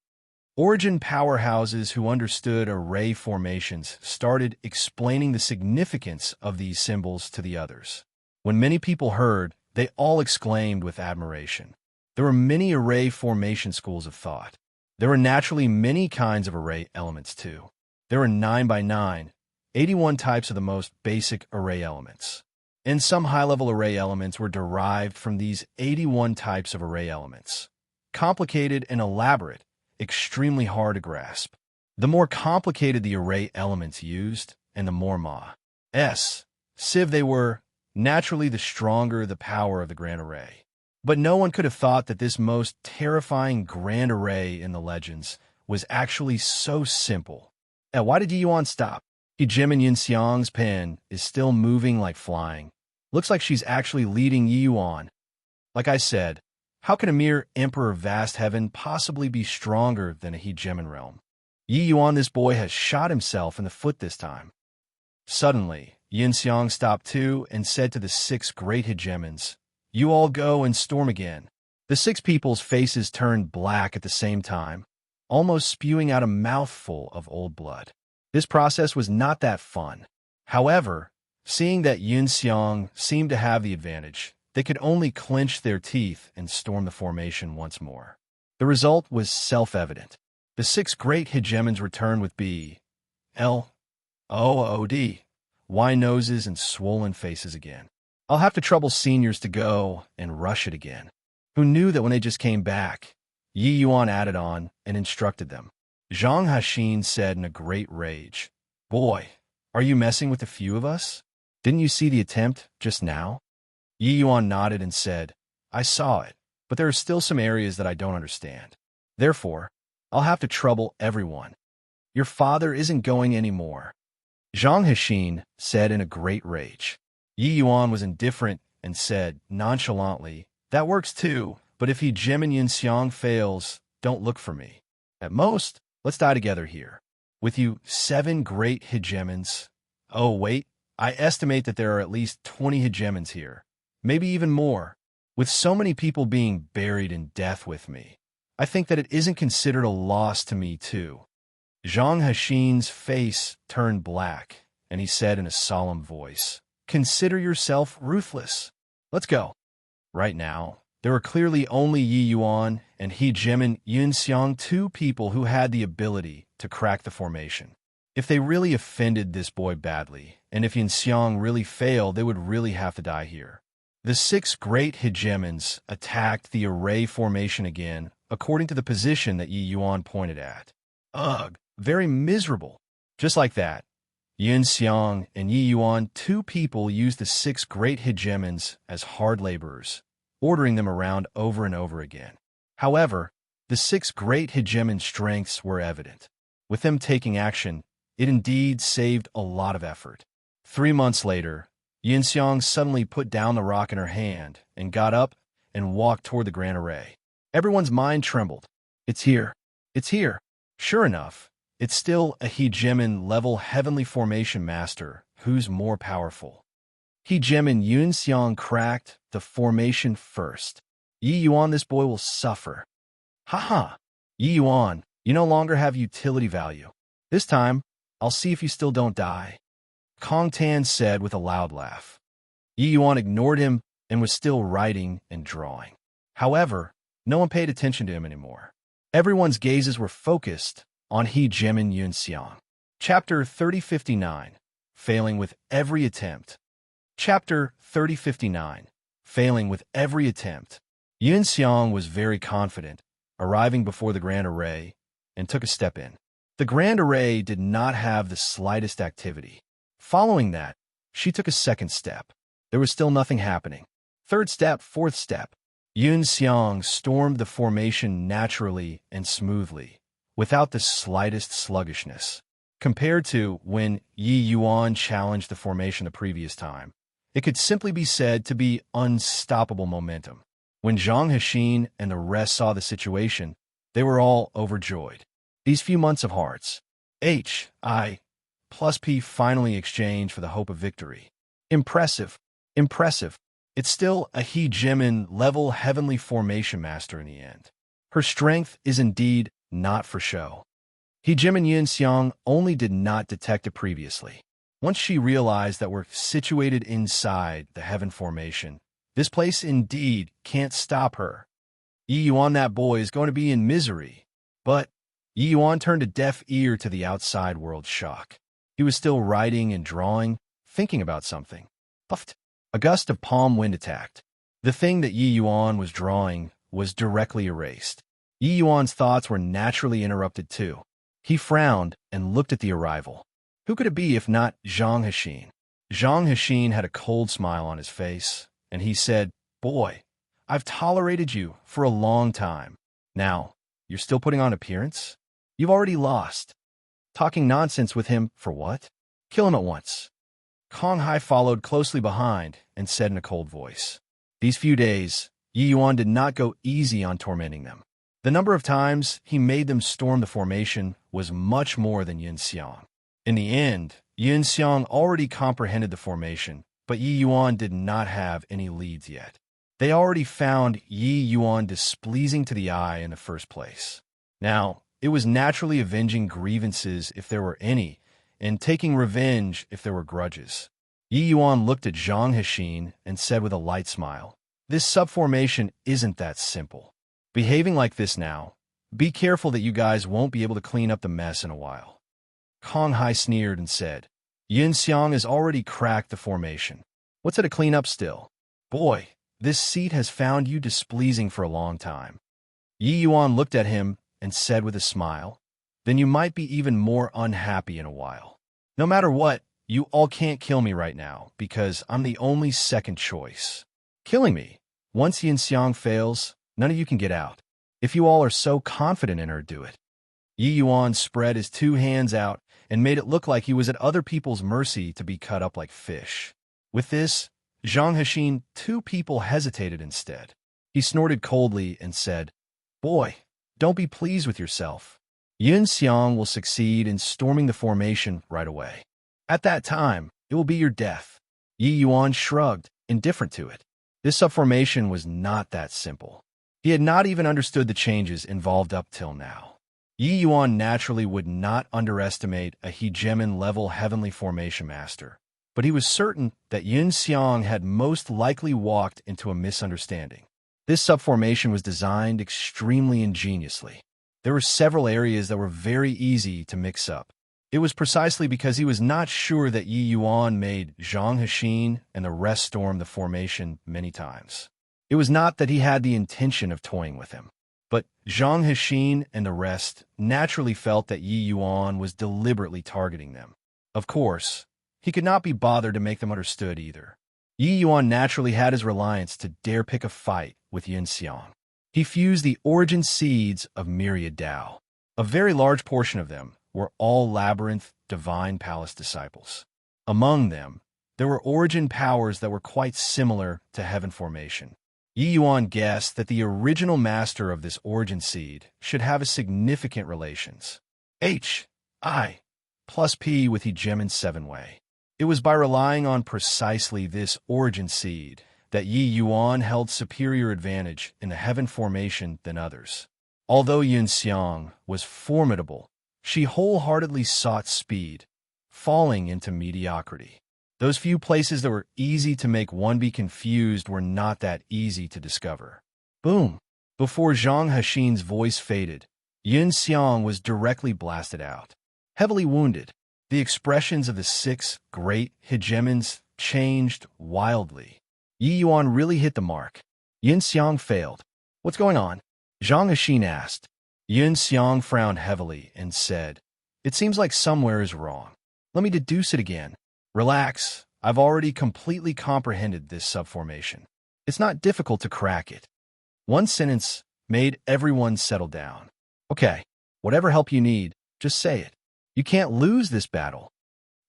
Origin powerhouses who understood array formations started explaining the significance of these symbols to the others. When many people heard, they all exclaimed with admiration. There were many array formation schools of thought. There were naturally many kinds of array elements too. There were 9 by 9, 81 types of the most basic array elements. And some high-level array elements were derived from these 81 types of array elements. Complicated and elaborate, extremely hard to grasp. The more complicated the array elements used, and the more sieve they were, naturally the stronger the power of the grand array. But no one could have thought that this most terrifying grand array in the legends was actually so simple. And why did Yi Yuan stop? Hegemon Yunxiang's pen is still moving like flying. Looks like she's actually leading Yi Yuan. Like I said, how can a mere Emperor of Vast Heaven possibly be stronger than a hegemon realm? Yi Yuan, this boy, has shot himself in the foot this time. Suddenly, Yunxiang stopped too and said to the 6 great hegemons, "You all go and storm again." The 6 people's faces turned black at the same time, almost spewing out a mouthful of old blood. This process was not that fun. However, seeing that Yunxiang seemed to have the advantage, they could only clench their teeth and storm the formation once more. The result was self-evident. The 6 great hegemons returned with wine noses and swollen faces again. I'll have to trouble seniors to go and rush it again. Who knew that when they just came back? Yi Yuan added on and instructed them. Zhang Haxin said in a great rage, "Boy, are you messing with a few of us? Didn't you see the attempt just now?" Yi Yuan nodded and said, "I saw it, but there are still some areas that I don't understand. Therefore, I'll have to trouble everyone. Your father isn't going anymore." Zhang Haxin said in a great rage. Yi Yuan was indifferent and said nonchalantly, "That works too, but if Hegemon Yunxiang fails, don't look for me. At most, let's die together here. With you 7 great hegemons. Oh, wait, I estimate that there are at least 20 hegemons here. Maybe even more. With so many people being buried in death with me, I think that it isn't considered a loss to me too." Zhang Haxin's face turned black, and he said in a solemn voice, "Consider yourself ruthless. Let's go." Right now, there were clearly only Yi Yuan and Hegemon Yunxiang, 2 people who had the ability to crack the formation. If they really offended this boy badly, and if Yunxiang really failed, they would really have to die here. The 6 great hegemons attacked the array formation again, according to the position that Yi Yuan pointed at. Ugh, very miserable. Just like that, Yunxiang and Yi Yuan, 2 people, used the 6 great hegemons as hard laborers, ordering them around over and over again. However, the 6 great hegemon strengths were evident. With them taking action, it indeed saved a lot of effort. 3 months later, Yunxiang suddenly put down the rock in her hand and got up and walked toward the grand array. Everyone's mind trembled. It's here. It's here. Sure enough, it's still a hegemon-level heavenly formation master who's more powerful. Hegemon Yunxiang cracked the formation first. Yi Yuan, this boy will suffer. Ha! Yi Yuan, you no longer have utility value. This time, I'll see if you still don't die. Kong Tan said with a loud laugh. Yi Yuan ignored him and was still writing and drawing. However, no one paid attention to him anymore. Everyone's gazes were focused on Hegemon Yunxiang. Chapter 3059, Failing with Every Attempt. Chapter 3059, Failing with Every Attempt. Yunxiang was very confident, arriving before the grand array, and took a step in. The grand array did not have the slightest activity. Following that, she took a second step. There was still nothing happening. Third step, fourth step. Yunxiang stormed the formation naturally and smoothly, without the slightest sluggishness. Compared to when Yi Yuan challenged the formation the previous time, it could simply be said to be unstoppable momentum. When Zhang Haxin and the rest saw the situation, they were all overjoyed. These few months of hearts, H.I. plus P finally exchanged for the hope of victory. Impressive. It's still a hegemon-level heavenly formation master in the end. Her strength is indeed not for show. Jim and Yin Xiang only did not detect it previously. Once she realized that we're situated inside the heaven formation, this place indeed can't stop her. Yi Yuan, that boy, is going to be in misery. But Yi Yuan turned a deaf ear to the outside world's shock. He was still writing and drawing, thinking about something. Puffed. A gust of palm wind attacked. The thing that Yi Yuan was drawing was directly erased. Yi Yuan's thoughts were naturally interrupted too. He frowned and looked at the arrival. Who could it be if not Zhang Hexin? Zhang Hexin had a cold smile on his face, and he said, "Boy, I've tolerated you for a long time. Now, you're still putting on appearance? You've already lost. Talking nonsense with him for what? Kill him at once." Kong Hai followed closely behind and said in a cold voice. These few days, Yi Yuan did not go easy on tormenting them. The number of times he made them storm the formation was much more than Yin Xiang. In the end, Yin Xiang already comprehended the formation, but Yi Yuan did not have any leads yet. They already found Yi Yuan displeasing to the eye in the first place. Now, it was naturally avenging grievances if there were any, and taking revenge if there were grudges. Yi Yuan looked at Zhang Hexin and said with a light smile, "This subformation isn't that simple. Behaving like this now, be careful that you guys won't be able to clean up the mess in a while." Kong Hai sneered and said, "Yin Xiang has already cracked the formation. What's it to clean up still? Boy, this seat has found you displeasing for a long time." Yi Yuan looked at him and said with a smile, "Then you might be even more unhappy in a while. No matter what, you all can't kill me right now, because I'm the only second choice. Killing me, once Yin Xiang fails, none of you can get out. If you all are so confident in her, do it." Yi Yuan spread his two hands out and made it look like he was at other people's mercy to be cut up like fish. With this, Zhang Hexin, two people hesitated instead. He snorted coldly and said, "Boy, don't be pleased with yourself. Yin Xiang will succeed in storming the formation right away. At that time, it will be your death." Yi Yuan shrugged, indifferent to it. This subformation was not that simple. He had not even understood the changes involved up till now. Yi Yuan naturally would not underestimate a hegemon-level heavenly formation master, but he was certain that Yin Xiang had most likely walked into a misunderstanding. This subformation was designed extremely ingeniously. There were several areas that were very easy to mix up. It was precisely because he was not sure that Yi Yuan made Zhang Hexin and the rest storm the formation many times. It was not that he had the intention of toying with him, but Zhang Hexin and the rest naturally felt that Yi Yuan was deliberately targeting them. Of course, he could not be bothered to make them understood either. Yi Yuan naturally had his reliance to dare pick a fight with Yin Xiang. He fused the origin seeds of myriad Tao. A very large portion of them were all Labyrinth Divine Palace disciples. Among them, there were origin powers that were quite similar to heaven formation. Yi Yuan guessed that the original master of this origin seed should have a significant relations. H.I. plus P with hegemon's seven-way. It was by relying on precisely this origin seed that Yi Yuan held superior advantage in the heaven formation than others. Although Yin Xiang was formidable, she wholeheartedly sought speed, falling into mediocrity. Those few places that were easy to make one be confused were not that easy to discover. Boom! Before Zhang Hexin's voice faded, Yin Xiang was directly blasted out. Heavily wounded, the expressions of the six great hegemons changed wildly. Yi Yuan really hit the mark. Yin Xiang failed. "What's going on?" Zhang Hexin asked. Yin Xiang frowned heavily and said, "It seems like somewhere is wrong. Let me deduce it again. Relax, I've already completely comprehended this subformation. It's not difficult to crack it." One sentence made everyone settle down. "Okay, whatever help you need, just say it. You can't lose this battle,"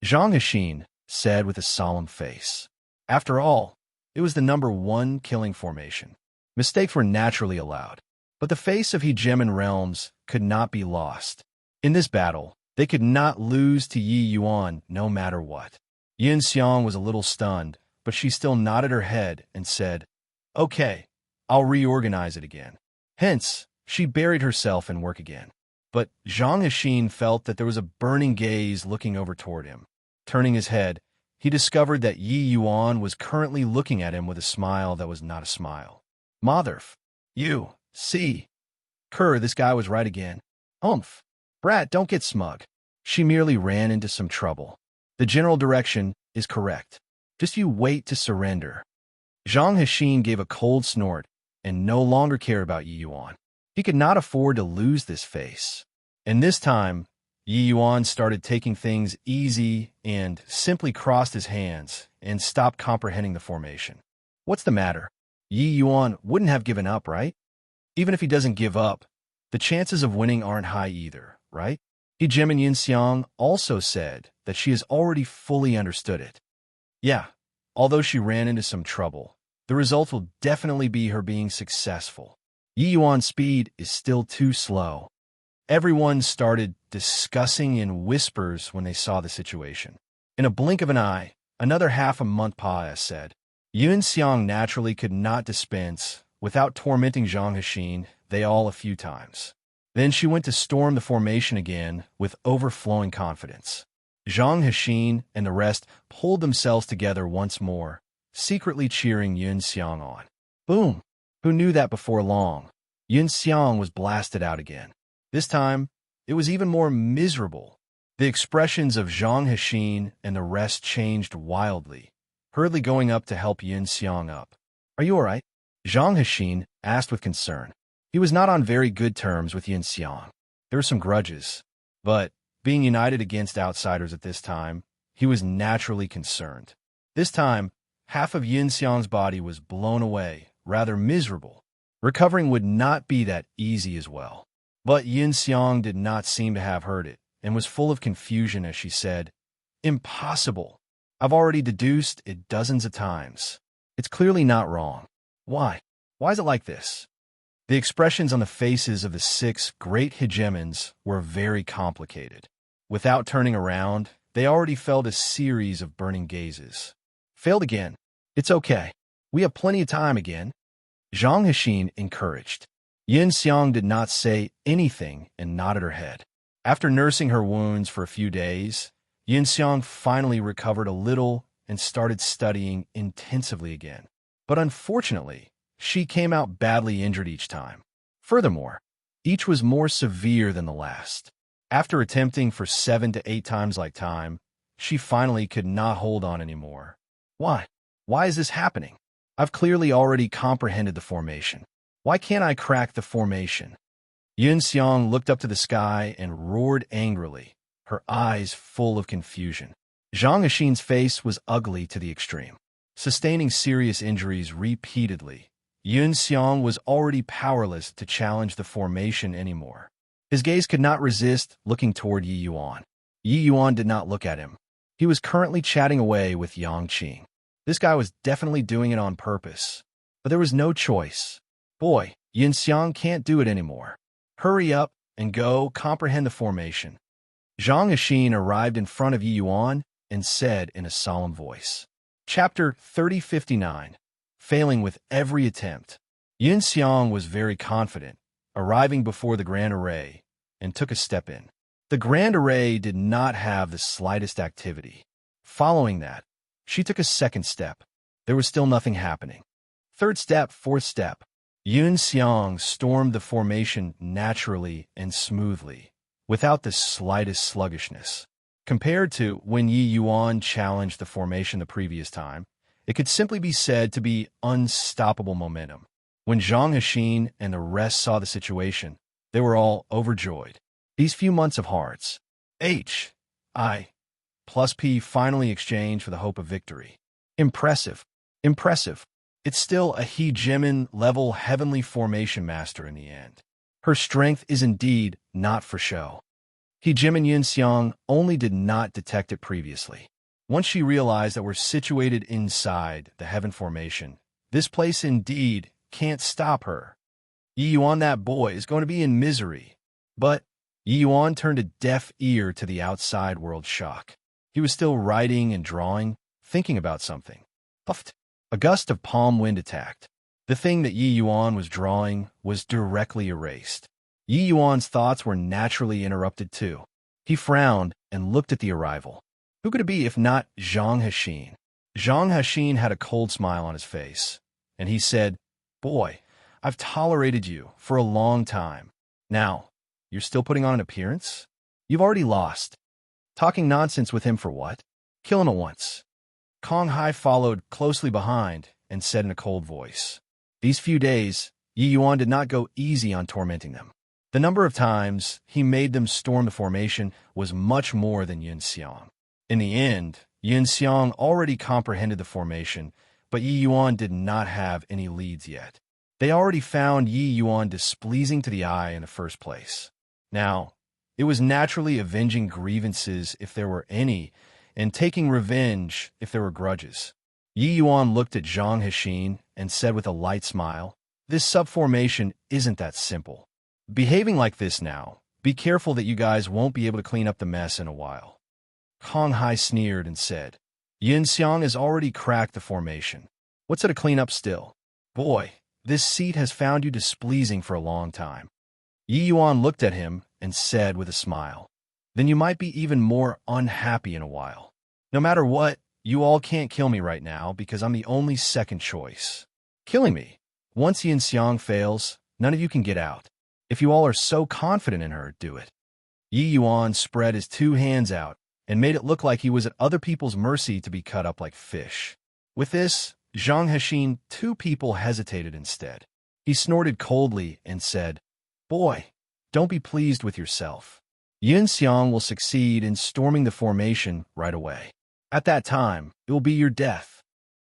Zhang Hexin said with a solemn face. After all, it was the #1 killing formation. Mistakes were naturally allowed, but the face of hegemon realms could not be lost. In this battle, they could not lose to Yi Yuan no matter what. Yin Xiang was a little stunned, but she still nodded her head and said, "Okay, I'll reorganize it again." Hence, she buried herself in work again. But Zhang Hexin felt that there was a burning gaze looking over toward him. Turning his head, he discovered that Yi Yuan was currently looking at him with a smile that was not a smile. Motherf. You. See. Kerr, this guy was right again. Humph. Brat, don't get smug. She merely ran into some trouble. The general direction is correct. Just you wait to surrender. Zhang Hexin gave a cold snort and no longer cared about Yi Yuan. He could not afford to lose this face. And this time, Yi Yuan started taking things easy and simply crossed his hands and stopped comprehending the formation. What's the matter? Yi Yuan wouldn't have given up, right? Even if he doesn't give up, the chances of winning aren't high either, right? He Jim and Yin Xiang also said that she has already fully understood it. Yeah, although she ran into some trouble, the result will definitely be her being successful. Yi Yuan's speed is still too slow. Everyone started discussing in whispers when they saw the situation. In a blink of an eye, another half a month said. Yun Xiang naturally could not dispense without tormenting Zhang Hexin they all a few times. Then she went to storm the formation again with overflowing confidence. Zhang Hexin and the rest pulled themselves together once more, secretly cheering Yun Xiang on. Boom! Who knew that before long? Yun Xiang was blasted out again. This time, it was even more miserable. The expressions of Zhang Hexin and the rest changed wildly, hurriedly going up to help Yun Xiang up. Are you all right? Zhang Hexin asked with concern. He was not on very good terms with Yun Xiang. There were some grudges, but being united against outsiders at this time, he was naturally concerned. This time, half of Yun Xiang's body was blown away, rather miserable. Recovering would not be that easy as well. But Yun Xiang did not seem to have heard it, and was full of confusion as she said, Impossible. I've already deduced it dozens of times. It's clearly not wrong. Why? Why is it like this? The expressions on the faces of the 6 great hegemons were very complicated. Without turning around, they already felt a series of burning gazes. Failed again. It's okay. We have plenty of time again. Zhang Hexin encouraged. Yin Xiang did not say anything and nodded her head. After nursing her wounds for a few days, Yin Xiang finally recovered a little and started studying intensively again. But unfortunately, she came out badly injured each time. Furthermore, each was more severe than the last. After attempting for 7 to 8 times like time, she finally could not hold on anymore. Why? Why is this happening? I've clearly already comprehended the formation. Why can't I crack the formation? Yun Xiang looked up to the sky and roared angrily, her eyes full of confusion. Zhang Hexin's face was ugly to the extreme. Sustaining serious injuries repeatedly, Yun Xiang was already powerless to challenge the formation anymore. His gaze could not resist looking toward Yi Yuan. Yi Yuan did not look at him. He was currently chatting away with Yang Qing. This guy was definitely doing it on purpose. But there was no choice. Boy, Yun Xiang can't do it anymore. Hurry up and go comprehend the formation. Zhang Hexin arrived in front of Yi Yuan and said in a solemn voice. Chapter 3059. Failing with every attempt. Yun Xiang was very confident, arriving before the Grand Array, and took a step in. The Grand Array did not have the slightest activity. Following that, she took a second step. There was still nothing happening. Third step, fourth step. Yun Xiang stormed the formation naturally and smoothly, without the slightest sluggishness. Compared to when Yi Yuan challenged the formation the previous time, it could simply be said to be unstoppable momentum. When Zhang Hexin and the rest saw the situation, they were all overjoyed. These few months of hearts, H, I, plus P finally exchanged for the hope of victory. Impressive. Impressive. It's still a hegemon-level heavenly formation master in the end. Her strength is indeed not for show. Hegemon Yun Xiang only did not detect it previously. Once she realized that we're situated inside the heaven formation, this place indeed can't stop her. Yi Yuan, that boy, is going to be in misery. But Yi Yuan turned a deaf ear to the outside world shock. He was still writing and drawing, thinking about something. Puffed. A gust of palm wind attacked. The thing that Yi Yuan was drawing was directly erased. Yi Yuan's thoughts were naturally interrupted too. He frowned and looked at the arrival. Who could it be if not Zhang Hexin? Zhang Hexin had a cold smile on his face, and he said, "Boy, I've tolerated you for a long time. Now, you're still putting on an appearance? You've already lost. Talking nonsense with him for what? Kill him at once." Kong Hai followed closely behind and said in a cold voice, "These few days, Yi Yuan did not go easy on tormenting them. The number of times he made them storm the formation was much more than Yun Xiang. In the end, Yun Xiang already comprehended the formation, but Yi Yuan did not have any leads yet. They already found Yi Yuan displeasing to the eye in the first place. Now, it was naturally avenging grievances if there were any, and taking revenge if there were grudges. Yi Yuan looked at Zhang Hexin and said with a light smile, "This subformation isn't that simple. Behaving like this now, be careful that you guys won't be able to clean up the mess in a while." Kong Hai sneered and said, "Yun Xiang has already cracked the formation. What's it to clean up still? Boy, this seat has found you displeasing for a long time." Yi Yuan looked at him and said with a smile, "Then you might be even more unhappy in a while. No matter what, you all can't kill me right now because I'm the only second choice. Killing me. Once Yun Xiang fails, none of you can get out. If you all are so confident in her, do it." Yi Yuan spread his two hands out and made it look like he was at other people's mercy to be cut up like fish. With this, Zhang Hexin, two people hesitated instead. He snorted coldly and said, "Boy, don't be pleased with yourself. Yun Xiang will succeed in storming the formation right away. At that time, it will be your death."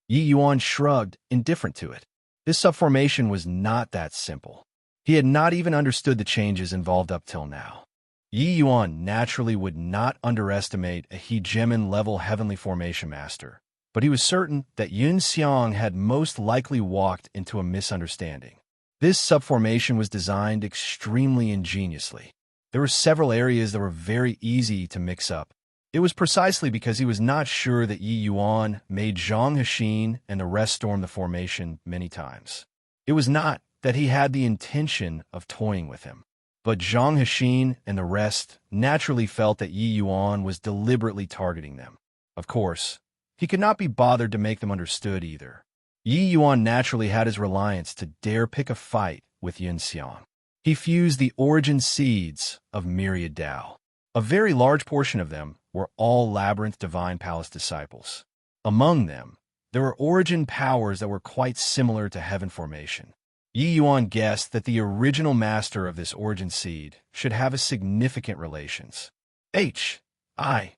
Yi Yuan shrugged, indifferent to it. This subformation was not that simple. He had not even understood the changes involved up till now. Yi Yuan naturally would not underestimate a hegemon-level heavenly formation master, but he was certain that Yun Xiang had most likely walked into a misunderstanding. This subformation was designed extremely ingeniously. There were several areas that were very easy to mix up. It was precisely because he was not sure that Yi Yuan made Zhang Hexin and the rest storm the formation many times. It was not that he had the intention of toying with him. But Zhang Hexin and the rest naturally felt that Yi Yuan was deliberately targeting them. Of course, he could not be bothered to make them understood either. Yi Yuan naturally had his reliance to dare pick a fight with Yun Xiang. He fused the origin seeds of myriad Tao. A very large portion of them were all Labyrinth Divine Palace disciples. Among them, there were origin powers that were quite similar to heaven formation. Yi Yuan guessed that the original master of this origin seed should have a significant relations. H.I.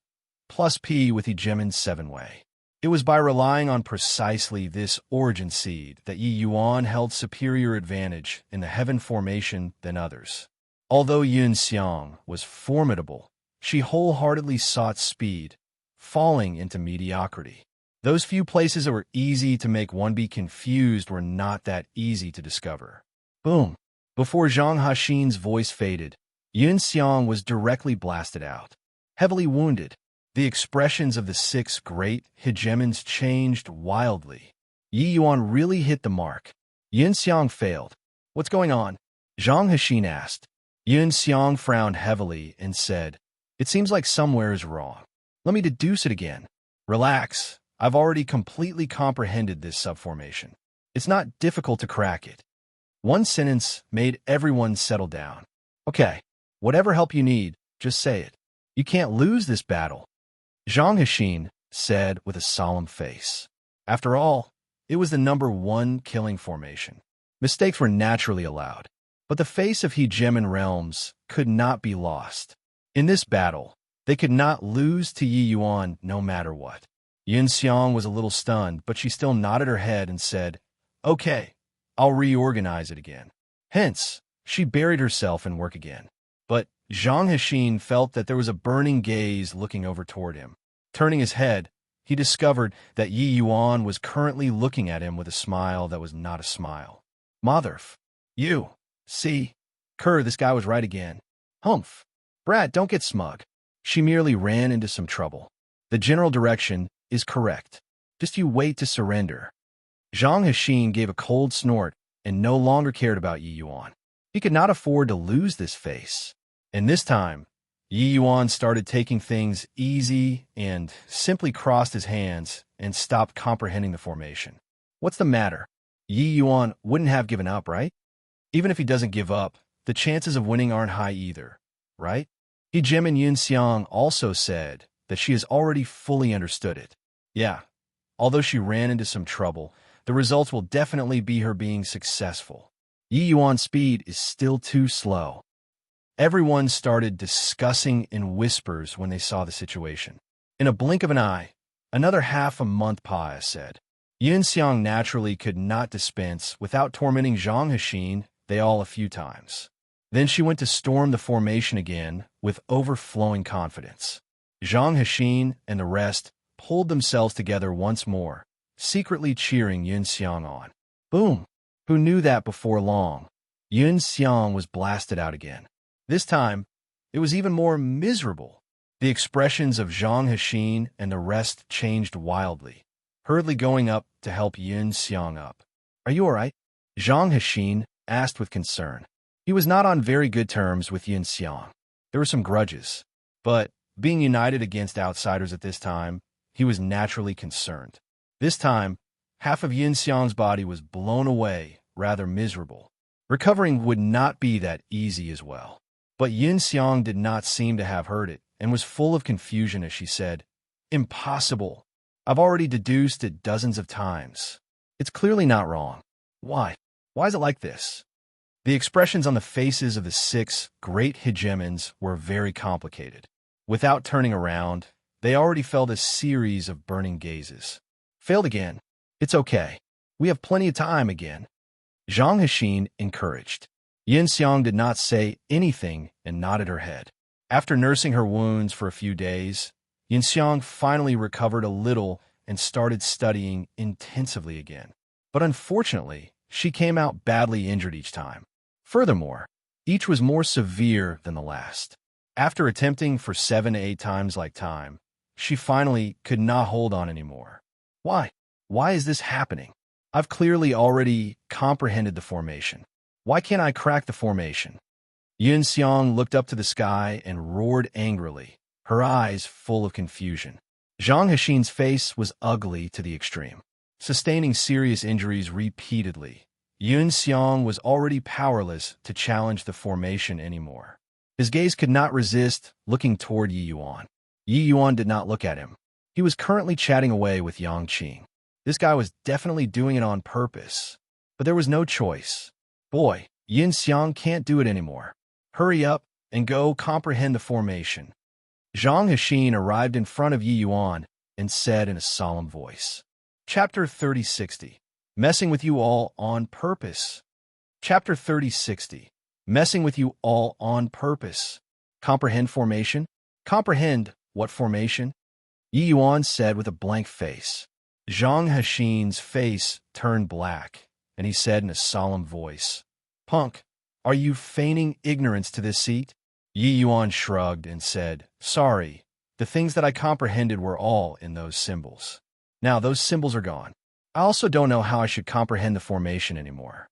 plus P with hegemon's seven-way. It was by relying on precisely this origin seed that Yi Yuan held superior advantage in the heaven formation than others. Although Yun Xiang was formidable, she wholeheartedly sought speed, falling into mediocrity. Those few places that were easy to make one be confused were not that easy to discover. Boom! Before Zhang Hexin's voice faded, Yun Xiang was directly blasted out. Heavily wounded, the expressions of the six great hegemons changed wildly. Yi Yuan really hit the mark. Yun Xiang failed. "What's going on?" Zhang Hexin asked. Yun Xiang frowned heavily and said, "It seems like somewhere is wrong. Let me deduce it again." "Relax. I've already completely comprehended this subformation. It's not difficult to crack it." One sentence made everyone settle down. "Okay, whatever help you need, just say it. You can't lose this battle," Zhang Hexin said with a solemn face. After all, it was the #1 killing formation. Mistakes were naturally allowed, but the face of hegemon realms could not be lost. In this battle, they could not lose to Yi Yuan no matter what. Yun Xiang was a little stunned, but she still nodded her head and said, "Okay, I'll reorganize it again." Hence, she buried herself in work again. But Zhang Hexin felt that there was a burning gaze looking over toward him. Turning his head, he discovered that Yi Yuan was currently looking at him with a smile that was not a smile. "Motherf, you, see, Kerr, this guy was right again. Humph. Brat, don't get smug. She merely ran into some trouble. The general direction is correct. Just you wait to surrender." Zhang Hexin gave a cold snort and no longer cared about Yi Yuan. He could not afford to lose this face. And this time, Yi Yuan started taking things easy and simply crossed his hands and stopped comprehending the formation. What's the matter? Yi Yuan wouldn't have given up, right? Even if he doesn't give up, the chances of winning aren't high either, right? He Jim and Yun Xiang also said that she has already fully understood it. Yeah, although she ran into some trouble, the results will definitely be her being successful. Yi Yuan's speed is still too slow. Everyone started discussing in whispers when they saw the situation. In a blink of an eye, another half a month passed, said. Yun Xiang naturally could not dispense without tormenting Zhang Hexin they all a few times. Then she went to storm the formation again with overflowing confidence. Zhang Hexin and the rest pulled themselves together once more, secretly cheering Yun Xiang on. Boom! Who knew that before long? Yun Xiang was blasted out again. This time, it was even more miserable. The expressions of Zhang Hexin and the rest changed wildly, hurriedly going up to help Yun Xiang up. Are you all right? Zhang Hexin asked with concern. He was not on very good terms with Yun Xiang. There were some grudges, but being united against outsiders at this time, he was naturally concerned. This time, half of Yun Xiang's body was blown away, rather miserable. Recovering would not be that easy as well. But Yun Xiang did not seem to have heard it and was full of confusion as she said, Impossible. I've already deduced it dozens of times. It's clearly not wrong. Why? Why is it like this? The expressions on the faces of the 6 great hegemons were very complicated. Without turning around, they already felt a series of burning gazes. Failed again. It's okay. We have plenty of time again. Zhang Hexin encouraged. Yun Xiang did not say anything and nodded her head. After nursing her wounds for a few days, Yun Xiang finally recovered a little and started studying intensively again. But unfortunately, she came out badly injured each time. Furthermore, each was more severe than the last. After attempting for 7 to 8 times like time, she finally could not hold on anymore. Why? Why is this happening? I've clearly already comprehended the formation. Why can't I crack the formation? Yun Xiang looked up to the sky and roared angrily, her eyes full of confusion. Zhang Hexin's face was ugly to the extreme, sustaining serious injuries repeatedly. Yun Xiang was already powerless to challenge the formation anymore. His gaze could not resist looking toward Yi Yuan. Yi Yuan did not look at him. He was currently chatting away with Yang Qing. This guy was definitely doing it on purpose. But there was no choice. Boy, Yun Xiang can't do it anymore. Hurry up and go comprehend the formation. Zhang Hexin arrived in front of Yi Yuan and said in a solemn voice, Chapter 3060, Messing with you all on purpose. Chapter 3060, Messing with you all on purpose. Comprehend formation? Comprehend what formation? Yi Yuan said with a blank face. Zhang Hexin's face turned black, and he said in a solemn voice, Punk, are you feigning ignorance to this seat? Yi Yuan shrugged and said, Sorry, the things that I comprehended were all in those symbols. Now those symbols are gone. I also don't know how I should comprehend the formation anymore.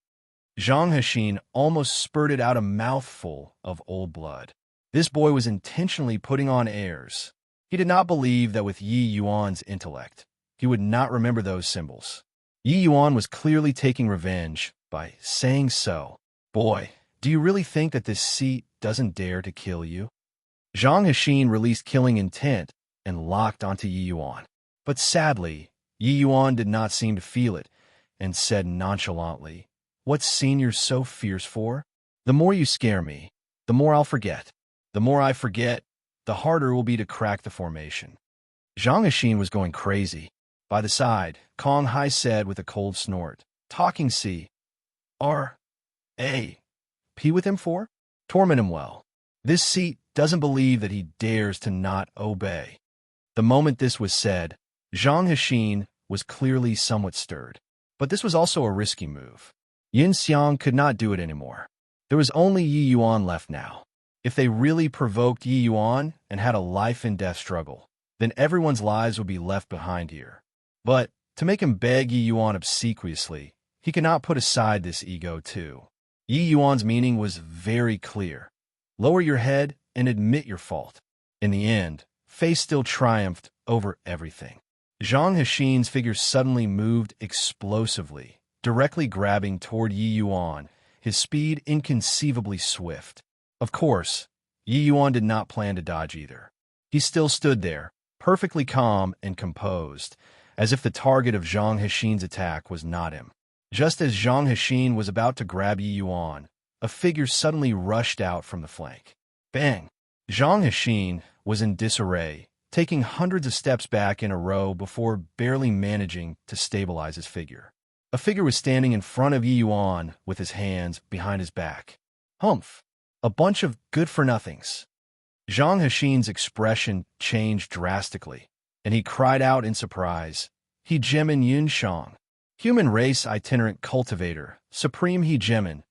Zhang Hexin almost spurted out a mouthful of old blood. This boy was intentionally putting on airs. He did not believe that with Yi Yuan's intellect, he would not remember those symbols. Yi Yuan was clearly taking revenge by saying so. Boy, do you really think that this seat doesn't dare to kill you? Zhang Hexin released killing intent and locked onto Yi Yuan. But sadly, Yi Yuan did not seem to feel it and said nonchalantly, What's senior so fierce for? The more you scare me, the more I'll forget. The more I forget, the harder it will be to crack the formation. Zhang Hexin was going crazy. By the side, Kong Hai said with a cold snort, Talking C. R.A. P with him for? Torment him well. This seat doesn't believe that he dares to not obey. The moment this was said, Zhang Hexin was clearly somewhat stirred. But this was also a risky move. Yun Xiang could not do it anymore. There was only Yi Yuan left now. If they really provoked Yi Yuan and had a life-and-death struggle, then everyone's lives would be left behind here. But to make him beg Yi Yuan obsequiously, he could not put aside this ego too. Yi Yuan's meaning was very clear. Lower your head and admit your fault. In the end, faith still triumphed over everything. Zhang Hexin's figure suddenly moved explosively, directly grabbing toward Yi Yuan, his speed inconceivably swift. Of course, Yi Yuan did not plan to dodge either. He still stood there, perfectly calm and composed, as if the target of Zhang Hexin's attack was not him. Just as Zhang Hexin was about to grab Yi Yuan, a figure suddenly rushed out from the flank. Bang! Zhang Hexin was in disarray, taking hundreds of steps back in a row before barely managing to stabilize his figure. A figure was standing in front of Yi Yuan with his hands behind his back. Humph! A bunch of good-for-nothings. Zhang Hexin's expression changed drastically, and he cried out in surprise, Hegemen Yunshang, human race itinerant cultivator, supreme Hegemen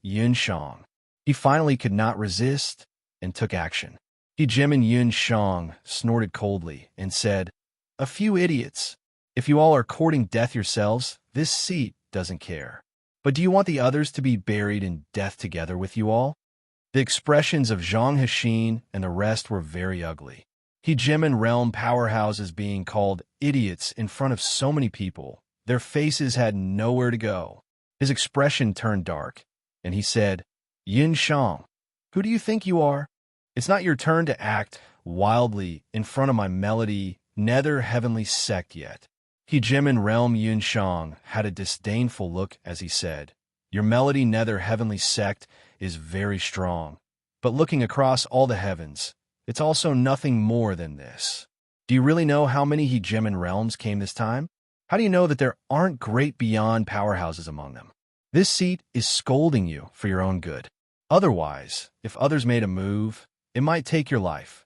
Yunshang. He finally could not resist and took action. Hegemen Yunshang snorted coldly and said, a few idiots. If you all are courting death yourselves, this seat doesn't care. But do you want the others to be buried in death together with you all? The expressions of Zhang Hexin and the rest were very ugly. Hegemen realm powerhouses being called idiots in front of so many people, their faces had nowhere to go. His expression turned dark, and he said, Yin Shang, who do you think you are? It's not your turn to act wildly in front of my melody, nether heavenly sect yet. Hegemen realm Yin Shang had a disdainful look as he said, your melody nether heavenly sect is very strong, but looking across all the heavens, it's also nothing more than this. Do you really know how many Hegemen realms came this time? How do you know that there aren't great beyond powerhouses among them? This seat is scolding you for your own good. Otherwise, if others made a move, it might take your life.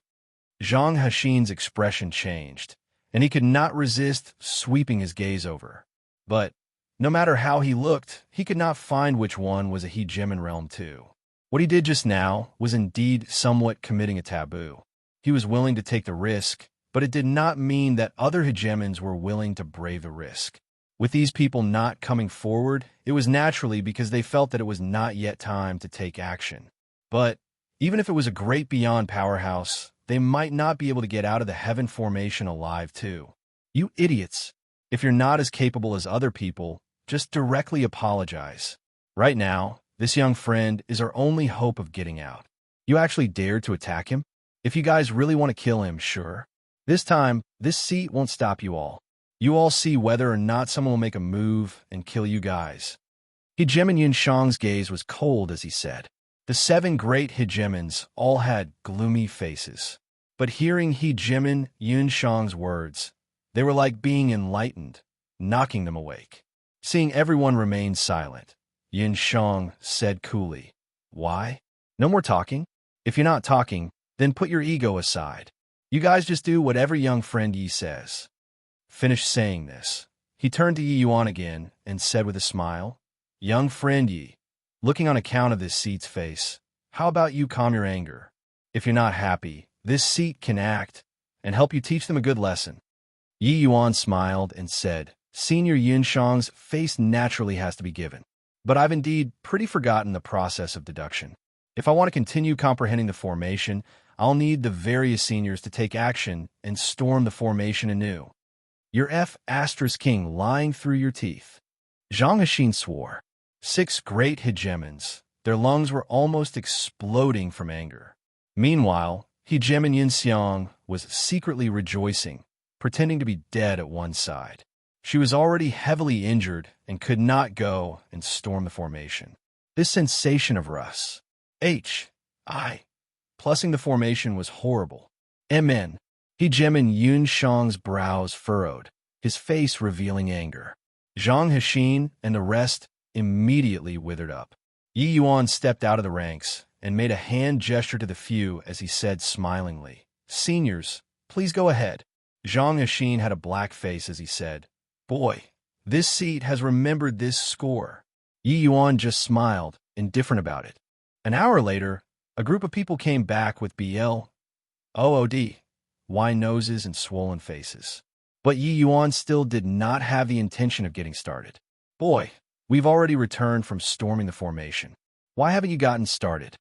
Zhang Hexin's expression changed, and he could not resist sweeping his gaze over. But, no matter how he looked, he could not find which one was a Hegemen realm too. What he did just now was indeed somewhat committing a taboo. He was willing to take the risk, but it did not mean that other Hegemens were willing to brave the risk. With these people not coming forward, it was naturally because they felt that it was not yet time to take action. But, even if it was a great beyond powerhouse, they might not be able to get out of the heaven formation alive too. You idiots! If you're not as capable as other people, just directly apologize. Right now, this young friend is our only hope of getting out. You actually dared to attack him? If you guys really want to kill him, sure. This time, this seat won't stop you all. You all see whether or not someone will make a move and kill you guys. Hegemen Yunshang's gaze was cold as he said. The 7 great Hegemens all had gloomy faces. But hearing Hegemen Yunshang's words, they were like being enlightened, knocking them awake. Seeing everyone remain silent, Yunshang said coolly, why? No more talking? If you're not talking, then put your ego aside. You guys just do whatever young friend Yi says. Finished saying this, he turned to Yi Yuan again and said with a smile, young friend Yi, looking on account of this seat's face, how about you calm your anger? If you're not happy, this seat can act and help you teach them a good lesson. Yi Yuan smiled and said, Senior Yunshang's face naturally has to be given. But I've indeed pretty forgotten the process of deduction. If I want to continue comprehending the formation, I'll need the various seniors to take action and storm the formation anew. Your King lying through your teeth. Zhang Hexin swore. 6 great Hegemens. Their lungs were almost exploding from anger. Meanwhile, Hegemen Yunxiang was secretly rejoicing, pretending to be dead at one side. She was already heavily injured and could not go and storm the formation. This sensation of Russ, plussing the formation was horrible. MN. Hegemen Yunshang's brows furrowed, his face revealing anger. Zhang Hexin and the rest immediately withered up. Yi Yuan stepped out of the ranks and made a hand gesture to the few as he said smilingly, Seniors, please go ahead. Zhang Hexin had a black face as he said, Boy, this seat has remembered this score. Yi Yuan just smiled, indifferent about it. An hour later, a group of people came back with BLOOD, wine noses and swollen faces. But Yi Yuan still did not have the intention of getting started. Boy, We've already returned from storming the formation. Why haven't you gotten started?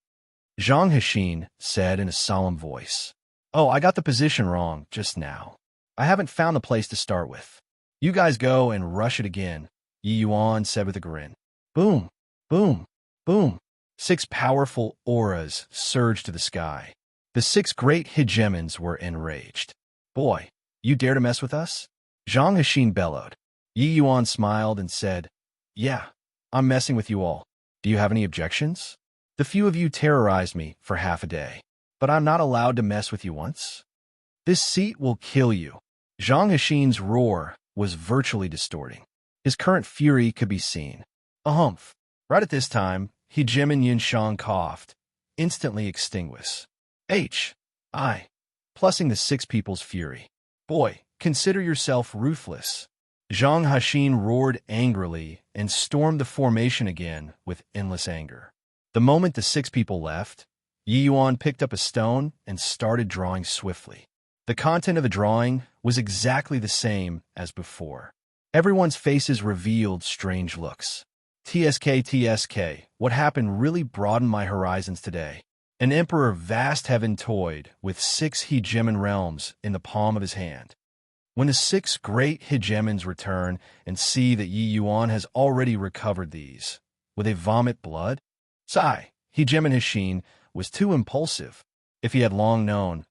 Zhang Hexin said in a solemn voice. Oh, I got the position wrong just now. I haven't found the place to start with. You guys go and rush it again, Yi Yuan said with a grin. Boom, boom, boom. 6 powerful auras surged to the sky. The 6 great hegemons were enraged. Boy, you dare to mess with us? Zhang Hexin bellowed. Yi Yuan smiled and said, Yeah, I'm messing with you all. Do you have any objections? The few of you terrorized me for half a day, but I'm not allowed to mess with you once? This seat will kill you. Zhang Hexin's roar was virtually distorting. His current fury could be seen. A humph. Right at this time, Hegemon Yunshang coughed, instantly extinguished. Plussing the 6 people's fury. Boy, consider yourself ruthless. Zhang Hexin roared angrily and stormed the formation again with endless anger. The moment the 6 people left, Yi Yuan picked up a stone and started drawing swiftly. The content of the drawing was exactly the same as before. Everyone's faces revealed strange looks. TSK, what happened really broadened my horizons today. An emperor vast heaven toyed with 6 hegemon realms in the palm of his hand. When the 6 great hegemons return and see that Yi Yuan has already recovered these, will they vomit blood? Hegemon Hexin was too impulsive. If he had long known,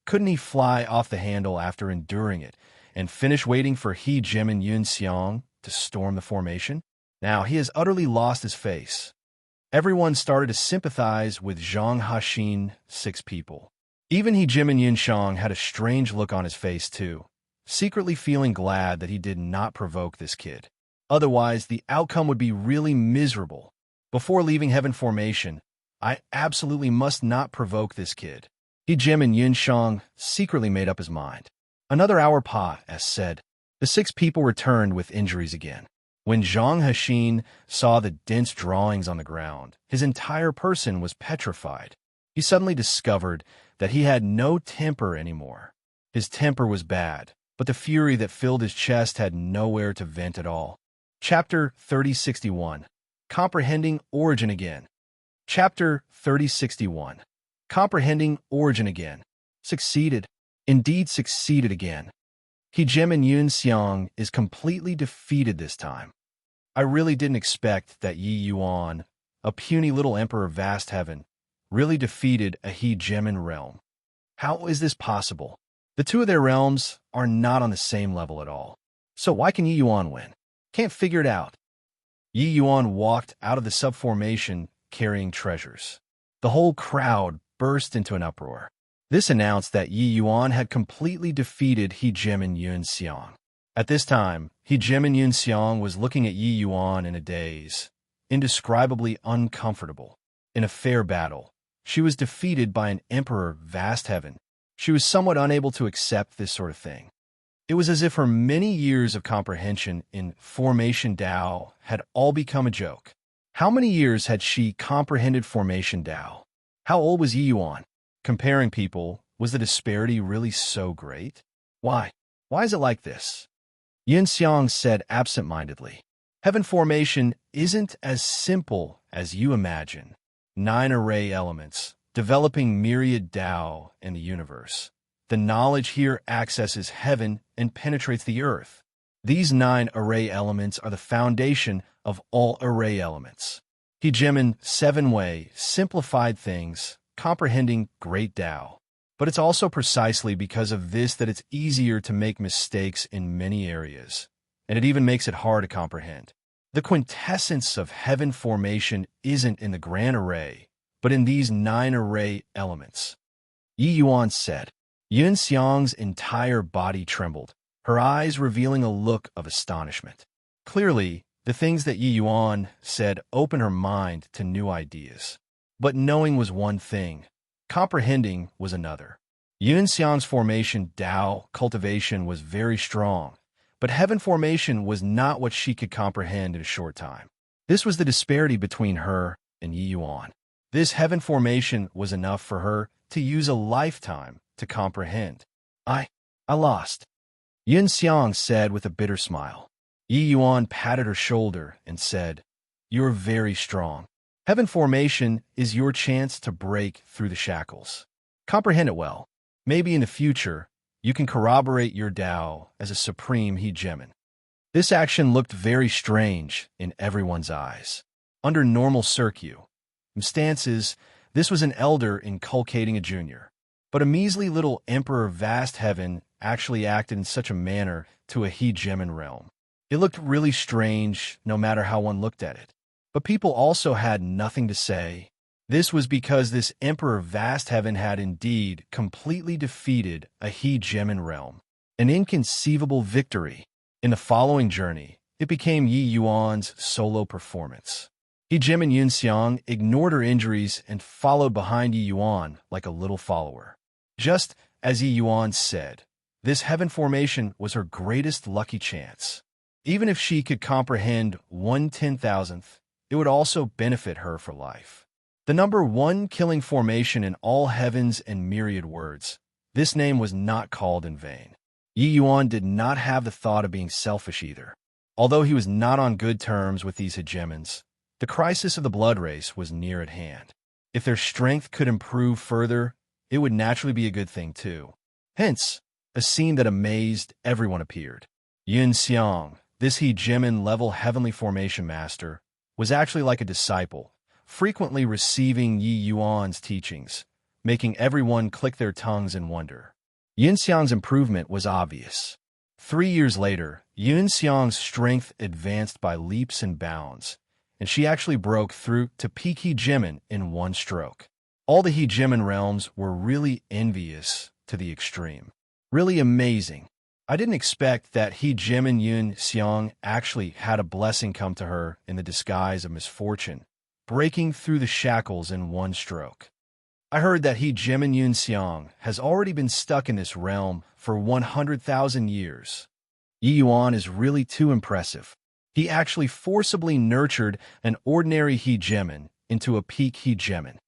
couldn't he fly off the handle after enduring it and finish waiting for Hegemon Yunxiang to storm the formation? Now he has utterly lost his face. Everyone started to sympathize with Zhang Hexin 6 people. Even Hegemon Yunxiang had a strange look on his face too, secretly feeling glad that he did not provoke this kid. Otherwise, the outcome would be really miserable. Before leaving Heaven Formation, I absolutely must not provoke this kid. Hegemon Yunxiang secretly made up his mind. Another hour said. The 6 people returned with injuries again. When Zhang Hexin saw the dense drawings on the ground, his entire person was petrified. He suddenly discovered that he had no temper anymore. His temper was bad, but the fury that filled his chest had nowhere to vent at all. Chapter 3061. Comprehending Origin Again. Chapter 3061. Comprehending Origin Again. Succeeded. Indeed succeeded again. Hegemon Yunxiang is completely defeated this time. I really didn't expect that Yi Yuan, a puny little emperor of vast heaven, really defeated a hegemon realm. How is this possible? The 2 of their realms are not on the same level at all. So why can Yi Yuan win? Can't figure it out. Yi Yuan walked out of the subformation carrying treasures. The whole crowd burst into an uproar. This announced that Yi Yuan had completely defeated Hegemon Yunxiang. At this time, Hegemon Yunxiang was looking at Yi Yuan in a daze, indescribably uncomfortable. In a fair battle, she was defeated by an emperor of vast heaven. She was somewhat unable to accept this sort of thing. It was as if her many years of comprehension in Formation Tao had all become a joke. How many years had she comprehended Formation Tao? How old was Yi Yuan? Comparing people, was the disparity really so great? Why? Why is it like this? Yunxiang said absent-mindedly. Heaven formation isn't as simple as you imagine. 9 array elements, developing myriad Tao in the universe. The knowledge here accesses heaven and penetrates the earth. These 9 array elements are the foundation of all array elements. Hegemon 7-way simplified things, comprehending great Tao. But it's also precisely because of this that it's easier to make mistakes in many areas, and it even makes it hard to comprehend. The quintessence of heaven formation isn't in the grand array, but in these 9 array elements. Yi Yuan said. Yunxiang's entire body trembled, her eyes revealing a look of astonishment. Clearly, the things that Yi Yuan said opened her mind to new ideas. But knowing was one thing, comprehending was another. Yunxiang's formation Tao cultivation was very strong, but heaven formation was not what she could comprehend in a short time. This was the disparity between her and Yi Yuan. This heaven formation was enough for her to use a lifetime to comprehend. I lost, Yunxiang said with a bitter smile. Yi Yuan patted her shoulder and said, "You're very strong. Heaven formation is your chance to break through the shackles. Comprehend it well. Maybe in the future, you can corroborate your Tao as a supreme hegemon." This action looked very strange in everyone's eyes. Under normal circumstances, this was an elder inculcating a junior. But a measly little emperor of vast heaven actually acted in such a manner to a hegemon realm. It looked really strange no matter how one looked at it. But people also had nothing to say. This was because this emperor of vast heaven had indeed completely defeated a hegemon realm. An inconceivable victory. In the following journey, it became Yi Yuan's solo performance. Hegemon Yunxiang ignored her injuries and followed behind Yi Yuan like a little follower. Just as Yi Yuan said, this heaven formation was her greatest lucky chance. Even if she could comprehend 1/10,000th, it would also benefit her for life. The number 1 killing formation in all heavens and myriad words. This name was not called in vain. Yi Yuan did not have the thought of being selfish either. Although he was not on good terms with these hegemons, the crisis of the blood race was near at hand. If their strength could improve further, it would naturally be a good thing too. Hence, a scene that amazed everyone appeared. Yun Xiang, this hegemon-level heavenly formation master, was actually like a disciple, frequently receiving Yi Yuan's teachings, making everyone click their tongues in wonder. Yun Xiang's improvement was obvious. 3 years later, Yun Xiang's strength advanced by leaps and bounds, and she actually broke through to peak hegemon in one stroke. All the hegemon realms were really envious to the extreme. Really amazing. I didn't expect that hegemon Yun Xiang actually had a blessing come to her in the disguise of misfortune, breaking through the shackles in one stroke. I heard that hegemon Yun Xiang has already been stuck in this realm for 100,000 years. Yi Yuan is really too impressive. He actually forcibly nurtured an ordinary hegemon into a peak hegemon.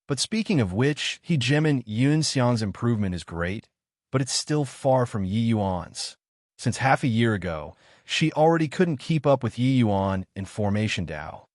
But speaking of which, hegemon Yun Xiang's improvement is great, but it's still far from Yi Yuan's. Since half a year ago, she already couldn't keep up with Yi Yuan in Formation Tao.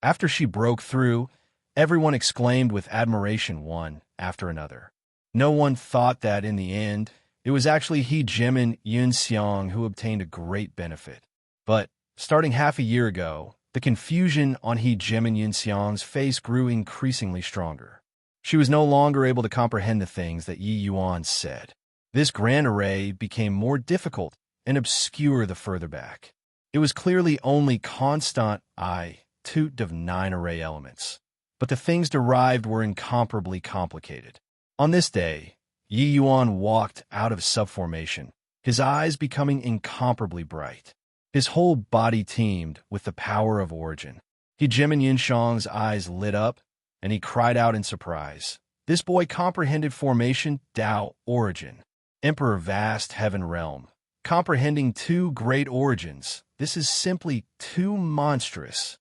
After she broke through, everyone exclaimed with admiration one after another. No one thought that in the end, it was actually hegemon Yun Xiang who obtained a great benefit. But, starting half a year ago, the confusion on hegemon Yun Xiang's face grew increasingly stronger. She was no longer able to comprehend the things that Yi Yuan said. This grand array became more difficult and obscure the further back. It was clearly only constant I-2 of 9 array elements, but the things derived were incomparably complicated. On this day, Yi Yuan walked out of subformation, his eyes becoming incomparably bright. His whole body teemed with the power of origin. Hegemon Yun Xiang's eyes lit up, and he cried out in surprise. This boy comprehended formation Tao origin. Emperor vast heaven realm. Comprehending 2 great origins. This is simply too monstrous.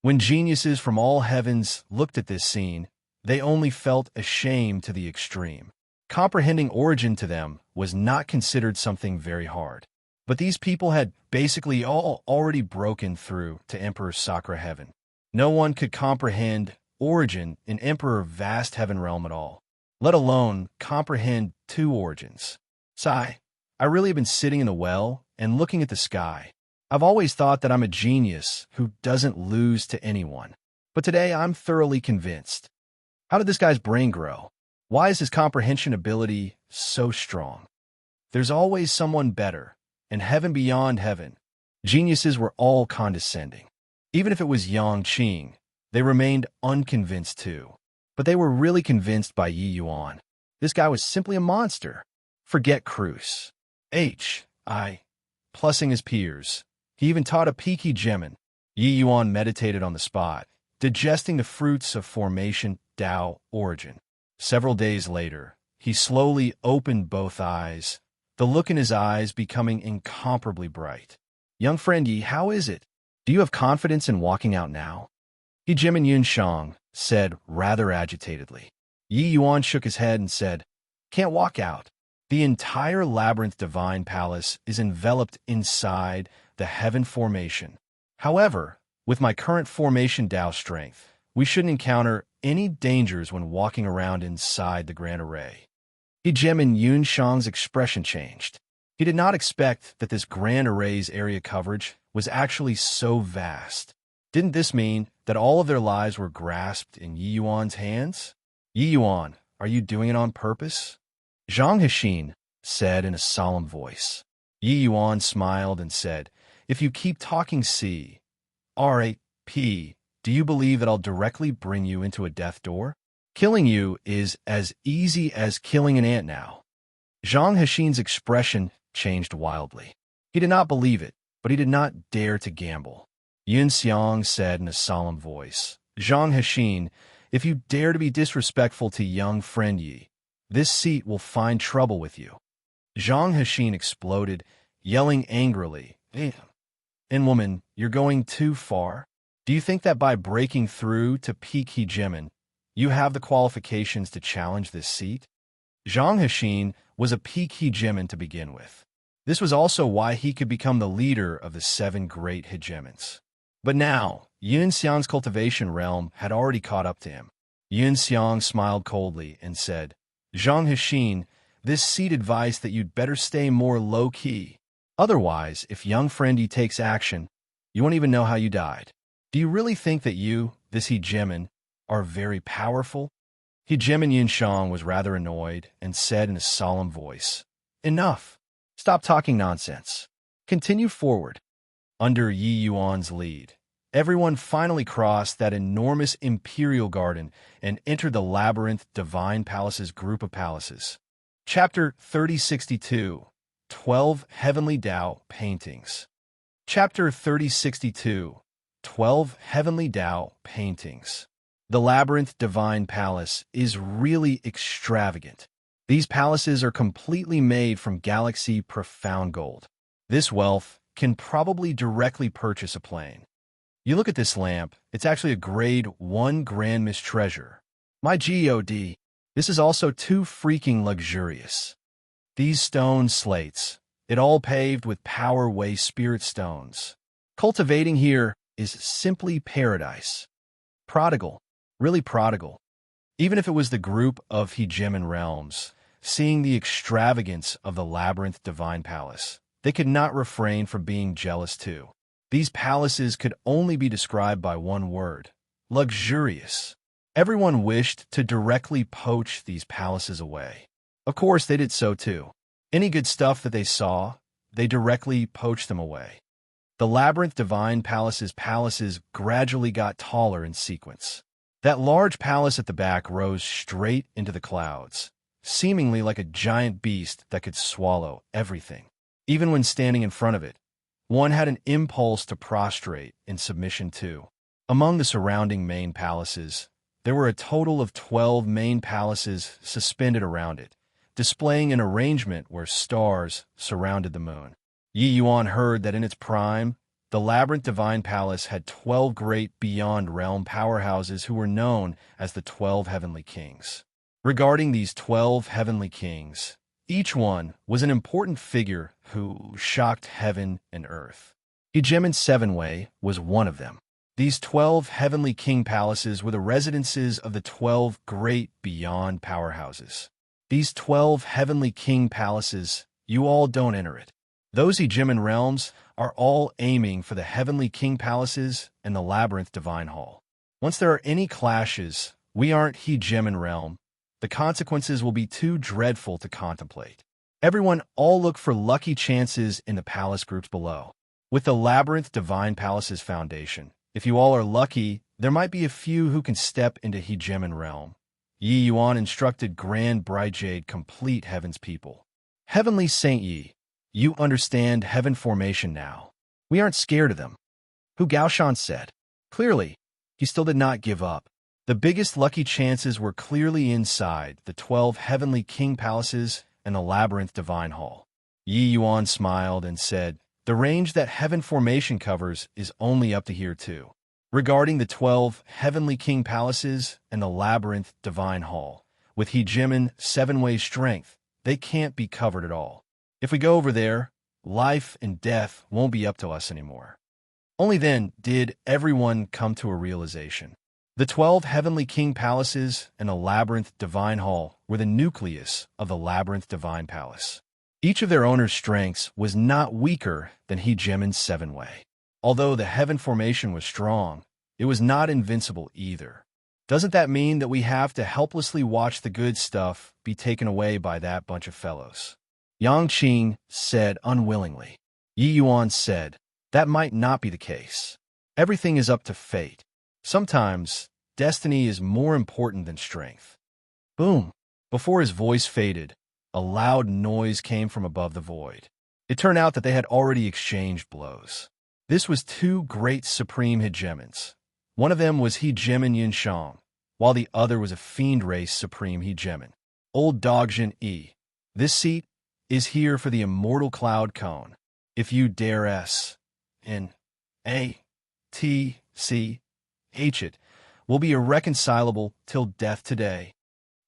When geniuses from all heavens looked at this scene, they only felt ashamed to the extreme. Comprehending origin to them was not considered something very hard. But these people had basically all already broken through to Emperor Sakura Heaven. No one could comprehend origin in Emperor vast heaven realm at all, let alone comprehend 2 origins. Sigh, I really have been sitting in the well and looking at the sky. I've always thought that I'm a genius who doesn't lose to anyone. But today I'm thoroughly convinced. How did this guy's brain grow? Why is his comprehension ability so strong? There's always someone better, and heaven beyond heaven. Geniuses were all condescending. Even if it was Yang Qing, they remained unconvinced too. But they were really convinced by Yi Yuan. This guy was simply a monster. Forget Cruz. Plussing his peers. He even taught a peak hegemon. Yi Yuan meditated on the spot, digesting the fruits of formation Tao origin. Several days later, he slowly opened both eyes, the look in his eyes becoming incomparably bright. Young friend Yi, how is it? Do you have confidence in walking out now? Hegemon Yun Xiang said rather agitatedly. Yi Yuan shook his head and said, Can't walk out. The entire labyrinth divine palace is enveloped inside the heaven formation. However, with my current formation Tao strength, we shouldn't encounter any dangers when walking around inside the Grand Array. Hegemin Yunxiang's expression changed. He did not expect that this Grand Array's area coverage was actually so vast. Didn't this mean that all of their lives were grasped in Yi Yuan's hands? Yi Yuan, are you doing it on purpose? Zhang Hexin said in a solemn voice. Yi Yuan smiled and said, if you keep talking R.A.P., do you believe that I'll directly bring you into a death door? Killing you is as easy as killing an ant now. Zhang Hexin's expression changed wildly. He did not believe it, but he did not dare to gamble. Yun Xiang said in a solemn voice, Zhang Hexin, if you dare to be disrespectful to young friend Yi, this seat will find trouble with you. Zhang Hexin exploded, yelling angrily, "In woman, you're going too far. Do you think that by breaking through to peak hegemon, you have the qualifications to challenge this seat?" Zhang Hexin was a peak hegemon to begin with. This was also why he could become the leader of the 7 great hegemons. But now, Yun Xiang's cultivation realm had already caught up to him. Yun Xiang smiled coldly and said, Zhang Hexin, this seat advised that you'd better stay more low-key. Otherwise, if young friend Yi takes action, you won't even know how you died. Do you really think that you, this hegemon, are very powerful? Hegemon Yunxiang was rather annoyed and said in a solemn voice, Enough. Stop talking nonsense. Continue forward. Under Yi Yuan's lead, everyone finally crossed that enormous imperial garden and entered the labyrinth Divine Palace's group of palaces. Chapter 3062, 12 Heavenly Tao Paintings. Chapter 3062, 12 Heavenly Tao Paintings. The Labyrinth Divine Palace is really extravagant. These palaces are completely made from galaxy profound gold. This wealth can probably directly purchase a plane. You look at this lamp, it's actually a grade 1 Grand Miss treasure. My God, this is also too freaking luxurious. These stone slates, it all paved with power way spirit stones. Cultivating here is simply paradise. Prodigal, really prodigal. Even if it was the group of hegemon realms, seeing the extravagance of the Labyrinth Divine Palace, they could not refrain from being jealous too. These palaces could only be described by one word: luxurious. Everyone wished to directly poach these palaces away. Of course, they did so too. Any good stuff that they saw, they directly poached them away. The Labyrinth Divine Palace's palaces gradually got taller in sequence. That large palace at the back rose straight into the clouds, seemingly like a giant beast that could swallow everything. Even when standing in front of it, one had an impulse to prostrate in submission too. Among the surrounding main palaces, there were a total of 12 main palaces suspended around it, displaying an arrangement where stars surrounded the moon. Yi Yuan heard that in its prime, the Labyrinth Divine Palace had 12 great beyond realm powerhouses who were known as the 12 Heavenly Kings. Regarding these 12 Heavenly Kings, each one was an important figure who shocked heaven and earth. Hegemon Sevenway was one of them. These 12 Heavenly King palaces were the residences of the 12 great beyond powerhouses. These 12 Heavenly King palaces, you all don't enter it. Those hegemon realms are all aiming for the Heavenly King palaces and the Labyrinth Divine Hall. Once there are any clashes, we aren't hegemon realm. The consequences will be too dreadful to contemplate. Everyone all look for lucky chances in the palace groups below. With the Labyrinth Divine Palace's foundation, if you all are lucky, there might be a few who can step into hegemon realm. Yi Yuan instructed Grand Bright Jade complete heaven's people. Heavenly Saint Yi, you understand heaven formation now. We aren't scared of them. Hu Gaoshan said. Clearly, he still did not give up. The biggest lucky chances were clearly inside the 12 Heavenly King palaces and the Labyrinth Divine Hall. Yi Yuan smiled and said, the range that heaven formation covers is only up to here too. Regarding the 12 Heavenly King palaces and the Labyrinth Divine Hall, with hegemon 7-way strength, they can't be covered at all. If we go over there, life and death won't be up to us anymore. Only then did everyone come to a realization. The 12 heavenly king palaces and a labyrinth divine hall were the nucleus of the labyrinth divine palace. Each of their owners' strengths was not weaker than Hegemon's seven-way. Although the heaven formation was strong, it was not invincible either. Doesn't that mean that we have to helplessly watch the good stuff be taken away by that bunch of fellows? Yang Qing said unwillingly. Yi Yuan said, that might not be the case. Everything is up to fate. Sometimes, destiny is more important than strength. Boom! Before his voice faded, a loud noise came from above the void. It turned out that they had already exchanged blows. This was two great supreme hegemons. One of them was Hegemon Yunshang, while the other was a fiend race supreme hegemon. Old Dogjin E. This seat is here for the immortal cloud cone. If you dare it will be irreconcilable till death today.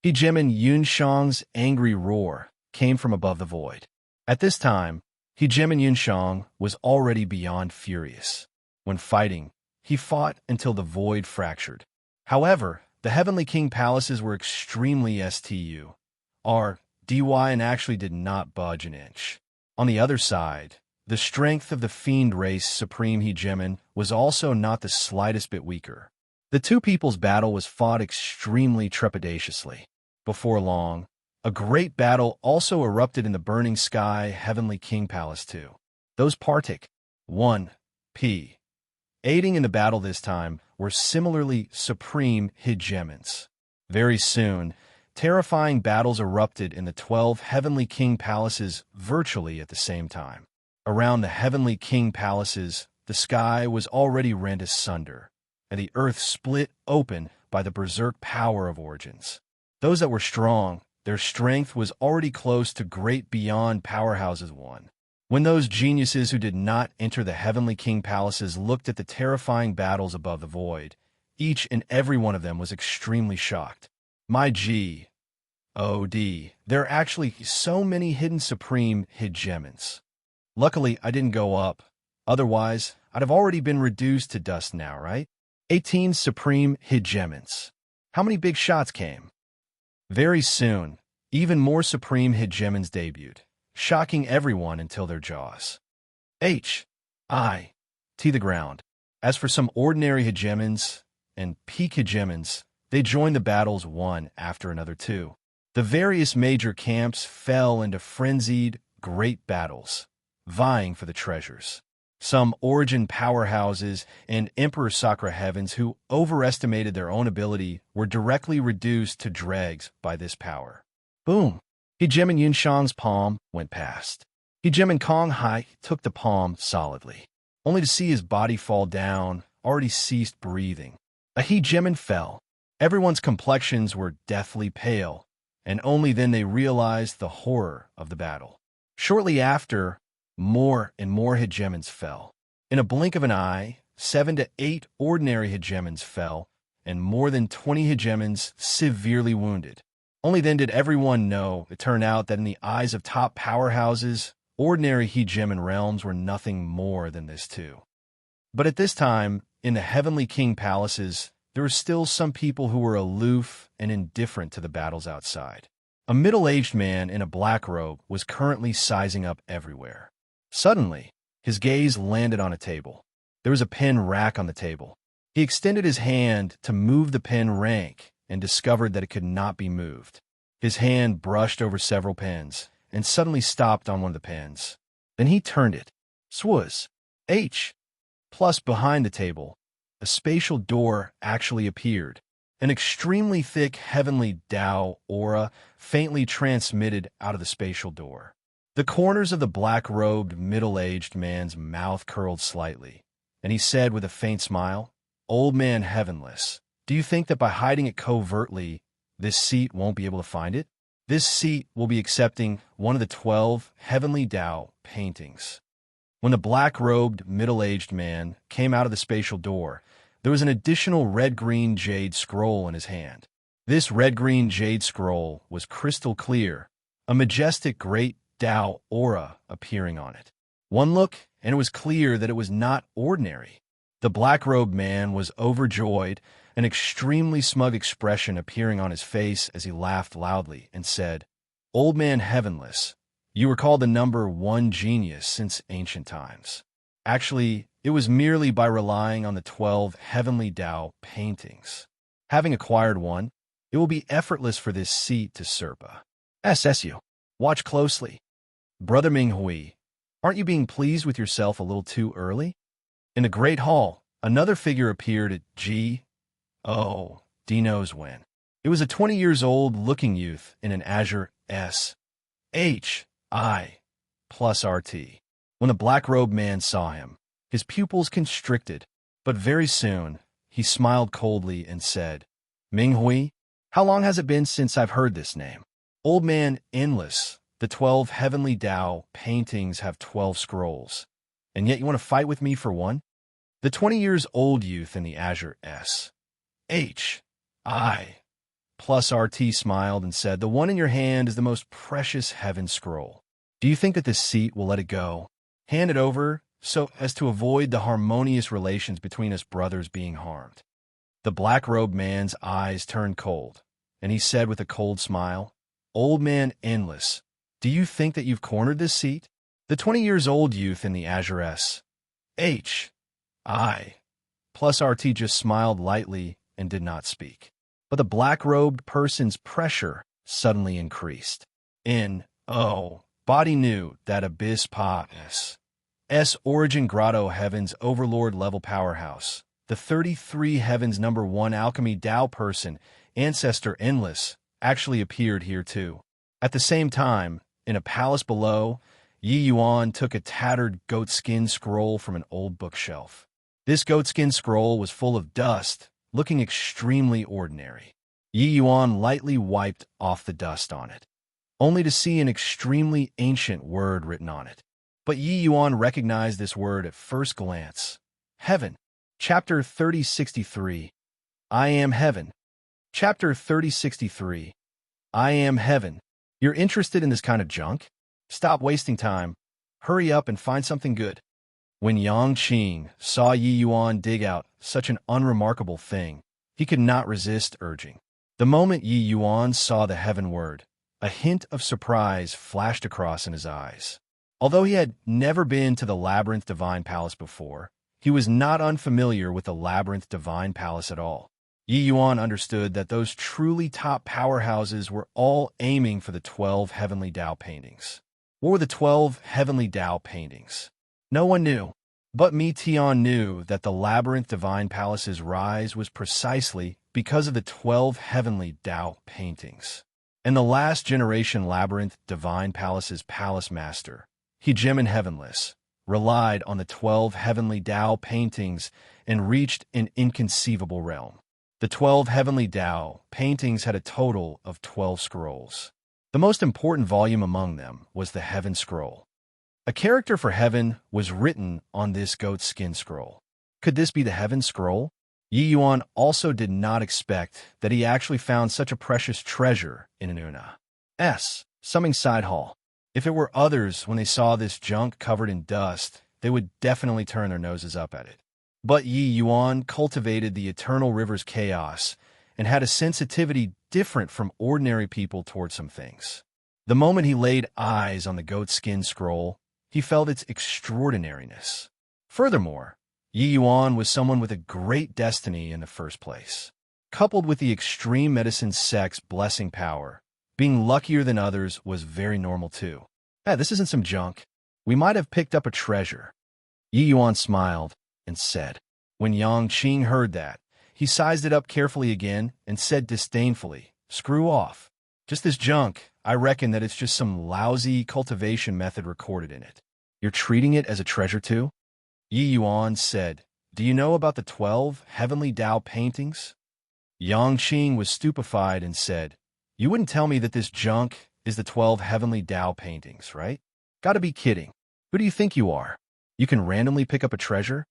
Hegemon Yunshang's angry roar came from above the void. At this time, Hegemon Yunshang was already beyond furious. When fighting, he fought until the void fractured. However, the Heavenly King palaces were extremely stu. Dy and actually did not budge an inch. On the other side, the strength of the fiend race supreme hegemon was also not the slightest bit weaker. The two people's battle was fought extremely trepidatiously. Before long, a great battle also erupted in the burning sky Heavenly King Palace too. Those Partic 1p aiding in the battle this time were similarly supreme hegemons. Very soon, terrifying battles erupted in the 12 Heavenly King Palaces virtually at the same time. Around the Heavenly King Palaces, the sky was already rent asunder, and the earth split open by the berserk power of origins. Those that were strong, their strength was already close to great beyond powerhouses one. When those geniuses who did not enter the Heavenly King Palaces looked at the terrifying battles above the void, each and every one of them was extremely shocked. My G. O.D. There are actually so many hidden supreme hegemons. Luckily, I didn't go up. Otherwise, I'd have already been reduced to dust now, right? 18 supreme hegemons. How many big shots came? Very soon, even more supreme hegemons debuted, shocking everyone until their jaws. H.I.T. the ground. As for some ordinary hegemons and peak hegemons, they joined the battles one after another too. The various major camps fell into frenzied, great battles, vying for the treasures. Some origin powerhouses and Emperor Sakura Heavens who overestimated their own ability were directly reduced to dregs by this power. Boom! Hegemon Yunshang's palm went past. Hegemon Kong Hai took the palm solidly, only to see his body fall down, already ceased breathing. A hegemon fell. Everyone's complexions were deathly pale, and only then they realized the horror of the battle. Shortly after, more and more hegemons fell. In a blink of an eye, 7 to 8 ordinary hegemons fell, and more than 20 hegemons severely wounded. Only then did everyone know it turned out that in the eyes of top powerhouses, ordinary hegemon realms were nothing more than this too. But at this time, in the Heavenly King Palaces, there were still some people who were aloof and indifferent to the battles outside. A middle-aged man in a black robe was currently sizing up everywhere. Suddenly, his gaze landed on a table. There was a pen rack on the table. He extended his hand to move the pen rank and discovered that it could not be moved. His hand brushed over several pens and suddenly stopped on one of the pens. Then he turned it. Swaz. H. Plus behind the table, a spatial door actually appeared. An extremely thick heavenly Tao aura faintly transmitted out of the spatial door. The corners of the black-robed, middle-aged man's mouth curled slightly, and he said with a faint smile, "Old man heavenless, do you think that by hiding it covertly, this seat won't be able to find it? This seat will be accepting one of the 12 heavenly Tao paintings." When the black-robed, middle-aged man came out of the spatial door, there was an additional red-green jade scroll in his hand. This red-green jade scroll was crystal clear, a majestic great Tao aura appearing on it. One look, and it was clear that it was not ordinary. The black-robed man was overjoyed, an extremely smug expression appearing on his face as he laughed loudly and said, "Old man heavenless, you were called the number one genius since ancient times. Actually, it was merely by relying on the 12 heavenly Tao paintings. Having acquired one, it will be effortless for this seat to Serpa. SSU. Watch closely. Brother Minghui, aren't you being pleased with yourself a little too early?" In the great hall, another figure appeared at G. Oh, D knows when. It was a 20 years old looking youth in an azure S. H. I. plus RT. When the black-robed man saw him, his pupils constricted, but very soon he smiled coldly and said, "Minghui, how long has it been since I've heard this name?" "Old man, endless. The 12 heavenly Tao paintings have 12 scrolls, and yet you want to fight with me for one?" The 20 years old youth in the azure S. H. I. plus RT smiled and said, "The one in your hand is the most precious heaven scroll. Do you think that this seat will let it go? Hand it over so as to avoid the harmonious relations between us brothers being harmed." The black-robed man's eyes turned cold, and he said with a cold smile, "Old man endless, do you think that you've cornered this seat?" The 20 years old youth in the azure S. H. I. plus RT just smiled lightly and did not speak. But the black-robed person's pressure suddenly increased. Body knew that abyss S. Origin Grotto Heaven's Overlord level powerhouse. The 33 Heavens number 1 alchemy Tao person, ancestor endless, actually appeared here too. At the same time, in a palace below, Yi Yuan took a tattered goatskin scroll from an old bookshelf. This goatskin scroll was full of dust, looking extremely ordinary. Yi Yuan lightly wiped off the dust on it, only to see an extremely ancient word written on it. But Yi Yuan recognized this word at first glance. Heaven. Chapter 3063. I am heaven. Chapter 3063. I am heaven. You're interested in this kind of junk? Stop wasting time. Hurry up and find something good. When Yang Qing saw Yi Yuan dig out such an unremarkable thing, he could not resist urging. The moment Yi Yuan saw the heaven word, a hint of surprise flashed across in his eyes. Although he had never been to the Labyrinth Divine Palace before, he was not unfamiliar with the Labyrinth Divine Palace at all. Yi Yuan understood that those truly top powerhouses were all aiming for the 12 heavenly Tao paintings. What were the 12 heavenly Tao paintings? No one knew, but Mi Tian knew that the Labyrinth Divine Palace's rise was precisely because of the 12 heavenly Tao paintings. And the last generation Labyrinth Divine Palace's palace master, Hegemen Heavenless, relied on the 12 heavenly Tao paintings and reached an inconceivable realm. The 12 heavenly Tao paintings had a total of 12 scrolls. The most important volume among them was the Heaven Scroll. A character for heaven was written on this goatskin scroll. Could this be the Heaven Scroll? Yi Yuan also did not expect that he actually found such a precious treasure in an Una. Summing side hall. If it were others, when they saw this junk covered in dust, they would definitely turn their noses up at it. But Yi Yuan cultivated the eternal river's chaos and had a sensitivity different from ordinary people toward some things. The moment he laid eyes on the goatskin scroll, he felt its extraordinariness. Furthermore, Yi Yuan was someone with a great destiny in the first place. Coupled with the extreme medicine sect's blessing power, being luckier than others was very normal too. This isn't some junk. We might have picked up a treasure. Yi Yuan smiled and said. When Yang Qing heard that, he sized it up carefully again and said disdainfully, "Screw off. Just this junk, I reckon that it's just some lousy cultivation method recorded in it. You're treating it as a treasure too?" Yi Yuan said, "Do you know about the 12 heavenly Tao paintings?" Yang Qing was stupefied and said, "You wouldn't tell me that this junk is the 12 heavenly Tao paintings, right? Gotta be kidding. Who do you think you are? You can randomly pick up a treasure?"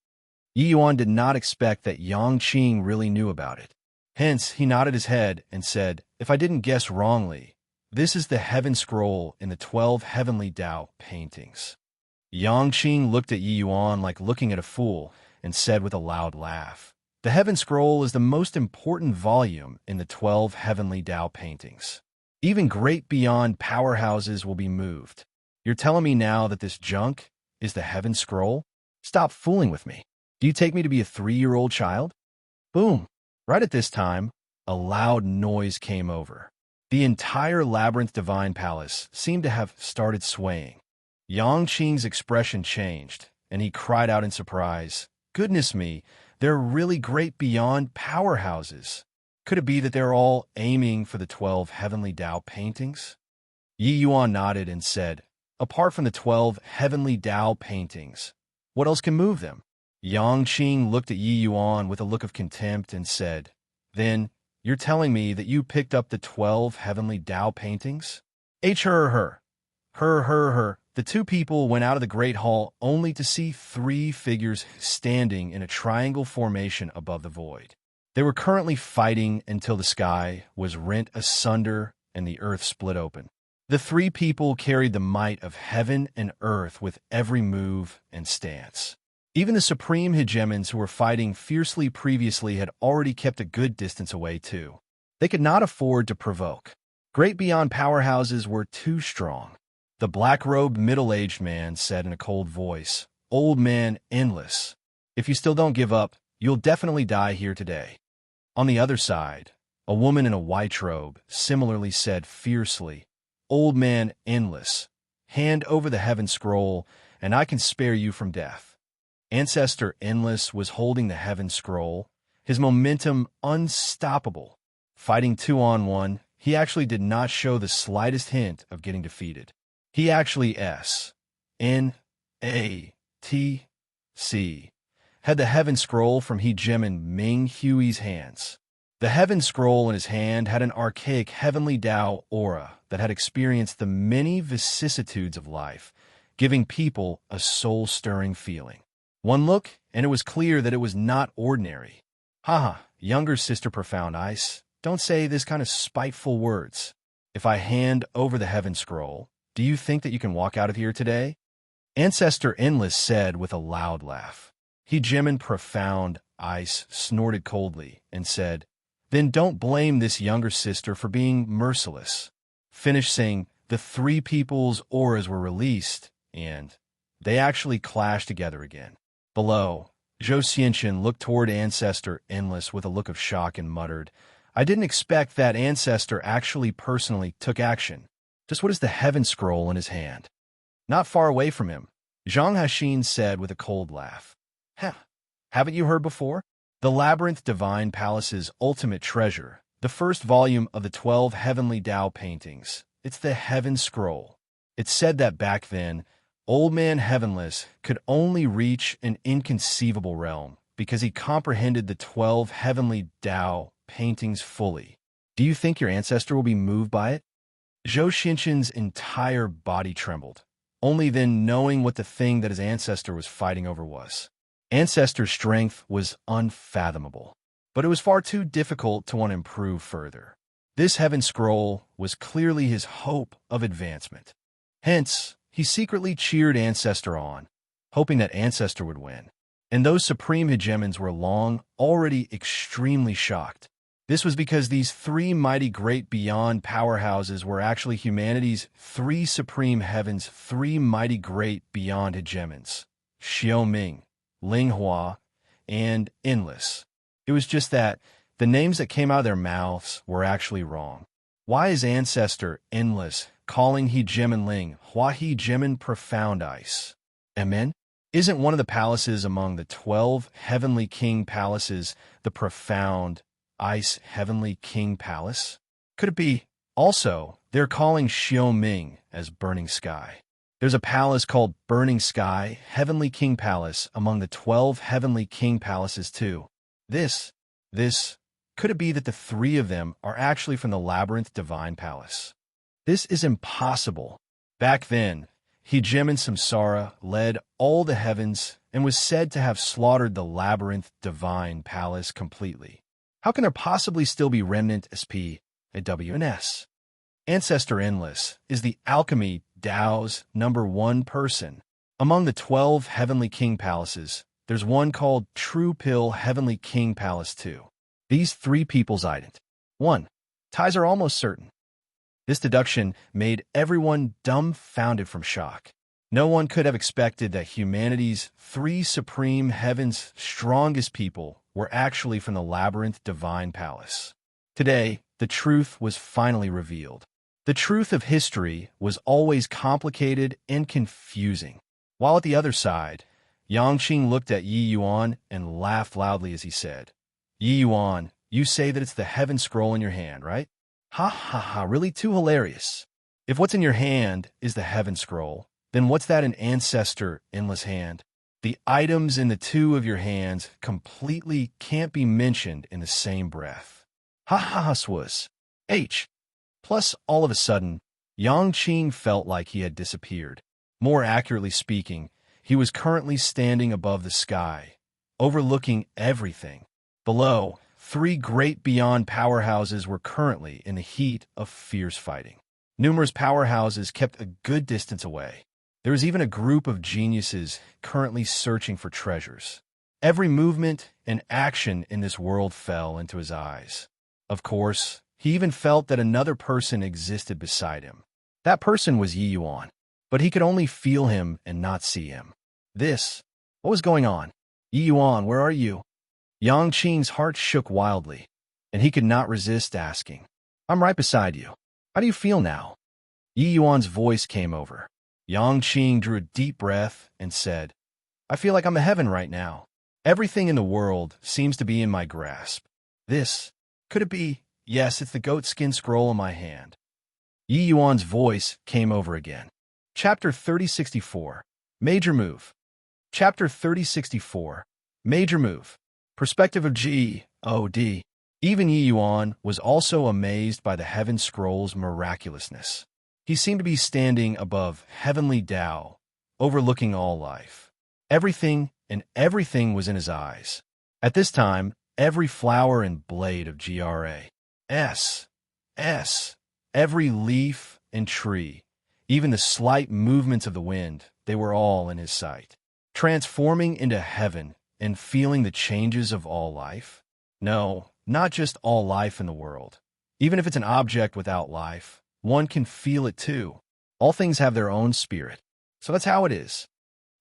Yi Yuan did not expect that Yang Qing really knew about it. Hence, he nodded his head and said, "If I didn't guess wrongly, this is the Heaven Scroll in the 12 heavenly Tao paintings." Yangqing looked at Yi Yuan like looking at a fool and said with a loud laugh, "The Heaven Scroll is the most important volume in the 12 heavenly Tao paintings. Even great beyond powerhouses will be moved. You're telling me now that this junk is the Heaven Scroll? Stop fooling with me. Do you take me to be a 3-year-old child?" Boom! Right at this time, a loud noise came over. The entire Labyrinth Divine Palace seemed to have started swaying. Yangqing's expression changed, and he cried out in surprise, "Goodness me, they're really great beyond powerhouses. Could it be that they're all aiming for the 12 heavenly Tao paintings?" Yi Yuan nodded and said, "Apart from the 12 heavenly Tao paintings, what else can move them?" Yangqing looked at Yi Yuan with a look of contempt and said, "Then, you're telling me that you picked up the 12 heavenly Tao paintings?" Her. The two people went out of the Great Hall only to see 3 figures standing in a triangle formation above the void. They were currently fighting until the sky was rent asunder and the earth split open. The 3 people carried the might of heaven and earth with every move and stance. Even the supreme hegemons who were fighting fiercely previously had already kept a good distance away too. They could not afford to provoke. Great beyond powerhouses were too strong. The black-robed middle-aged man said in a cold voice, "Old man, endless. If you still don't give up, you'll definitely die here today." On the other side, a woman in a white robe similarly said fiercely, "Old man, endless. Hand over the Heaven Scroll, and I can spare you from death." Ancestor Endless was holding the Heaven Scroll, his momentum unstoppable. Fighting 2-on-1, he actually did not show the slightest hint of getting defeated. He actually had the Heaven Scroll from Hegemon Ming Hui's hands. The Heaven Scroll in his hand had an archaic heavenly Tao aura that had experienced the many vicissitudes of life, giving people a soul-stirring feeling. One look, and it was clear that it was not ordinary. "Haha, younger sister Profound Ice, don't say this kind of spiteful words. If I hand over the Heaven Scroll, do you think that you can walk out of here today?" Ancestor Endless said with a loud laugh. Hegemon Profound Ice snorted coldly and said, "Then don't blame this younger sister for being merciless." Finished saying, the 3 people's auras were released, and they actually clashed together again. Below, Zhou Xianqian looked toward Ancestor Endless with a look of shock and muttered, "I didn't expect that Ancestor actually personally took action. Just what is the Heaven Scroll in his hand?" Not far away from him, Zhang Haixin said with a cold laugh, Haven't you heard before? The Labyrinth Divine Palace's ultimate treasure, the first volume of the 12 heavenly Tao paintings. It's the Heaven Scroll. It's said that back then, Old Man Heavenless could only reach an inconceivable realm because he comprehended the 12 heavenly Tao paintings fully. Do you think your ancestor will be moved by it? Zhou Xianqian's entire body trembled, only then knowing what the thing that his ancestor was fighting over was. Ancestor's strength was unfathomable, but it was far too difficult to want to improve further. This Heaven Scroll was clearly his hope of advancement. Hence, he secretly cheered Ancestor on, hoping that Ancestor would win. And those supreme hegemons were long already extremely shocked. This was because these 3 mighty great beyond powerhouses were actually humanity's 3 supreme heavens, 3 mighty great beyond hegemons, Xiaoming, Linghua, and Endless. It was just that the names that came out of their mouths were actually wrong. Why is Ancestor Endless calling Hegemon Linghua Hegemon Profound Ice? Amen? Isn't one of the palaces among the 12 heavenly king palaces the Profound Ice Heavenly King Palace? Could it be? Also, they're calling Xiaoming as Burning Sky. There's a palace called Burning Sky Heavenly King Palace among the 12 heavenly king palaces too. Could it be that the 3 of them are actually from the Labyrinth Divine Palace? This is impossible. Back then, Hegemon Samsara led all the heavens and was said to have slaughtered the Labyrinth Divine Palace completely. How can there possibly still be remnant SP at WNS? Ancestor Endless is the alchemy Tao's #1 person. Among the 12 heavenly king palaces, there's one called Tranquil Heavenly King Palace too. These three people's ident. 1. Ties are almost certain. This deduction made everyone dumbfounded from shock. No one could have expected that humanity's three supreme heaven's strongest people were actually from the labyrinth divine palace. Today, the truth was finally revealed. The truth of history was always complicated and confusing. While at the other side, Yangqing looked at Yi Yuan and laughed loudly as he said, "Yi Yuan, you say that it's the heaven scroll in your hand, right? Ha ha ha, really too hilarious. If what's in your hand is the heaven scroll, then what's that in ancestor endless hand? The items in the two of your hands completely can't be mentioned in the same breath. Ha ha ha swus. H. Plus, all of a sudden, Yangqing felt like he had disappeared. More accurately speaking, he was currently standing above the sky, overlooking everything. Below, three great beyond powerhouses were currently in the heat of fierce fighting. Numerous powerhouses kept a good distance away. There was even a group of geniuses currently searching for treasures. Every movement and action in this world fell into his eyes. Of course, he even felt that another person existed beside him. That person was Yi Yuan, but he could only feel him and not see him. What was going on? Yi Yuan, where are you? Yangqing's heart shook wildly, and he could not resist asking, "I'm right beside you. How do you feel now?" Yi Yuan's voice came over. Yangqing drew a deep breath and said, "I feel like I'm in heaven right now. Everything in the world seems to be in my grasp. Could it be? Yes, it's the goat skin scroll in my hand." Yi Yuan's voice came over again. Chapter 3064, Major Move. Chapter 3064, Major Move. Perspective of G.O.D. Even Yi Yuan was also amazed by the heaven scroll's miraculousness. He seemed to be standing above heavenly Tao, overlooking all life. Everything was in his eyes. At this time, every flower and blade of GRAS, every leaf and tree, even the slight movements of the wind, they were all in his sight. Transforming into heaven and feeling the changes of all life? No, not just all life in the world. Even if it's an object without life, one can feel it too. All things have their own spirit. So that's how it is.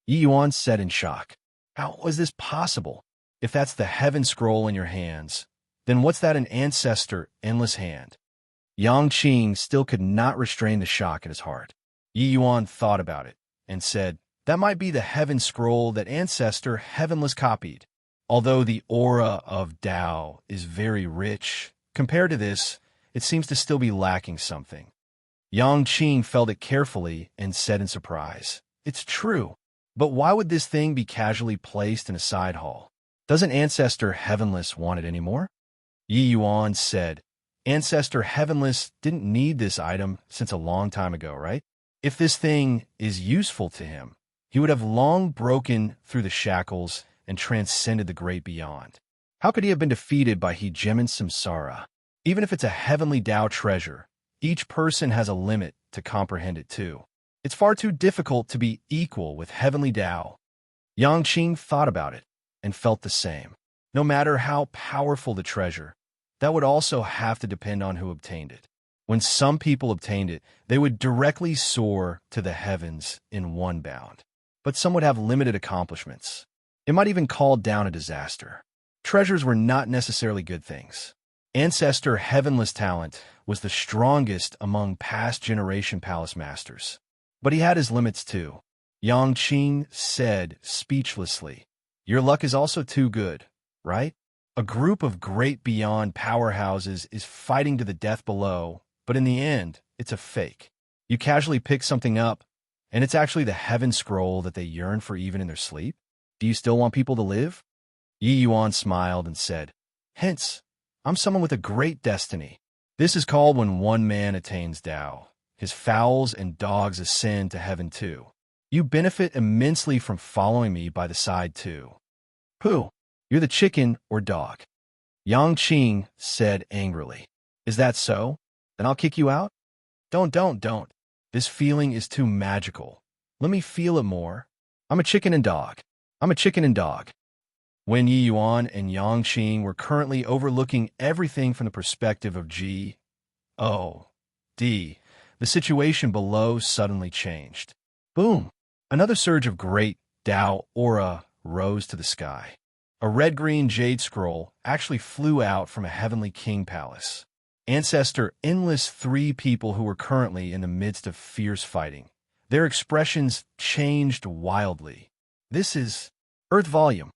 Yi Yuan said in shock. How was this possible? If that's the heaven scroll in your hands, then what's that in ancestor endless hand? Yangqing still could not restrain the shock in his heart. Yi Yuan thought about it and said, that might be the heaven scroll that ancestor heavenless copied. Although the aura of Tao is very rich, compared to this, it seems to still be lacking something. Yangqing felt it carefully and said in surprise, "It's true, but why would this thing be casually placed in a side hall? Doesn't Ancestor Heavenless want it anymore?" Yi Yuan said, "Ancestor Heavenless didn't need this item since a long time ago, right? If this thing is useful to him, he would have long broken through the shackles and transcended the great beyond. How could he have been defeated by Hegemon's Samsara? Even if it's a heavenly Tao treasure, each person has a limit to comprehend it too. It's far too difficult to be equal with heavenly Tao." Yangqing thought about it and felt the same. No matter how powerful the treasure, that would also have to depend on who obtained it. When some people obtained it, they would directly soar to the heavens in one bound. But some would have limited accomplishments. It might even call down a disaster. Treasures were not necessarily good things. Ancestor Heavenless talent was the strongest among past generation palace masters. But he had his limits too. Yangqing said speechlessly, "Your luck is also too good, right? A group of great beyond powerhouses is fighting to the death below, but in the end, it's a fake. You casually pick something up, and it's actually the heaven scroll that they yearn for even in their sleep? Do you still want people to live?" Yi Yuan smiled and said, "Hence, I'm someone with a great destiny. This is called when one man attains Tao. His fowls and dogs ascend to heaven too. You benefit immensely from following me by the side too." "Pooh, you're the chicken or dog," Yangqing said angrily. "Is that so? Then I'll kick you out?" Don't. This feeling is too magical. Let me feel it more." I'm a chicken and dog. I'm a chicken and dog. When Yi Yuan and Yang Qing were currently overlooking everything from the perspective of G, O, D, the situation below suddenly changed. Boom! Another surge of great Tao aura rose to the sky. A red-green jade scroll actually flew out from a heavenly king palace. Ancestor endless three people who were currently in the midst of fierce fighting. Their expressions changed wildly. This is Earth Volume.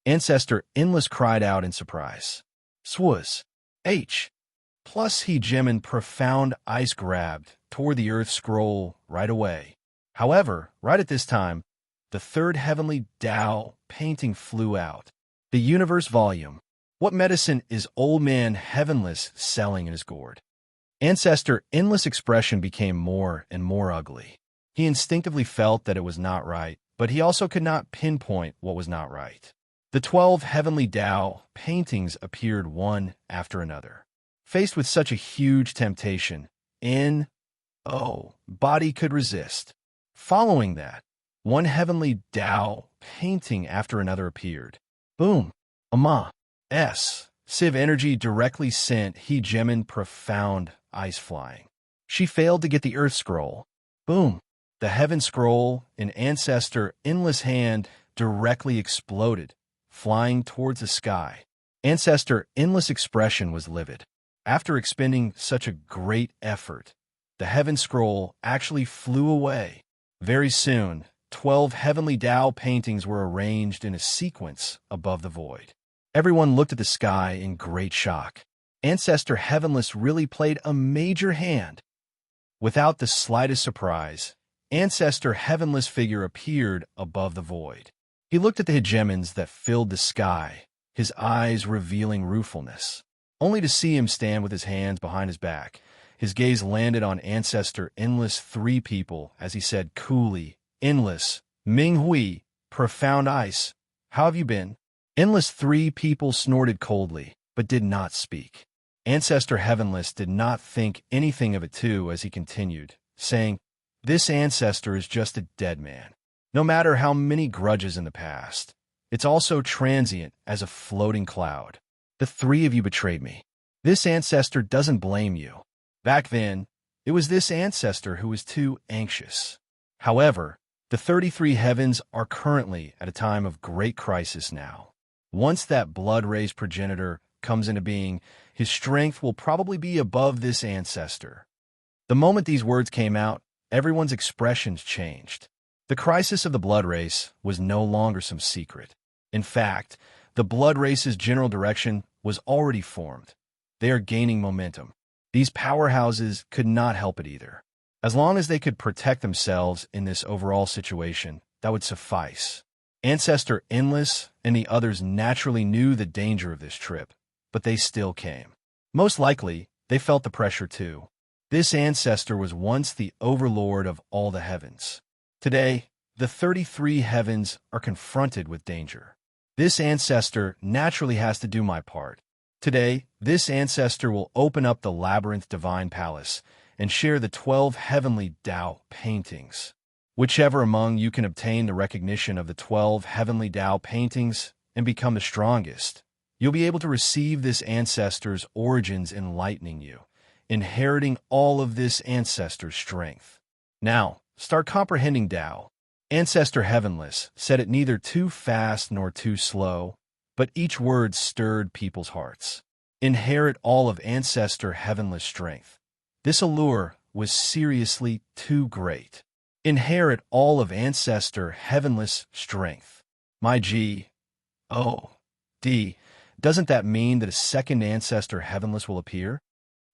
Ancestor Endless cried out in surprise. Swaz. H. Plus he Gemin profound ice grabbed toward the Earth scroll right away. However, right at this time, the third heavenly Tao painting flew out. The Universe Volume. What medicine is Old Man Heavenless selling in his gourd? Ancestor Endless expression became more and more ugly. He instinctively felt that it was not right, but he also could not pinpoint what was not right. The 12 heavenly Tao paintings appeared one after another. Faced with such a huge temptation, body could resist. Following that, one heavenly Tao painting after another appeared. Boom! Civ energy directly sent He Gemin profound ice flying. She failed to get the Earth scroll. Boom! The Heaven scroll in Ancestor Endless hand directly exploded, flying towards the sky. Ancestor Endless expression was livid. After expending such a great effort, the Heaven scroll actually flew away. Very soon, 12 heavenly Tao paintings were arranged in a sequence above the void. Everyone looked at the sky in great shock. Ancestor Heavenless really played a major hand. Without the slightest surprise, Ancestor Heavenless figure appeared above the void. He looked at the hegemons that filled the sky, his eyes revealing ruefulness, only to see him stand with his hands behind his back. His gaze landed on Ancestor Endless three people as he said coolly, Endless, Ming Hui, profound ice, how have you been? Endless three people snorted coldly, but did not speak. Ancestor Heavenless did not think anything of it too as he continued, saying, this ancestor is just a dead man. No matter how many grudges in the past, it's also transient as a floating cloud. The three of you betrayed me. This ancestor doesn't blame you. Back then, it was this ancestor who was too anxious. However, the 33 heavens are currently at a time of great crisis now. Once that blood-raised progenitor comes into being, his strength will probably be above this ancestor. The moment these words came out, everyone's expressions changed. The crisis of the blood race was no longer some secret. In fact, the blood race's general direction was already formed. They are gaining momentum. These powerhouses could not help it either. As long as they could protect themselves in this overall situation, that would suffice. Ancestor Endless and the others naturally knew the danger of this trip, but they still came. Most likely, they felt the pressure too. This ancestor was once the overlord of all the heavens. Today, the 33 heavens are confronted with danger. This ancestor naturally has to do my part. Today, this ancestor will open up the Labyrinth Divine Palace and share the 12 heavenly Tao paintings. Whichever among you can obtain the recognition of the 12 heavenly Tao paintings and become the strongest, you'll be able to receive this ancestor's origins enlightening you, inheriting all of this ancestor's strength. Now, start comprehending Tao. Ancestor Heavenless said it neither too fast nor too slow, but each word stirred people's hearts. Inherit all of Ancestor Heavenless strength. This allure was seriously too great. Inherit all of Ancestor Heavenless strength. My G, O, D, doesn't that mean that a second Ancestor Heavenless will appear?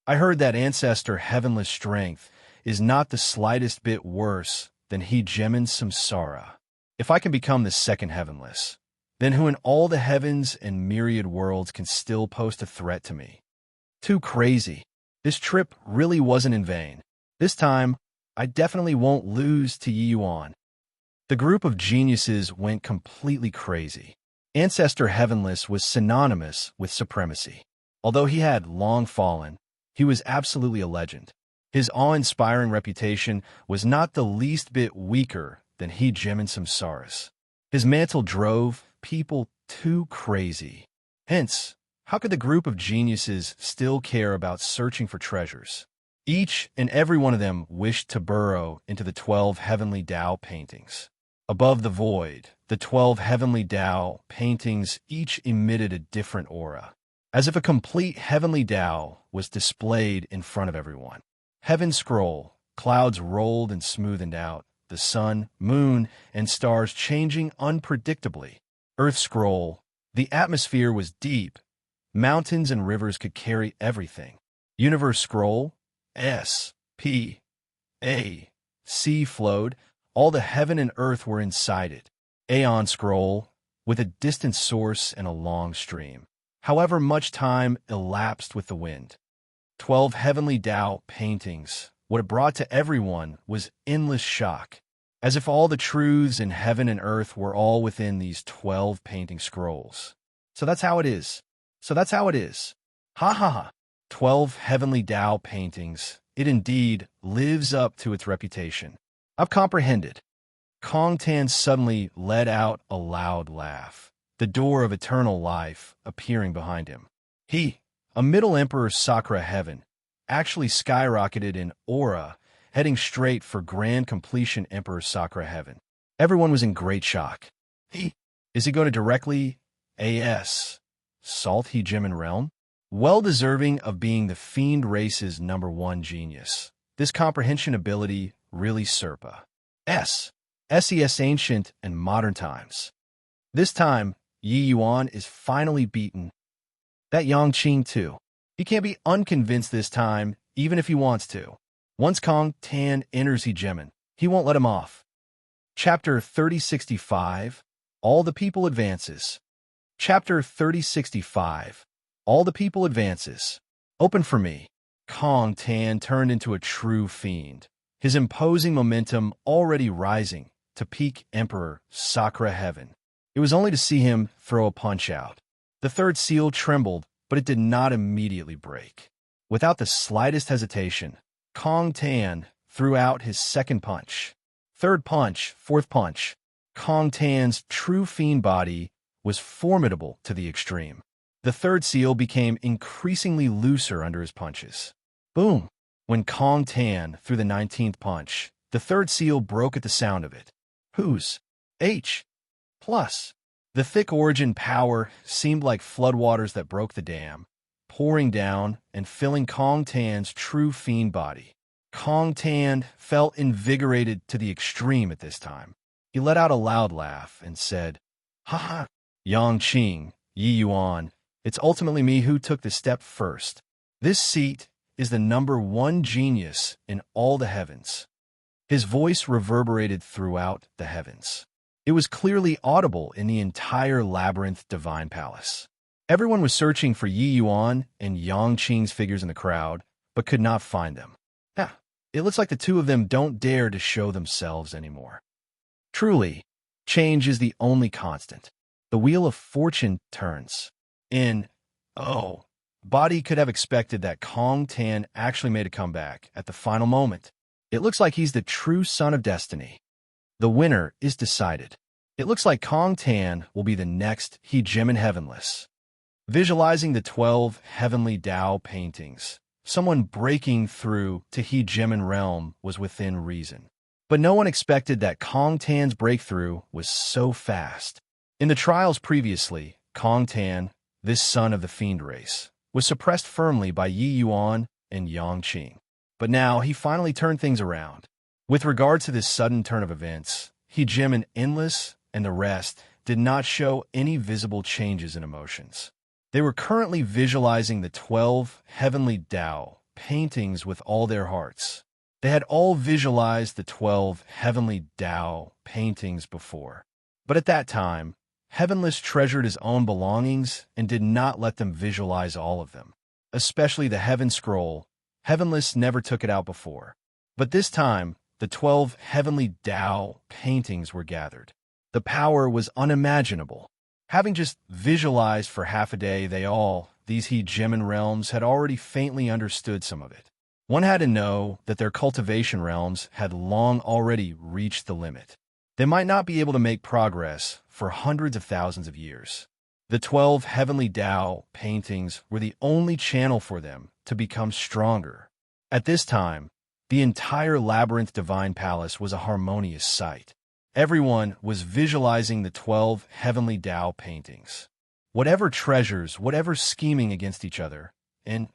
I heard that Ancestor Heavenless strength is not the slightest bit worse than He Gemin Samsara. If I can become the second Heavenless, then who in all the heavens and myriad worlds can still pose a threat to me? Too crazy. This trip really wasn't in vain. This time, I definitely won't lose to Yi Yuan. The group of geniuses went completely crazy. Ancestor Heavenless was synonymous with supremacy. Although he had long fallen, he was absolutely a legend. His awe-inspiring reputation was not the least bit weaker than He Jimin Samsaras. His mantle drove people too crazy. Hence, how could the group of geniuses still care about searching for treasures? Each and every one of them wished to burrow into the 12 heavenly Tao paintings. Above the void, the 12 heavenly Tao paintings each emitted a different aura, as if a complete heavenly Tao was displayed in front of everyone. Heaven scroll, clouds rolled and smoothened out, the sun, moon, and stars changing unpredictably. Earth scroll, the atmosphere was deep. Mountains and rivers could carry everything. Universe scroll, S, P, A, C flowed, all the heaven and earth were inside it. Aeon scroll, with a distant source and a long stream. However much time elapsed with the wind. 12 heavenly Tao paintings, what it brought to everyone was endless shock, as if all the truths in heaven and earth were all within these 12 painting scrolls. So that's how it is. Ha ha ha. 12 heavenly Tao paintings. It indeed lives up to its reputation. I've comprehended. Kong Tan suddenly let out a loud laugh, the door of eternal life appearing behind him. He, a Middle Emperor Sakura Heaven, actually skyrocketed in aura, heading straight for Grand Completion Emperor Sakura Heaven. Everyone was in great shock. Is he going to directly assault He Jimin Realm? Well deserving of being the fiend race's #1 genius. This comprehension ability really Serpa. SES ancient and modern times. This time, Yi Yuan is finally beaten. That Yang Qing too. He can't be unconvinced this time, even if he wants to. Once Kong Tan enters He Jimin, he won't let him off. Chapter 3065, All the People Advances. Chapter 3065, All the People Advances. Open for me. Kong Tan turned into a true fiend, his imposing momentum already rising to peak Emperor Sakura Heaven. It was only to see him throw a punch out. The third seal trembled, but it did not immediately break. Without the slightest hesitation, Kong Tan threw out his second punch. Third punch, fourth punch. Kong Tan's true fiend body was formidable to the extreme. The third seal became increasingly looser under his punches. Boom! When Kong Tan threw the 19th punch, the third seal broke at the sound of it. Whose? H. Plus. The thick origin power seemed like floodwaters that broke the dam, pouring down and filling Kong Tan's true fiend body. Kong Tan felt invigorated to the extreme at this time. He let out a loud laugh and said, "Ha ha, Yang Qing, Yi Yuan, it's ultimately me who took the step first. This seat is the #1 genius in all the heavens." His voice reverberated throughout the heavens. It was clearly audible in the entire labyrinth divine palace. Everyone was searching for Yi Yuan and Yang Qing's figures in the crowd, but could not find them. It looks like the two of them don't dare to show themselves anymore. Truly, change is the only constant. The wheel of fortune turns. Body could have expected that Kong Tan actually made a comeback at the final moment. It looks like he's the true son of destiny. The winner is decided. It looks like Kong Tan will be the next He Jimin Heavenless. Visualizing the 12 heavenly Tao paintings, someone breaking through to He Jimin realm was within reason. But no one expected that Kong Tan's breakthrough was so fast. In the trials previously, Kong Tan, this son of the fiend race, was suppressed firmly by Yi Yuan and Yang Qing. But now he finally turned things around. With regard to this sudden turn of events, He Jimin Endless and the rest did not show any visible changes in emotions. They were currently visualizing the 12 heavenly Tao paintings with all their hearts. They had all visualized the 12 heavenly Tao paintings before. But at that time, Heavenless treasured his own belongings and did not let them visualize all of them. Especially the Heaven Scroll, Heavenless never took it out before. But this time, the 12 heavenly Tao paintings were gathered. The power was unimaginable. Having just visualized for half a day, these He Jimin realms, had already faintly understood some of it. One had to know that their cultivation realms had long already reached the limit. they might not be able to make progress for hundreds of thousands of years. The 12 heavenly Tao paintings were the only channel for them to become stronger. At this time, the entire labyrinth divine palace was a harmonious sight. Everyone was visualizing the 12 heavenly Tao paintings. Whatever treasures, whatever scheming against each other, and,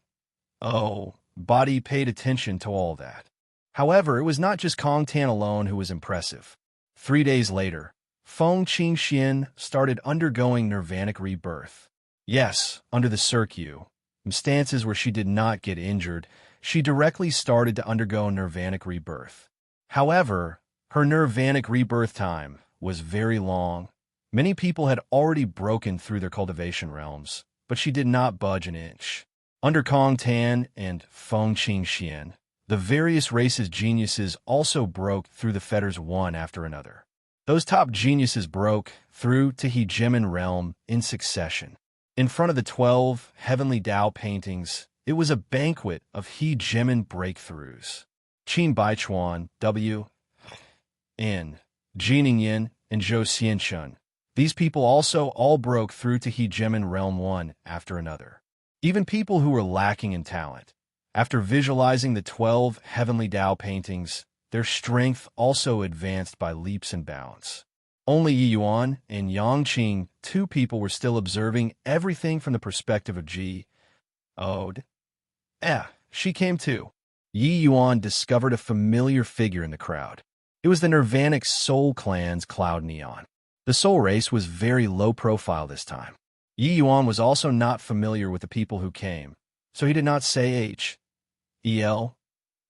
body paid attention to all that. However, it was not just Kong Tan alone who was impressive. 3 days later, Feng Qingxian started undergoing nirvanic rebirth. Yes, under the circuit, instances where she did not get injured, she directly started to undergo nirvanic rebirth. However, her nirvanic rebirth time was very long. Many people had already broken through their cultivation realms, but she did not budge an inch. Under Kong Tan and Feng Qingxian, the various races' geniuses also broke through the fetters one after another. Those top geniuses broke through to Hegemon realm in succession. In front of the 12 heavenly Tao paintings, it was a banquet of Hegemon breakthroughs. Qin Baichuan, W. N. Jining Yin, and Zhou Xianchun. These people also all broke through to Hegemon realm one after another. Even people who were lacking in talent. After visualizing the 12 heavenly Tao paintings, their strength also advanced by leaps and bounds. Only Yi Yuan and Yang Qing, two people, were still observing everything from the perspective of Ji. She came too. Yi Yuan discovered a familiar figure in the crowd. It was the Nirvanic Soul Clan's Cloud Neon. The Soul race was very low profile this time. Yi Yuan was also not familiar with the people who came, so he did not say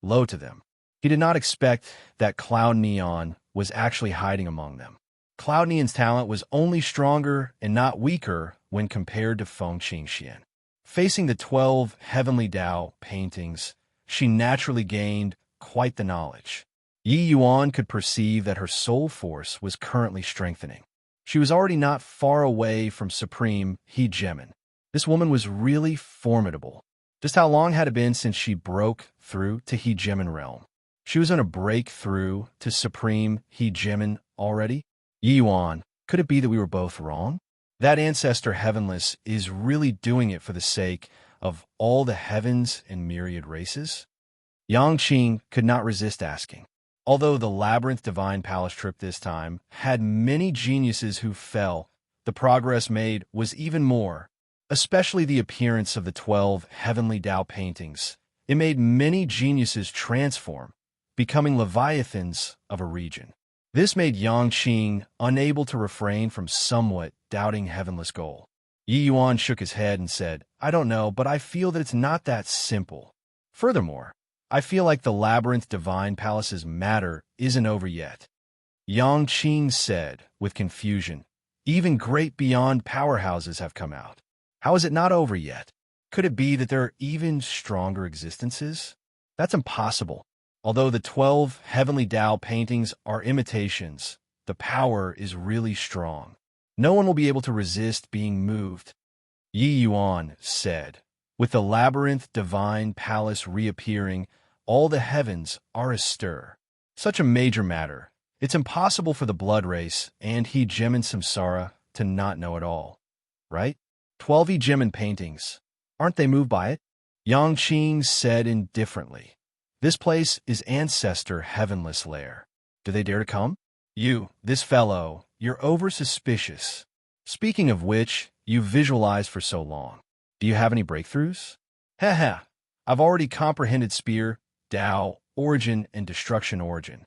low to them. He did not expect that Cloud Neon was actually hiding among them. Cloud Neon's talent was only stronger and not weaker when compared to Feng Qingxian. Facing the 12 heavenly Tao paintings, she naturally gained quite the knowledge. Yi Yuan could perceive that her soul force was currently strengthening. She was already not far away from Supreme Hegemon. This woman was really formidable. Just how long had it been since she broke through to Hegemon realm? She was on a breakthrough to Supreme Hegemon already? Yi Yuan, could it be that we were both wrong? That ancestor heavenless is really doing it for the sake of all the heavens and myriad races? Yang Qing could not resist asking. Although the Labyrinth Divine Palace trip this time had many geniuses who fell, the progress made was even more, especially the appearance of the 12 heavenly Tao paintings. It made many geniuses transform, becoming leviathans of a region. This made Yang Qing unable to refrain from somewhat doubting Heavenless goal. Yi Yuan shook his head and said, I don't know, but I feel that it's not that simple. Furthermore, I feel like the Labyrinth Divine Palace's matter isn't over yet. Yang Qing said, with confusion, even great beyond powerhouses have come out. How is it not over yet? Could it be that there are even stronger existences? That's impossible. Although the 12 heavenly Tao paintings are imitations, the power is really strong. No one will be able to resist being moved. Yi Yuan said, with the Labyrinth Divine Palace reappearing, all the heavens are astir. Such a major matter. It's impossible for the blood race and Hegemon Samsara to not know it all. Right? 12 Hegemon paintings. Aren't they moved by it? Yang Qing said indifferently. This place is ancestor heavenless lair. Do they dare to come? You, this fellow, you're over-suspicious. Speaking of which, you've visualized for so long. Do you have any breakthroughs? I've already comprehended Spear, Tao, Origin, and Destruction Origin.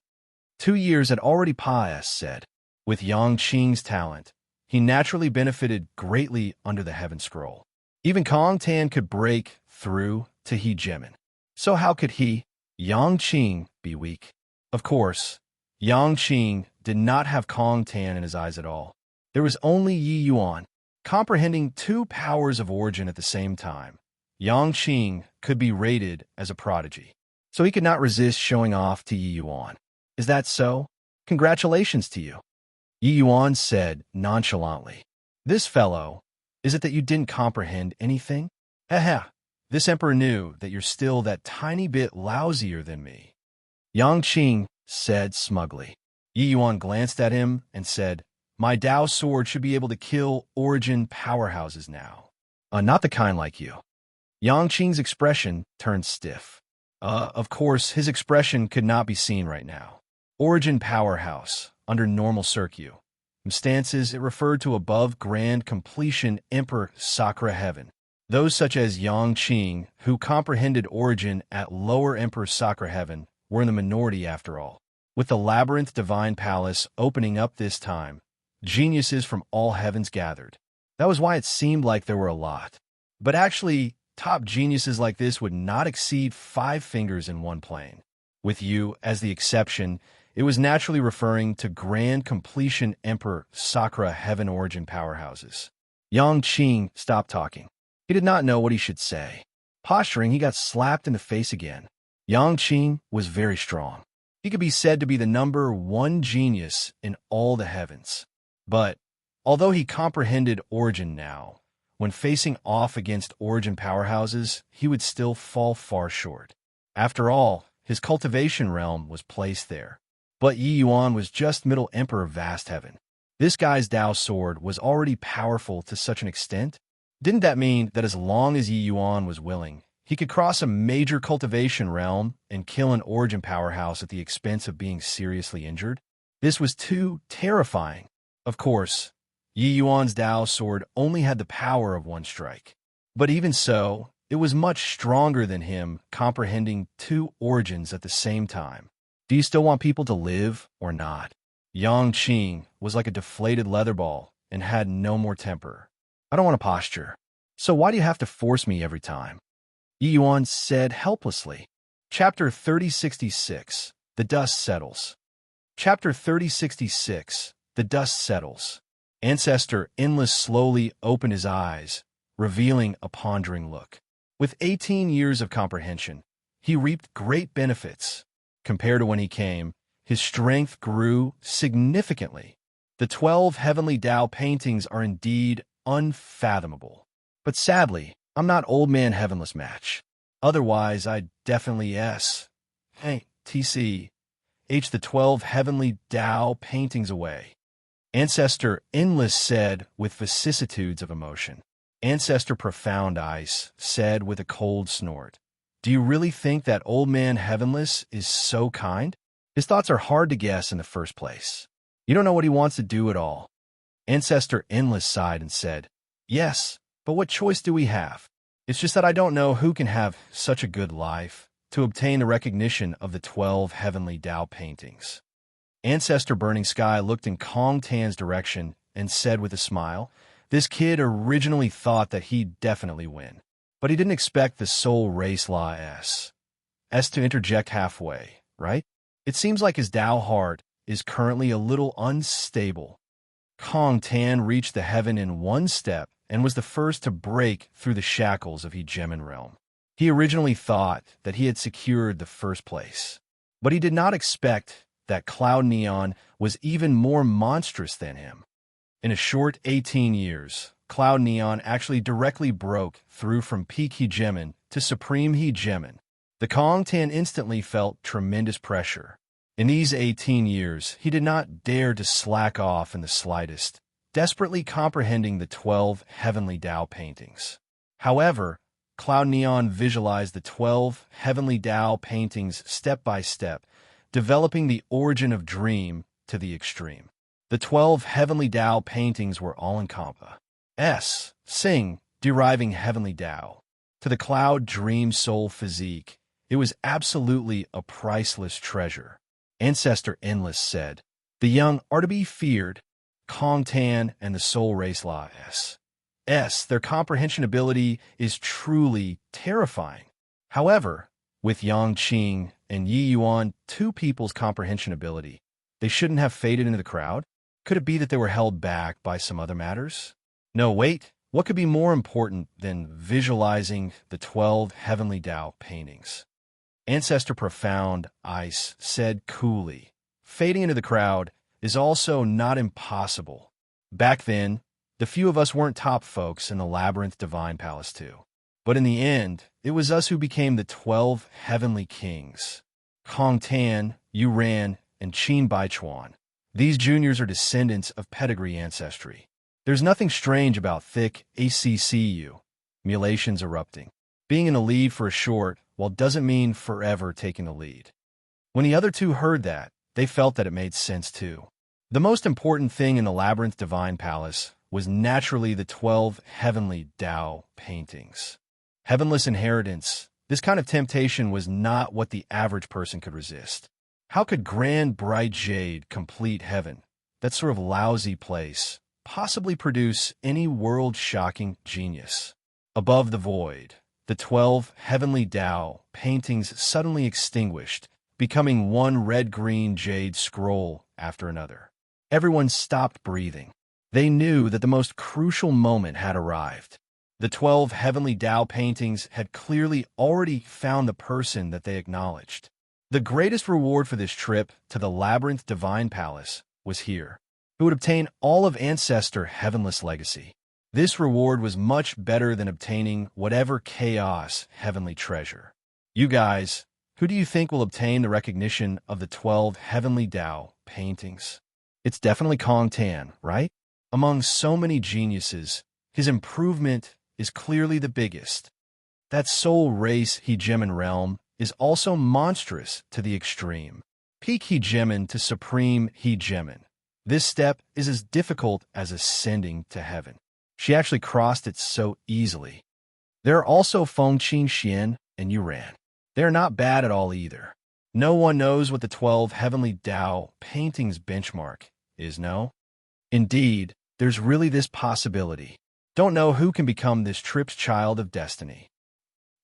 2 years had already passed, said. With Yang Qing's talent, he naturally benefited greatly under the Heaven Scroll. Even Kong Tan could break through to Hegemon. So how could he, Yang Qing, be weak? Of course, Yang Qing did not have Kong Tan in his eyes at all. There was only Yi Yuan. Comprehending 2 powers of origin at the same time, Yang Qing could be rated as a prodigy. So he could not resist showing off to Yi Yuan. Is that so? Congratulations to you. Yi Yuan said nonchalantly. This fellow, is it that you didn't comprehend anything? This emperor knew that you're still that tiny bit lousier than me. Yang Qing said smugly. Yi Yuan glanced at him and said, "My Dao sword should be able to kill origin powerhouses now. Not the kind like you." Yang Qing's expression turned stiff. Of course, his expression could not be seen right now. Origin powerhouse, under normal circumstances, it referred to above grand completion emperor Sakura heaven. Those such as Yang Qing, who comprehended origin at lower emperor Sakura heaven, were in the minority after all. With the labyrinth divine palace opening up this time, geniuses from all heavens gathered. That was why it seemed like there were a lot. But actually, top geniuses like this would not exceed 5 fingers in one plane. With you as the exception, it was naturally referring to grand completion emperor Sakura heaven origin powerhouses. Yang Qing stopped talking. He did not know what he should say. Posturing, he got slapped in the face again. Yang Qing was very strong. He could be said to be the #1 genius in all the heavens. But, although he comprehended origin now, when facing off against origin powerhouses, he would still fall far short. After all, his cultivation realm was placed there. But Yi Yuan was just Middle Emperor of Vast Heaven. This guy's Dao sword was already powerful to such an extent. Didn't that mean that as long as Yi Yuan was willing, he could cross a major cultivation realm and kill an origin powerhouse at the expense of being seriously injured? This was too terrifying. Of course, Yi Yuan's Dao sword only had the power of 1 strike. But even so, it was much stronger than him comprehending 2 origins at the same time. Do you still want people to live or not? Yang Qing was like a deflated leather ball and had no more temper. I don't want to posture. So why do you have to force me every time? Yi Yuan said helplessly. Chapter 3066, The Dust Settles. Chapter 3066, The Dust Settles. Ancestor Endless slowly opened his eyes, revealing a pondering look. With 18 years of comprehension, he reaped great benefits. Compared to when he came, his strength grew significantly. The 12 heavenly Tao paintings are indeed unfathomable. But sadly, I'm not Old Man Heavenless match. Otherwise, I'd definitely Hey, TC, H the 12 heavenly Tao paintings away. Ancestor Endless said with vicissitudes of emotion. Ancestor Profound Ice said with a cold snort. Do you really think that Old Man Heavenless is so kind? His thoughts are hard to guess in the first place. You don't know what he wants to do at all. Ancestor Endless sighed and said, Yes, but what choice do we have? It's just that I don't know who can have such a good life to obtain the recognition of the 12 heavenly Tao paintings. Ancestor Burning Sky looked in Kong Tan's direction and said with a smile, This kid originally thought that he'd definitely win. But he didn't expect the soul race law S to interject halfway, right? It seems like his Tao heart is currently a little unstable. Kong Tan reached the heaven in 1 step and was the first to break through the shackles of Hegemin realm. He originally thought that he had secured the first place, but he did not expect that Cloud Neon was even more monstrous than him. In a short 18 years, Cloud Neon actually directly broke through from peak Hegemin to supreme Hegemin. The Kong Tan instantly felt tremendous pressure. In these 18 years, he did not dare to slack off in the slightest, desperately comprehending the 12 heavenly Tao paintings. However, Cloud Neon visualized the 12 heavenly Tao paintings step by step, developing the origin of dream to the extreme. The 12 heavenly Tao paintings were all-encompassing. Sing, deriving heavenly Tao. To the Cloud Dream Soul physique, it was absolutely a priceless treasure. Ancestor Endless said, The young are to be feared. Kong Tan and the Soul Race Law their comprehension ability is truly terrifying. However, with Yang Qing and Yi Yuan, 2 people's comprehension ability, they shouldn't have faded into the crowd? Could it be that they were held back by some other matters? No, wait. What could be more important than visualizing the 12 heavenly Tao paintings? Ancestor Profound Ice said coolly, Fading into the crowd is also not impossible. Back then, the few of us weren't top folks in the Labyrinth Divine Palace too. But in the end, it was us who became the 12 heavenly kings. Kong Tan, Yu Ran, and Qin Baichuan. These juniors are descendants of pedigree ancestry. There's nothing strange about thick ACCU, mulations erupting. Being in the lead for a short while doesn't mean forever taking the lead. When the other two heard that, they felt that it made sense too. The most important thing in the Labyrinth Divine Palace was naturally the 12 heavenly Tao paintings. Heavenless inheritance, this kind of temptation was not what the average person could resist. How could grand bright jade complete heaven, that sort of lousy place, possibly produce any world-shocking genius? Above the void, the 12 heavenly Tao paintings suddenly extinguished, becoming one red-green jade scroll after another. Everyone stopped breathing. They knew that the most crucial moment had arrived. The 12 heavenly Tao paintings had clearly already found the person that they acknowledged. The greatest reward for this trip to the Labyrinth Divine Palace was here, who would obtain all of Ancestor Heavenless legacy. This reward was much better than obtaining whatever chaos heavenly treasure. You guys, who do you think will obtain the recognition of the 12 heavenly Tao paintings? It's definitely Kong Tan, right? Among so many geniuses, his improvement is clearly the biggest. That soul race hegemon realm is also monstrous to the extreme. Peak hegemon to supreme hegemon. This step is as difficult as ascending to heaven. She actually crossed it so easily. There are also Fengqin Xian and Yuran. They are not bad at all either. No one knows what the 12 heavenly Tao paintings benchmark is, no? Indeed, there's really this possibility. Don't know who can become this trip's child of destiny.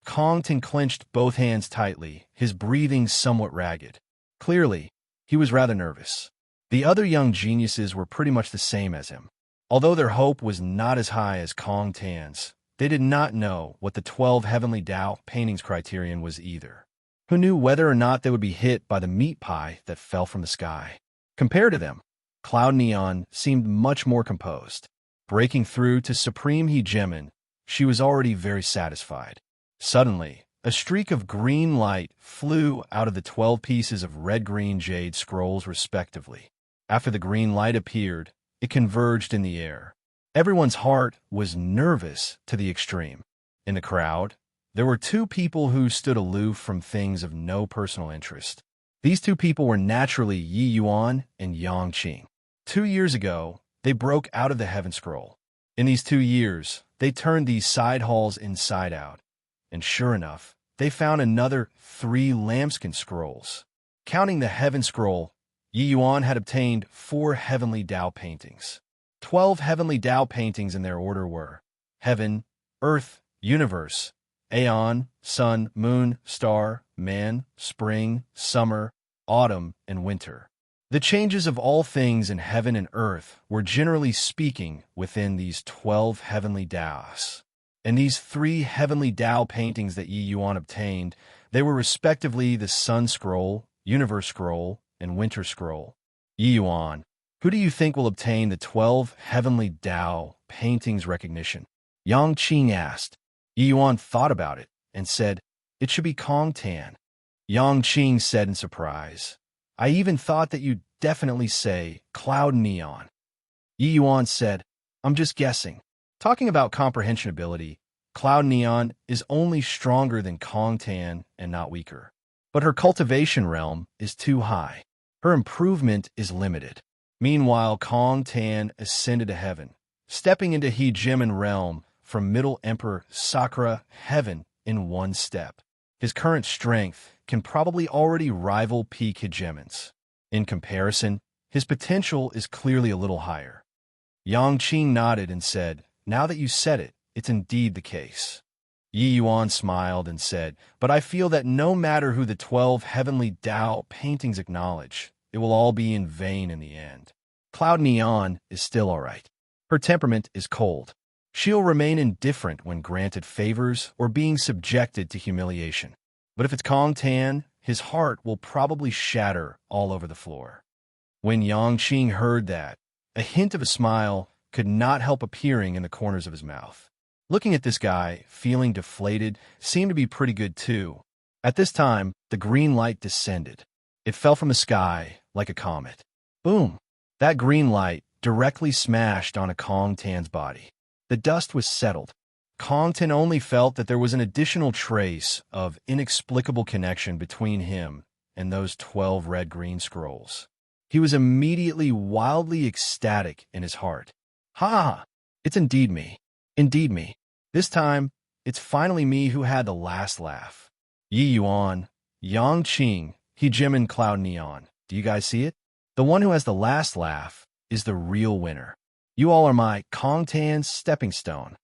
Kongton clenched both hands tightly, his breathing somewhat ragged. Clearly, he was rather nervous. The other young geniuses were pretty much the same as him. Although their hope was not as high as Kong Tan's, they did not know what the 12 heavenly Tao paintings criterion was either. Who knew whether or not they would be hit by the meat pie that fell from the sky? Compared to them, Cloud Neon seemed much more composed. Breaking through to Supreme Hegemon, she was already very satisfied. Suddenly, a streak of green light flew out of the 12 pieces of red-green jade scrolls respectively. After the green light appeared, it converged in the air. Everyone's heart was nervous to the extreme. In the crowd, there were two people who stood aloof from things of no personal interest. These two people were naturally Yi Yuan and Yang Qing. 2 years ago, they broke out of the Heaven Scroll. In these 2 years, they turned these side halls inside out. And sure enough, they found another 3 lambskin scrolls. Counting the Heaven Scroll, Yi Yuan had obtained 4 heavenly Tao paintings. 12 heavenly Tao paintings in their order were Heaven, Earth, Universe, Aeon, Sun, Moon, Star, Man, Spring, Summer, Autumn, and Winter. The changes of all things in heaven and earth were generally speaking within these 12 heavenly Taos. And these 3 heavenly Tao paintings that Yi Yuan obtained, they were respectively the Sun Scroll, Universe Scroll, and Winter Scroll. Yi Yuan, who do you think will obtain the 12 heavenly Tao paintings recognition? Yang Qing asked. Yi Yuan thought about it and said, it should be Kong Tan. Yang Qing said in surprise, I even thought that you'd definitely say Cloud Neon. Yi Yuan said, I'm just guessing. Talking about comprehension ability, Cloud Neon is only stronger than Kong Tan and not weaker. But her cultivation realm is too high. Her improvement is limited. Meanwhile, Kong Tan ascended to heaven, stepping into Hegemon realm from Middle Emperor Sakura heaven in 1 step. His current strength can probably already rival peak hegemons. In comparison, his potential is clearly a little higher. Yang Qing nodded and said, now that you said it, it's indeed the case. Yi Yuan smiled and said, but I feel that no matter who the 12 heavenly Tao paintings acknowledge, it will all be in vain in the end. Cloud Neon is still all right. Her temperament is cold. She'll remain indifferent when granted favors or being subjected to humiliation. But if it's Kong Tan, his heart will probably shatter all over the floor. When Yang Qing heard that, a hint of a smile could not help appearing in the corners of his mouth. Looking at this guy, feeling deflated, seemed to be pretty good too. At this time, the green light descended. It fell from the sky like a comet. Boom! That green light directly smashed on a Kong Tan's body. The dust was settled. Kong Tan only felt that there was an additional trace of inexplicable connection between him and those 12 red-green scrolls. He was immediately wildly ecstatic in his heart. Ha! It's indeed me. Indeed me. This time, it's finally me who had the last laugh. Yi Yuan, Yang Qing, He Jimin Cloud Neon. Do you guys see it? The one who has the last laugh is the real winner. You all are my Kong Tan's stepping stone.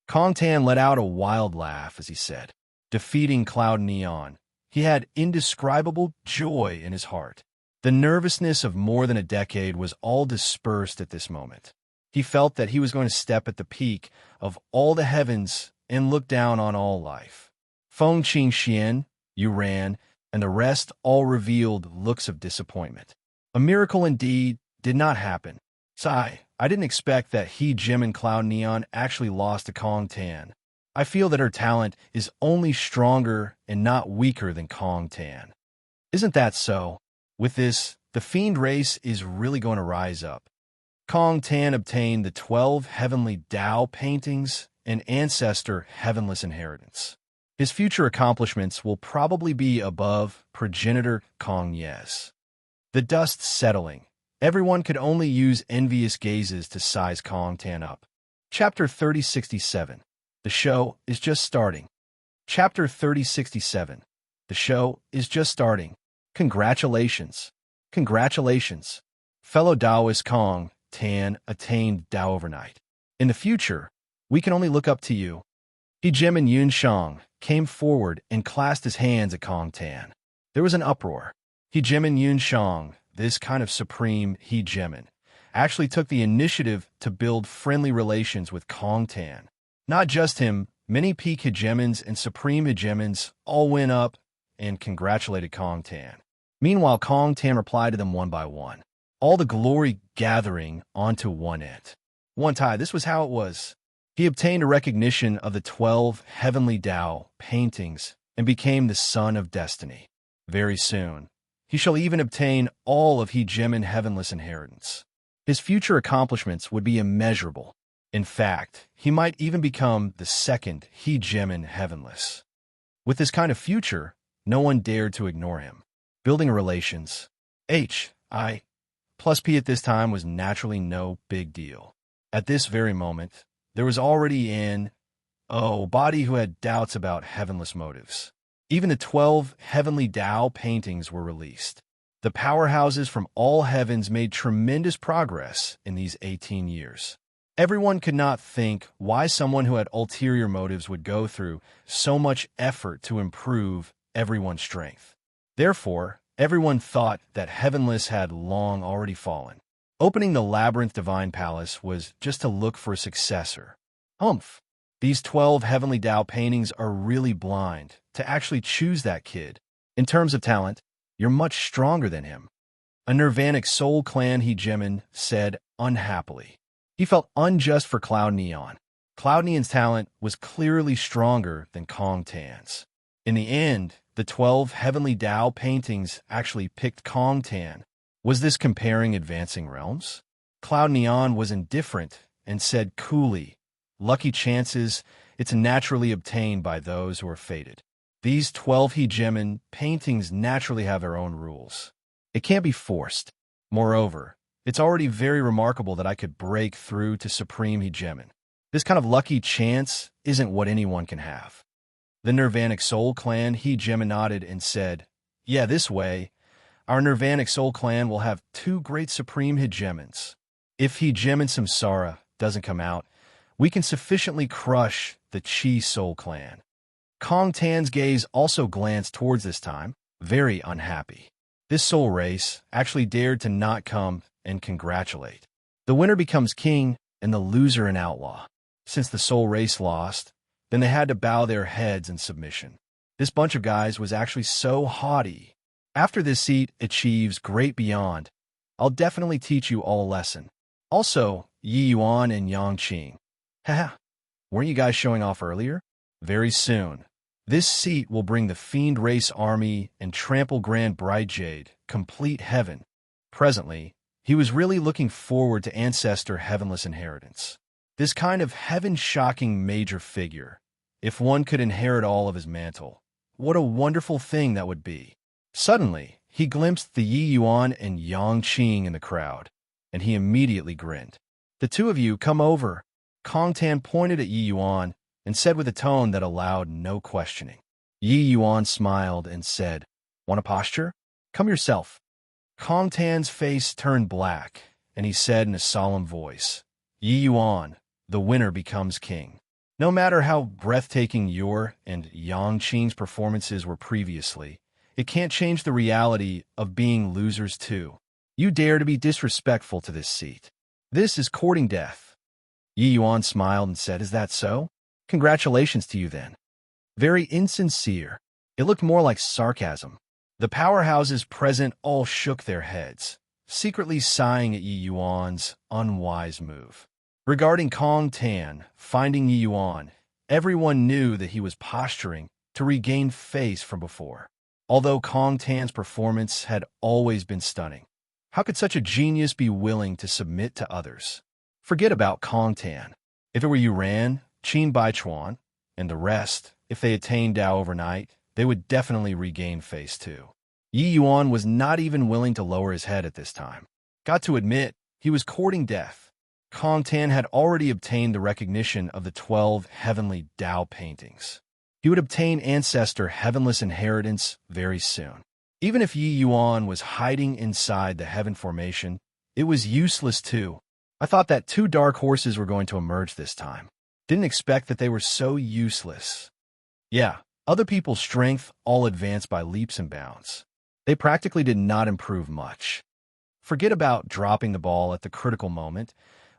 Kong Tan let out a wild laugh as he said, defeating Cloud Neon. He had indescribable joy in his heart. The nervousness of more than a decade was all dispersed at this moment. He felt that he was going to step at the peak of all the heavens and look down on all life. Feng Qing Xian, Yu Ran, and the rest all revealed looks of disappointment. A miracle indeed did not happen. Sigh, I didn't expect that He Jimin Cloud Neon actually lost to Kong Tan. I feel that her talent is only stronger and not weaker than Kong Tan. Isn't that so? With this, the fiend race is really going to rise up. Kong Tan obtained the 12 heavenly Tao paintings and ancestor heavenless inheritance. His future accomplishments will probably be above progenitor Kong Yes. The dust settling. Everyone could only use envious gazes to size Kong Tan up. Chapter 3067. The show is just starting. Chapter 3067. The show is just starting. Congratulations. Congratulations. Fellow Taoist Kong Tan attained Tao overnight. In the future, we can only look up to you. He Jimin Yun Shang came forward and clasped his hands at Kong Tan. There was an uproar. He Jimin Yun Shang, this kind of supreme He Jimin, actually took the initiative to build friendly relations with Kong Tan. Not just him, many peak hegemons and supreme hegemons all went up and congratulated Kong Tan. Meanwhile, Kong Tan replied to them one by one, all the glory gathering onto one end. One time, this was how it was. He obtained a recognition of the 12 heavenly Tao paintings and became the son of destiny. Very soon, he shall even obtain all of He Jimin heavenless inheritance. His future accomplishments would be immeasurable. In fact, he might even become the second He Jimin heavenless. With this kind of future, no one dared to ignore him. Building relations. H.I. plus P at this time was naturally no big deal. At this very moment, there was already an body who had doubts about heavenless motives. Even the 12 heavenly Tao paintings were released. The powerhouses from all heavens made tremendous progress in these 18 years. Everyone could not think why someone who had ulterior motives would go through so much effort to improve everyone's strength. Therefore, everyone thought that heavenless had long already fallen. Opening the Labyrinth Divine Palace was just to look for a successor. Humph! These 12 heavenly Tao paintings are really blind to actually choose that kid. In terms of talent, you're much stronger than him. A Nirvanic Soul Clan He Jimin said unhappily. He felt unjust for Cloud Neon. Cloud Neon's talent was clearly stronger than Kong Tan's. In the end, the 12 heavenly Tao paintings actually picked Kong Tan. Was this comparing advancing realms? Cloud Neon was indifferent and said coolly, lucky chances, it's naturally obtained by those who are fated. These 12 He Jimin paintings naturally have their own rules. It can't be forced. Moreover, it's already very remarkable that I could break through to Supreme He Jimin. This kind of lucky chance isn't what anyone can have. The Nirvanic Soul Clan He Jimin nodded and said, yeah, this way, our Nirvanic Soul Clan will have 2 great Supreme Hegemons. If He Jimin Samsara doesn't come out, we can sufficiently crush the Chi Soul Clan. Kong Tan's gaze also glanced towards this time, very unhappy. This soul race actually dared to not come and congratulate. The winner becomes king and the loser an outlaw. Since the soul race lost, then they had to bow their heads in submission. This bunch of guys was actually so haughty. After this seat achieves great beyond, I'll definitely teach you all a lesson. Also, Yi Yuan and Yang Qing. Haha, weren't you guys showing off earlier? Very soon. This seat will bring the Fiend Race Army and trample Grand Bright Jade, complete heaven. Presently, He was really looking forward to ancestor heavenless inheritance. This kind of heaven-shocking major figure. If one could inherit all of his mantle, what a wonderful thing that would be. Suddenly, he glimpsed the Yi Yuan and Yang Qing in the crowd, and he immediately grinned. "The two of you, come over." Kong Tan pointed at Yi Yuan and said with a tone that allowed no questioning. Yi Yuan smiled and said, "Want a posture? Come yourself." Kong Tan's face turned black, and he said in a solemn voice, "Yi Yuan, the winner becomes king." No matter how breathtaking your and Yang Qing's performances were previously, it can't change the reality of being losers too. You dare to be disrespectful to this seat. This is courting death. Yi Yuan smiled and said, "Is that so? Congratulations to you then." Very insincere. It looked more like sarcasm. The powerhouses present all shook their heads, secretly sighing at Yi Yuan's unwise move. Regarding Kong Tan, finding Yi Yuan, everyone knew that he was posturing to regain face from before. Although Kong Tan's performance had always been stunning, how could such a genius be willing to submit to others? Forget about Kong Tan. If it were Yuran, Qin Baichuan, and the rest, if they attained Dao overnight, they would definitely regain face too. Yi Yuan was not even willing to lower his head at this time. Got to admit, he was courting death. Kong Tan had already obtained the recognition of the 12 heavenly Dao paintings. He would obtain ancestor heavenless inheritance very soon. Even if Yi Yuan was hiding inside the heaven formation, it was useless too. I thought that 2 dark horses were going to emerge this time. Didn't expect that they were so useless. Yeah, other people's strength all advanced by leaps and bounds. They practically did not improve much. Forget about dropping the ball at the critical moment,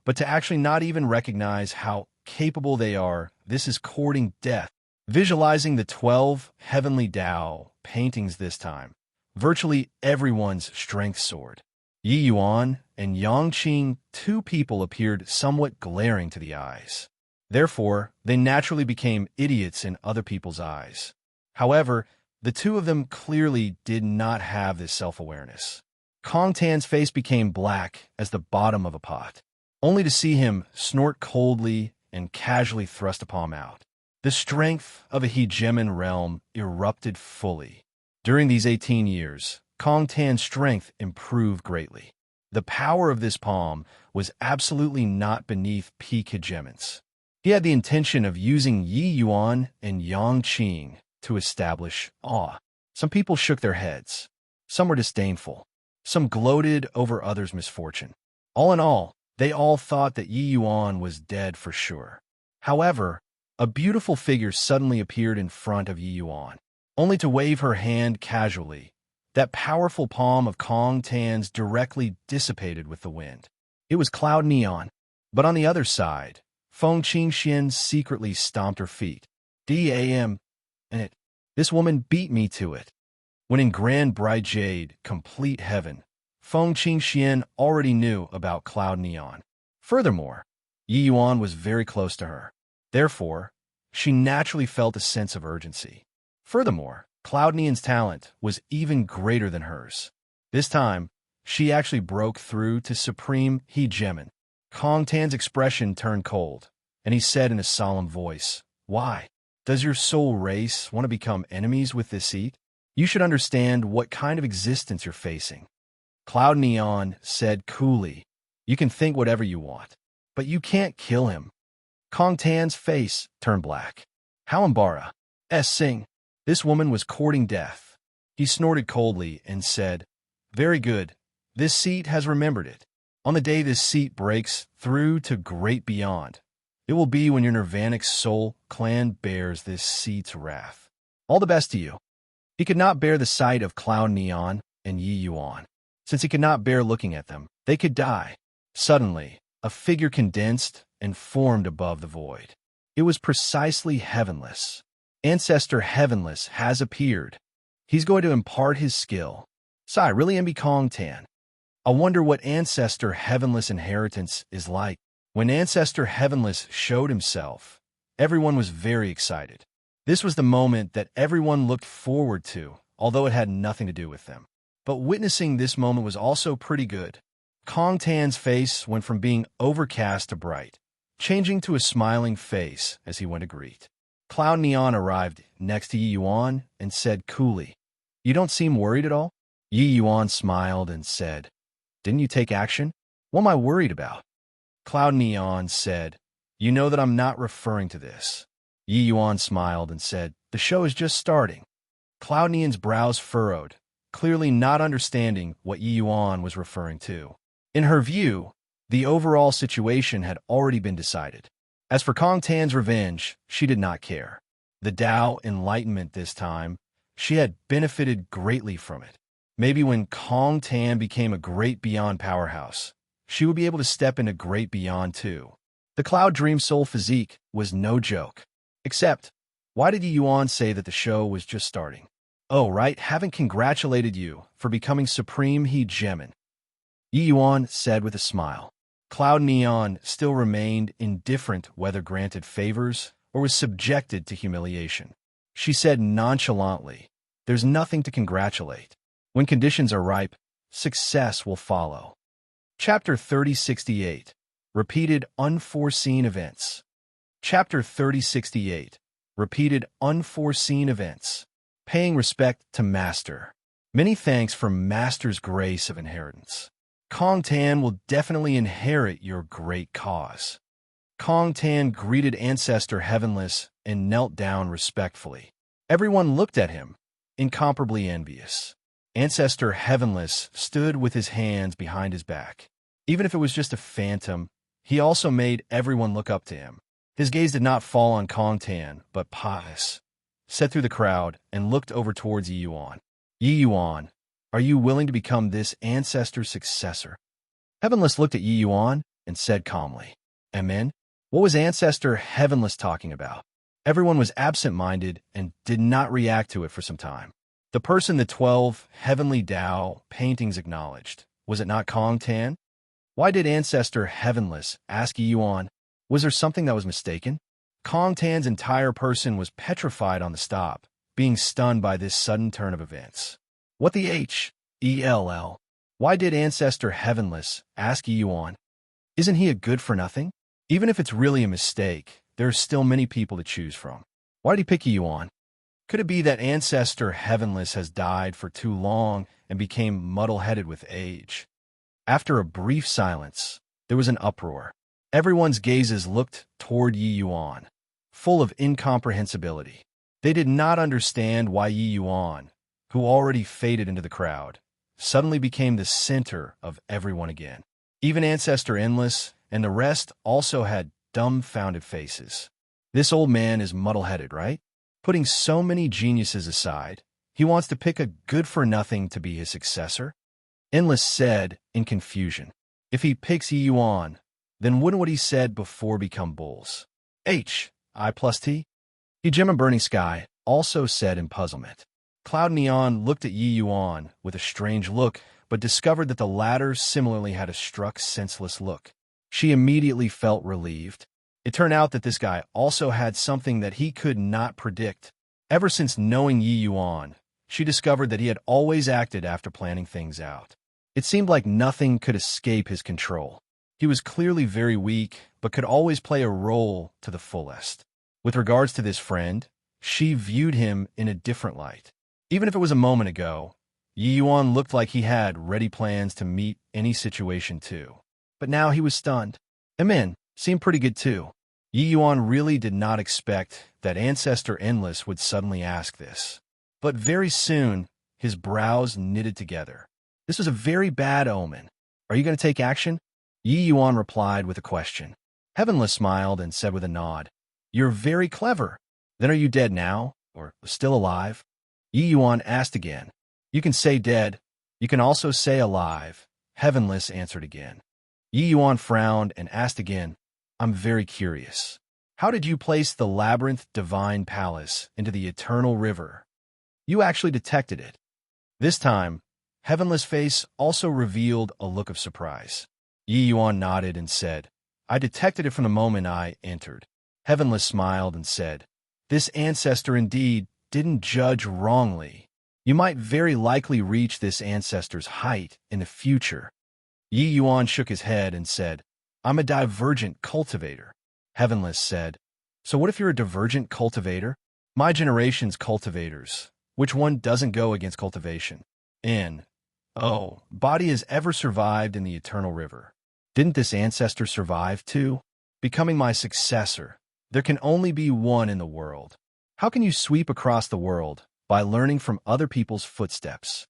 but to actually not even recognize how capable they are, this is courting death. Visualizing the 12 heavenly Dao paintings this time, virtually everyone's strength soared. Yi Yuan and Yang Qing, 2 people appeared somewhat glaring to the eyes. Therefore, they naturally became idiots in other people's eyes. However, the 2 of them clearly did not have this self-awareness. Kong Tan's face became black as the bottom of a pot, only to see him snort coldly and casually thrust a palm out. The strength of a hegemon realm erupted fully. During these 18 years, Kong Tan's strength improved greatly. The power of this palm was absolutely not beneath peak hegemons. He had the intention of using Yi Yuan and Yang Qing to establish awe. Some people shook their heads. Some were disdainful. Some gloated over others' misfortune. All in all, they all thought that Yi Yuan was dead for sure. However, a beautiful figure suddenly appeared in front of Yi Yuan, only to wave her hand casually. That powerful palm of Kong Tan's directly dissipated with the wind. It was Cloud Neon. But on the other side, Feng Qingxian secretly stomped her feet. "Damn it. This woman beat me to it." When in Grand Bright Jade, Complete Heaven, Feng Qingxian already knew about Cloud Neon. Furthermore, Yi Yuan was very close to her. Therefore, she naturally felt a sense of urgency. Furthermore, Cloud Neon's talent was even greater than hers. This time, she actually broke through to Supreme Hegemon. Kong Tan's expression turned cold, and he said in a solemn voice, "Why? Does your soul race want to become enemies with this seat? You should understand what kind of existence you're facing." Cloud Neon said coolly, "You can think whatever you want, but you can't kill him." Kong Tan's face turned black. How Ambara S. Singh. This woman was courting death. He snorted coldly and said, "Very good. This seat has remembered it. On the day this seat breaks through to great beyond, it will be when your Nirvanic soul clan bears this seat's wrath. All the best to you." He could not bear the sight of Cloud Neon and Yi Yuan. Since he could not bear looking at them, they could die. Suddenly, a figure condensed and formed above the void. It was precisely heavenless. Ancestor Heavenless has appeared. He's going to impart his skill. Sai, really envy Kong Tan. I wonder what Ancestor Heavenless inheritance is like. When Ancestor Heavenless showed himself, everyone was very excited. This was the moment that everyone looked forward to, although it had nothing to do with them. But witnessing this moment was also pretty good. Kong Tan's face went from being overcast to bright, changing to a smiling face as he went to greet. Cloud Neon arrived next to Yi Yuan and said coolly, "You don't seem worried at all?" Yi Yuan smiled and said, "Didn't you take action? What am I worried about?" Cloud Neon said, "You know that I'm not referring to this." Yi Yuan smiled and said, "The show is just starting." Cloud Neon's brows furrowed, clearly not understanding what Yi Yuan was referring to. In her view, the overall situation had already been decided. As for Kong Tan's revenge, she did not care. The Tao Enlightenment this time, she had benefited greatly from it. Maybe when Kong Tan became a great beyond powerhouse, she would be able to step into great beyond too. The Cloud Dream Soul physique was no joke. Except, why did Yi Yuan say that the show was just starting? Oh, right, haven't congratulated you for becoming Supreme Hegemon. Yi Yuan said with a smile. Cloud Neon still remained indifferent whether granted favors or was subjected to humiliation. She said nonchalantly, "There's nothing to congratulate. When conditions are ripe, success will follow." Chapter 3068. Repeated Unforeseen Events. Chapter 3068. Repeated Unforeseen Events. Paying respect to Master. Many thanks for Master's grace of inheritance. Kong Tan will definitely inherit your great cause. Kong Tan greeted Ancestor Heavenless and knelt down respectfully. Everyone looked at him, incomparably envious. Ancestor Heavenless stood with his hands behind his back. Even if it was just a phantom, he also made everyone look up to him. His gaze did not fall on Kong Tan, but pious, set through the crowd and looked over towards Yi Yuan. "Yi Yuan, are you willing to become this ancestor's successor?" Heavenless looked at Yi Yuan and said calmly, "Amen." What was Ancestor Heavenless talking about? Everyone was absent-minded and did not react to it for some time. The person the 12 Heavenly Tao paintings acknowledged, was it not Kong Tan? Why did Ancestor Heavenless ask Yi Yuan? Was there something that was mistaken? Kong Tan's entire person was petrified on the stop, being stunned by this sudden turn of events. What the H-E-L-L? Why did Ancestor Heavenless ask Yi Yuan? Isn't he a good-for-nothing? Even if it's really a mistake, there are still many people to choose from. Why did he pick Yi Yuan? Could it be that Ancestor Heavenless has died for too long and became muddle-headed with age? After a brief silence, there was an uproar. Everyone's gazes looked toward Yi Yuan, full of incomprehensibility. They did not understand why Yi Yuan, who already faded into the crowd, suddenly became the center of everyone again. Even Ancestor Endless and the rest also had dumbfounded faces. This old man is muddle-headed, right? Putting so many geniuses aside, he wants to pick a good-for-nothing to be his successor? Endless said in confusion. If he picks Yi Yuan, then wouldn't what he said before become bulls? H-I plus T? Hegemon Burning Sky also said in puzzlement. Cloud Neon looked at Yi Yuan with a strange look, but discovered that the latter similarly had a struck senseless look. She immediately felt relieved. It turned out that this guy also had something that he could not predict. Ever since knowing Yi Yuan, she discovered that he had always acted after planning things out. It seemed like nothing could escape his control. He was clearly very weak, but could always play a role to the fullest. With regards to this friend, she viewed him in a different light. Even if it was a moment ago, Yi Yuan looked like he had ready plans to meet any situation too. But now he was stunned. Amen seemed pretty good too. Yi Yuan really did not expect that Ancestor Endless would suddenly ask this. But very soon, his brows knitted together. This was a very bad omen. Are you going to take action? Yi Yuan replied with a question. Heavenless smiled and said with a nod, "You're very clever. Then are you dead now, or still alive?" Yi Yuan asked again. "You can say dead. You can also say alive," Heavenless answered again. Yi Yuan frowned and asked again, "I'm very curious. How did you place the Labyrinth Divine Palace into the Eternal River? You actually detected it." This time, Heavenless' face also revealed a look of surprise. Yi Yuan nodded and said, "I detected it from the moment I entered." Heavenless smiled and said, "This ancestor indeed didn't judge wrongly. You might very likely reach this ancestor's height in the future." Yi Yuan shook his head and said, I'm a divergent cultivator. Heavenless said, so what if you're a divergent cultivator? My generation's cultivators. Which one doesn't go against cultivation? Body has ever survived in the eternal river. Didn't this ancestor survive too? Becoming my successor. There can only be one in the world. How can you sweep across the world? By learning from other people's footsteps.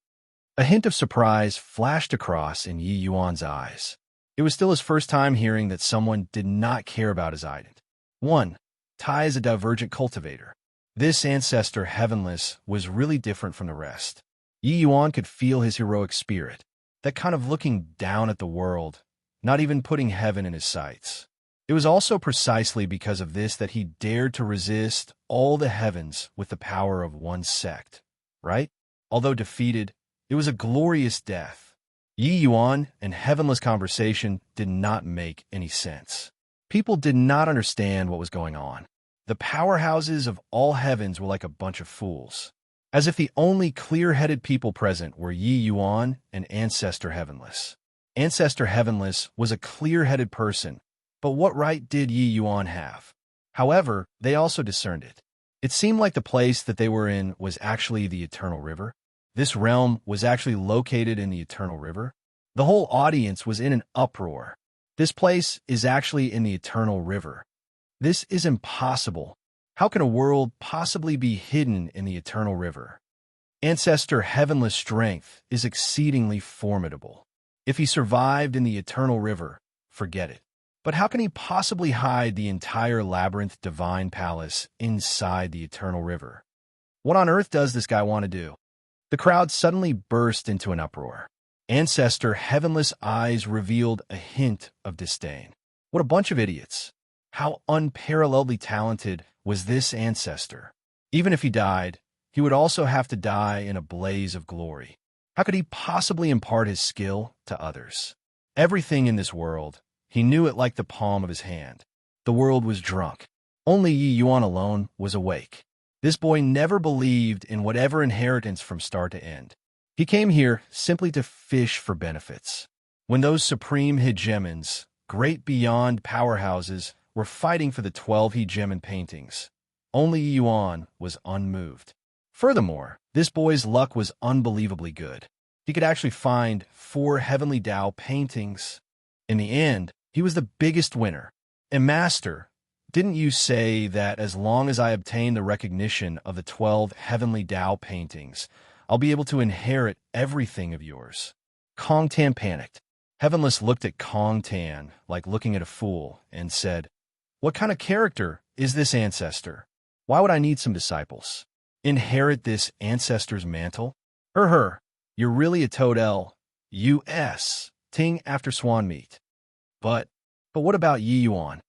A hint of surprise flashed across in Yi Yuan's eyes. It was still his first time hearing that someone did not care about his identity. 1. Tai is a divergent cultivator. This ancestor, Heavenless, was really different from the rest. Yi Yuan could feel his heroic spirit, that kind of looking down at the world, not even putting heaven in his sights. It was also precisely because of this that he dared to resist all the heavens with the power of one sect, right? Although defeated, it was a glorious death. Yi Yuan and Heavenless conversation did not make any sense. People did not understand what was going on. The powerhouses of all heavens were like a bunch of fools, as if the only clear-headed people present were Yi Yuan and Ancestor Heavenless. Ancestor Heavenless was a clear-headed person, but what right did Yi Yuan have? However, they also discerned it. It seemed like the place that they were in was actually the Eternal River. This realm was actually located in the Eternal River. The whole audience was in an uproar. This place is actually in the Eternal River. This is impossible. How can a world possibly be hidden in the Eternal River? Ancestor Heavenless' strength is exceedingly formidable. If he survived in the Eternal River, forget it. But how can he possibly hide the entire labyrinth divine palace inside the Eternal River? What on earth does this guy want to do? The crowd suddenly burst into an uproar. Ancestor Heavenless' eyes revealed a hint of disdain. What a bunch of idiots. How unparalleledly talented was this ancestor? Even if he died, he would also have to die in a blaze of glory. How could he possibly impart his skill to others? Everything in this world, he knew it like the palm of his hand. The world was drunk. Only Yi Yuan alone was awake. This boy never believed in whatever inheritance from start to end. He came here simply to fish for benefits. When those supreme hegemons, great beyond powerhouses, were fighting for the 12 hegemon paintings, only Yi Yuan was unmoved. Furthermore, this boy's luck was unbelievably good. He could actually find 4 Heavenly Tao paintings. In the end, he was the biggest winner. And Master, didn't you say that as long as I obtain the recognition of the 12 Heavenly Tao paintings, I'll be able to inherit everything of yours? Kong Tan panicked. Heavenless looked at Kong Tan like looking at a fool and said, what kind of character is this ancestor? Why would I need some disciples? Inherit this ancestor's mantle? You're really a Toad U.S. ting after swan meat. But what about Yi Yuan?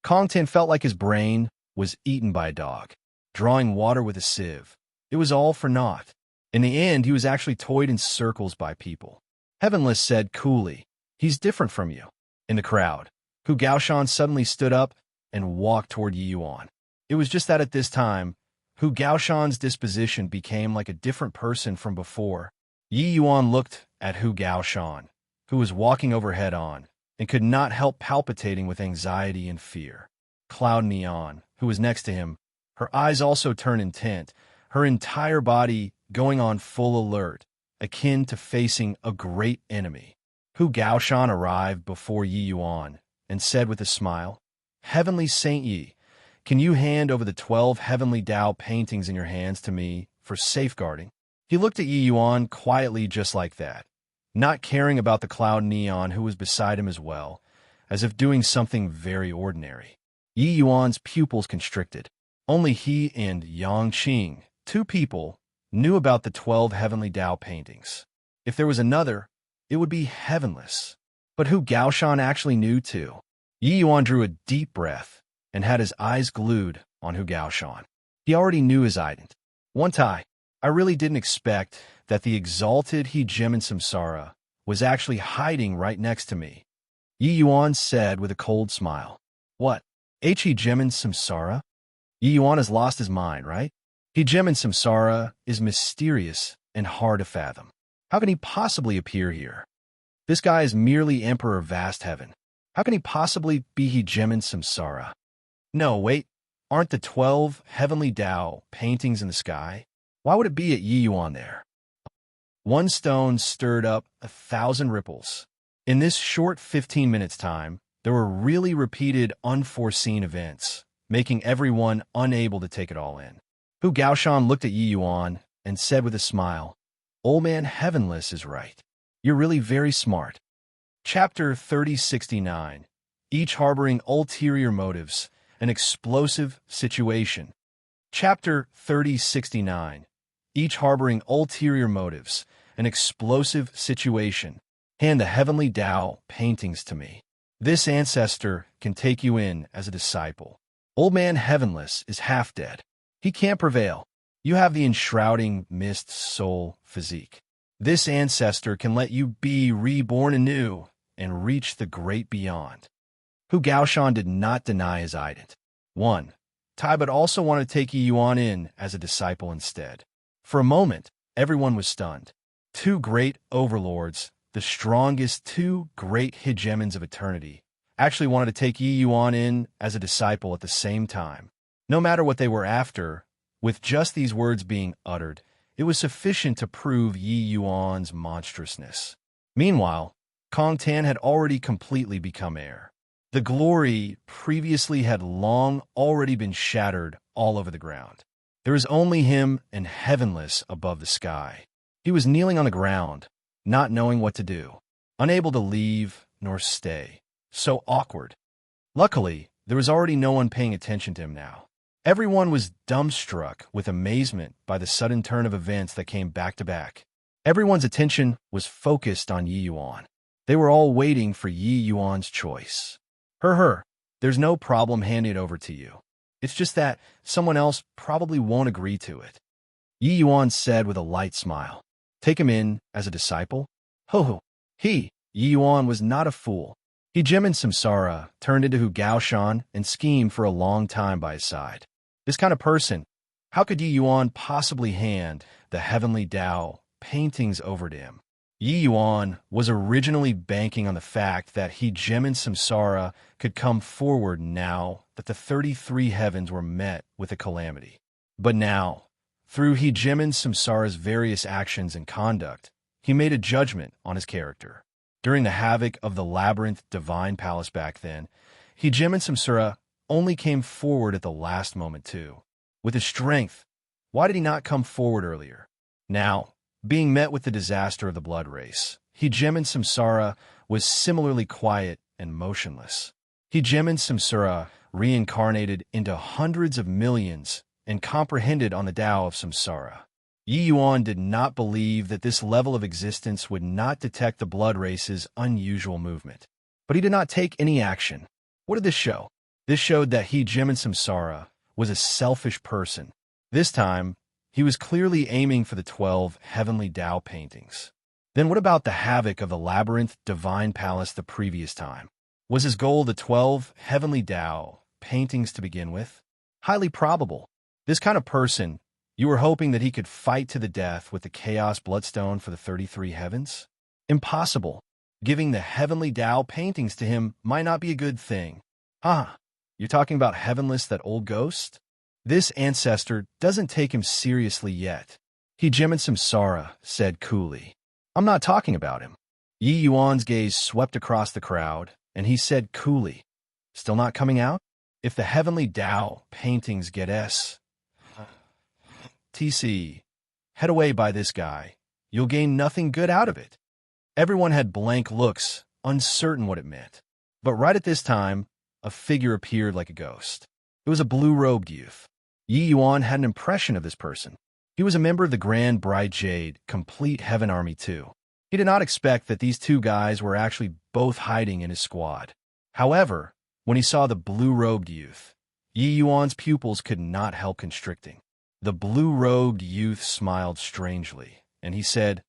Kong Tan felt like his brain was eaten by a dog, drawing water with a sieve. It was all for naught. In the end, he was actually toyed in circles by people. Heavenless said coolly, he's different from you. In the crowd, Hu Gaoshan suddenly stood up and walked toward Yi Yuan. It was just that at this time, Hu Gaoshan's disposition became like a different person from before. Yi Yuan looked at Hu Gaoshan, who was walking overhead on, and could not help palpitating with anxiety and fear. Cloud Neon, who was next to him, her eyes also turned intent, her entire body going on full alert, akin to facing a great enemy. Hu Gaoshan arrived before Yi Yuan and said with a smile, Heavenly Saint Yi, can you hand over the 12 Heavenly Tao paintings in your hands to me for safeguarding? He looked at Yi Yuan quietly just like that, not caring about the Cloud Neon who was beside him as well, as if doing something very ordinary. Yi Yuan's pupils constricted. Only he and Yang Qing, 2 people, knew about the 12 Heavenly Tao paintings. If there was another, it would be Heavenless. But Hu Gaoshan actually knew too. Yi Yuan drew a deep breath and had his eyes glued on Hu Gaoshan. He already knew his identity. One time, I really didn't expect that the exalted hegemon Samsara was actually hiding right next to me. Yi Yuan said with a cold smile. What? Hegemon Samsara? Yi Yuan has lost his mind, right? Hegemon Samsara is mysterious and hard to fathom. How can he possibly appear here? This guy is merely Emperor of Vast Heaven. How can he possibly be Hegemon Samsara? No, wait. Aren't the 12 heavenly Tao paintings in the sky? Why would it be at Yi Yuan there? One stone stirred up 1,000 ripples. In this short 15 minutes time, there were really repeated unforeseen events, making everyone unable to take it all in. Hu Gaoshan looked at Yi Yuan and said with a smile, "Old man Heavenless is right. You're really very smart." Chapter 3069, each harboring ulterior motives, an explosive situation. Chapter 3069, each harboring ulterior motives, an explosive situation. Hand the heavenly Tao paintings to me. This ancestor can take you in as a disciple. Old man Heavenless is half dead. He can't prevail. You have the enshrouding mist soul physique. This ancestor can let you be reborn anew and reach the great beyond. Hu Gaoshan did not deny his ident. 1. Tai but also wanted to take Yi Yuan in as a disciple instead. For a moment, everyone was stunned. Two great overlords, the strongest two great hegemons of eternity, actually wanted to take Yi Yuan in as a disciple at the same time. No matter what they were after, with just these words being uttered, it was sufficient to prove Yi Yuan's monstrousness. Meanwhile, Kong Tan had already completely become heir. The glory previously had long already been shattered all over the ground. There was only him and Heavenless above the sky. He was kneeling on the ground, not knowing what to do, unable to leave nor stay. So awkward. Luckily, there was already no one paying attention to him now. Everyone was dumbstruck with amazement by the sudden turn of events that came back to back. Everyone's attention was focused on Yi Yuan. They were all waiting for Yi Yuan's choice. There's no problem handing it over to you. It's just that someone else probably won't agree to it. Yi Yuan said with a light smile. Take him in as a disciple? Ho. Yi Yuan was not a fool. Hegemon Samsara turned into Hu Gaoshan and schemed for a long time by his side. This kind of person, how could Yi Yuan possibly hand the heavenly Tao paintings over to him? Yi Yuan was originally banking on the fact that Hegemon Samsara could come forward now that the 33 heavens were met with a calamity. But now, through Hegemon Samsara's various actions and conduct, he made a judgment on his character. During the havoc of the labyrinth divine palace back then, Hegemon Samsara only came forward at the last moment too. With his strength, why did he not come forward earlier? Now, being met with the disaster of the blood race, Hegemon Samsara was similarly quiet and motionless. Hegemon Samsara reincarnated into hundreds of millions and comprehended on the Tao of Samsara. Yi Yuan did not believe that this level of existence would not detect the blood race's unusual movement. But he did not take any action. What did this show? This showed that Hegemon Samsara was a selfish person. This time, he was clearly aiming for the 12 heavenly Tao paintings. Then what about the havoc of the labyrinth divine palace the previous time? Was his goal the 12 heavenly Tao paintings to begin with? Highly probable. This kind of person, you were hoping that he could fight to the death with the Chaos Bloodstone for the 33 heavens? Impossible. Giving the heavenly Tao paintings to him might not be a good thing. You're talking about Heavenless, that old ghost? This ancestor doesn't take him seriously yet. Hegemon Samsara said coolly. I'm not talking about him. Yi Yuan's gaze swept across the crowd, and he said coolly, still not coming out? If the heavenly Tao paintings get TC, head away by this guy. You'll gain nothing good out of it. Everyone had blank looks, uncertain what it meant. But right at this time, a figure appeared like a ghost. It was a blue-robed youth. Yi Yuan had an impression of this person. He was a member of the Grand Bright Jade Complete Heaven Army too. He did not expect that these two guys were actually both hiding in his squad. However, when he saw the blue-robed youth, Yi Yuan's pupils could not help constricting. The blue-robed youth smiled strangely, and he said,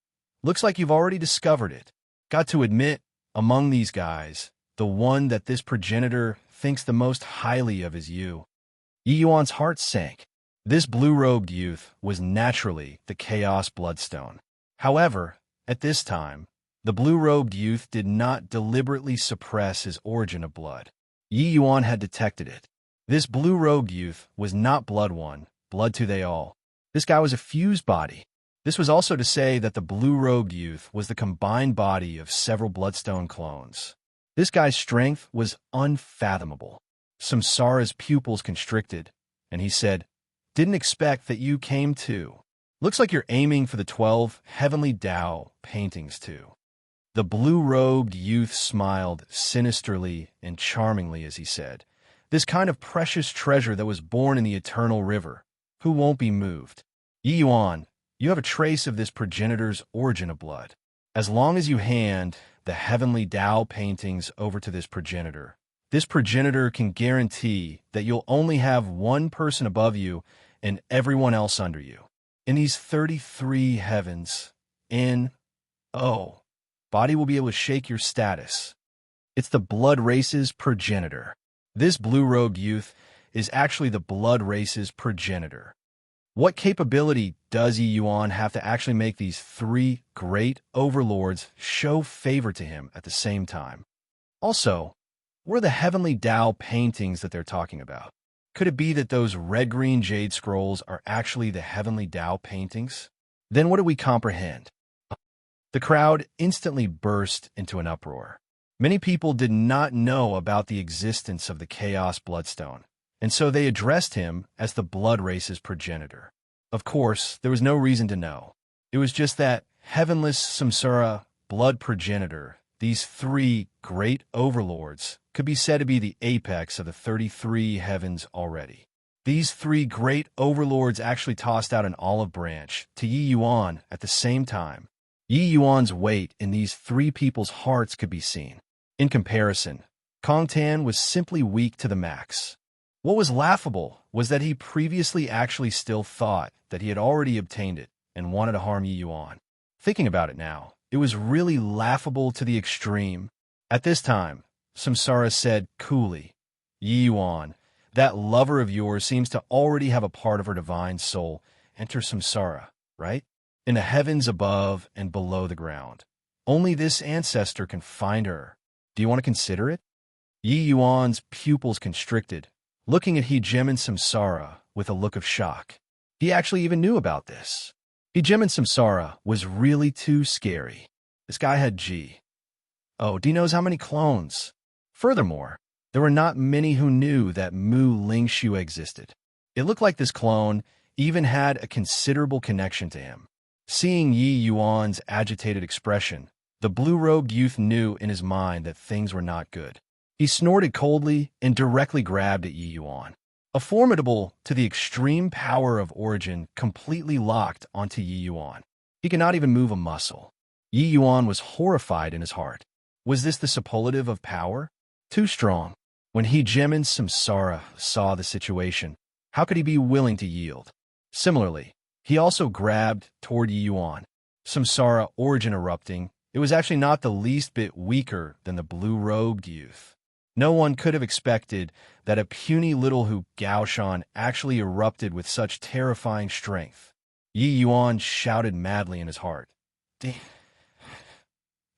Looks like you've already discovered it. Got to admit, among these guys, the one that this progenitor thinks the most highly of is you. Yi Yuan's heart sank. This blue-robed youth was naturally the Chaos Bloodstone. However, at this time, The blue-robed youth did not deliberately suppress his origin of blood. Yi Yuan had detected it. This blue-robed youth was not blood one, blood two they all. This guy was a fused body. This was also to say that the blue-robed youth was the combined body of several bloodstone clones. This guy's strength was unfathomable. Samsara's pupils constricted, and he said, "Didn't expect that you came too. Looks like you're aiming for the 12 heavenly Tao paintings too." The blue-robed youth smiled sinisterly and charmingly as he said, "This kind of precious treasure that was born in the eternal river, who won't be moved? Yi Yuan, you have a trace of this progenitor's origin of blood. As long as you hand the heavenly Tao paintings over to this progenitor can guarantee that you'll only have one person above you and everyone else under you. In these 33 heavens, body will be able to shake your status. It's the blood race's progenitor. This blue-robed youth is actually the blood race's progenitor. What capability does Yi Yuan have to actually make these three great overlords show favor to him at the same time? Also, what are the heavenly Tao paintings that they're talking about? Could it be that those red-green jade scrolls are actually the heavenly Tao paintings? Then what do we comprehend? The crowd instantly burst into an uproar. Many people did not know about the existence of the Chaos Bloodstone, and so they addressed him as the blood race's progenitor. Of course, there was no reason to know. It was just that heavenless Samsara blood progenitor, these three great overlords, could be said to be the apex of the 33 heavens already. These three great overlords actually tossed out an olive branch to Yi Yuan at the same time. Yi Yuan's weight in these three people's hearts could be seen. In comparison, Kong Tan was simply weak to the max. What was laughable was that he previously actually still thought that he had already obtained it and wanted to harm Yi Yuan. Thinking about it now, it was really laughable to the extreme. At this time, Samsara said coolly, "Yi Yuan, that lover of yours seems to already have a part of her divine soul enter Samsara, right? In the heavens above and below the ground. Only this ancestor can find her. Do you want to consider it?" Yi Yuan's pupils constricted, looking at Hejem and Samsara with a look of shock. He actually even knew about this. Hejem and Samsara was really too scary. This guy had G. Oh, D knows how many clones. Furthermore, there were not many who knew that Mu Lingshu existed. It looked like this clone even had a considerable connection to him. Seeing Yi Yuan's agitated expression, the blue-robed youth knew in his mind that things were not good. He snorted coldly and directly grabbed at Yi Yuan. A formidable to the extreme power of origin completely locked onto Yi Yuan. He could not even move a muscle. Yi Yuan was horrified in his heart. Was this the superlative of power? Too strong. When Hejem and Samsara saw the situation, how could he be willing to yield? Similarly, he also grabbed toward Yi Yuan. Samsara origin erupting, it was actually not the least bit weaker than the blue-robed youth. No one could have expected that a puny little Hu Gaoshan actually erupted with such terrifying strength. Yi Yuan shouted madly in his heart, "Damn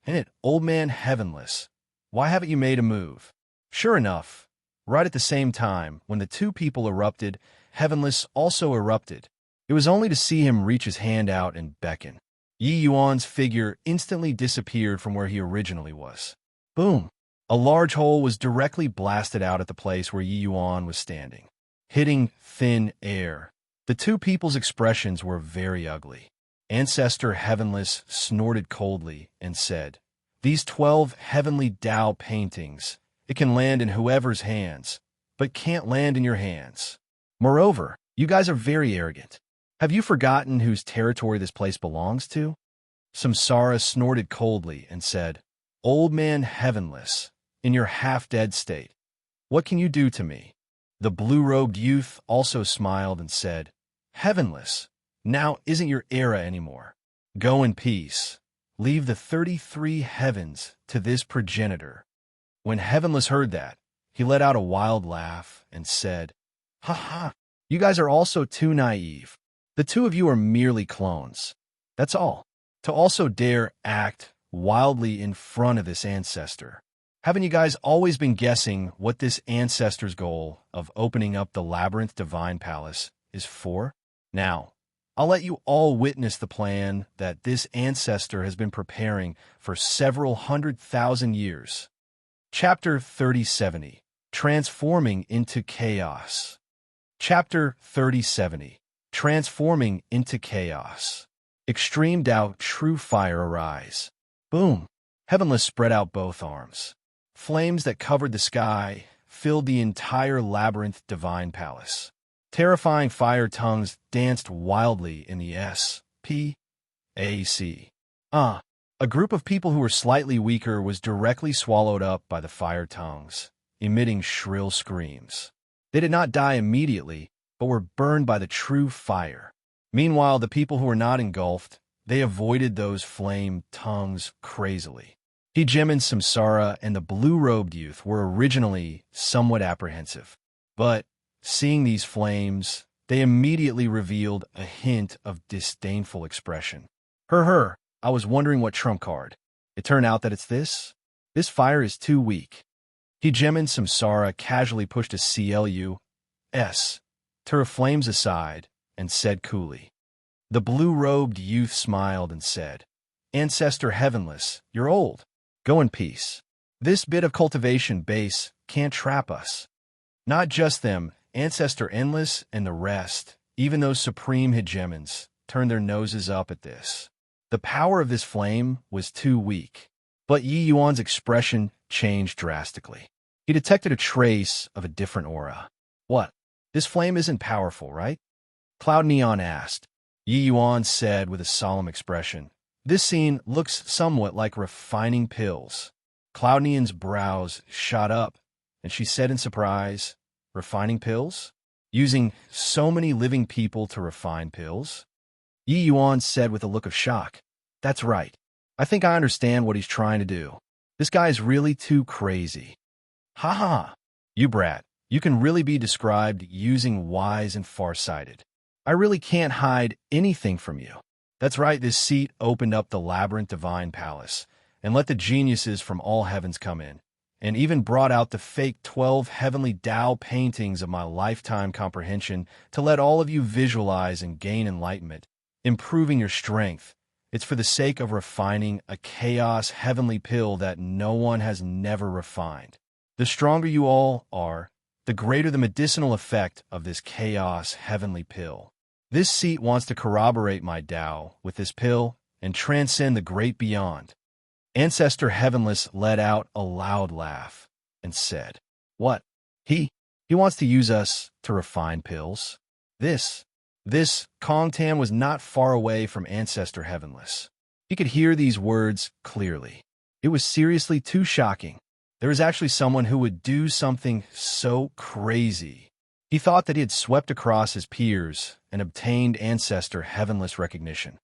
it, old man heavenless, why haven't you made a move?" Sure enough, right at the same time, when the two people erupted, Heavenless also erupted. It was only to see him reach his hand out and beckon. Yi Yuan's figure instantly disappeared from where he originally was. Boom! A large hole was directly blasted out at the place where Yi Yuan was standing, hitting thin air. The two people's expressions were very ugly. Ancestor Heavenless snorted coldly and said, "These 12 heavenly Tao paintings, it can land in whoever's hands, but can't land in your hands. Moreover, you guys are very arrogant. Have you forgotten whose territory this place belongs to?" Samsara snorted coldly and said, "Old man Heavenless, in your half-dead state, what can you do to me?" The blue-robed youth also smiled and said, "Heavenless, now isn't your era anymore. Go in peace. Leave the 33 heavens to this progenitor." When Heavenless heard that, he let out a wild laugh and said, "Ha ha, you guys are also too naive. The two of you are merely clones. That's all. To also dare act wildly in front of this ancestor. Haven't you guys always been guessing what this ancestor's goal of opening up the labyrinth divine palace is for? Now, I'll let you all witness the plan that this ancestor has been preparing for several 100,000 years. Chapter 3070, Transforming into Chaos. Chapter 3070, Transforming into Chaos. Extreme doubt, true fire arise. Boom! Heavenless spread out both arms. Flames that covered the sky filled the entire labyrinth divine palace. Terrifying fire tongues danced wildly in the S.P.A.C. A group of people who were slightly weaker was directly swallowed up by the fire tongues, emitting shrill screams. They did not die immediately, but were burned by the true fire. Meanwhile, the people who were not engulfed, they avoided those flame tongues crazily. Hjem and Samsara and the blue-robed youth were originally somewhat apprehensive, but seeing these flames, they immediately revealed a hint of disdainful expression. Her, I was wondering what trump card. It turned out that it's this. This fire is too weak. Hjem and Samsara casually pushed a CLUS to her flames aside and said coolly. The blue-robed youth smiled and said, Ancestor Heavenless, you're old. Go in peace. This bit of cultivation base can't trap us. Not just them, Ancestor Endless and the rest, even those supreme hegemons, turned their noses up at this. The power of this flame was too weak. But Yi Yuan's expression changed drastically. He detected a trace of a different aura. What? This flame isn't powerful, right? Cloud Neon asked. Yi Yuan said with a solemn expression. This scene looks somewhat like refining pills. Cloud Neon's brows shot up, and she said in surprise, Refining pills? Using so many living people to refine pills? Yi Yuan said with a look of shock. That's right. I think I understand what he's trying to do. This guy is really too crazy. Ha ha. You brat, you can really be described using wise and farsighted. I really can't hide anything from you. That's right, this seat opened up the labyrinth divine palace and let the geniuses from all heavens come in, and even brought out the fake 12 heavenly Tao paintings of my lifetime comprehension to let all of you visualize and gain enlightenment, improving your strength. It's for the sake of refining a chaos heavenly pill that no one has never refined. The stronger you all are, the greater the medicinal effect of this chaos heavenly pill. This seat wants to corroborate my Tao with this pill and transcend the great beyond. Ancestor Heavenless let out a loud laugh and said, What? He wants to use us to refine pills? This Kong Tam was not far away from Ancestor Heavenless. He could hear these words clearly. It was seriously too shocking. There was actually someone who would do something so crazy. He thought that he had swept across his peers and obtained Ancestor Heavenless recognition.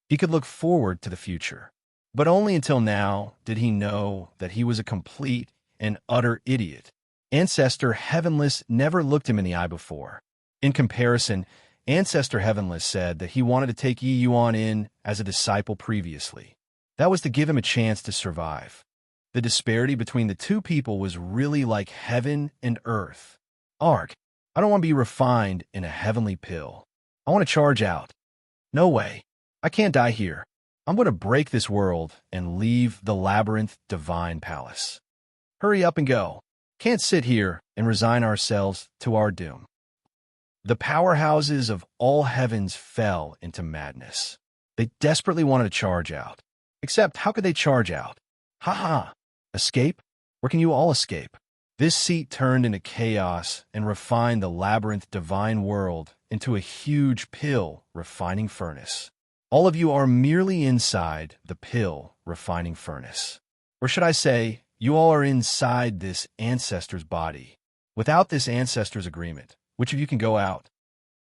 He could look forward to the future. But only until now did he know that he was a complete and utter idiot. Ancestor Heavenless never looked him in the eye before. In comparison, Ancestor Heavenless said that he wanted to take Yi Yuan in as a disciple previously. That was to give him a chance to survive. The disparity between the two people was really like heaven and earth. Arg, I don't want to be refined in a heavenly pill. I want to charge out. No way. I can't die here. I'm going to break this world and leave the labyrinth divine palace. Hurry up and go. Can't sit here and resign ourselves to our doom. The powerhouses of all heavens fell into madness. They desperately wanted to charge out. Except, how could they charge out? Ha ha. Escape? Where can you all escape? This seat turned into chaos and refined the labyrinth divine world into a huge pill refining furnace. All of you are merely inside the pill refining furnace. Or should I say, you all are inside this ancestor's body. Without this ancestor's agreement, which of you can go out?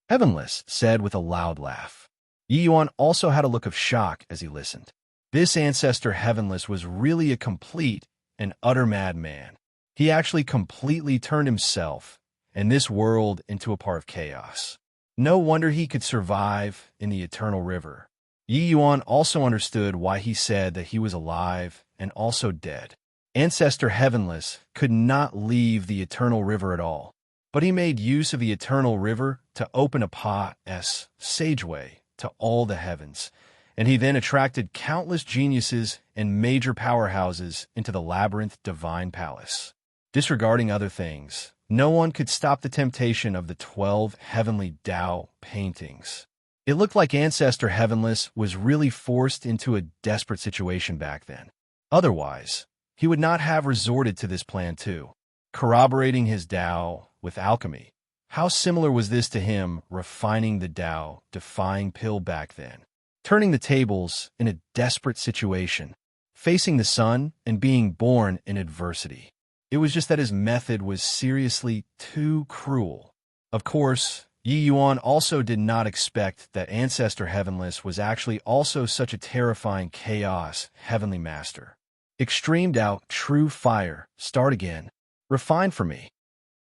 Heavenless said with a loud laugh. Yi Yuan also had a look of shock as he listened. This ancestor Heavenless was really a complete and utter madman. He actually completely turned himself and this world into a part of chaos. No wonder he could survive in the eternal river. Yi Yuan also understood why he said that he was alive and also dead. Ancestor Heavenless could not leave the Eternal River at all, but he made use of the Eternal River to open a path's sageway to all the heavens, and he then attracted countless geniuses and major powerhouses into the labyrinth divine palace. Disregarding other things, no one could stop the temptation of the 12 heavenly Tao paintings. It looked like Ancestor Heavenless was really forced into a desperate situation back then. Otherwise, he would not have resorted to this plan too. Corroborating his Tao with alchemy. How similar was this to him refining the Tao, defying pill back then? Turning the tables in a desperate situation. Facing the sun and being born in adversity. It was just that his method was seriously too cruel. Of course, Yi Yuan also did not expect that Ancestor Heavenless was actually also such a terrifying chaos heavenly master. Extreme Tao, true fire, start again. Refine for me.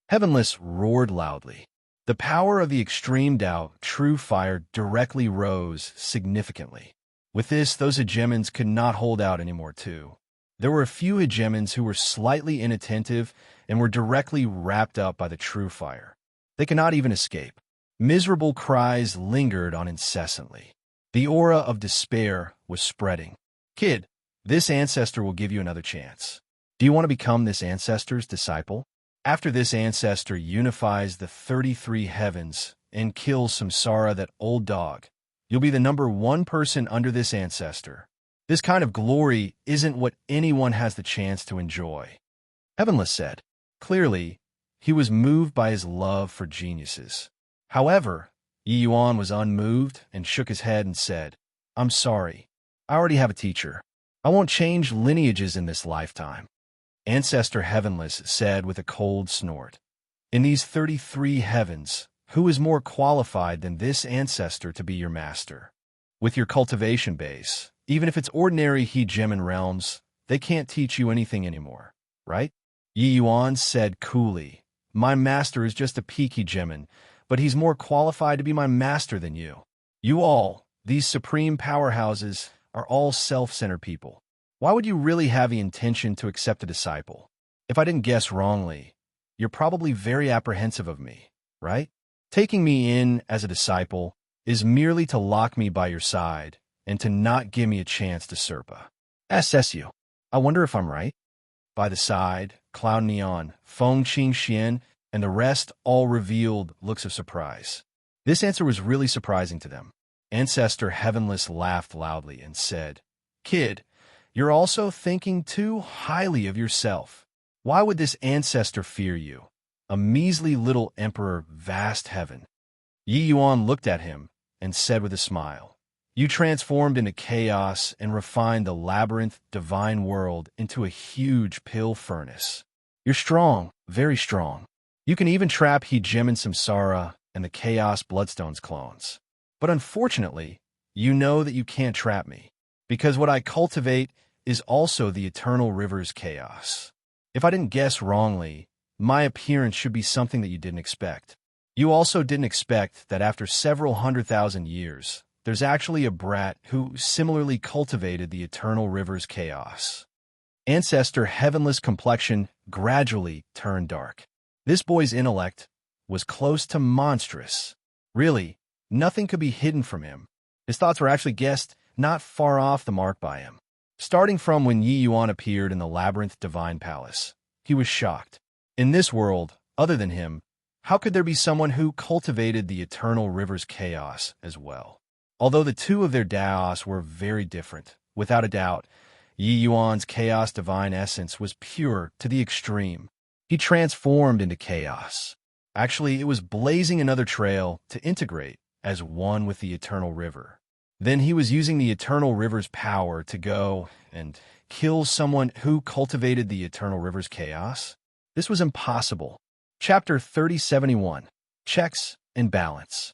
Heavenless roared loudly. The power of the extreme Tao, true fire, directly rose significantly. With this, those hegemons could not hold out anymore too. There were a few hegemons who were slightly inattentive and were directly wrapped up by the true fire. They could not even escape. Miserable cries lingered on incessantly. The aura of despair was spreading. Kid, this ancestor will give you another chance. Do you want to become this ancestor's disciple? After this ancestor unifies the 33 heavens and kills Samsara, that old dog, you'll be the #1 person under this ancestor. This kind of glory isn't what anyone has the chance to enjoy. Heavenless said. Clearly, he was moved by his love for geniuses. However, Yi Yuan was unmoved and shook his head and said, I'm sorry. I already have a teacher. I won't change lineages in this lifetime. Ancestor Heavenless said with a cold snort. In these 33 heavens, who is more qualified than this ancestor to be your master? With your cultivation base, even if it's ordinary hegemon realms, they can't teach you anything anymore, right? Yi Yuan said coolly, my master is just a peak hegemon, but he's more qualified to be my master than you. You all, these supreme powerhouses, are all self-centered people. Why would you really have the intention to accept a disciple? If I didn't guess wrongly, you're probably very apprehensive of me, right? Taking me in as a disciple is merely to lock me by your side and to not give me a chance to Serpa. SSU. I wonder if I'm right? By the side, Cloud Neon, Feng Qing Xian, and the rest all revealed looks of surprise. This answer was really surprising to them. Ancestor Heavenless laughed loudly and said, Kid, you're also thinking too highly of yourself. Why would this ancestor fear you? A measly little emperor, vast heaven. Yi Yuan looked at him and said with a smile, You transformed into chaos and refined the labyrinth divine world into a huge pill furnace. You're strong, very strong. You can even trap hegemon Samsara and the Chaos Bloodstone's clones. But unfortunately, you know that you can't trap me, because what I cultivate is also the eternal river's chaos. If I didn't guess wrongly, my appearance should be something that you didn't expect. You also didn't expect that after several 100,000 years, there's actually a brat who similarly cultivated the eternal river's chaos. Ancestor Heavenless complexion gradually turned dark. This boy's intellect was close to monstrous. Really, nothing could be hidden from him. His thoughts were actually guessed not far off the mark by him. Starting from when Yi Yuan appeared in the Labyrinth Divine Palace, he was shocked. In this world, other than him, how could there be someone who cultivated the eternal river's chaos as well? Although the two of their Daos were very different, without a doubt, Yi Yuan's chaos divine essence was pure to the extreme. He transformed into chaos. Actually, it was blazing another trail to integrate as one with the eternal river. Then he was using the eternal river's power to go and kill someone who cultivated the eternal river's chaos. This was impossible. Chapter 3071, Checks and Balance.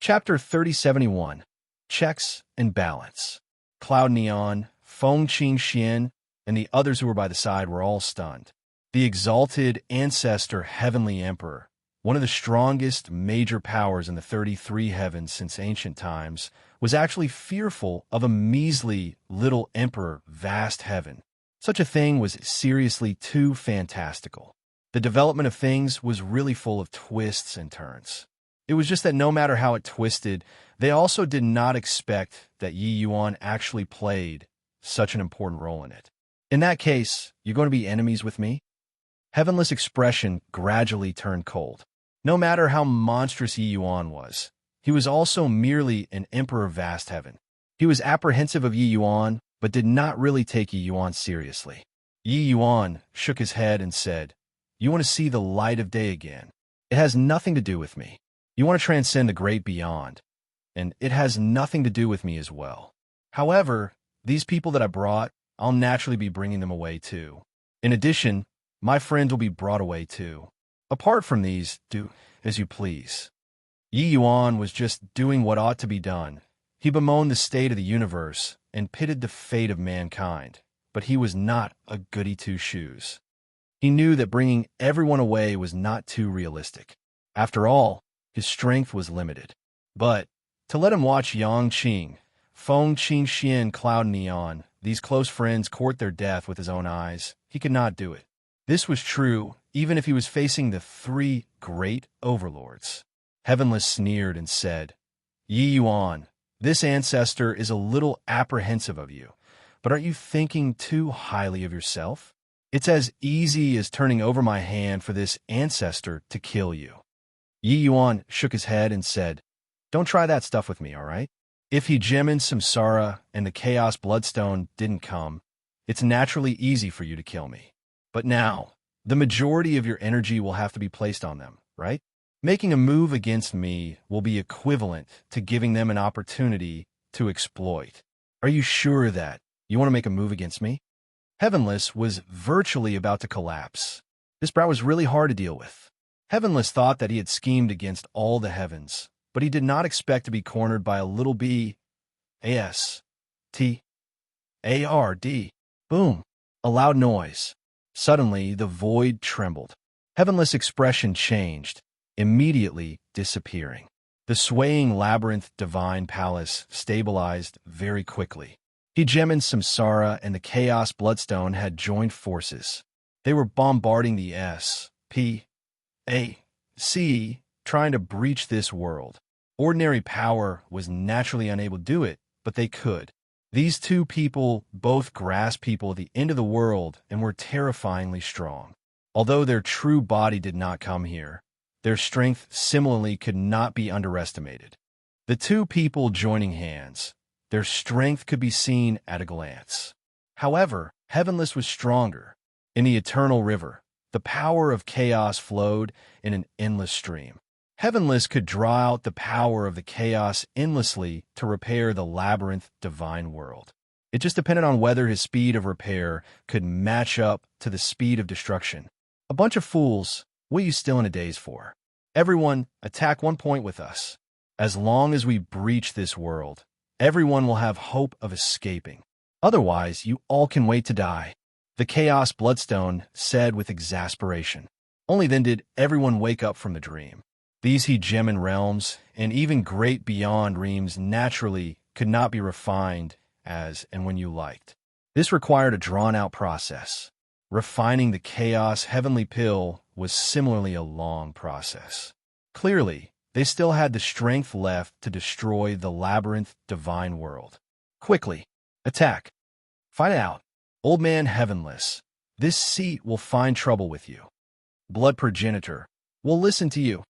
Chapter 3071, Checks and Balance. Cloud Neon, Feng Qing Xian, and the others who were by the side were all stunned. The exalted ancestor heavenly emperor, one of the strongest major powers in the 33 heavens since ancient times, was actually fearful of a measly little emperor vast heaven. Such a thing was seriously too fantastical. The development of things was really full of twists and turns. It was just that no matter how it twisted, they also did not expect that Yi Yuan actually played such an important role in it. In that case, you're going to be enemies with me? Heavenless expression gradually turned cold. No matter how monstrous Yi Yuan was, he was also merely an emperor of vast heaven. He was apprehensive of Yi Yuan, but did not really take Yi Yuan seriously. Yi Yuan shook his head and said, "You want to see the light of day again? It has nothing to do with me. You want to transcend the great beyond, and it has nothing to do with me as well. However, these people that I brought, I'll naturally be bringing them away too. In addition, my friends will be brought away too. Apart from these, do as you please." Yi Yuan was just doing what ought to be done. He bemoaned the state of the universe and pitied the fate of mankind, but he was not a goody two-shoes. He knew that bringing everyone away was not too realistic. After all, his strength was limited. But to let him watch Yang Qing, Feng Qingxian, Cloud Neon, these close friends court their death with his own eyes, he could not do it. This was true even if he was facing the three great overlords. Heavenless sneered and said, "Yi Yuan, this ancestor is a little apprehensive of you, but aren't you thinking too highly of yourself? It's as easy as turning over my hand for this ancestor to kill you." Yi Yuan shook his head and said, "Don't try that stuff with me, all right? If Hegemon's Samsara and the Chaos Bloodstone didn't come, it's naturally easy for you to kill me. But now, the majority of your energy will have to be placed on them, right? Making a move against me will be equivalent to giving them an opportunity to exploit. Are you sure that you want to make a move against me?" Heavenless was virtually about to collapse. This brat was really hard to deal with. Heavenless thought that he had schemed against all the heavens, but he did not expect to be cornered by a little B-A-S-T-A-R-D. Boom! A loud noise. Suddenly, the void trembled. Heavenless expression changed, immediately disappearing. The swaying labyrinth divine palace stabilized very quickly. Hegemon's Samsara and the Chaos Bloodstone had joined forces. They were bombarding the S-P-A-C, trying to breach this world. Ordinary power was naturally unable to do it, but they could. These two people both grasped people at the end of the world and were terrifyingly strong. Although their true body did not come here, their strength similarly could not be underestimated. The two people joining hands, their strength could be seen at a glance. However, Heavenless was stronger. In the eternal river, the power of chaos flowed in an endless stream. Heavenless could draw out the power of the chaos endlessly to repair the labyrinth divine world. It just depended on whether his speed of repair could match up to the speed of destruction. A bunch of fools, what are you still in a daze for? Everyone, attack one point with us. As long as we breach this world, everyone will have hope of escaping. Otherwise, you all can wait to die." The Chaos Bloodstone said with exasperation. Only then did everyone wake up from the dream. These Hegemon realms, and even great beyond realms, naturally could not be refined as and when you liked. This required a drawn-out process. Refining the Chaos Heavenly Pill was similarly a long process. Clearly, they still had the strength left to destroy the labyrinth divine world. Quickly, attack. Fight out. Old man Heavenless, this seat will find trouble with you. Blood Progenitor, we'll listen to you.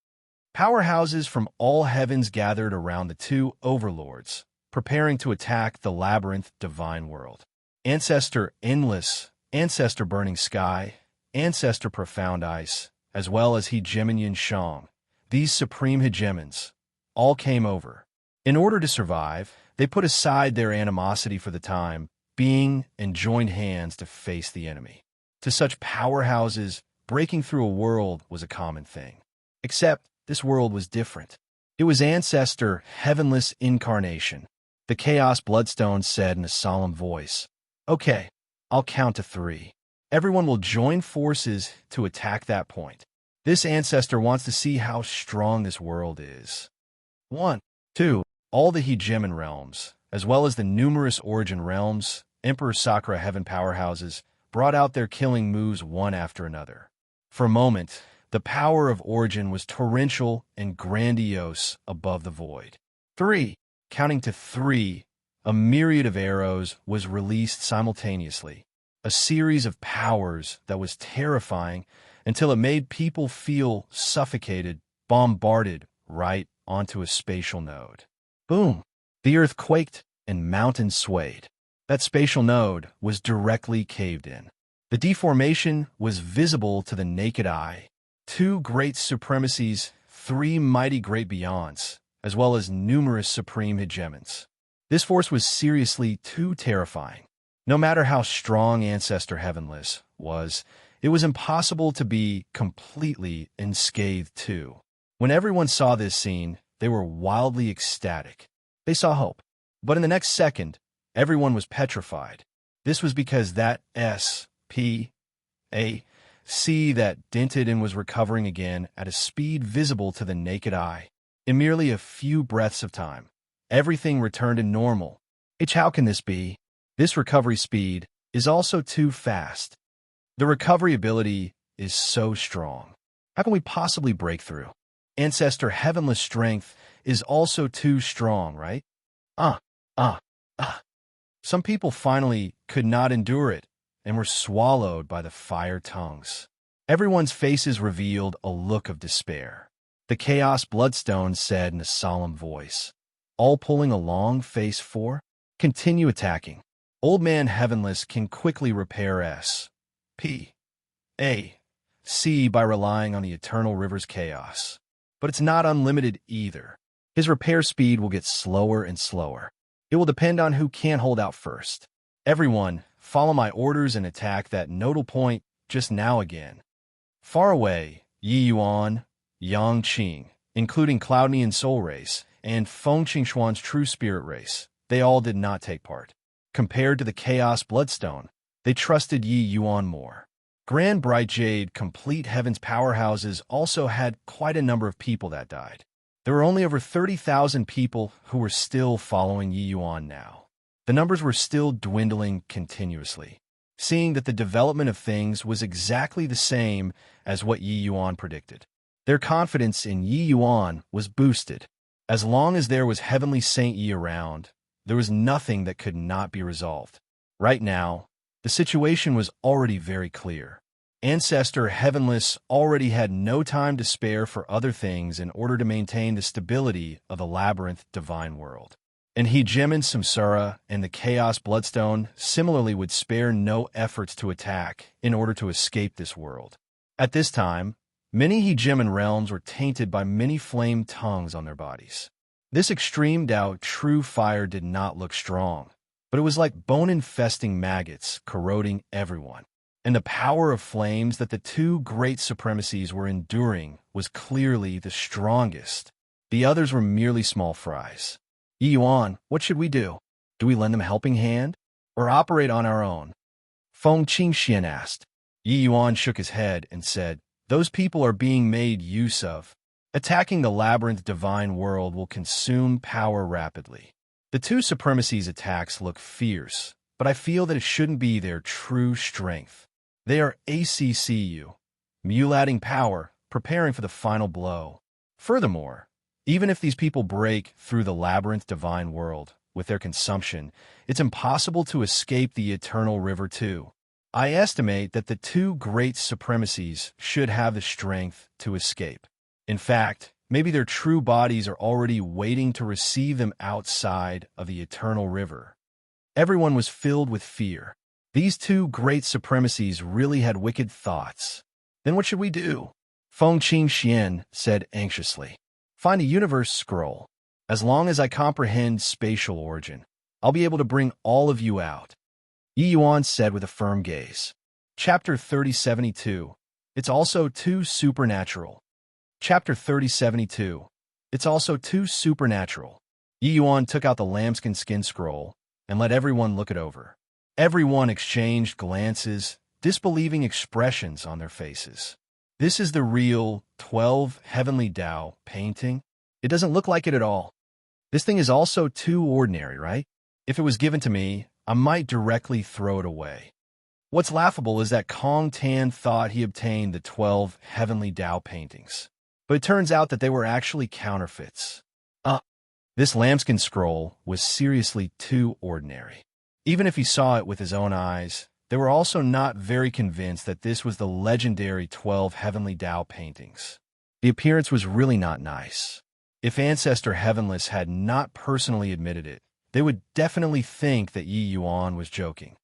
Powerhouses from all heavens gathered around the two overlords, preparing to attack the labyrinth divine world. Ancestor Endless, Ancestor Burning Sky, Ancestor Profound Ice, as well as Hegemonian Shang, these supreme hegemons, all came over. In order to survive, they put aside their animosity for the time being and joined hands to face the enemy. To such powerhouses, breaking through a world was a common thing. Except this world was different. It was Ancestor Heavenless Incarnation. The Chaos Bloodstone said in a solemn voice, "Okay, I'll count to 3. Everyone will join forces to attack that point. This ancestor wants to see how strong this world is. 1, 2, all the hegemon realms, as well as the numerous origin realms, Emperor Sakura heaven powerhouses, brought out their killing moves one after another. For a moment, the power of origin was torrential and grandiose above the void. 3. Counting to 3, a myriad of arrows was released simultaneously, a series of powers that was terrifying until it made people feel suffocated, bombarded right onto a spatial node. Boom! The earth quaked and mountains swayed. That spatial node was directly caved in. The deformation was visible to the naked eye. 2 great supremacies, 3 mighty great beyonds, as well as numerous supreme hegemons. This force was seriously too terrifying. No matter how strong Ancestor Heavenless was, it was impossible to be completely unscathed too. When everyone saw this scene, they were wildly ecstatic. They saw hope. But in the next second, everyone was petrified. This was because that S.P.A.C. that dented and was recovering again at a speed visible to the naked eye. In merely a few breaths of time, everything returned to normal. How can this be? This recovery speed is also too fast. The recovery ability is so strong. How can we possibly break through? Ancestor Heavenless strength is also too strong, right? Some people finally could not endure it and were swallowed by the fire tongues. Everyone's faces revealed a look of despair. The Chaos Bloodstone said in a solemn voice, all pulling a long face for, continue attacking. Old Man Heavenless can quickly repair S.P.A.C. by relying on the Eternal River's chaos. But it's not unlimited either. His repair speed will get slower and slower. It will depend on who can hold out first. Everyone, follow my orders and attack that nodal point just now again. Far away, Yi Yuan, Yang Qing, including Cloudnean Soul Race, and Feng Qingshuan's True Spirit Race, they all did not take part. Compared to the Chaos Bloodstone, they trusted Yi Yuan more. Grand Bright Jade Complete Heaven's powerhouses also had quite a number of people that died. There were only over 30,000 people who were still following Yi Yuan now. The numbers were still dwindling continuously, seeing that the development of things was exactly the same as what Yi Yuan predicted. Their confidence in Yi Yuan was boosted. As long as there was Heavenly Saint Yi around, there was nothing that could not be resolved. Right now, the situation was already very clear. Ancestor Heavenless already had no time to spare for other things in order to maintain the stability of the Labyrinth Divine World. And Hegemon Samsara and the Chaos Bloodstone similarly would spare no efforts to attack in order to escape this world. At this time, many Hegemon realms were tainted by many flame tongues on their bodies. This extreme Tao true fire did not look strong, but it was like bone-infesting maggots corroding everyone. And the power of flames that the 2 great supremacies were enduring was clearly the strongest. The others were merely small fries. Yi Yuan, what should we do? Do we lend them a helping hand, or operate on our own? Feng Qingxian asked. Yi Yuan shook his head and said, those people are being made use of. Attacking the Labyrinth Divine World will consume power rapidly. The 2 supremacies' attacks look fierce, but I feel that it shouldn't be their true strength. They are ACCU, mulating power, preparing for the final blow. Furthermore, even if these people break through the Labyrinth Divine World with their consumption, it's impossible to escape the Eternal River too. I estimate that the 2 great supremacies should have the strength to escape. In fact, maybe their true bodies are already waiting to receive them outside of the Eternal River. Everyone was filled with fear. These 2 great supremacies really had wicked thoughts. Then what should we do? Feng Qingxian said anxiously. Find a universe scroll. As long as I comprehend spatial origin, I'll be able to bring all of you out. Yi Yuan said with a firm gaze. Chapter 3072. It's also too supernatural. Chapter 3072. It's also too supernatural. Yi Yuan took out the lambskin skin scroll and let everyone look it over. Everyone exchanged glances, disbelieving expressions on their faces. This is the real 12 Heavenly Tao painting? It doesn't look like it at all. This thing is also too ordinary, right? If it was given to me, I might directly throw it away. What's laughable is that Kong Tan thought he obtained the 12 heavenly Tao paintings, but it turns out that they were actually counterfeits. This lambskin scroll was seriously too ordinary. Even if he saw it with his own eyes, they were also not very convinced that this was the legendary 12 heavenly Tao paintings. The appearance was really not nice. If Ancestor Heavenless had not personally admitted it, they would definitely think that Yi Yuan was joking.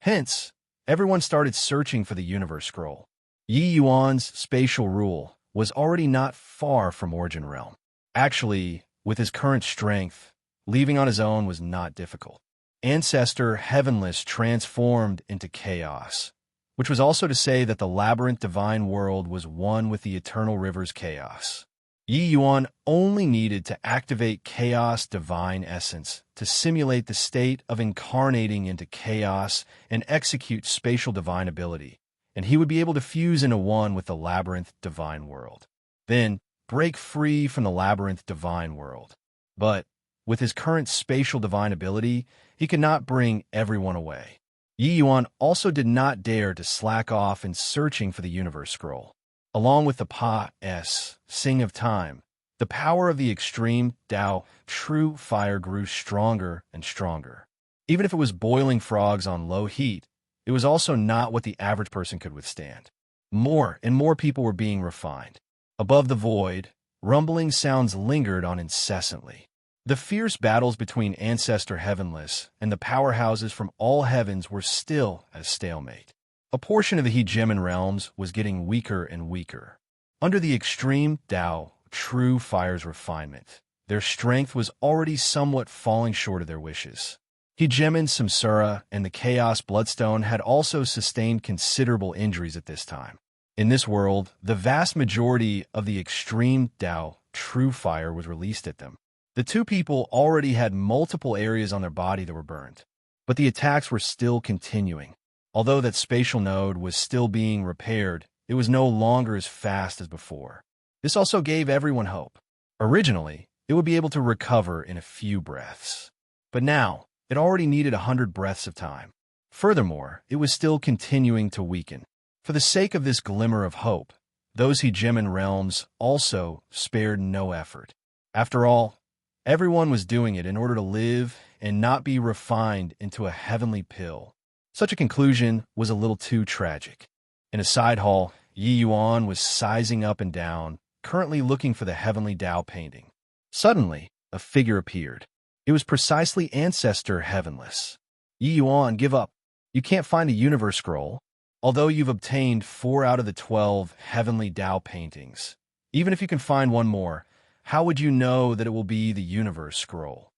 Hence, everyone started searching for the universe scroll. Yi Yuan's spatial rule was already not far from Origin Realm. Actually, with his current strength, leaving on his own was not difficult. Ancestor Heavenless transformed into chaos, which was also to say that the labyrinth divine world was one with the eternal river's chaos. Yi Yuan only needed to activate chaos divine essence to simulate the state of incarnating into chaos and execute spatial divine ability, and he would be able to fuse into one with the labyrinth divine world. Then, break free from the labyrinth divine world. But, with his current spatial divine ability, he could not bring everyone away. Yi Yuan also did not dare to slack off in searching for the universe scroll. Along with the Pa-S, Sing of Time, the power of the extreme Tao, true fire grew stronger and stronger. Even if it was boiling frogs on low heat, it was also not what the average person could withstand. More and more people were being refined. Above the void, rumbling sounds lingered on incessantly. The fierce battles between Ancestor Heavenless and the powerhouses from all heavens were still at a stalemate. A portion of the hegemon realms was getting weaker and weaker. Under the extreme Tao, true fire's refinement, their strength was already somewhat falling short of their wishes. Hegemon Samsara and the Chaos Bloodstone had also sustained considerable injuries at this time. In this world, the vast majority of the extreme Tao, true fire, was released at them. The two people already had multiple areas on their body that were burned, but the attacks were still continuing. Although that spatial node was still being repaired, it was no longer as fast as before. This also gave everyone hope. Originally, it would be able to recover in a few breaths, but now it already needed 100 breaths of time. Furthermore, it was still continuing to weaken. For the sake of this glimmer of hope, those hegemon realms also spared no effort. After all, everyone was doing it in order to live and not be refined into a heavenly pill. Such a conclusion was a little too tragic. In a side hall, Yi Yuan was sizing up and down, currently looking for the heavenly Tao painting. Suddenly, a figure appeared. It was precisely Ancestor Heavenless. Yi Yuan, give up. You can't find the universe scroll. Although you've obtained 4 out of the 12 heavenly Tao paintings, even if you can find one more, how would you know that it will be the universe scroll?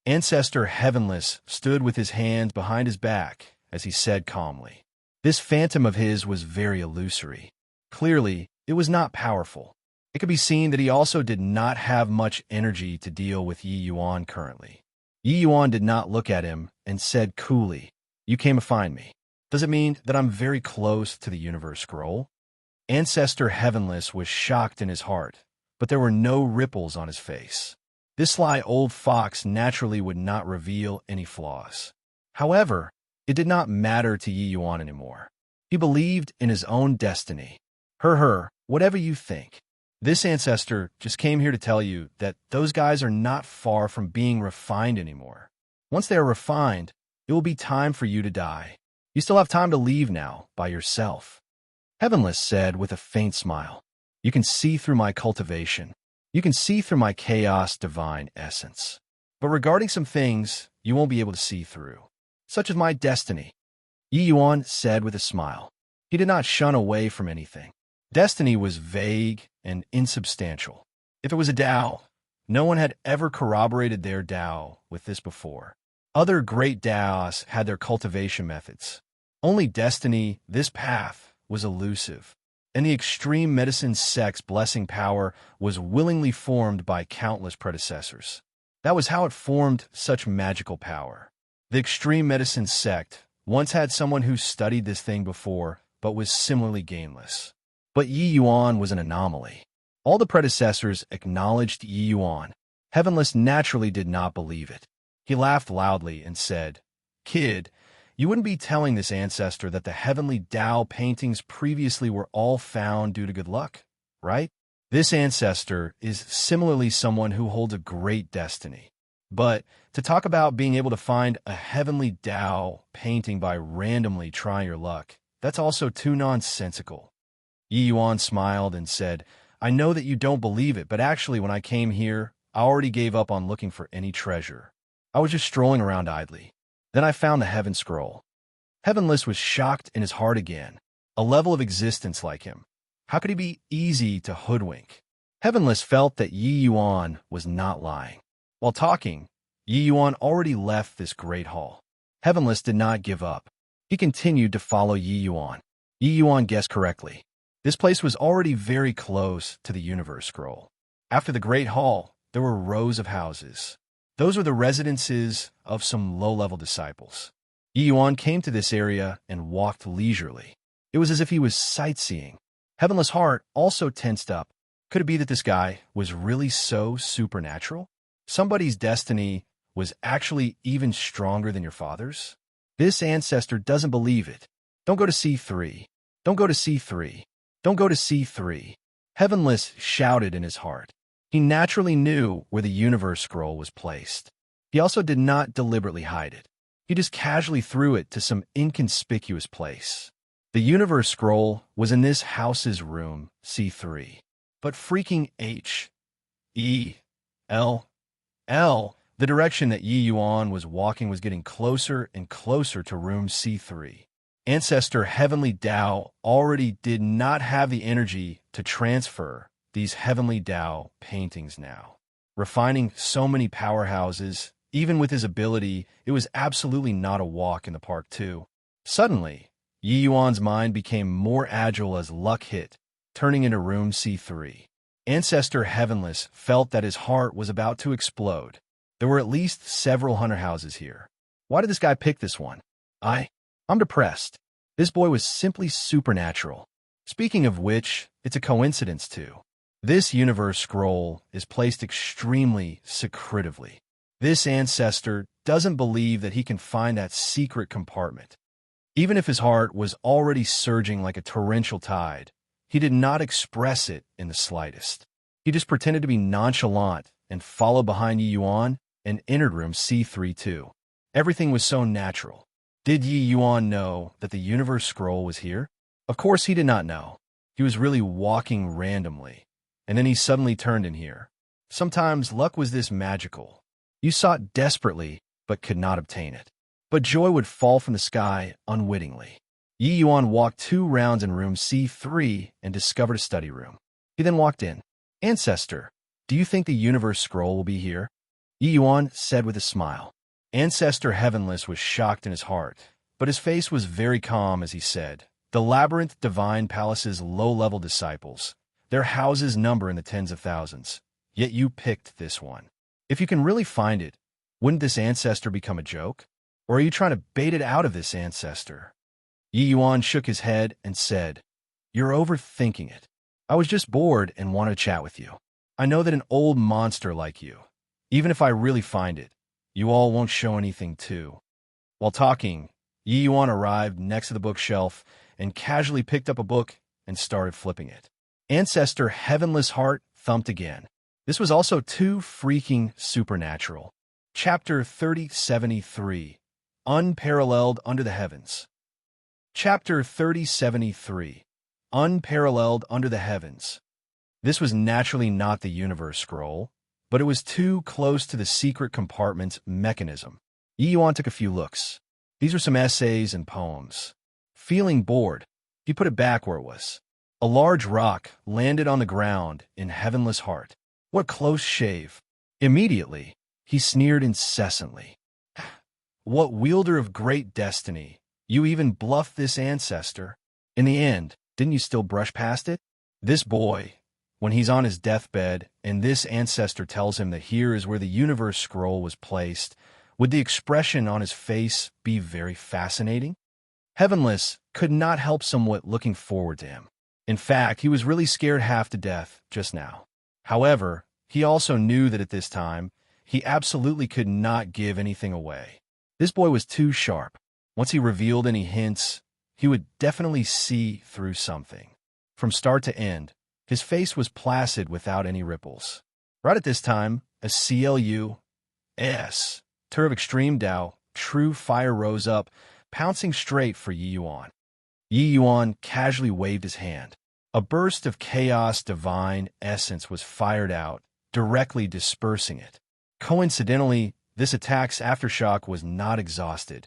Ancestor Heavenless stood with his hands behind his back as he said calmly. This phantom of his was very illusory. Clearly, it was not powerful. It could be seen that he also did not have much energy to deal with Yi Yuan currently. Yi Yuan did not look at him and said coolly, "You came to find me. Does it mean that I'm very close to the universe scroll?" Ancestor Heavenless was shocked in his heart, but there were no ripples on his face. This sly old fox naturally would not reveal any flaws. However, it did not matter to Yi Yuan anymore. He believed in his own destiny. Whatever you think. This ancestor just came here to tell you that those guys are not far from being refined anymore. Once they are refined, it will be time for you to die. You still have time to leave now, by yourself. Heavenless said with a faint smile, "You can see through my cultivation. You can see through my chaos divine essence. But regarding some things, you won't be able to see through, such as my destiny." Yi Yuan said with a smile. He did not shun away from anything. Destiny was vague and insubstantial. If it was a Tao, no one had ever corroborated their Tao with this before. Other great Taos had their cultivation methods. Only destiny, this path, was elusive, and the extreme medicine sect's blessing power was willingly formed by countless predecessors. That was how it formed such magical power. The extreme medicine sect once had someone who studied this thing before, but was similarly gainless. But Yi Yuan was an anomaly. All the predecessors acknowledged Yi Yuan. Heavenless naturally did not believe it. He laughed loudly and said, "Kid, you wouldn't be telling this ancestor that the heavenly Tao paintings previously were all found due to good luck, right? This ancestor is similarly someone who holds a great destiny. But to talk about being able to find a heavenly Tao painting by randomly trying your luck, that's also too nonsensical." Yi Yuan smiled and said, "I know that you don't believe it, but actually when I came here, I already gave up on looking for any treasure. I was just strolling around idly. Then I found the Heaven Scroll." Heavenless was shocked in his heart again. A level of existence like him. How could he be easy to hoodwink? Heavenless felt that Yi Yuan was not lying. While talking, Yi Yuan already left this great hall. Heavenless did not give up. He continued to follow Yi Yuan. Yi Yuan guessed correctly. This place was already very close to the Universe Scroll. After the Great Hall, there were rows of houses. Those were the residences of some low-level disciples. Yi Yuan came to this area and walked leisurely. It was as if he was sightseeing. Heavenless' heart also tensed up. Could it be that this guy was really so supernatural? Somebody's destiny was actually even stronger than your father's? This ancestor doesn't believe it. Don't go to C3. Don't go to C3. Don't go to C3. Heavenless shouted in his heart. He naturally knew where the Universe Scroll was placed. He also did not deliberately hide it. He just casually threw it to some inconspicuous place. The Universe Scroll was in this house's room, C3. But freaking H. E. L. L. The direction that Yi Yuan was walking was getting closer and closer to room C3. Ancestor Heavenly Tao already did not have the energy to transfer these Heavenly Tao paintings now. Refining so many powerhouses, even with his ability, it was absolutely not a walk in the park too. Suddenly, Yi Yuan's mind became more agile as luck hit, turning into room C3. Ancestor Heavenless felt that his heart was about to explode. There were at least several hunter houses here. Why did this guy pick this one? I'm depressed. This boy was simply supernatural. Speaking of which, it's a coincidence too. This Universe Scroll is placed extremely secretively. This ancestor doesn't believe that he can find that secret compartment. Even if his heart was already surging like a torrential tide, he did not express it in the slightest. He just pretended to be nonchalant and followed behind Yi Yuan and entered room C32. Everything was so natural. Did Yi Yuan know that the Universe Scroll was here? Of course he did not know. He was really walking randomly, and then he suddenly turned in here. Sometimes luck was this magical. You sought desperately, but could not obtain it. But joy would fall from the sky unwittingly. Yi Yuan walked 2 rounds in room C3 and discovered a study room. He then walked in. "Ancestor, do you think the Universe Scroll will be here?" Yi Yuan said with a smile. Ancestor Heavenless was shocked in his heart, but his face was very calm as he said, "The Labyrinth Divine Palace's low-level disciples. Their houses number in the tens of thousands. Yet you picked this one. If you can really find it, wouldn't this ancestor become a joke? Or are you trying to bait it out of this ancestor?" Yi Yuan shook his head and said, "You're overthinking it. I was just bored and wanted to chat with you. I know that an old monster like you, even if I really find it, you all won't show anything too." While talking, Yi Yuan arrived next to the bookshelf and casually picked up a book and started flipping it. Ancestor Heavenless Heart thumped again. This was also too freaking supernatural. Chapter 3073, Unparalleled Under the Heavens. Chapter 3073, Unparalleled Under the Heavens. This was naturally not the Universe Scroll, but it was too close to the secret compartment's mechanism. Yi Yuan took a few looks. These were some essays and poems. Feeling bored, he put it back where it was. A large rock landed on the ground in Heavenless Heart. What close shave. Immediately, he sneered incessantly. "What wielder of great destiny! You even bluffed this ancestor. In the end, didn't you still brush past it? This boy, when he's on his deathbed and this ancestor tells him that here is where the Universe Scroll was placed, would the expression on his face be very fascinating?" Heavenless could not help somewhat looking forward to him. In fact, he was really scared half to death just now. However, he also knew that at this time, he absolutely could not give anything away. This boy was too sharp. Once he revealed any hints, he would definitely see through something. From start to end, his face was placid without any ripples. Right at this time, a CLUS, Tur of Extreme Tao, true fire rose up, pouncing straight for Yi Yuan. Yi Yuan casually waved his hand. A burst of chaos divine essence was fired out, directly dispersing it. Coincidentally, this attack's aftershock was not exhausted,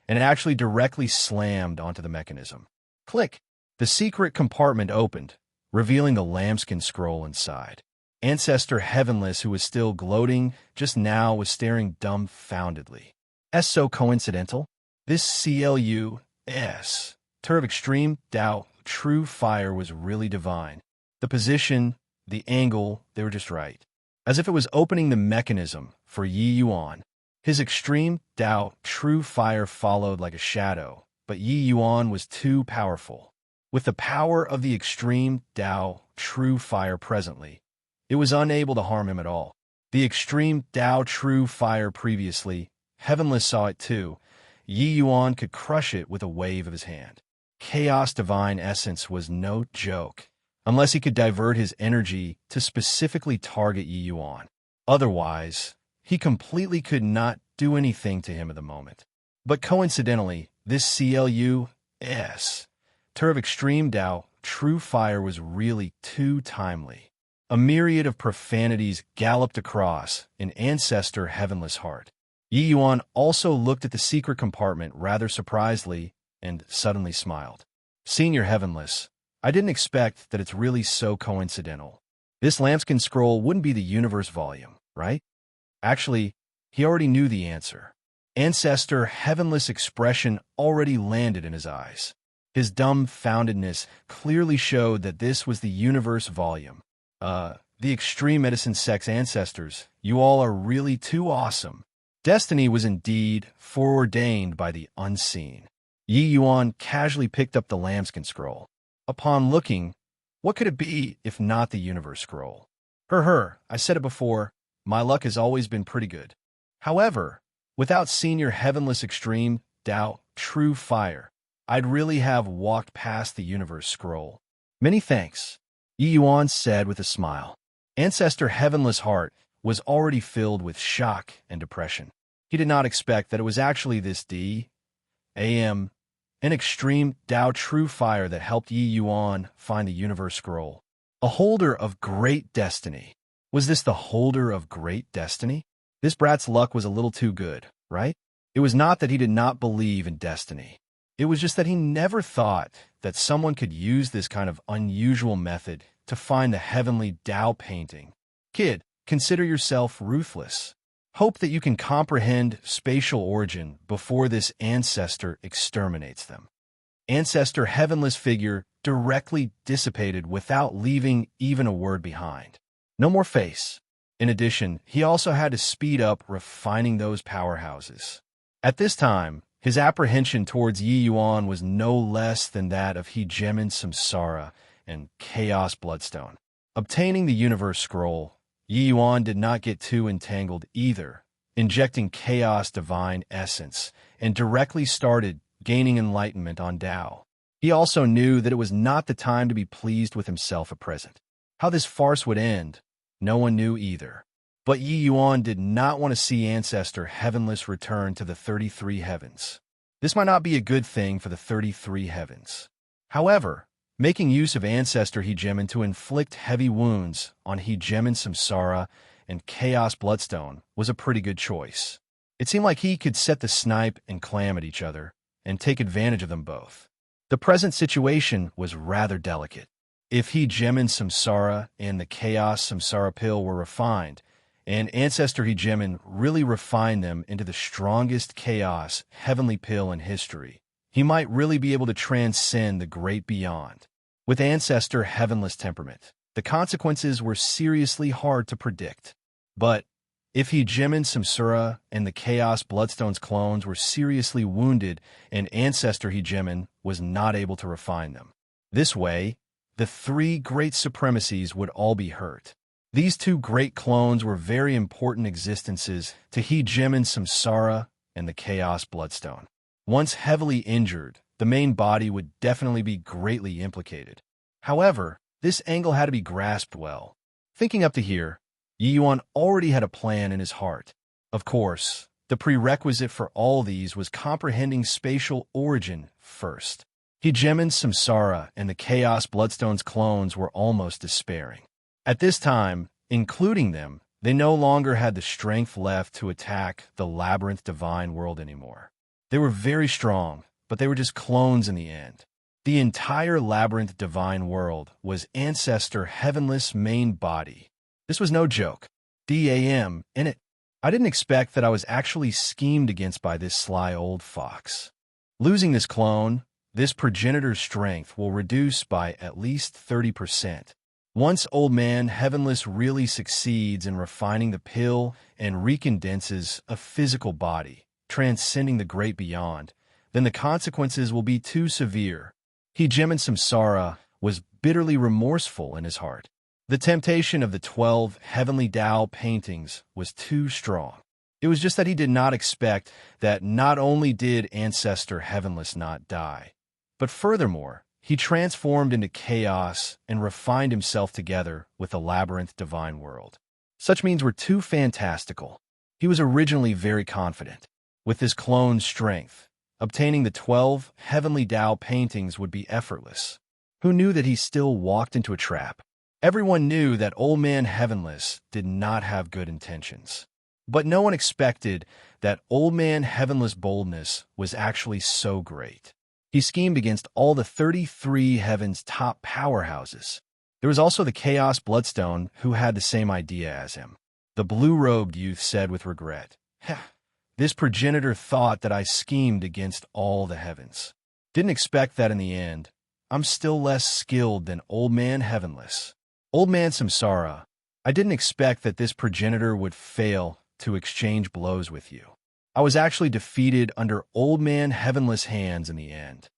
and it actually directly slammed onto the mechanism. Click! The secret compartment opened, revealing the lambskin scroll inside. Ancestor Heavenless, who was still gloating just now, was staring dumbfoundedly. So coincidental? This CLUS, Tur of Extreme Tao, true fire was really divine. The position, the angle, they were just right. As if it was opening the mechanism for Yi Yuan. His extreme Tao, true fire followed like a shadow, but Yi Yuan was too powerful. With the power of the extreme Tao, true fire presently, it was unable to harm him at all. The extreme Tao, true fire previously, Heavenless saw it too. Yi Yuan could crush it with a wave of his hand. Chaos divine essence was no joke, unless he could divert his energy to specifically target Yi Yuan. Otherwise, he completely could not do anything to him at the moment. But coincidentally, this CLUS, Tur of Extreme Tao, true fire was really too timely. A myriad of profanities galloped across an ancestor Heavenless heart. Yi Yuan also looked at the secret compartment rather surprisedly and suddenly smiled. Senior Heavenless, I didn't expect that it's really so coincidental. This lambskin scroll wouldn't be the universe volume, right? Actually, he already knew the answer. Ancestor Heavenless expression already landed in his eyes. His dumbfoundedness clearly showed that this was the universe volume. The extreme medicine sex ancestors, you all are really too awesome. Destiny was indeed foreordained by the unseen. Yi Yuan casually picked up the lambskin scroll. Upon looking, what could it be if not the universe scroll? I said it before, my luck has always been pretty good. However, without Senior Heavenless Extreme Tao, true fire, I'd really have walked past the universe scroll. Many thanks, Yi Yuan said with a smile. Ancestor Heavenless heart was already filled with shock and depression. He did not expect that it was actually this an extreme Tao true fire that helped Yi Yuan find the universe scroll. A holder of great destiny. Was this the holder of great destiny? This brat's luck was a little too good, right? It was not that he did not believe in destiny. It was just that he never thought that someone could use this kind of unusual method to find the heavenly Tao painting. Kid, consider yourself ruthless. Hope that you can comprehend spatial origin before this ancestor exterminates them. Ancestor Heavenless figure directly dissipated without leaving even a word behind. No more face. In addition, he also had to speed up refining those powerhouses. At this time, his apprehension towards Yi Yuan was no less than that of Hegemon Samsara and Chaos Bloodstone. Obtaining the universe scroll, Yi Yuan did not get too entangled either, injecting chaos divine essence, and directly started gaining enlightenment on Tao. He also knew that it was not the time to be pleased with himself at present. How this farce would end, no one knew either. But Yi Yuan did not want to see Ancestor Heavenless return to the 33 heavens. This might not be a good thing for the 33 heavens. However, making use of Ancestor Hegemon to inflict heavy wounds on Hegemon Samsara and Chaos Bloodstone was a pretty good choice. It seemed like he could set the snipe and clam at each other and take advantage of them both. The present situation was rather delicate. If Hegemon Samsara and the Chaos Samsara pill were refined, and Ancestor Hegemon really refined them into the strongest chaos heavenly pill in history, he might really be able to transcend the great beyond. With Ancestor Heavenless temperament, the consequences were seriously hard to predict. But if Hegemon Samsara and the Chaos Bloodstone's clones were seriously wounded and Ancestor Hegemon was not able to refine them, this way, the three great supremacies would all be hurt. These two great clones were very important existences to Hegemon Samsara and the Chaos Bloodstone. Once heavily injured, the main body would definitely be greatly implicated. However, this angle had to be grasped well. Thinking up to here, Yi Yuan already had a plan in his heart. Of course, the prerequisite for all these was comprehending spatial origin first. Hegemon Samsara and the Chaos Bloodstone's clones were almost despairing. At this time, including them, they no longer had the strength left to attack the Labyrinth Divine World anymore. They were very strong, but they were just clones in the end. The entire Labyrinth Divine World was Ancestor Heavenless' main body. This was no joke. DAM in it. I didn't expect that I was actually schemed against by this sly old fox. Losing this clone, this progenitor's strength will reduce by at least 30%. Once Old Man Heavenless really succeeds in refining the pill and recondenses a physical body, transcending the great beyond, then the consequences will be too severe. Hegemon Samsara was bitterly remorseful in his heart. The temptation of the 12 heavenly Tao paintings was too strong. It was just that he did not expect that not only did Ancestor Heavenless not die, but furthermore, he transformed into chaos and refined himself together with the Labyrinth Divine World. Such means were too fantastical. He was originally very confident. With his clone's strength, obtaining the 12 heavenly Tao paintings would be effortless. Who knew that he still walked into a trap? Everyone knew that Old Man Heavenless did not have good intentions. But no one expected that Old Man Heavenless' boldness was actually so great. He schemed against all the 33 Heaven's top powerhouses. There was also the Chaos Bloodstone who had the same idea as him. The blue-robed youth said with regret, "This progenitor thought that I schemed against all the heavens. Didn't expect that in the end. I'm still less skilled than Old Man Heavenless. Old Man Samsara, I didn't expect that this progenitor would fail to exchange blows with you. I was actually defeated under Old Man Heavenless' hands in the end."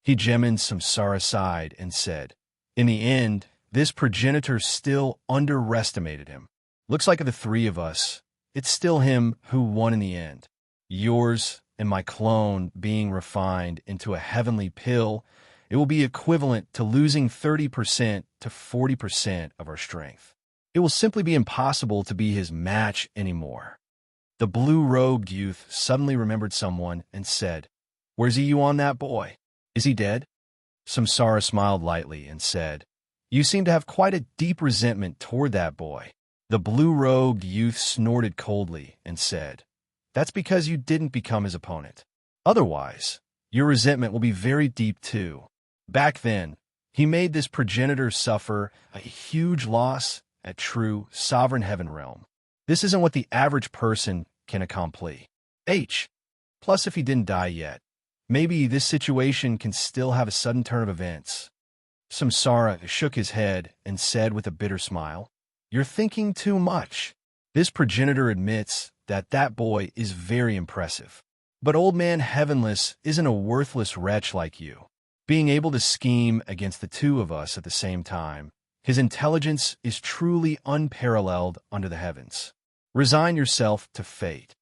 Hegemon Samsara sighed and said, "In the end, this progenitor still underestimated him. Looks like of the three of us, it's still him who won in the end. Yours and my clone being refined into a heavenly pill, it will be equivalent to losing 30% to 40% of our strength. It will simply be impossible to be his match anymore." The blue-robed youth suddenly remembered someone and said, "Where's you on that boy? Is he dead?" Samsara smiled lightly and said, "You seem to have quite a deep resentment toward that boy." The blue-robed youth snorted coldly and said, "That's because you didn't become his opponent. Otherwise, your resentment will be very deep too. Back then, he made this progenitor suffer a huge loss at true sovereign heaven realm. This isn't what the average person can accomplish. Plus, if he didn't die yet, maybe this situation can still have a sudden turn of events." Samsara shook his head and said with a bitter smile, "You're thinking too much. This progenitor admits that that boy is very impressive. But Old Man Heavenless isn't a worthless wretch like you. Being able to scheme against the two of us at the same time, his intelligence is truly unparalleled under the heavens. Resign yourself to fate.